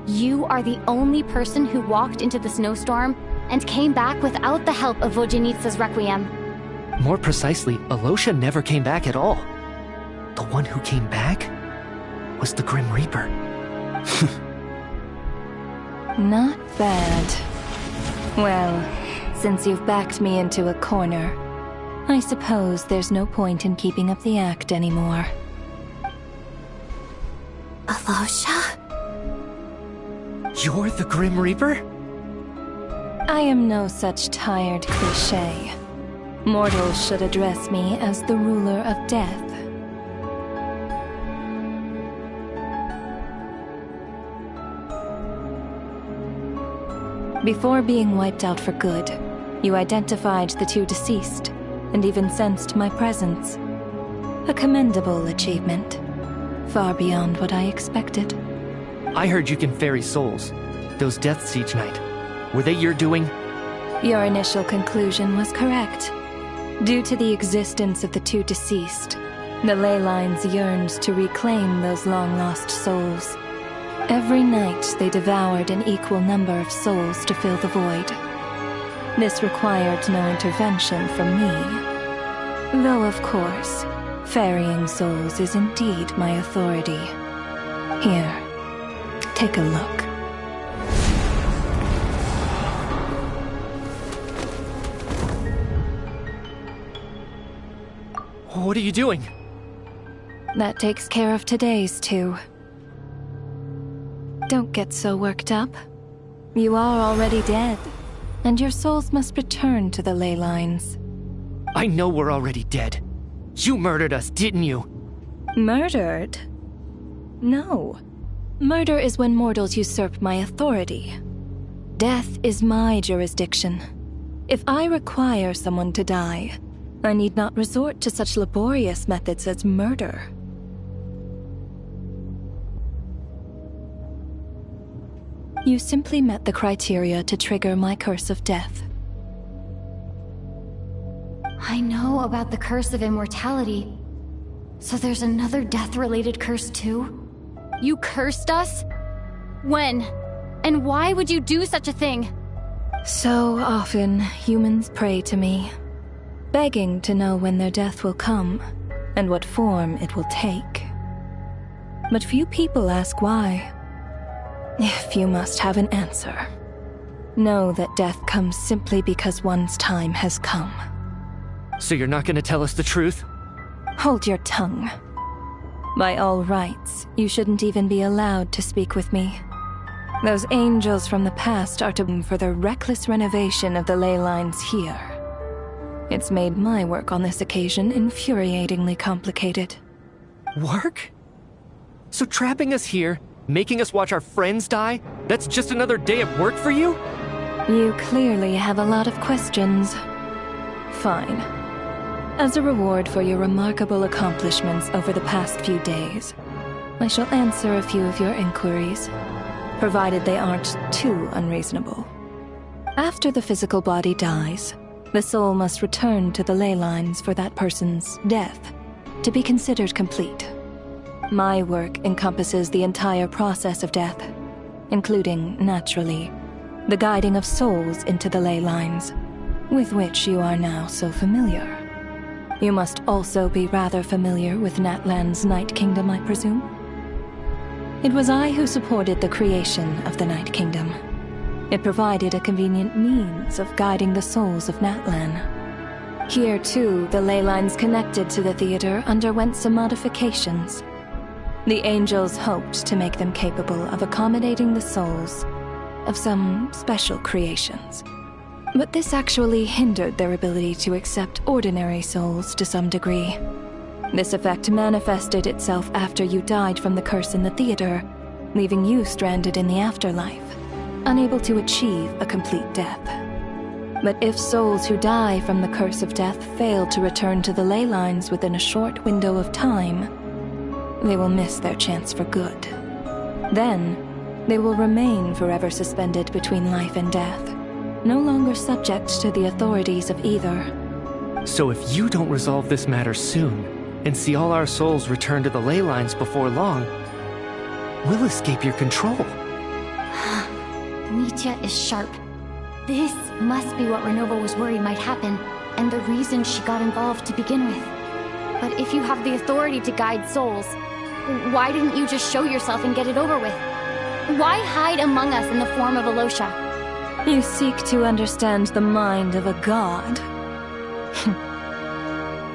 you are the only person who walked into the snowstorm and came back without the help of Vojanitsa's Requiem. More precisely, Alosha never came back at all. The one who came back was the Grim Reaper. Not bad. Well, since you've backed me into a corner, I suppose there's no point in keeping up the act anymore. Alosha? You're the Grim Reaper? I am no such tired cliché. Mortals should address me as the Ruler of Death. Before being wiped out for good, you identified the two deceased, and even sensed my presence. A commendable achievement. Far beyond what I expected. I heard you can ferry souls. Those deaths each night. Were they your doing? Your initial conclusion was correct. Due to the existence of the two deceased, the ley lines yearned to reclaim those long-lost souls. Every night they devoured an equal number of souls to fill the void. This required no intervention from me. Though, of course, ferrying souls is indeed my authority. Here, take a look. What are you doing? That takes care of today's too. Don't get so worked up. You are already dead, and your souls must return to the ley lines. I know we're already dead. You murdered us, didn't you? Murdered? No. Murder is when mortals usurp my authority. Death is my jurisdiction. If I require someone to die, I need not resort to such laborious methods as murder. You simply met the criteria to trigger my curse of death. I know about the curse of immortality. So there's another death-related curse too? You cursed us? When? And why would you do such a thing? So often, humans pray to me, begging to know when their death will come, and what form it will take. But few people ask why. If you must have an answer, know that death comes simply because one's time has come. So you're not going to tell us the truth? Hold your tongue. By all rights, you shouldn't even be allowed to speak with me. Those angels from the past are to blame for the reckless renovation of the ley lines here. It's made my work on this occasion infuriatingly complicated. Work? So trapping us here, making us watch our friends die, that's just another day of work for you? You clearly have a lot of questions. Fine. As a reward for your remarkable accomplishments over the past few days, I shall answer a few of your inquiries, provided they aren't too unreasonable. After the physical body dies, The soul must return to the ley lines for that person's death to be considered complete. My work encompasses the entire process of death, including, naturally, the guiding of souls into the ley lines, with which you are now so familiar. You must also be rather familiar with Natlan's Night Kingdom, I presume? It was I who supported the creation of the Night Kingdom. It provided a convenient means of guiding the souls of Natlan. Here, too, the ley lines connected to the theater underwent some modifications. The angels hoped to make them capable of accommodating the souls of some special creations. But this actually hindered their ability to accept ordinary souls to some degree. This effect manifested itself after you died from the curse in the theater, leaving you stranded in the afterlife, unable to achieve a complete death. But if souls who die from the curse of death fail to return to the ley lines within a short window of time, they will miss their chance for good. Then, they will remain forever suspended between life and death, no longer subject to the authorities of either. So if you don't resolve this matter soon, and see all our souls return to the ley lines before long, we'll escape your control. Mitya is sharp. This must be what Renova was worried might happen, and the reason she got involved to begin with. But if you have the authority to guide souls, why didn't you just show yourself and get it over with? Why hide among us in the form of Alosha? You seek to understand the mind of a god.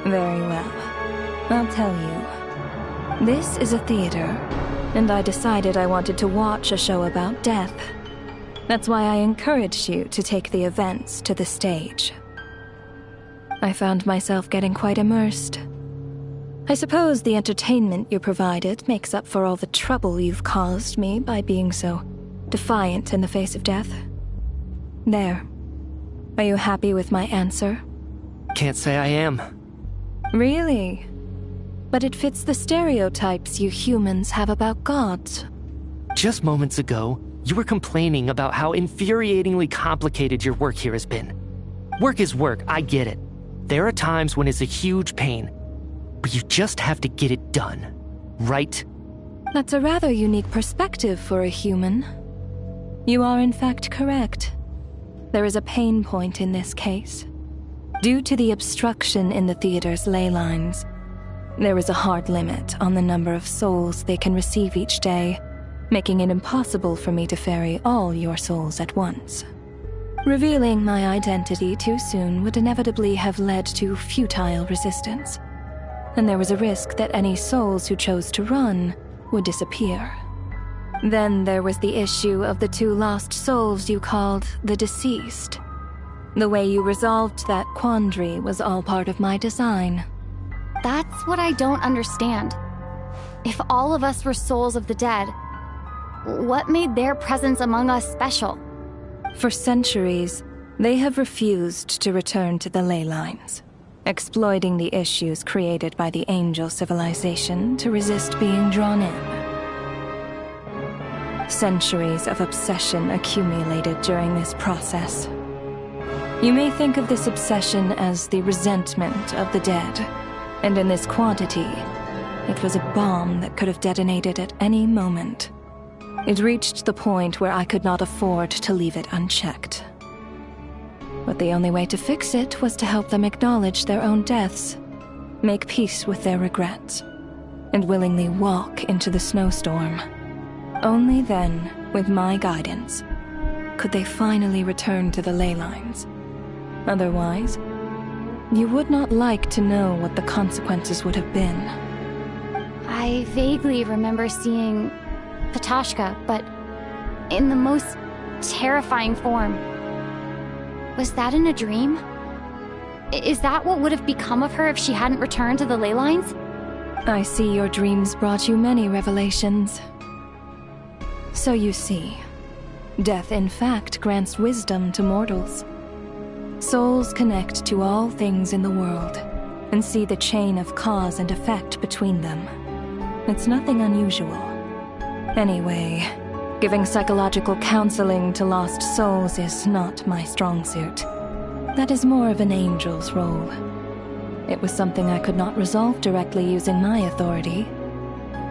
Very well. I'll tell you. This is a theater, and I decided I wanted to watch a show about death. That's why I encouraged you to take the events to the stage. I found myself getting quite immersed. I suppose the entertainment you provided makes up for all the trouble you've caused me by being so defiant in the face of death. There. Are you happy with my answer? Can't say I am. Really? But it fits the stereotypes you humans have about gods. Just moments ago, you were complaining about how infuriatingly complicated your work here has been. Work is work, I get it. There are times when it's a huge pain, but you just have to get it done, right? That's a rather unique perspective for a human. You are in fact correct. There is a pain point in this case. Due to the obstruction in the theater's ley lines, there is a hard limit on the number of souls they can receive each day, making it impossible for me to ferry all your souls at once. Revealing my identity too soon would inevitably have led to futile resistance, and there was a risk that any souls who chose to run would disappear. Then there was the issue of the 2 lost souls you called the deceased. The way you resolved that quandary was all part of my design. That's what I don't understand. If all of us were souls of the dead, what made their presence among us special? For centuries, they have refused to return to the ley lines, exploiting the issues created by the angel civilization to resist being drawn in. Centuries of obsession accumulated during this process. You may think of this obsession as the resentment of the dead, and in this quantity, it was a bomb that could have detonated at any moment. It reached the point where I could not afford to leave it unchecked. But the only way to fix it was to help them acknowledge their own deaths, make peace with their regrets, and willingly walk into the snowstorm. Only then, with my guidance, could they finally return to the ley lines. Otherwise, you would not like to know what the consequences would have been. I vaguely remember seeing Patashka, but in the most terrifying form. Was that in a dream? Is that what would have become of her if she hadn't returned to the ley lines? I see your dreams brought you many revelations. So you see, death in fact grants wisdom to mortals. Souls connect to all things in the world and see the chain of cause and effect between them. It's nothing unusual. Anyway, giving psychological counseling to lost souls is not my strong suit. That is more of an angel's role. It was something I could not resolve directly using my authority,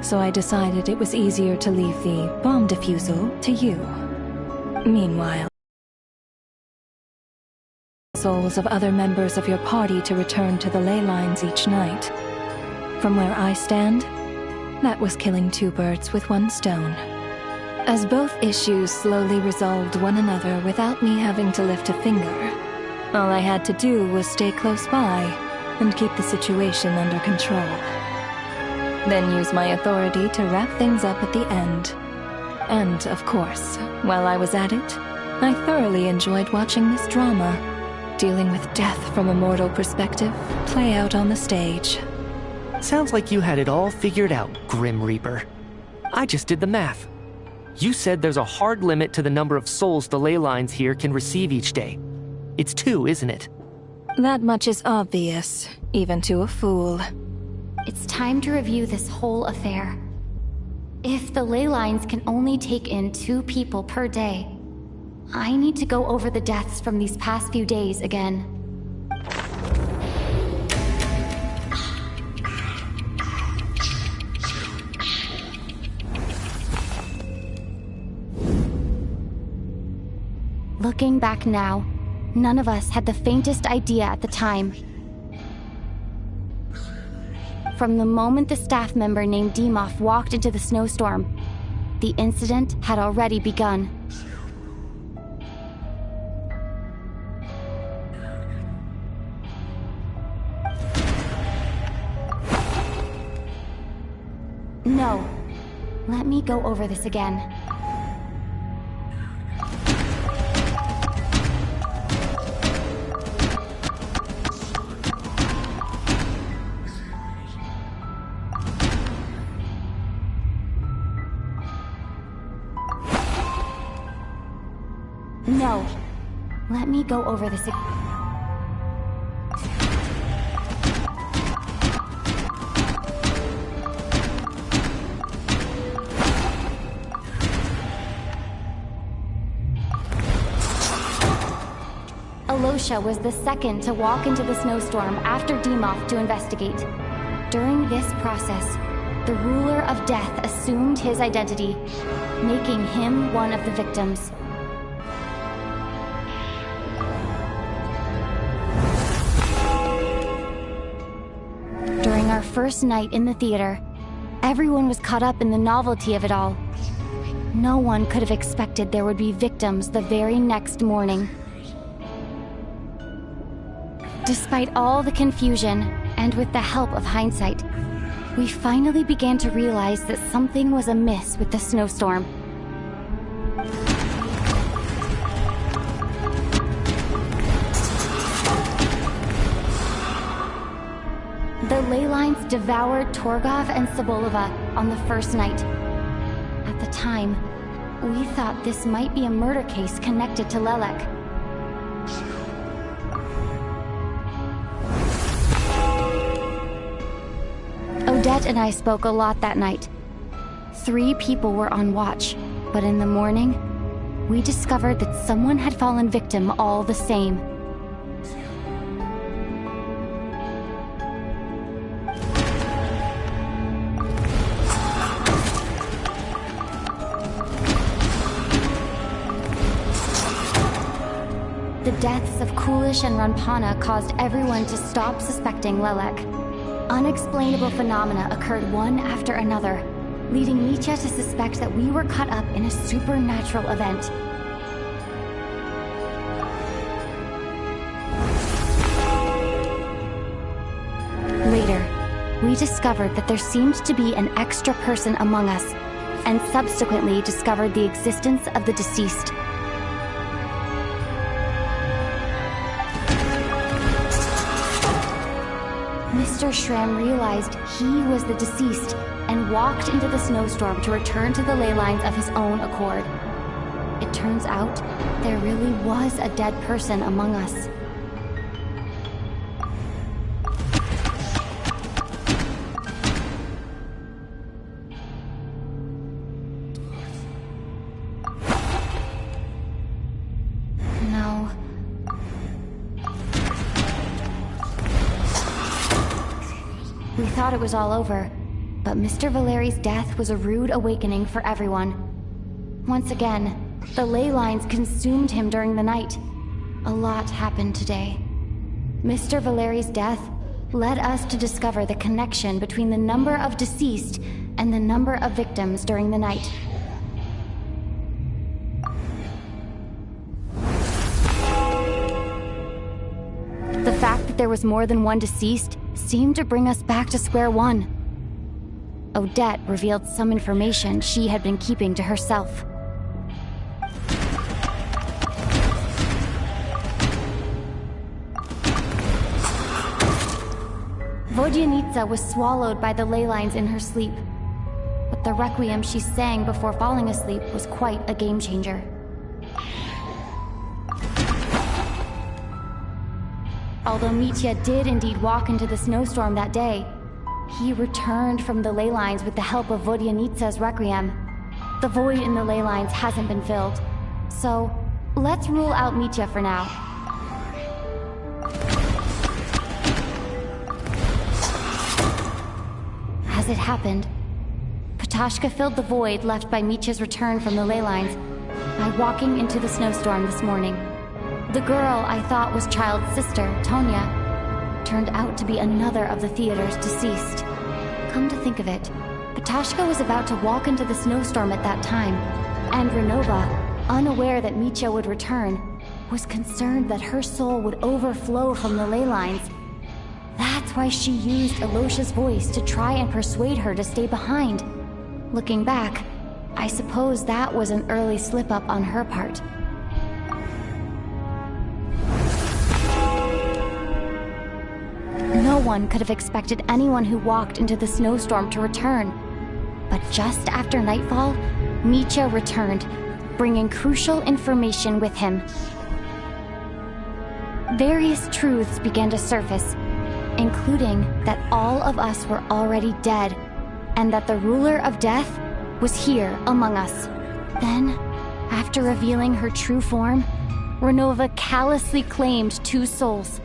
so I decided it was easier to leave the bomb defusal to you. Meanwhile, souls of other members of your party to return to the ley lines each night. From where I stand, that was killing two birds with one stone. As both issues slowly resolved one another without me having to lift a finger, all I had to do was stay close by and keep the situation under control. Then use my authority to wrap things up at the end. And, of course, while I was at it, I thoroughly enjoyed watching this drama, dealing with death from a mortal perspective, play out on the stage. Sounds like you had it all figured out, Grim Reaper. I just did the math. You said there's a hard limit to the number of souls the ley lines here can receive each day. It's 2, isn't it? That much is obvious, even to a fool. It's time to review this whole affair. If the ley lines can only take in 2 people per day, I need to go over the deaths from these past few days again. Looking back now, none of us had the faintest idea at the time. From the moment the staff member named Demoff walked into the snowstorm, the incident had already begun. No. Let me go over this again. No. Let me go over this again. Alosha was the second to walk into the snowstorm after Demoff to investigate. During this process, the ruler of death assumed his identity, making him one of the victims. During our first night in the theater, everyone was caught up in the novelty of it all. No one could have expected there would be victims the very next morning. Despite all the confusion, and with the help of hindsight, we finally began to realize that something was amiss with the snowstorm. The ley lines devoured Torgov and Sobolova on the first night. At the time, we thought this might be a murder case connected to Lelek. Odette and I spoke a lot that night. 3 people were on watch, but in the morning, we discovered that someone had fallen victim all the same. The deaths of Kulish and Ranpana caused everyone to stop suspecting Lelek. Unexplainable phenomena occurred one after another, leading Nietzsche to suspect that we were caught up in a supernatural event. Later, we discovered that there seemed to be an extra person among us, and subsequently discovered the existence of the deceased. Mr. Schramm realized he was the deceased and walked into the snowstorm to return to the ley lines of his own accord. It turns out there really was a dead person among us. We thought it was all over, but Mr. Valeri's death was a rude awakening for everyone. Once again, the ley lines consumed him during the night. A lot happened today. Mr. Valeri's death led us to discover the connection between the number of deceased and the number of victims during the night. The fact that there was more than one deceased seemed to bring us back to square one. Odette revealed some information she had been keeping to herself. Vodyanitsa was swallowed by the ley lines in her sleep, but the requiem she sang before falling asleep was quite a game changer. Although Mitya did indeed walk into the snowstorm that day, he returned from the ley lines with the help of Vodyanitsa's requiem. The void in the ley lines hasn't been filled, so let's rule out Mitya for now. As it happened, Patashka filled the void left by Mitya's return from the ley lines by walking into the snowstorm this morning. The girl I thought was Child's sister, Tonya, turned out to be another of the theater's deceased. Come to think of it, Patashka was about to walk into the snowstorm at that time, and Renova, unaware that Mitya would return, was concerned that her soul would overflow from the ley lines. That's why she used Alosha's voice to try and persuade her to stay behind. Looking back, I suppose that was an early slip-up on her part. No one could have expected anyone who walked into the snowstorm to return. But just after nightfall, Mitya returned, bringing crucial information with him. Various truths began to surface, including that all of us were already dead, and that the ruler of death was here among us. Then, after revealing her true form, Renova callously claimed 2 souls.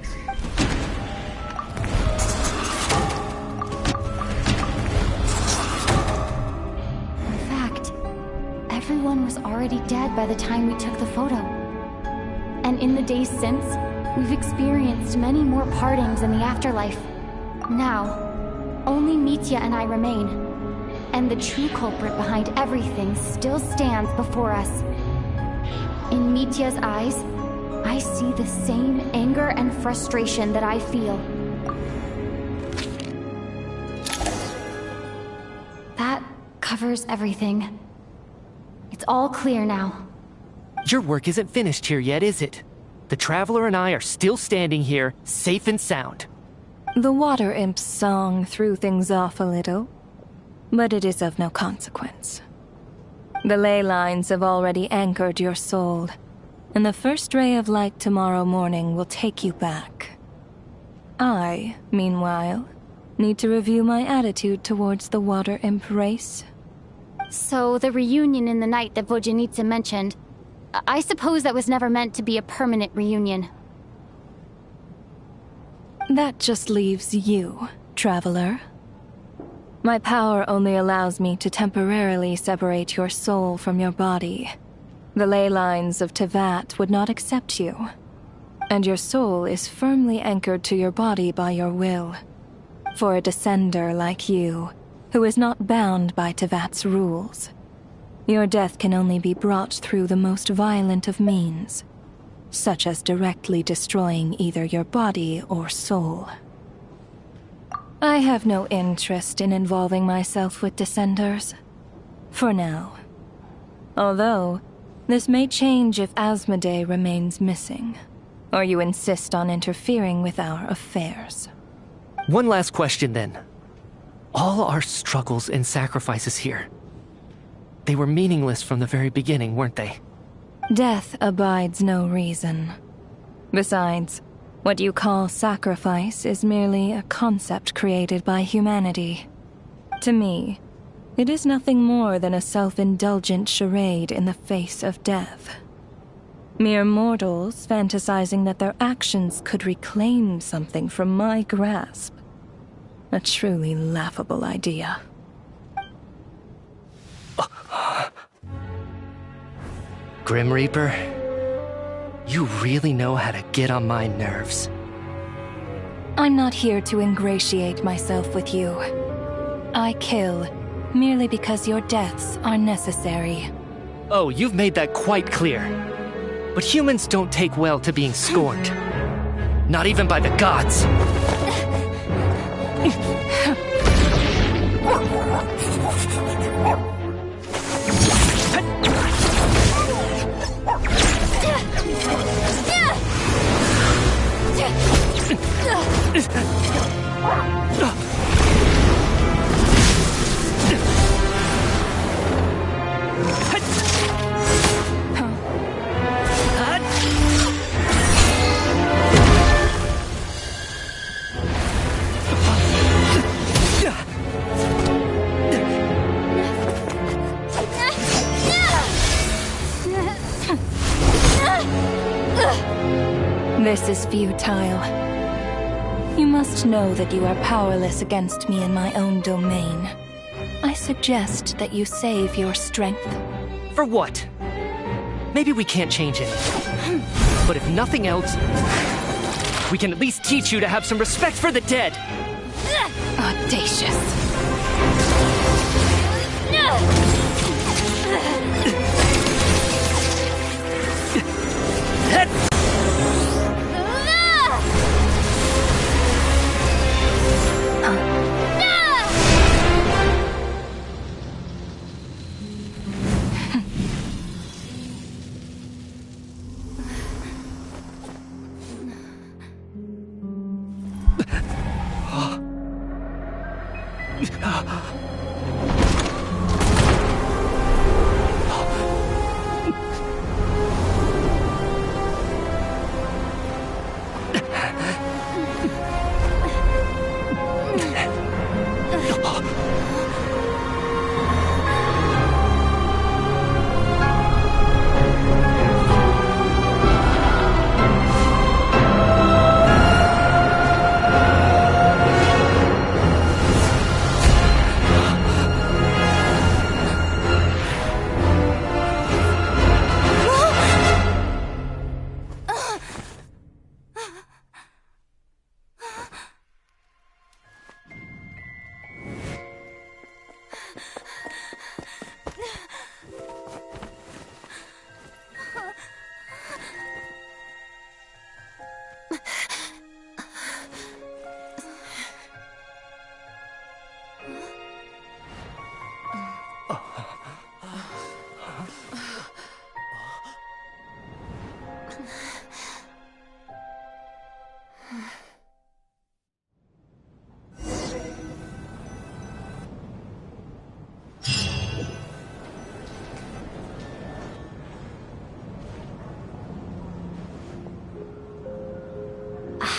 Everyone was already dead by the time we took the photo. And in the days since, we've experienced many more partings in the afterlife. Now, only Mitya and I remain, and the true culprit behind everything still stands before us. In Mitya's eyes, I see the same anger and frustration that I feel. That covers everything. It's all clear now. Your work isn't finished here yet, is it? The Traveler and I are still standing here, safe and sound. The Water Imp's song threw things off a little, but it is of no consequence. The ley lines have already anchored your soul, and the first ray of light tomorrow morning will take you back. I, meanwhile, need to review my attitude towards the Water Imp race. So the reunion in the night that Vodyanitsa mentioned, I suppose that was never meant to be a permanent reunion. That just leaves you, Traveler. My power only allows me to temporarily separate your soul from your body. The ley lines of Tevat would not accept you, and your soul is firmly anchored to your body by your will. For a descender like you, who is not bound by Tevat's rules, your death can only be brought through the most violent of means, such as directly destroying either your body or soul. I have no interest in involving myself with Descenders, for now. Although, this may change if Asmodee remains missing, or you insist on interfering with our affairs. One last question then. All our struggles and sacrifices here, they were meaningless from the very beginning, weren't they? Death abides no reason. Besides, what you call sacrifice is merely a concept created by humanity. To me, it is nothing more than a self-indulgent charade in the face of death. Mere mortals fantasizing that their actions could reclaim something from my grasp. A truly laughable idea. Grim Reaper, you really know how to get on my nerves. I'm not here to ingratiate myself with you. I kill merely because your deaths are necessary. Oh, you've made that quite clear. But humans don't take well to being scorned. Not even by the gods. This is futile. You must know that you are powerless against me in my own domain. I suggest that you save your strength. For what? Maybe we can't change anything. But if nothing else, we can at least teach you to have some respect for the dead. Audacious.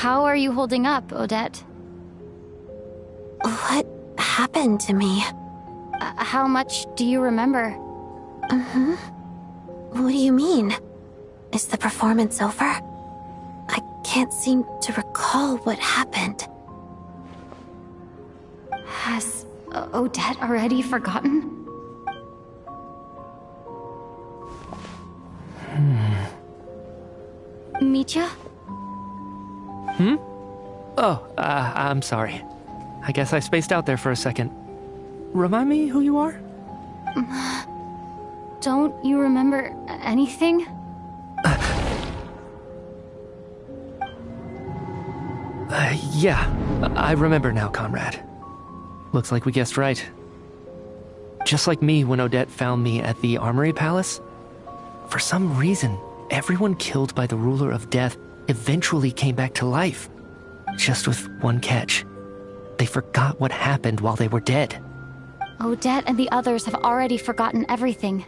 How are you holding up, Odette? What happened to me? How much do you remember? What do you mean? Is the performance over? I can't seem to recall what happened. Has Odette already forgotten? Mitya? Oh, I'm sorry. I guess I spaced out there for a second. Remind me who you are? Don't you remember anything? Yeah, I remember now, comrade. Looks like we guessed right. Just like me when Odette found me at the Armory Palace. For some reason, everyone killed by the Ruler of Death eventually came back to life. Just with one catch. They forgot what happened while they were dead. Odette and the others have already forgotten everything.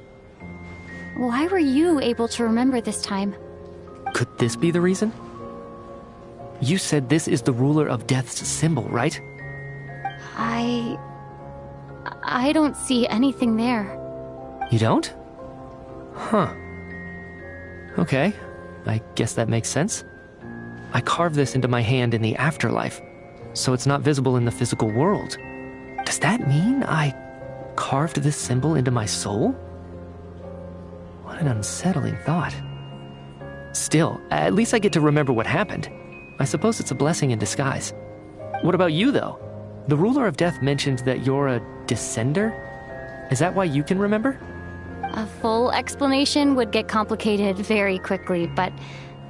Why were you able to remember this time? Could this be the reason? You said this is the Ruler of Death's symbol, right? I don't see anything there. You don't? Huh. Okay, I guess that makes sense. I carved this into my hand in the afterlife. so it's not visible in the physical world. Does that mean I carved this symbol into my soul? What an unsettling thought. Still, at least I get to remember what happened. I suppose it's a blessing in disguise. What about you, though? The ruler of death mentioned that you're a descender? Is that why you can remember? A full explanation would get complicated very quickly, but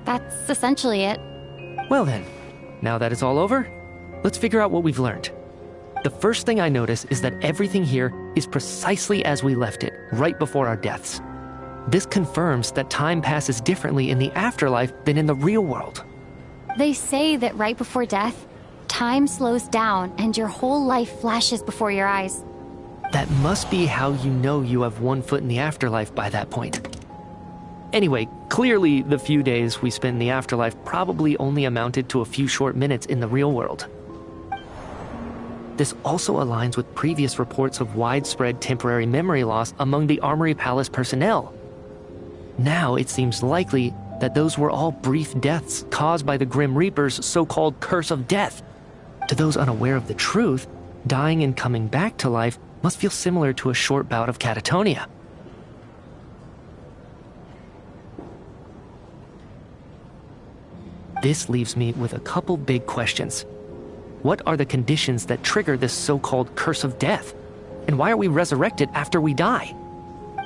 that's essentially it. Well then, now that it's all over, let's figure out what we've learned. The first thing I notice is that everything here is precisely as we left it, right before our deaths. This confirms that time passes differently in the afterlife than in the real world. They say that right before death, time slows down and your whole life flashes before your eyes. That must be how you know you have one foot in the afterlife by that point. Anyway, clearly the few days we spent in the afterlife probably only amounted to a few short minutes in the real world. This also aligns with previous reports of widespread temporary memory loss among the Armory Palace personnel. Now it seems likely that those were all brief deaths caused by the Grim Reaper's so-called curse of death. To those unaware of the truth, dying and coming back to life must feel similar to a short bout of catatonia. This leaves me with a couple big questions. What are the conditions that trigger this so-called curse of death? And why are we resurrected after we die?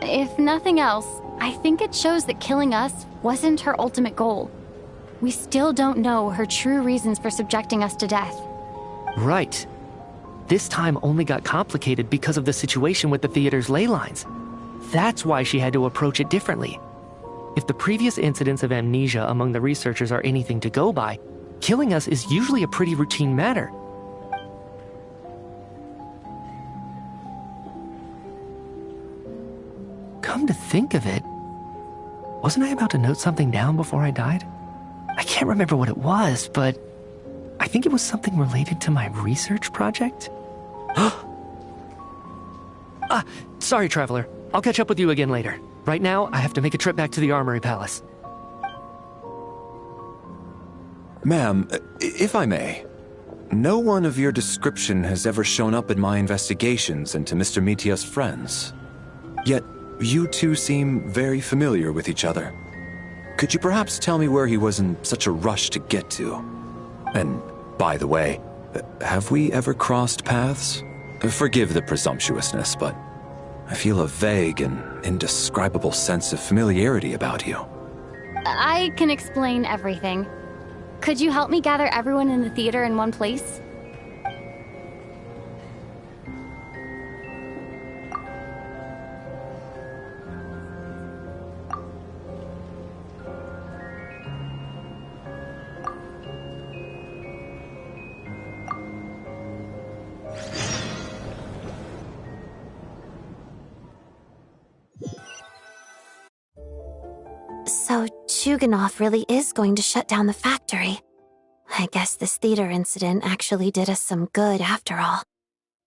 If nothing else, I think it shows that killing us wasn't her ultimate goal. We still don't know her true reasons for subjecting us to death. Right. This time only got complicated because of the situation with the theater's ley lines. That's why she had to approach it differently. If the previous incidents of amnesia among the researchers are anything to go by, killing us is usually a pretty routine matter. Come to think of it, wasn't I about to note something down before I died? I can't remember what it was, but I think it was something related to my research project. Sorry, Traveler. I'll catch up with you again later. Right now, I have to make a trip back to the Armory Palace. Ma'am, if I may, no one of your description has ever shown up in my investigations into Mr. Mitia's friends. Yet, you two seem very familiar with each other. Could you perhaps tell me where he was in such a rush to get to? And, by the way, have we ever crossed paths? Forgive the presumptuousness, but I feel a vague and indescribable sense of familiarity about you. I can explain everything. Could you help me gather everyone in the theater in one place? So, Chuganov really is going to shut down the factory. I guess this theater incident actually did us some good after all.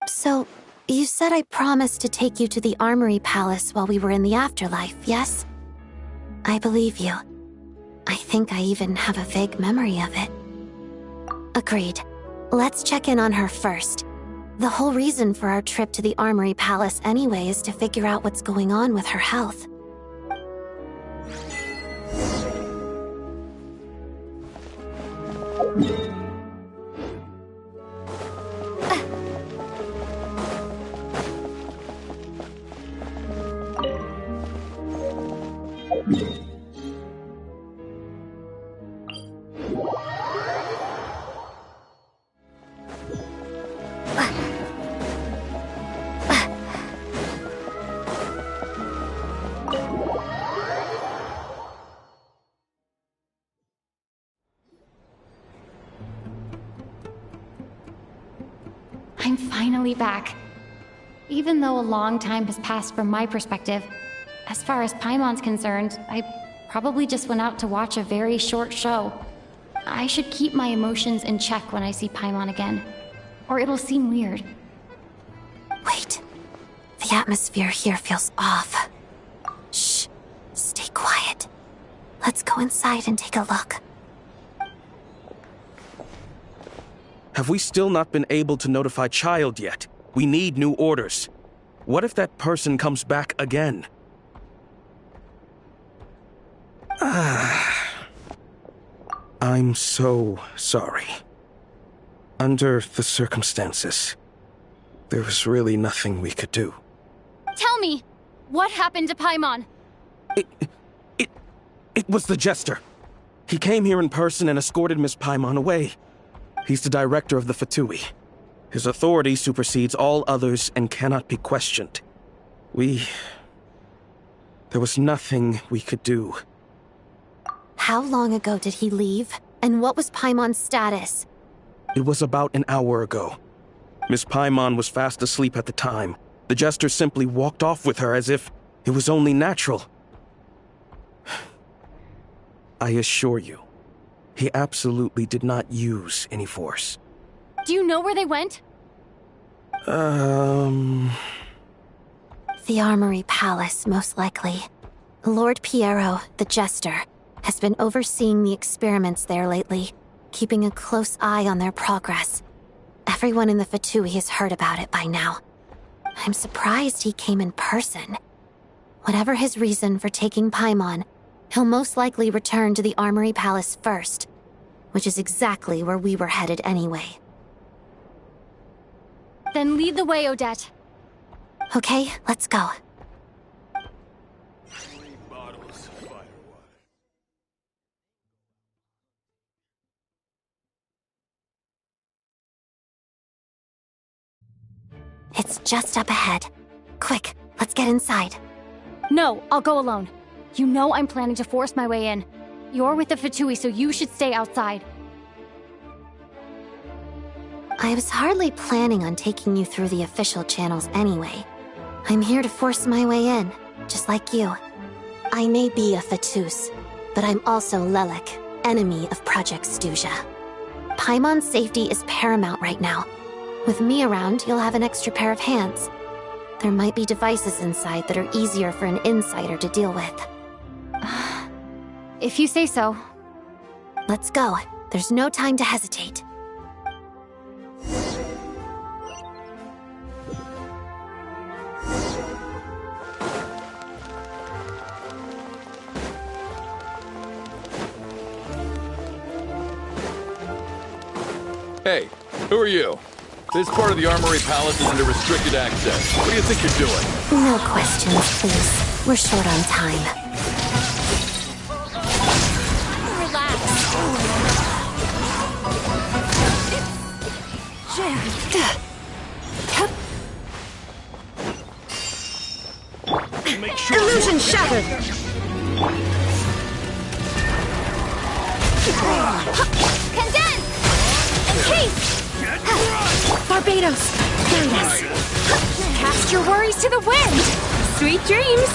So, you said I promised to take you to the Armory Palace while we were in the afterlife, yes? I believe you. I think I even have a vague memory of it. Agreed. Let's check in on her first. The whole reason for our trip to the Armory Palace anyway is to figure out what's going on with her health. I'm finally back. Even though a long time has passed from my perspective, as far as Paimon's concerned, I probably just went out to watch a very short show. I should keep my emotions in check when I see Paimon again, or it'll seem weird. Wait. The atmosphere here feels off. Shh. Stay quiet. Let's go inside and take a look. Have we still not been able to notify Child yet? We need new orders. What if that person comes back again? I'm so sorry. Under the circumstances, there was really nothing we could do. Tell me, what happened to Paimon? It was the Jester. He came here in person and escorted Miss Paimon away. He's the director of the Fatui. His authority supersedes all others and cannot be questioned. There was nothing we could do. How long ago did he leave? And what was Paimon's status? It was about an hour ago. Miss Paimon was fast asleep at the time. The Jester simply walked off with her as if it was only natural. I assure you, he absolutely did not use any force. Do you know where they went? The Armory Palace, most likely. Lord Piero, the Jester, has been overseeing the experiments there lately, keeping a close eye on their progress. Everyone in the Fatui has heard about it by now. I'm surprised he came in person. Whatever his reason for taking Paimon, he'll most likely return to the Armory Palace first, which is exactly where we were headed anyway. Then lead the way, Odette. Okay, let's go. It's just up ahead. Quick, let's get inside. No, I'll go alone. You know I'm planning to force my way in. You're with the Fatui, so you should stay outside. I was hardly planning on taking you through the official channels anyway. I'm here to force my way in, just like you. I may be a Fatus, but I'm also Lelek, enemy of Project Stuja. Paimon's safety is paramount right now. With me around, you'll have an extra pair of hands. There might be devices inside that are easier for an insider to deal with. If you say so. Let's go. There's no time to hesitate. Hey, who are you? This part of the Armory Palace is under restricted access. What do you think you're doing? No questions, please. We're short on time. Relax. Illusion shattered! Condense! Encase! Barbados, guide us. Cast your worries to the wind! Sweet dreams!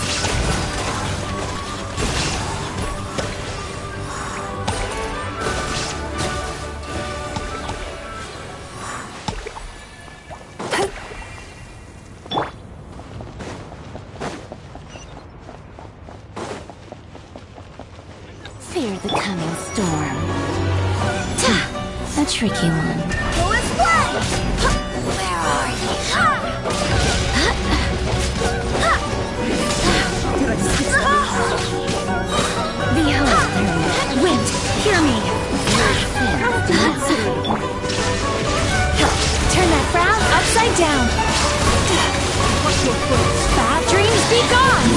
Fear the coming storm. A tricky one. Go and play! Where are you? Behold, wind, hear me. Turn that frown upside down. Bad dreams be gone!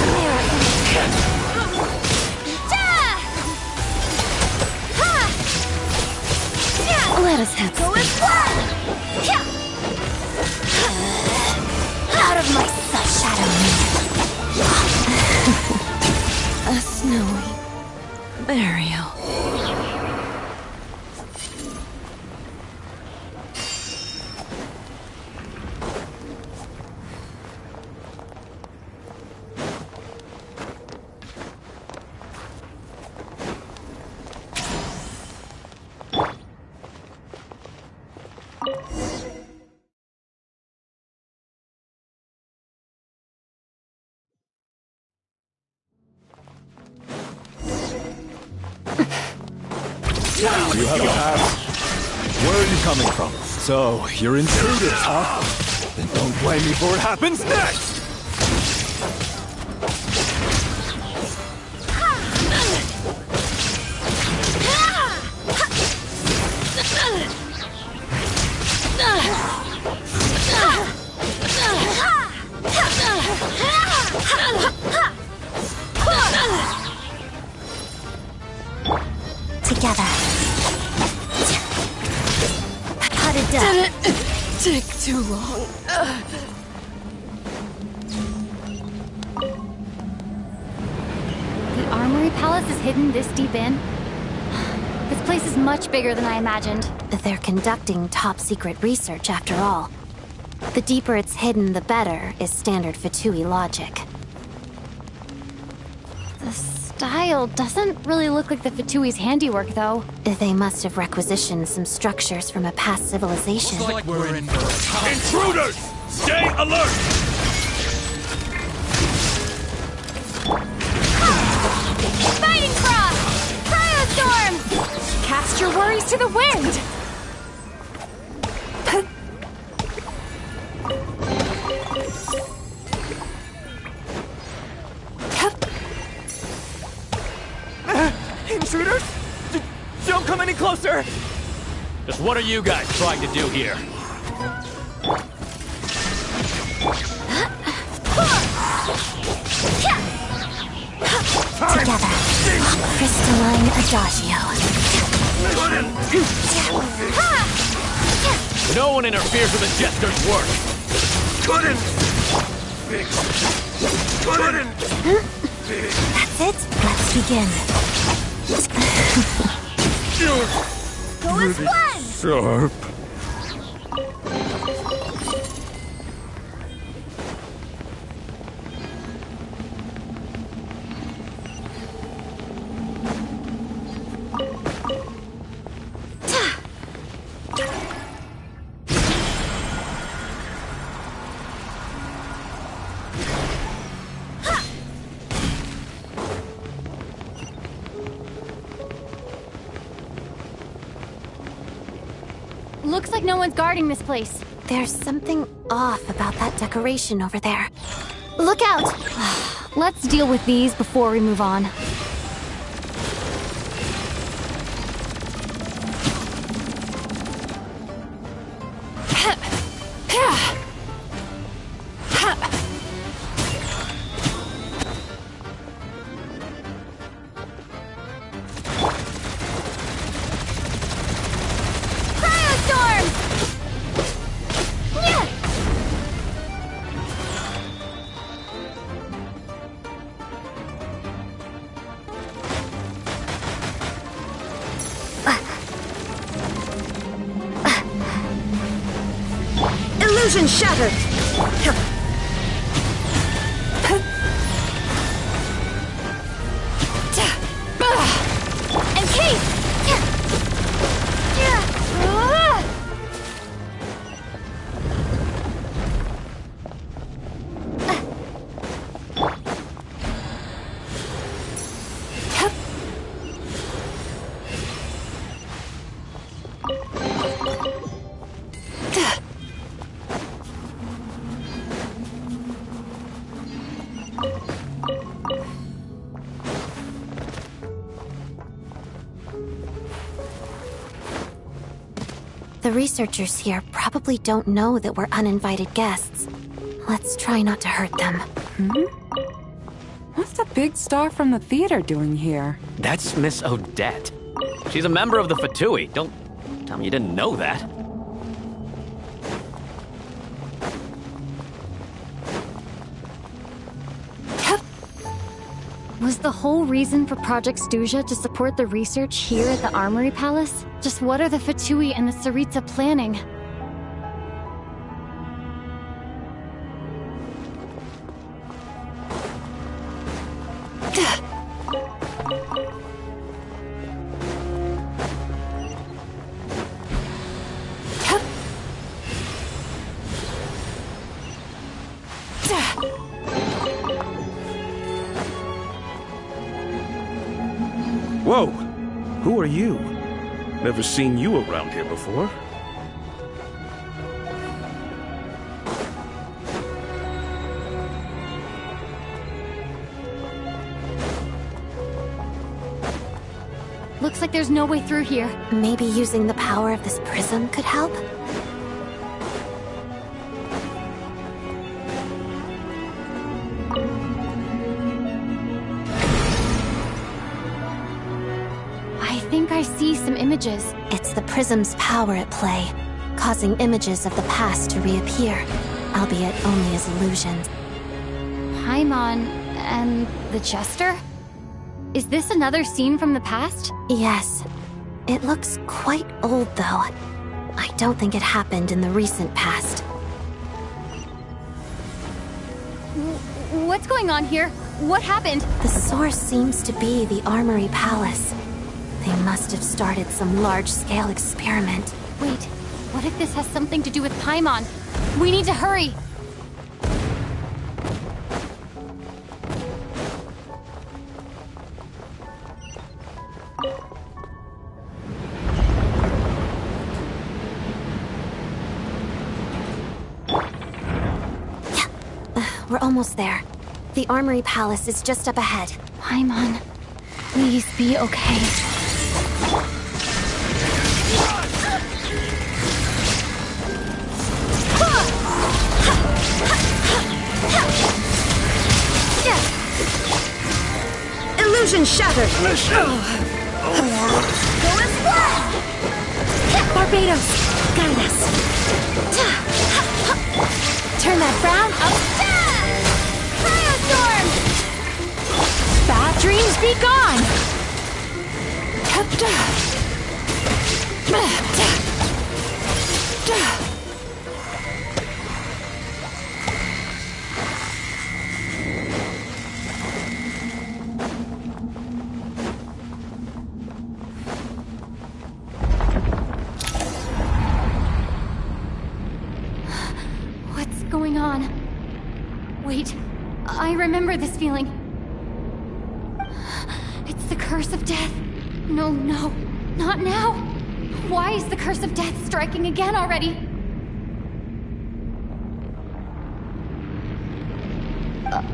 Let us have Go and play! out of my shadow. A snowy burial. You have a pass. Where are wind coming from. So, you're intruders, huh? Then don't blame me for what happens next! Together. How did Didn't take too long. The Armory Palace is hidden this deep in? This place is much bigger than I imagined. They're conducting top-secret research, after all. The deeper it's hidden, the better, is standard Fatui logic. The style doesn't really look like the Fatui's handiwork, though. They must have requisitioned some structures from a past civilization. Looks like we're in for intruders! Stay alert! Fighting Frost! Cryostorm! Cast your worries to the wind! Intruders? Don't come any closer! Just what are you guys trying to do here? Together. Crystalline Adagio. No one interferes with a jester's work! That's it. Let's begin. Go as one! Sharp. Looks like no one's guarding this place. There's something off about that decoration over there. Look out! Let's deal with these before we move on. Illusion shattered! And Keith! The researchers here probably don't know that we're uninvited guests. Let's try not to hurt them. What's the big star from the theater doing here? That's Miss Odette. She's a member of the Fatui. Don't tell me you didn't know that. Was the whole reason for Project Stuja to support the research here at the Armory Palace? Just what are the Fatui and the Tsaritsa planning? Whoa! Who are you? Never seen you around here before. Looks like there's no way through here. Maybe using the power of this prism could help? I think I see some images. It's the prism's power at play, causing images of the past to reappear, albeit only as illusions. Paimon and the Jester? Is this another scene from the past? Yes. It looks quite old, though. I don't think it happened in the recent past. What's going on here? What happened? The source seems to be the Armory Palace. They must have started some large-scale experiment. Wait, what if this has something to do with Paimon? We need to hurry! We're almost there. The Armory Palace is just up ahead. Paimon, please be okay. Illusion shattered! Go and fly! Barbados, guide us! Turn that frown up. Firestorm! Bad dreams be gone! What's going on? Wait, I remember this feeling. It's the curse of death. No, not now. Why is the curse of death striking again already?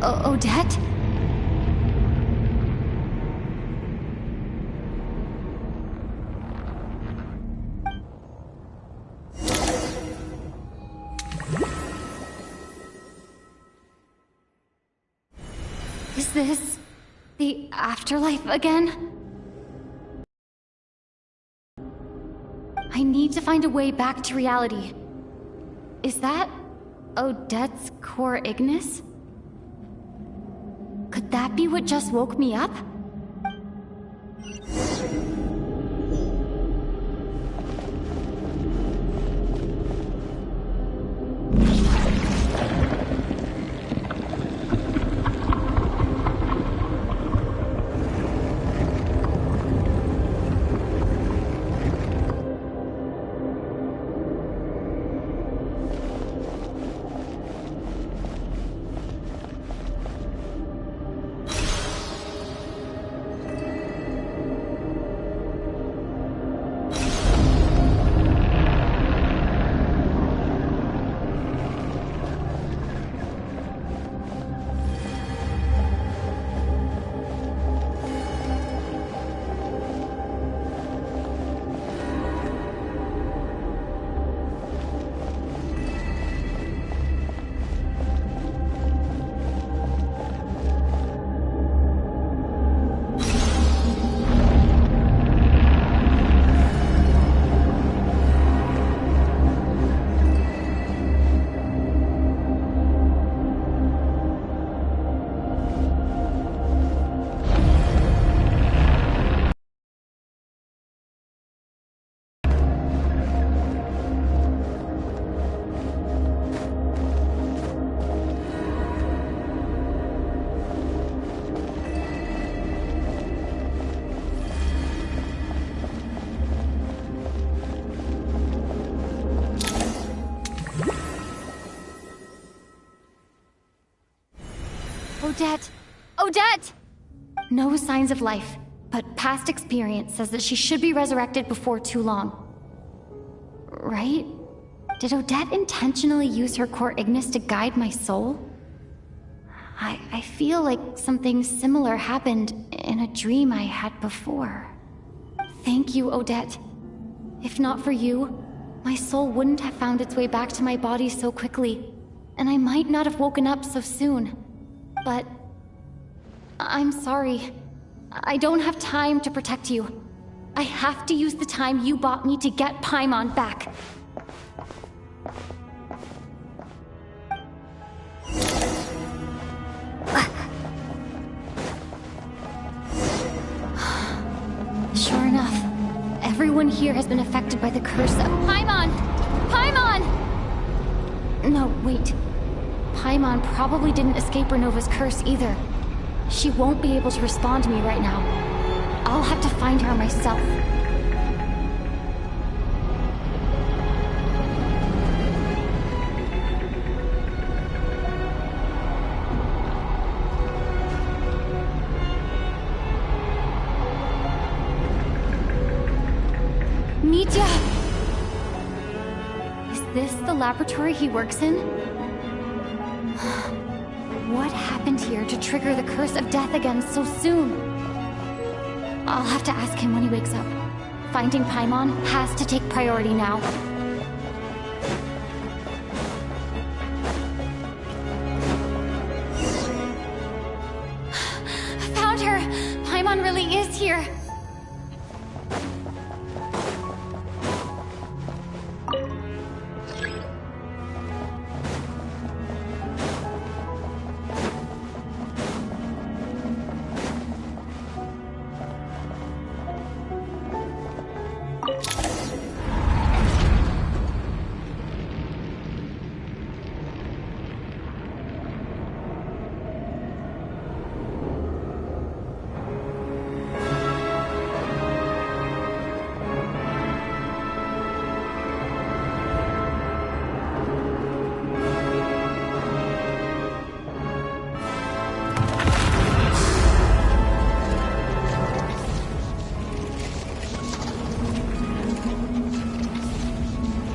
Odette? Is this the afterlife again? I need to find a way back to reality. Is that Odette's core Ignis? Could that be what just woke me up? Odette! Odette! No signs of life, but past experience says that she should be resurrected before too long. Right? Did Odette intentionally use her core Ignis to guide my soul? I feel like something similar happened in a dream I had before. Thank you, Odette. If not for you, my soul wouldn't have found its way back to my body so quickly, and I might not have woken up so soon. But I'm sorry. I don't have time to protect you. I have to use the time you bought me to get Paimon back. Sure enough, everyone here has been affected by the curse of Paimon! Paimon! No, wait. Paimon probably didn't escape Renova's curse either. She won't be able to respond to me right now. I'll have to find her myself. Mitya! Is this the laboratory he works in? What happened here to trigger the curse of death again so soon? I'll have to ask him when he wakes up. Finding Paimon has to take priority now. Found her! Paimon really is here!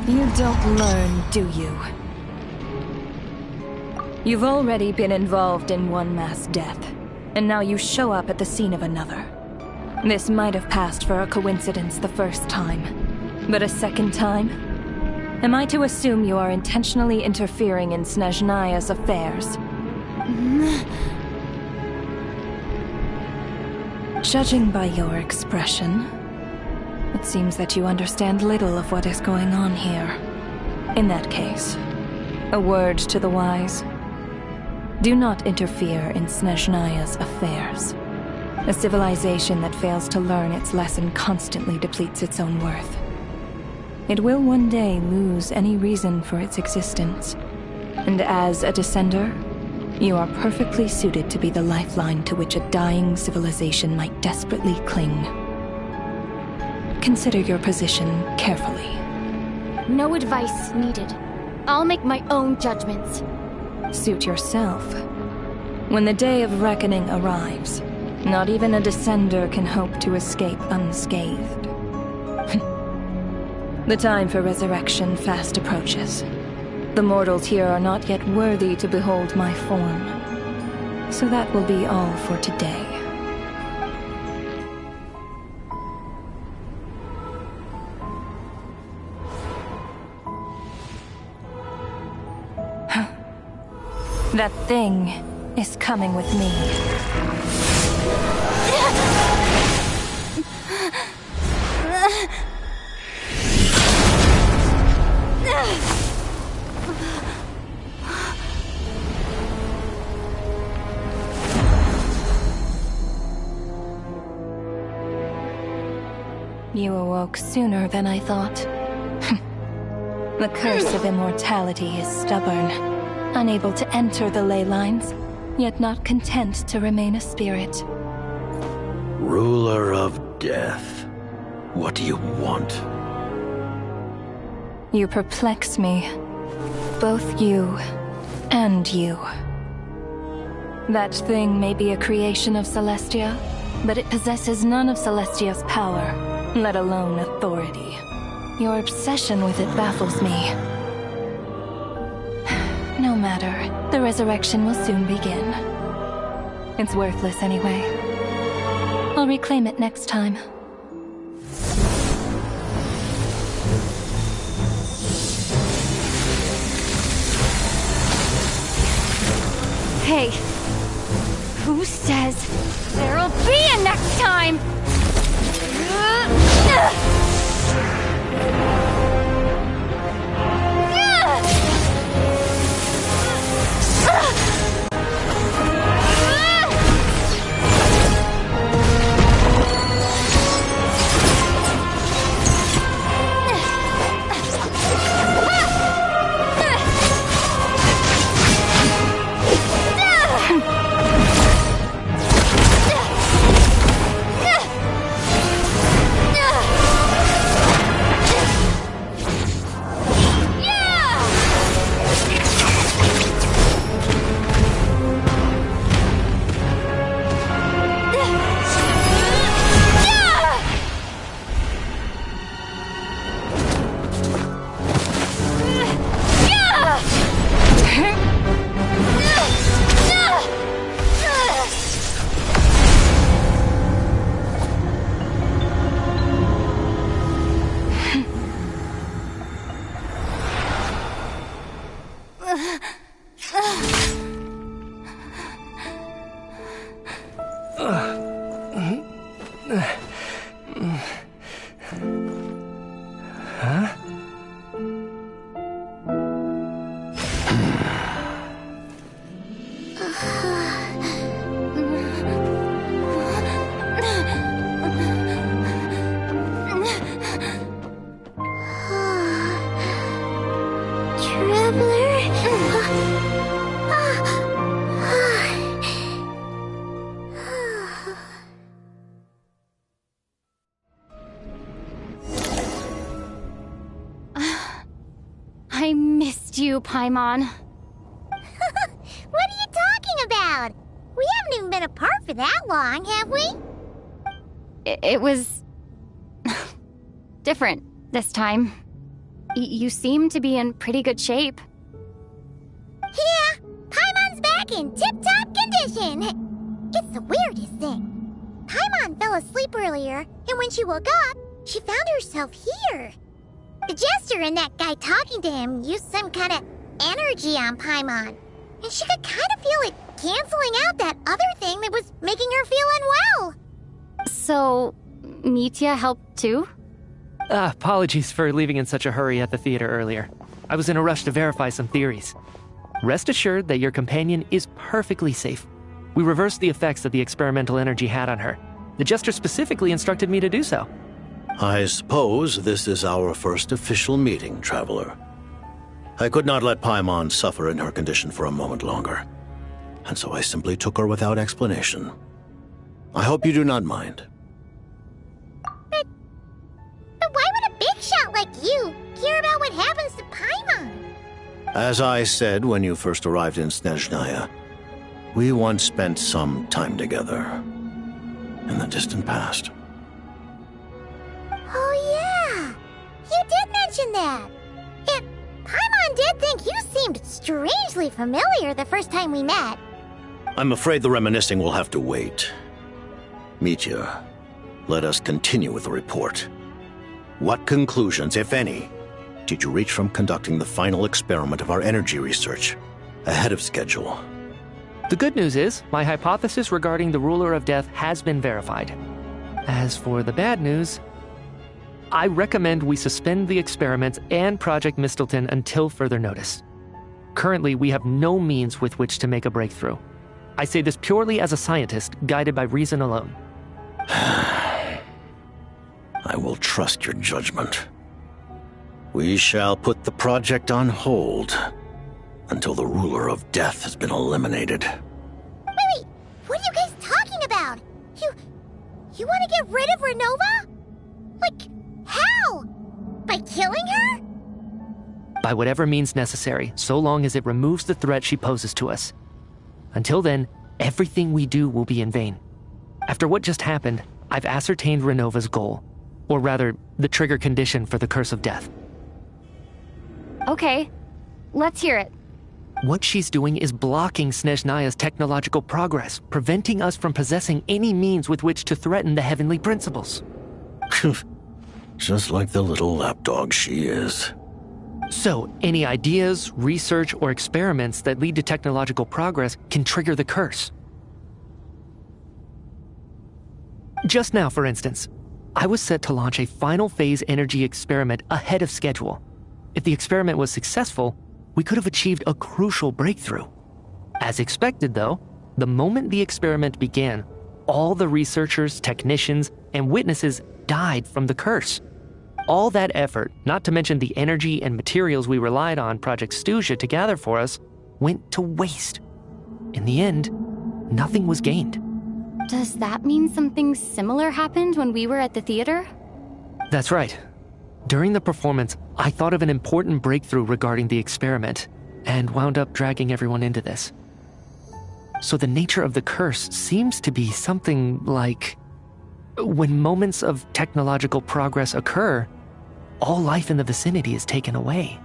You don't learn, do you? You've already been involved in one mass death, and now you show up at the scene of another. This might have passed for a coincidence the first time, but a second time? Am I to assume you are intentionally interfering in Snezhnaya's affairs? Judging by your expression, it seems that you understand little of what is going on here. In that case, a word to the wise. Do not interfere in Snezhnaya's affairs. A civilization that fails to learn its lesson constantly depletes its own worth. It will one day lose any reason for its existence. And as a descender, you are perfectly suited to be the lifeline to which a dying civilization might desperately cling. Consider your position carefully. No advice needed. I'll make my own judgments. Suit yourself. When the day of reckoning arrives, not even a descender can hope to escape unscathed. The time for resurrection fast approaches. The mortals here are not yet worthy to behold my form. So that will be all for today. That thing is coming with me. You awoke sooner than I thought. The curse of immortality is stubborn, unable to enter the ley lines, yet not content to remain a spirit. Ruler of death, what do you want? You perplex me. Both you and you. That thing may be a creation of Celestia, but it possesses none of Celestia's power, let alone authority. Your obsession with it baffles me. No matter, the resurrection will soon begin. It's worthless anyway. I'll reclaim it next time. Hey, who says there'll be a next time? I missed you, Paimon. What are you talking about? We haven't even been apart for that long, have we? It was... different this time. You seem to be in pretty good shape. Yeah, Paimon's back in tip-top condition. It's the weirdest thing. Paimon fell asleep earlier, and when she woke up, she found herself here. The jester and that guy talking to him used some kind of energy on Paimon, and she could kind of feel it canceling out that other thing that was making her feel unwell. So, Mitya helped too? Apologies for leaving in such a hurry at the theater earlier. I was in a rush to verify some theories. Rest assured that your companion is perfectly safe. We reversed the effects that the experimental energy had on her. The jester specifically instructed me to do so. I suppose this is our first official meeting, Traveler. I could not let Paimon suffer in her condition for a moment longer, and so I simply took her without explanation. I hope you do not mind. But why would a big shot like you care about what happens to Paimon? As I said when you first arrived in Snezhnaya, we once spent some time together in the distant past. Oh yeah, you did mention that. And Paimon did think you seemed strangely familiar the first time we met. I'm afraid the reminiscing will have to wait. Mitya, let us continue with the report. What conclusions, if any, did you reach from conducting the final experiment of our energy research ahead of schedule? The good news is, my hypothesis regarding the Ruler of Death has been verified. As for the bad news, I recommend we suspend the experiments and Project Mistleton until further notice. Currently, we have no means with which to make a breakthrough. I say this purely as a scientist, guided by reason alone. I will trust your judgment. We shall put the project on hold until the Ruler of Death has been eliminated. Wait, what are you guys talking about? You want to get rid of Renova? Like, how? By killing her? By whatever means necessary, so long as it removes the threat she poses to us. Until then, everything we do will be in vain. After what just happened, I've ascertained Renova's goal. Or rather, the trigger condition for the Curse of Death. Okay, let's hear it. What she's doing is blocking Snezhnaya's technological progress, preventing us from possessing any means with which to threaten the heavenly principles. Just like the little lapdog she is. So, any ideas, research, or experiments that lead to technological progress can trigger the curse. Just now, for instance, I was set to launch a final phase energy experiment ahead of schedule. If the experiment was successful, we could have achieved a crucial breakthrough. As expected, though, the moment the experiment began, all the researchers, technicians, and witnesses died from the curse. All that effort, not to mention the energy and materials we relied on Project Stuja to gather for us, went to waste. In the end, nothing was gained. Does that mean something similar happened when we were at the theater? That's right. During the performance, I thought of an important breakthrough regarding the experiment, and wound up dragging everyone into this. So the nature of the curse seems to be something like, when moments of technological progress occur, all life in the vicinity is taken away.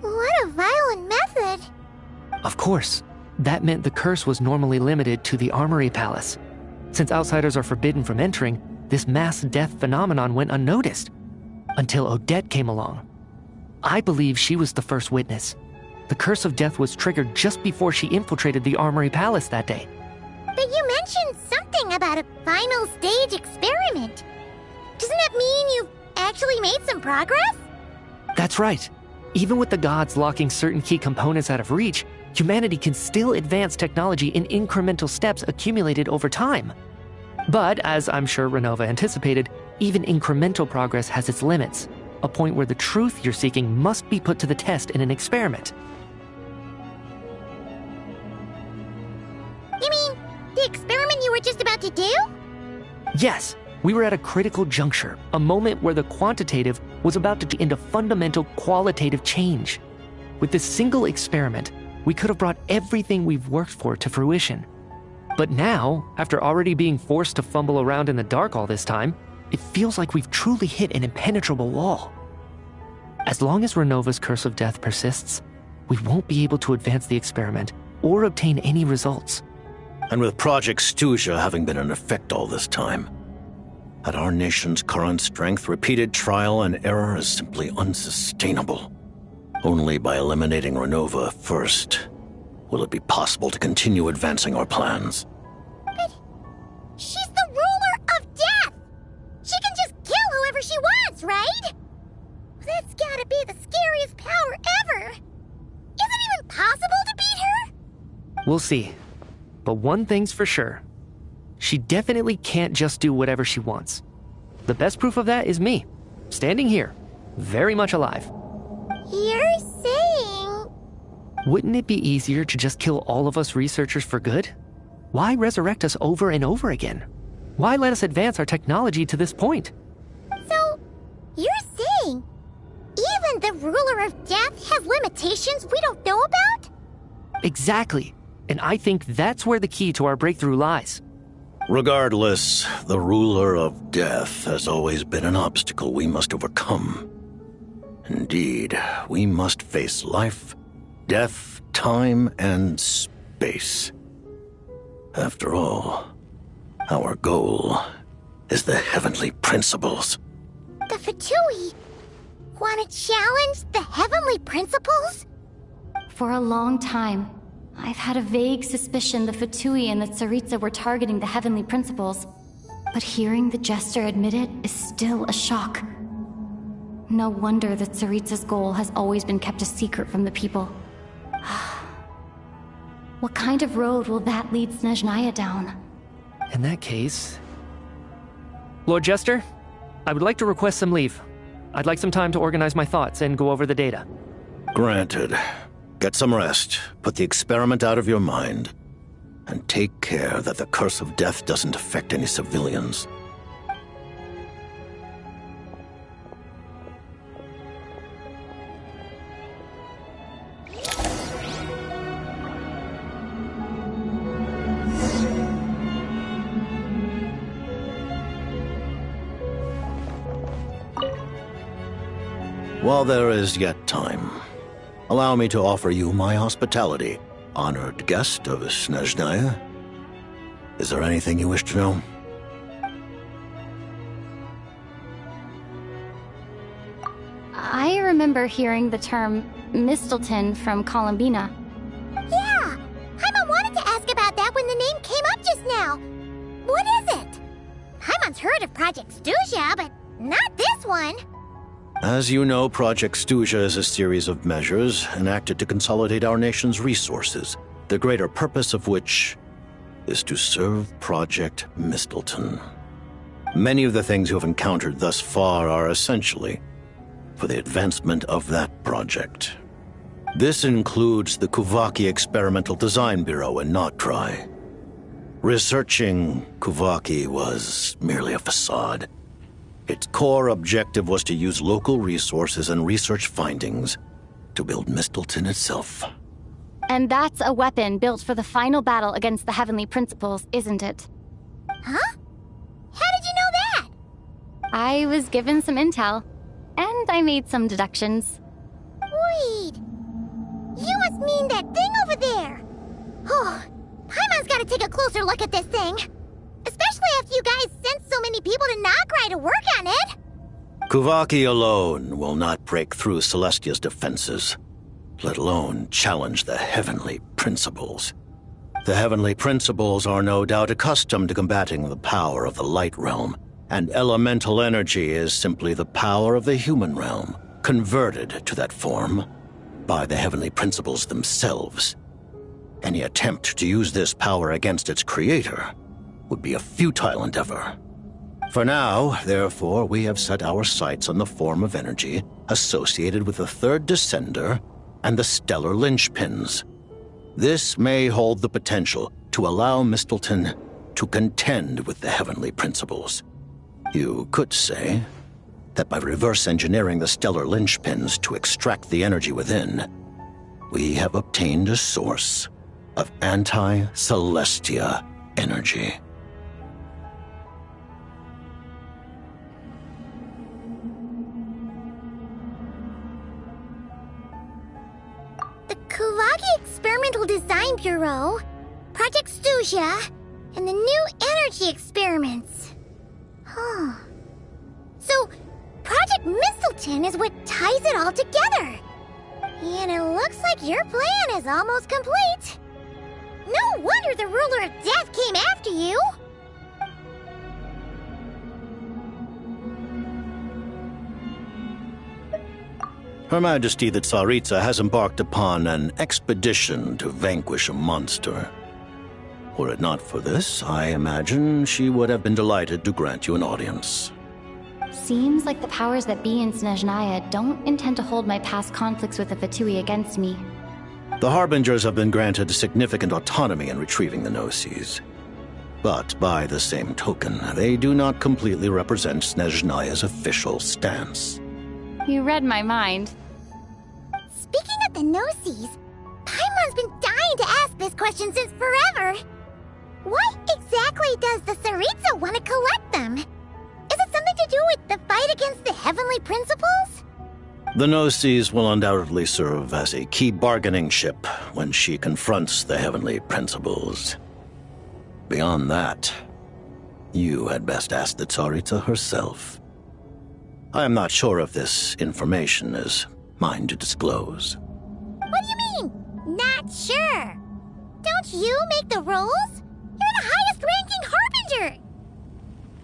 What a violent method! Of course, that meant the curse was normally limited to the Armory Palace. Since outsiders are forbidden from entering, this mass death phenomenon went unnoticed. Until Odette came along. I believe she was the first witness. The curse of death was triggered just before she infiltrated the Armory Palace that day. But you mentioned something about a final stage experiment. Doesn't that mean you've actually made some progress? That's right. Even with the gods locking certain key components out of reach, humanity can still advance technology in incremental steps accumulated over time. But, as I'm sure Renova anticipated, even incremental progress has its limits, a point where the truth you're seeking must be put to the test in an experiment. You mean the experiment you were just about to do? Yes, we were at a critical juncture, a moment where the quantitative was about to end a fundamental qualitative change. With this single experiment, we could have brought everything we've worked for to fruition. But now, after already being forced to fumble around in the dark all this time, it feels like we've truly hit an impenetrable wall. As long as Renova's curse of death persists, we won't be able to advance the experiment or obtain any results. And with Project Stuja having been in effect all this time, at our nation's current strength, repeated trial and error is simply unsustainable. Only by eliminating Renova first will it be possible to continue advancing our plans. But she's the ruler of death! She can just kill whoever she wants, right? That's gotta be the scariest power ever! Is it even possible to beat her? We'll see. But one thing's for sure. She definitely can't just do whatever she wants. The best proof of that is me, standing here, very much alive. You're saying... Wouldn't it be easier to just kill all of us researchers for good? Why resurrect us over and over again? Why let us advance our technology to this point? So, you're saying even the ruler of death has limitations we don't know about? Exactly. And I think that's where the key to our breakthrough lies. Regardless, the ruler of death has always been an obstacle we must overcome. Indeed, we must face life, death, time, and space. After all, our goal is the heavenly principles. The Fatui want to challenge the heavenly principles? For a long time, I've had a vague suspicion the Fatui and the Tsaritsa were targeting the heavenly principles. But hearing the Jester admit it is still a shock. No wonder the Tsaritsa's goal has always been kept a secret from the people. What kind of road will that lead Snezhnaya down? In that case... Lord Jester, I would like to request some leave. I'd like some time to organize my thoughts and go over the data. Granted. Get some rest, put the experiment out of your mind, and take care that the curse of death doesn't affect any civilians. While there is yet time, allow me to offer you my hospitality, honored guest of Snezhnaya. Is there anything you wish to know? I remember hearing the term Mistleton from Columbina. Yeah! Paimon wanted to ask about that when the name came up just now. What is it? Paimon's heard of Project Stuja, but not this one. As you know, Project Stuja is a series of measures enacted to consolidate our nation's resources, the greater purpose of which is to serve Project Mistleton. Many of the things you have encountered thus far are essentially for the advancement of that project. This includes the Kuvaki Experimental Design Bureau in Notdry. Researching Kuvaki was merely a facade. Its core objective was to use local resources and research findings to build Mistleton itself. And that's a weapon built for the final battle against the Heavenly Principles, isn't it? Huh? How did you know that? I was given some intel, and I made some deductions. Wait. You must mean that thing over there. Oh, Paimon's gotta take a closer look at this thing. Especially after you guys sent so many people to Nagrai to work on it. Kuvaki alone will not break through Celestia's defenses, let alone challenge the Heavenly Principles. The Heavenly Principles are no doubt accustomed to combating the power of the Light Realm, and elemental energy is simply the power of the human realm, converted to that form by the Heavenly Principles themselves. Any attempt to use this power against its creator would be a futile endeavor. For now, therefore, we have set our sights on the form of energy associated with the Third Descender and the stellar linchpins. This may hold the potential to allow Mistleton to contend with the Heavenly Principles. You could say that by reverse engineering the stellar linchpins to extract the energy within, we have obtained a source of anti-Celestia energy. The Kuvaki Experimental Design Bureau, Project Stuja, and the new energy experiments. Huh. So, Project Mistleton is what ties it all together. And it looks like your plan is almost complete. No wonder the Ruler of Death came after you. Her Majesty the Tsaritsa has embarked upon an expedition to vanquish a monster. Were it not for this, I imagine she would have been delighted to grant you an audience. Seems like the powers that be in Snezhnaya don't intend to hold my past conflicts with the Fatui against me. The Harbingers have been granted significant autonomy in retrieving the Gnosis. But by the same token, they do not completely represent Snezhnaya's official stance. You read my mind. Speaking of the Gnosis, Paimon's been dying to ask this question since forever. Why exactly does the Tsaritsa want to collect them? Is it something to do with the fight against the Heavenly Principles? The Gnosis will undoubtedly serve as a key bargaining chip when she confronts the Heavenly Principles. Beyond that, you had best ask the Tsaritsa herself. I am not sure if this information is mine to disclose. What do you mean, not sure? Don't you make the rules? You're the highest-ranking Harbinger!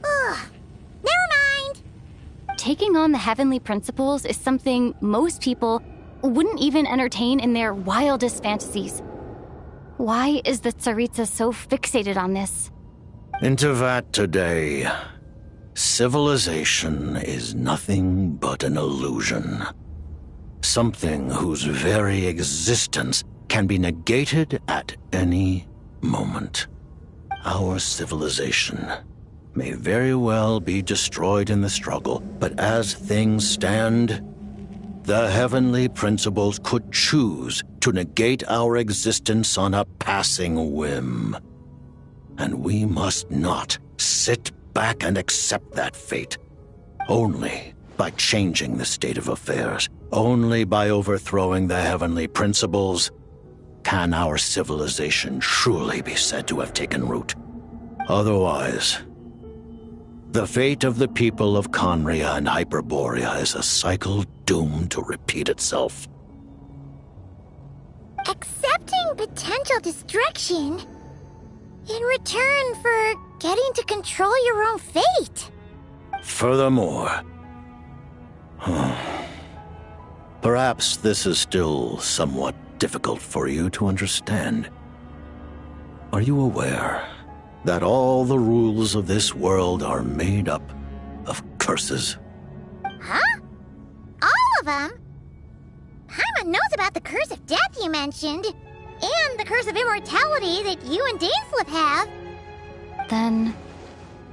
Ugh, never mind. Taking on the Heavenly Principles is something most people wouldn't even entertain in their wildest fantasies. Why is the Tsaritsa so fixated on this? In Tevat today, civilization is nothing but an illusion. Something whose very existence can be negated at any moment. Our civilization may very well be destroyed in the struggle, but as things stand, the Heavenly Principles could choose to negate our existence on a passing whim. And we must not sit back and accept that fate. Only by changing the state of affairs, only by overthrowing the Heavenly Principles, can our civilization truly be said to have taken root. Otherwise, The fate of the people of Conria and Hyperborea is a cycle doomed to repeat itself. Accepting potential destruction in return for getting to control your own fate. Furthermore, perhaps this is still somewhat difficult for you to understand. Are you aware that all the rules of this world are made up of curses? Huh? All of them? Paimon knows about the curse of death you mentioned, and the curse of immortality that you and Dainsleif have. Then,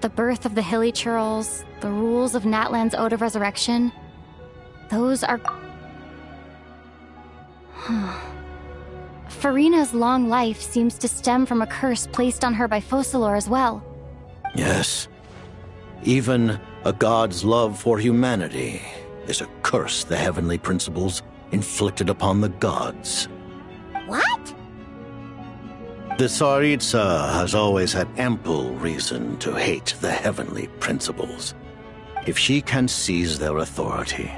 the birth of the Hilly Churls, the rules of Natlan's Ode of Resurrection, those are... Farina's long life seems to stem from a curse placed on her by Focalor as well. Yes. Even a god's love for humanity is a curse the heavenly principles inflicted upon the gods. What? The Tsaritsa has always had ample reason to hate the heavenly principles. If she can seize their authority,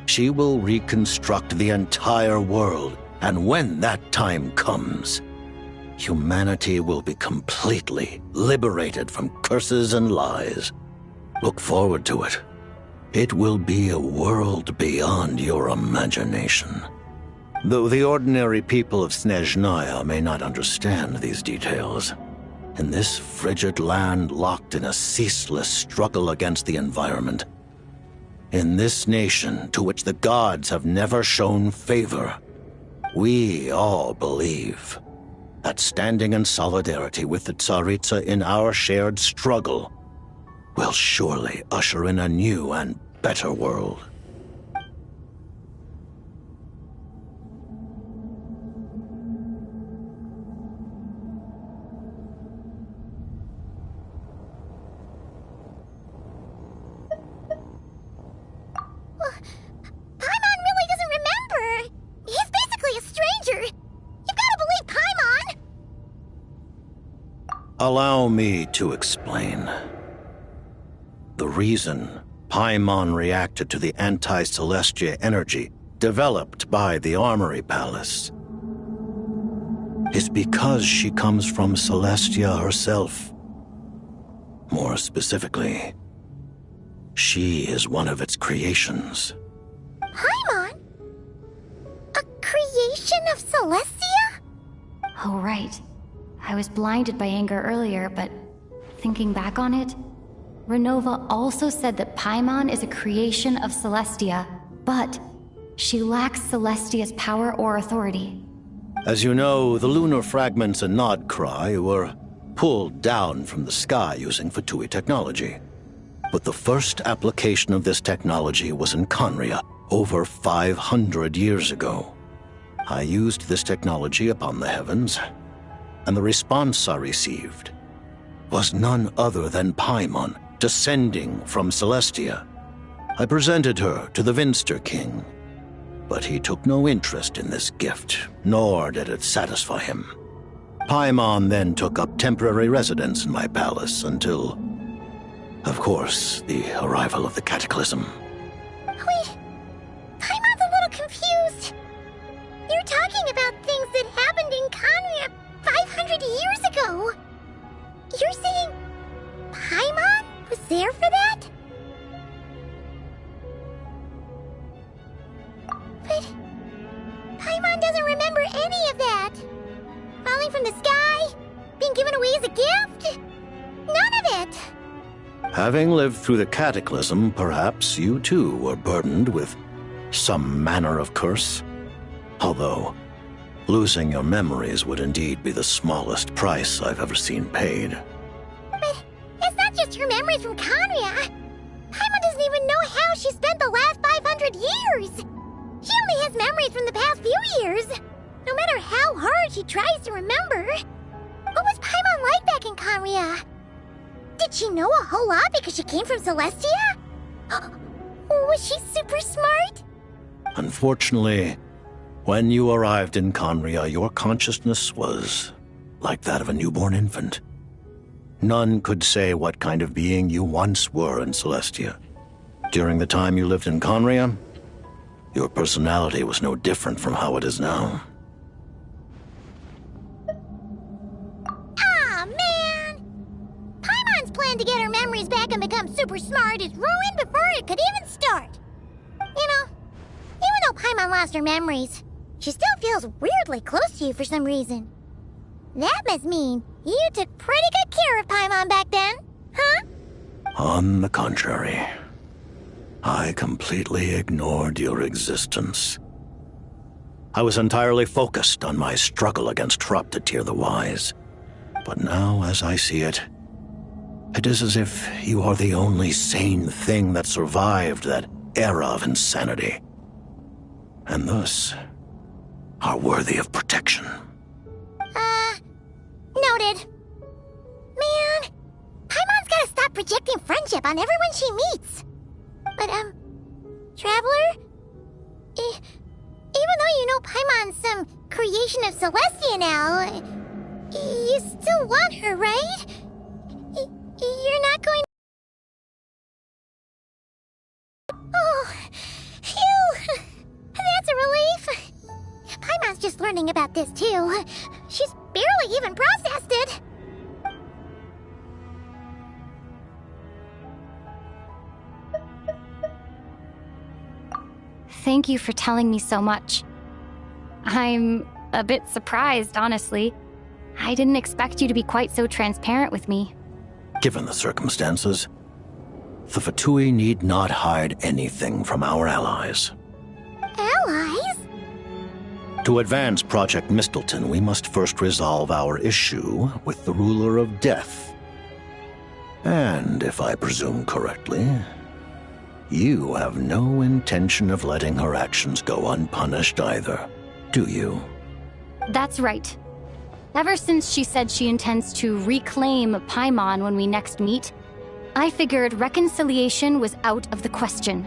she will reconstruct the entire world, and when that time comes, humanity will be completely liberated from curses and lies. Look forward to it. It will be a world beyond your imagination. Though the ordinary people of Snezhnaya may not understand these details, in this frigid land locked in a ceaseless struggle against the environment, in this nation to which the gods have never shown favor, we all believe that standing in solidarity with the Tsaritsa in our shared struggle will surely usher in a new and better world. Paimon really doesn't remember. He's basically a stranger. You've got to believe Paimon. Allow me to explain. The reason Paimon reacted to the anti-Celestia energy developed by the Armory Palace is because she comes from Celestia herself. More specifically, she is one of its creations. Paimon? A creation of Celestia? Oh, right. I was blinded by anger earlier, but thinking back on it, Renova also said that Paimon is a creation of Celestia, but she lacks Celestia's power or authority. As you know, the lunar fragments in Nodcry were pulled down from the sky using Fatui technology. But the first application of this technology was in Conria over 500 years ago. I used this technology upon the heavens, and the response I received was none other than Paimon descending from Celestia. I presented her to the Vinster King, but he took no interest in this gift, nor did it satisfy him. Paimon then took up temporary residence in my palace until, of course, the arrival of the Cataclysm. Wait, Paimon's a little confused. You're talking about things that happened in Conria 500 years ago. You're saying Paimon was there for that? But Paimon doesn't remember any of that. Falling from the sky? Being given away as a gift? None of it. Having lived through the Cataclysm, perhaps you too were burdened with some manner of curse. Although, losing your memories would indeed be the smallest price I've ever seen paid. But it's not just her memories from Conria. Paimon doesn't even know how she spent the last 500 years. She only has memories from the past few years. No matter how hard she tries to remember. What was Paimon like back in Conria? Did she know a whole lot because she came from Celestia? Was she super smart? Unfortunately, when you arrived in Conria, your consciousness was like that of a newborn infant. none could say what kind of being you once were in Celestia. During the time you lived in Conria, your personality was no different from how it is now. Aw, man! Paimon's plan to get her memories back and become super smart is ruined before it could even start. You know, even though Paimon lost her memories, she still feels weirdly close to you for some reason. That must mean you took pretty good care of Paimon back then, huh? On the contrary, I completely ignored your existence. I was entirely focused on my struggle against Troptatir the Wise. But now, as I see it, it is as if you are the only sane thing that survived that era of insanity. And thus, are worthy of protection. Noted. Man, Paimon's gotta stop projecting friendship on everyone she meets. But, Traveler? Even though you know Paimon's some creation of Celestia now, you still want her, right? You're not going... Oh, phew! That's a relief. Paimon's just learning about this, too. She's barely even processed it. Thank you for telling me so much. I'm a bit surprised, honestly. I didn't expect you to be quite so transparent with me. Given the circumstances, the Fatui need not hide anything from our allies. Allies? To advance Project Mistleton, we must first resolve our issue with the Ruler of Death. And, if I presume correctly, you have no intention of letting her actions go unpunished either, do you? That's right. Ever since she said she intends to reclaim Paimon when we next meet, I figured reconciliation was out of the question.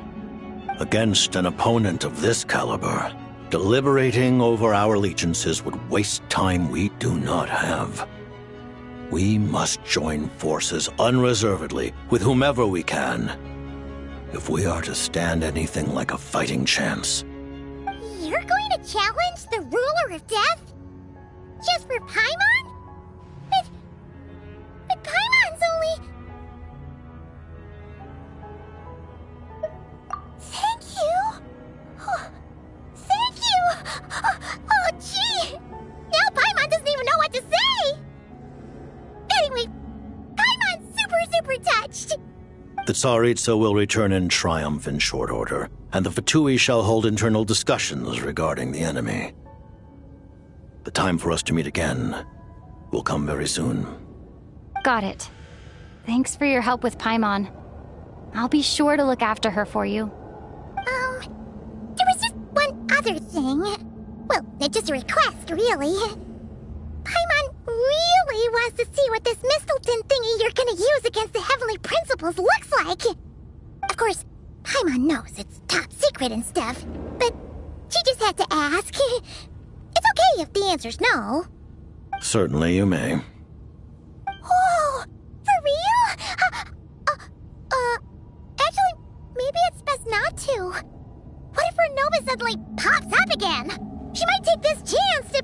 Against an opponent of this caliber, deliberating over our allegiances would waste time we do not have. We must join forces unreservedly with whomever we can, if we are to stand anything like a fighting chance. You're going to challenge the Ruler of Death? Just for Paimon? But Paimon's only... Thank you! Oh, thank you! Oh, gee! Now Paimon doesn't even know what to say! Anyway, Paimon's super touched! The Tsaritsa will return in triumph in short order, and the Fatui shall hold internal discussions regarding the enemy. The time for us to meet again will come very soon. Got it. Thanks for your help with Paimon. I'll be sure to look after her for you. There was just one other thing. Well, it's just a request, really. Paimon really wants to see what this Mistleton thingy you're gonna use against the Heavenly Principles looks like. Of course, Paimon knows it's top secret and stuff, but she just had to ask. It's okay if the answer's no. Certainly you may. Oh, for real? Actually, maybe it's best not to. What if her Nova suddenly pops up again? She might take this chance to...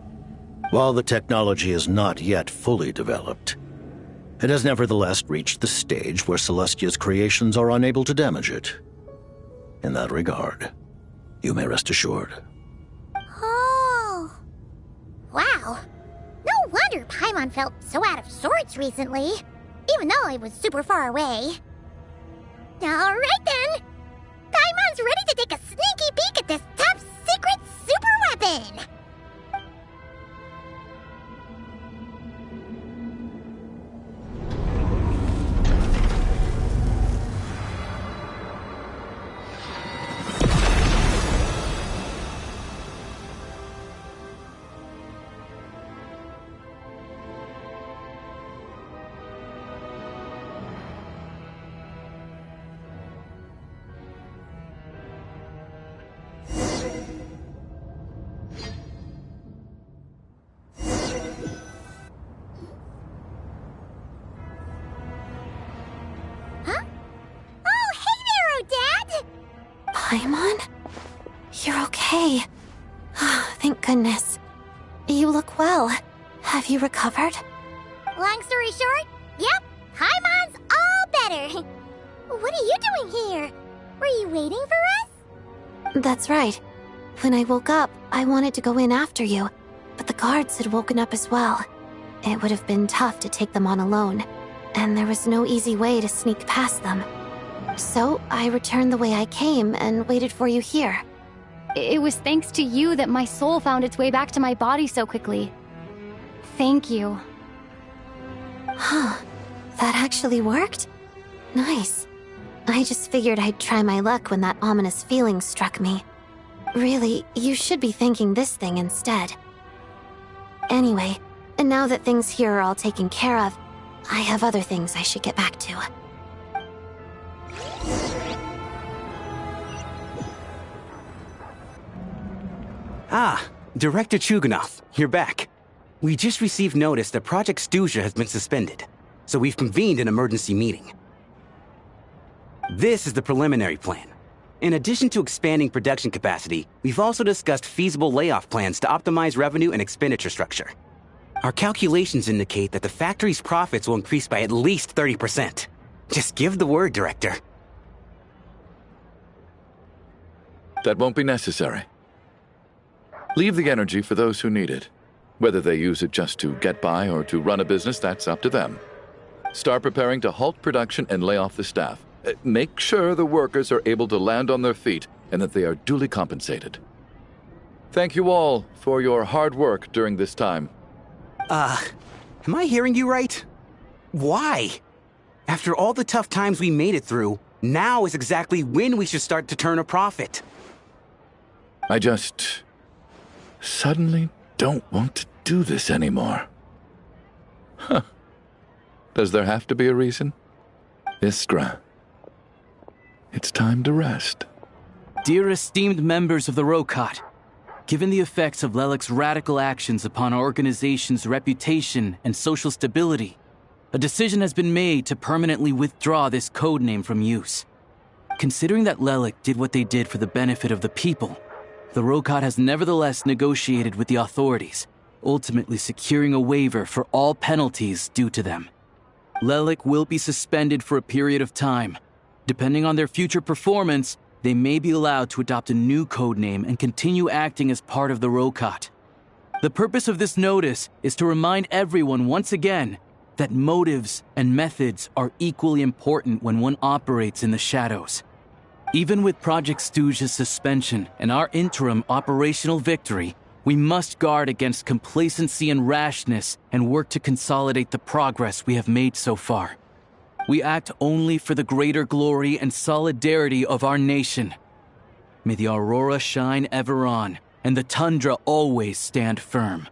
While the technology is not yet fully developed, it has nevertheless reached the stage where Celestia's creations are unable to damage it. In that regard, you may rest assured. Oh. Wow. No wonder Paimon felt so out of sorts recently, even though it was super far away. Alright then. Paimon's ready to take a sneaky peek at this top secret super weapon. Paimon? You're okay. Thank goodness. You look well. Have you recovered? Long story short, yep, Paimon's all better. What are you doing here? Were you waiting for us? That's right. When I woke up, I wanted to go in after you, but the guards had woken up as well. It would have been tough to take them on alone, and there was no easy way to sneak past them. So I returned the way I came and waited for you here. It was thanks to you that my soul found its way back to my body so quickly. Thank you. Huh. That actually worked? Nice. I just figured I'd try my luck when that ominous feeling struck me. Really, you should be thanking this thing instead. Anyway, and now that things here are all taken care of, I have other things I should get back to. Ah, Director Chuganov, you're back. We just received notice that Project Stuja has been suspended, so we've convened an emergency meeting. This is the preliminary plan. In addition to expanding production capacity, we've also discussed feasible layoff plans to optimize revenue and expenditure structure. Our calculations indicate that the factory's profits will increase by at least 30%. Just give the word, Director. That won't be necessary. Leave the energy for those who need it. Whether they use it just to get by or to run a business, that's up to them. Start preparing to halt production and lay off the staff. Make sure the workers are able to land on their feet and that they are duly compensated. Thank you all for your hard work during this time. Am I hearing you right? Why? After all the tough times we made it through, now is exactly when we should start to turn a profit. I just suddenly don't want to do this anymore. Huh. Does there have to be a reason? Iskra, it's time to rest. Dear esteemed members of the Rokot, given the effects of Lelik's radical actions upon our organization's reputation and social stability, a decision has been made to permanently withdraw this codename from use. Considering that Lelik did what they did for the benefit of the people, the Rokot has nevertheless negotiated with the authorities, ultimately securing a waiver for all penalties due to them. Lelik will be suspended for a period of time. Depending on their future performance, they may be allowed to adopt a new codename and continue acting as part of the Rokot. The purpose of this notice is to remind everyone once again that motives and methods are equally important when one operates in the shadows. Even with Project Stuja's suspension and our interim operational victory, we must guard against complacency and rashness and work to consolidate the progress we have made so far. We act only for the greater glory and solidarity of our nation. May the aurora shine ever on, and the tundra always stand firm.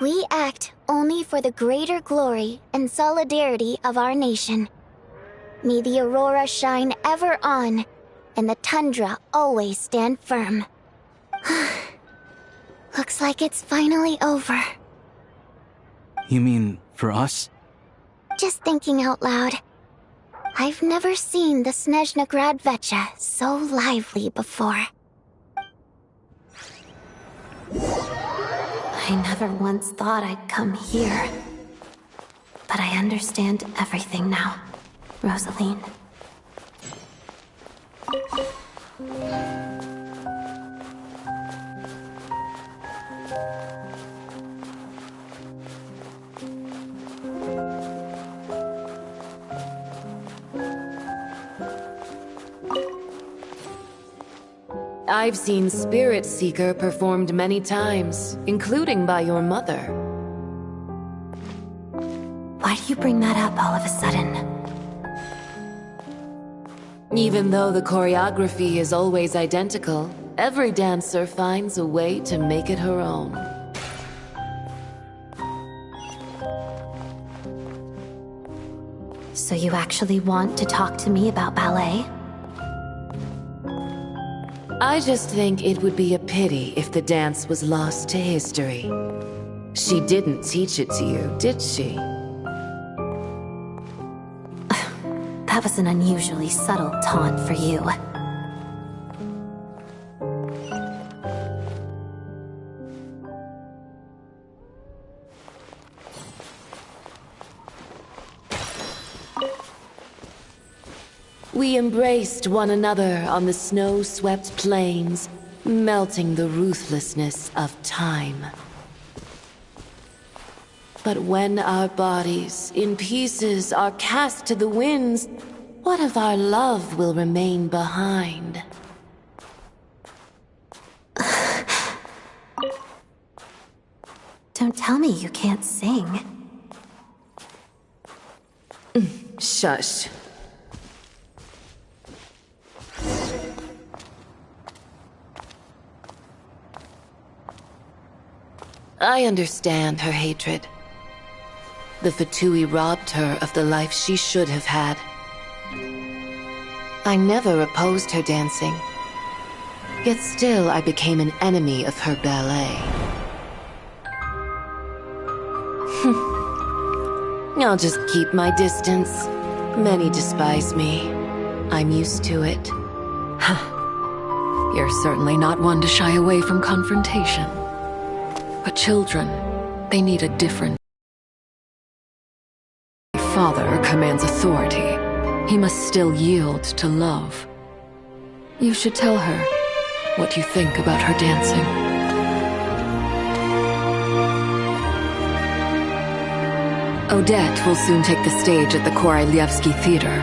We act only for the greater glory and solidarity of our nation. May the aurora shine ever on, and the tundra always stand firm. Looks like it's finally over. You mean for us? Just thinking out loud. I've never seen the Snezhna Gradvecha so lively before. I never once thought I'd come here. But I understand everything now, Rosaline. I've seen Spirit Seeker performed many times, including by your mother. Why do you bring that up all of a sudden? Even though the choreography is always identical, every dancer finds a way to make it her own. So you actually want to talk to me about ballet? I just think it would be a pity if the dance was lost to history. She didn't teach it to you, did she? That was an unusually subtle taunt for you. We embraced one another on the snow-swept plains, melting the ruthlessness of time. But when our bodies, in pieces, are cast to the winds, what of our love will remain behind? Don't tell me you can't sing. Shush. I understand her hatred. The Fatui robbed her of the life she should have had. I never opposed her dancing. Yet still I became an enemy of her ballet. I'll just keep my distance. Many despise me. I'm used to it. You're certainly not one to shy away from confrontation. But children, they need a different... Father commands authority. He must still yield to love. You should tell her what you think about her dancing. Odette will soon take the stage at the Koralyevsky Theater.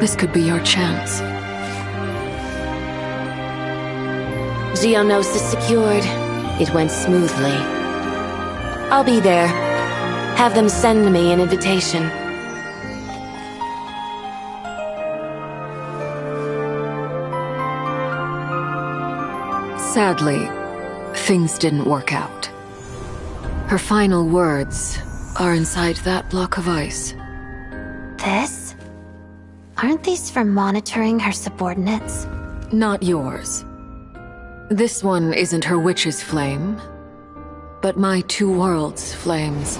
This could be your chance. Geonosis secured. It went smoothly. I'll be there. Have them send me an invitation. Sadly, things didn't work out. Her final words are inside that block of ice. This? Aren't these for monitoring her subordinates? Not yours. This one isn't her witch's flame, but my two worlds' flames.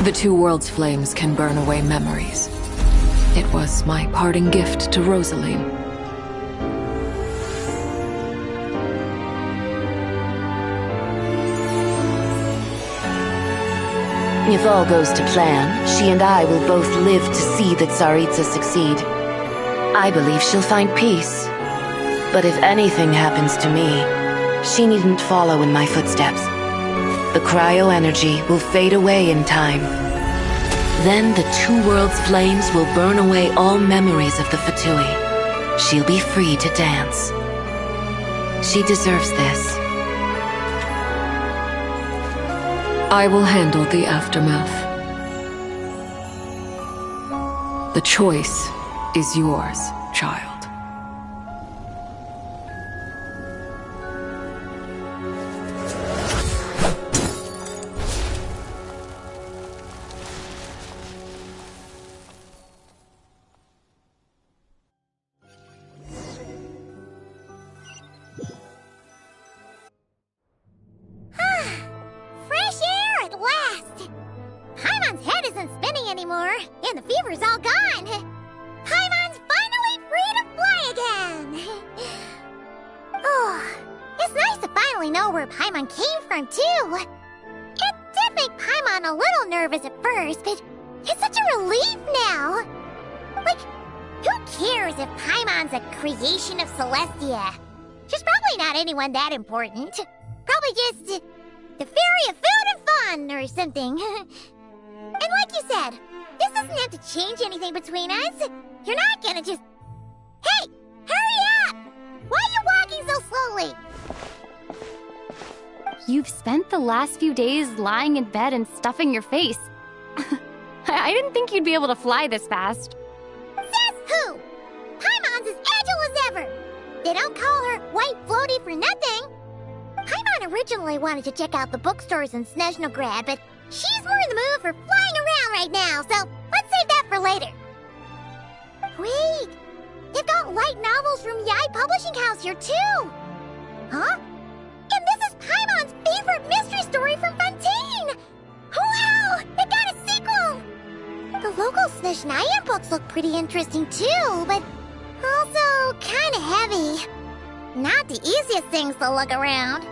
The two worlds' flames can burn away memories. It was my parting gift to Rosaline. If all goes to plan, she and I will both live to see the Tsaritsa succeed. I believe she'll find peace. But if anything happens to me, she needn't follow in my footsteps. The cryo-energy will fade away in time. Then the two worlds' flames will burn away all memories of the Fatui. She'll be free to dance. She deserves this. I will handle the aftermath. The choice is yours, child. Fresh air at last! Paimon's head isn't spinning anymore, and the fever's all gone. Paimon's finally free to fly again! Oh, it's nice to finally know where Paimon came from, too. It did make Paimon a little nervous at first, but it's such a relief now. Like, who cares if Paimon's a creation of Celestia? She's probably not anyone that important. Probably just the fairy of food and fun or something. And like you said, this doesn't have to change anything between us. You're not gonna just... Hey! Hurry up! Why are you walking so slowly? You've spent the last few days lying in bed and stuffing your face. I didn't think you'd be able to fly this fast. Says who? Paimon's as agile as ever. They don't call her White Floaty for nothing. Paimon originally wanted to check out the bookstores in Snezhnograd, but she's more in the mood for flying around right now, so let's save that for later. Wait, they've got light novels from Yai Publishing House here too. Huh? And this is Paimon's favorite mystery story from Fontaine! Wow! It got a sequel! The local Snezhnaya books look pretty interesting too, but also kinda heavy. Not the easiest things to lug around.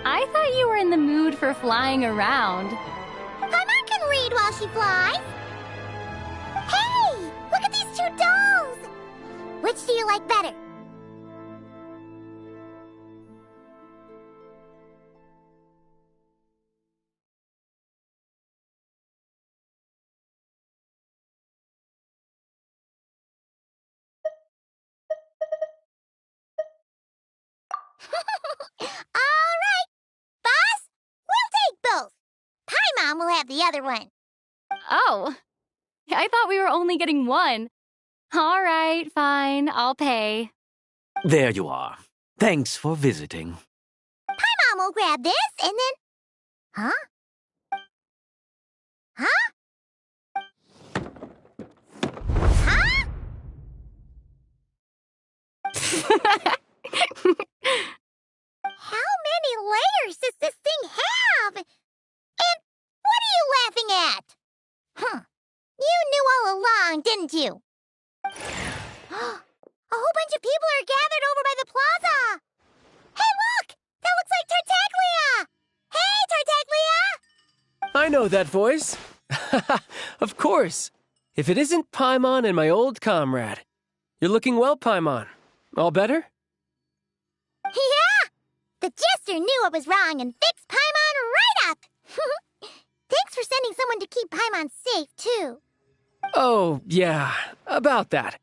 I thought you were in the mood for flying around. Paimon can read while she flies. Hey! Look at these two dolls! Which do you like better? All right, boss. We'll take both. Paimon will have the other one. Oh, I thought we were only getting one. All right, fine, I'll pay. There you are. Thanks for visiting. Paimon will grab this and then... Huh? Huh? Huh? How many layers does this thing have? And what are you laughing at? Huh. You knew all along, didn't you? A whole bunch of people are gathered over by the plaza. Hey, look! That looks like Tartaglia! Hey, Tartaglia! I know that voice. Of course. If it isn't Paimon and my old comrade. You're looking well, Paimon. All better? Yeah! The Jester knew I was wrong and fixed Paimon right up! Thanks for sending someone to keep Paimon safe, too. Oh, yeah. About that.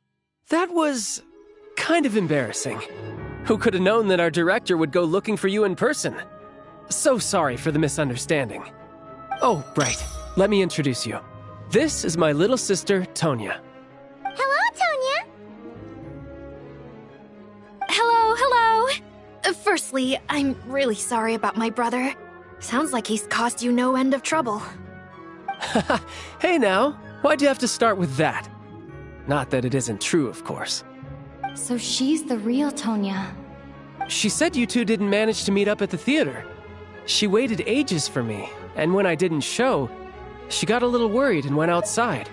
That was... kind of embarrassing. Who could have known that our director would go looking for you in person? So sorry for the misunderstanding. Oh, right. Let me introduce you. This is my little sister, Tonya. Hello, Tonya. Hello. Firstly, I'm really sorry about my brother. Sounds like he's caused you no end of trouble. Hey now, why'd you have to start with that? Not that it isn't true, of course. So she's the real Tonya. She said you two didn't manage to meet up at the theater. She waited ages for me, and when I didn't show, she got a little worried and went outside.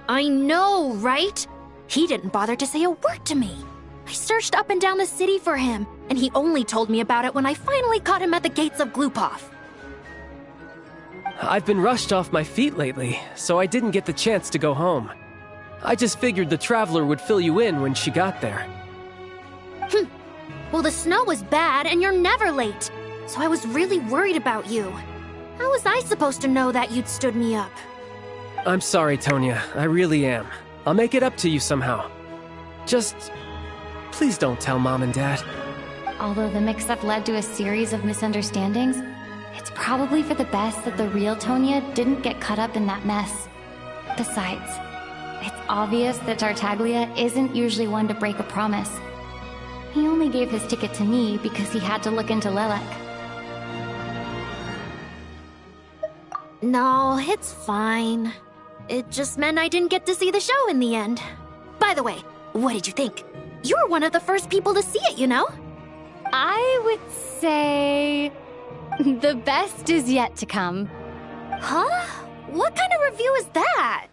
I know, right? He didn't bother to say a word to me. I searched up and down the city for him, and he only told me about it when I finally caught him at the gates of Glupov. I've been rushed off my feet lately, so I didn't get the chance to go home. I just figured the Traveler would fill you in when she got there. Well, the snow was bad, and you're never late, so I was really worried about you. How was I supposed to know that you'd stood me up? I'm sorry, Tonya. I really am. I'll make it up to you somehow. Just... please don't tell Mom and Dad. Although the mix-up led to a series of misunderstandings, it's probably for the best that the real Tonya didn't get caught up in that mess. Besides, it's obvious that Tartaglia isn't usually one to break a promise. He only gave his ticket to me because he had to look into Lelek. No, it's fine. It just meant I didn't get to see the show in the end. By the way, what did you think? You were one of the first people to see it, you know? I would say... the best is yet to come. Huh? What kind of review is that?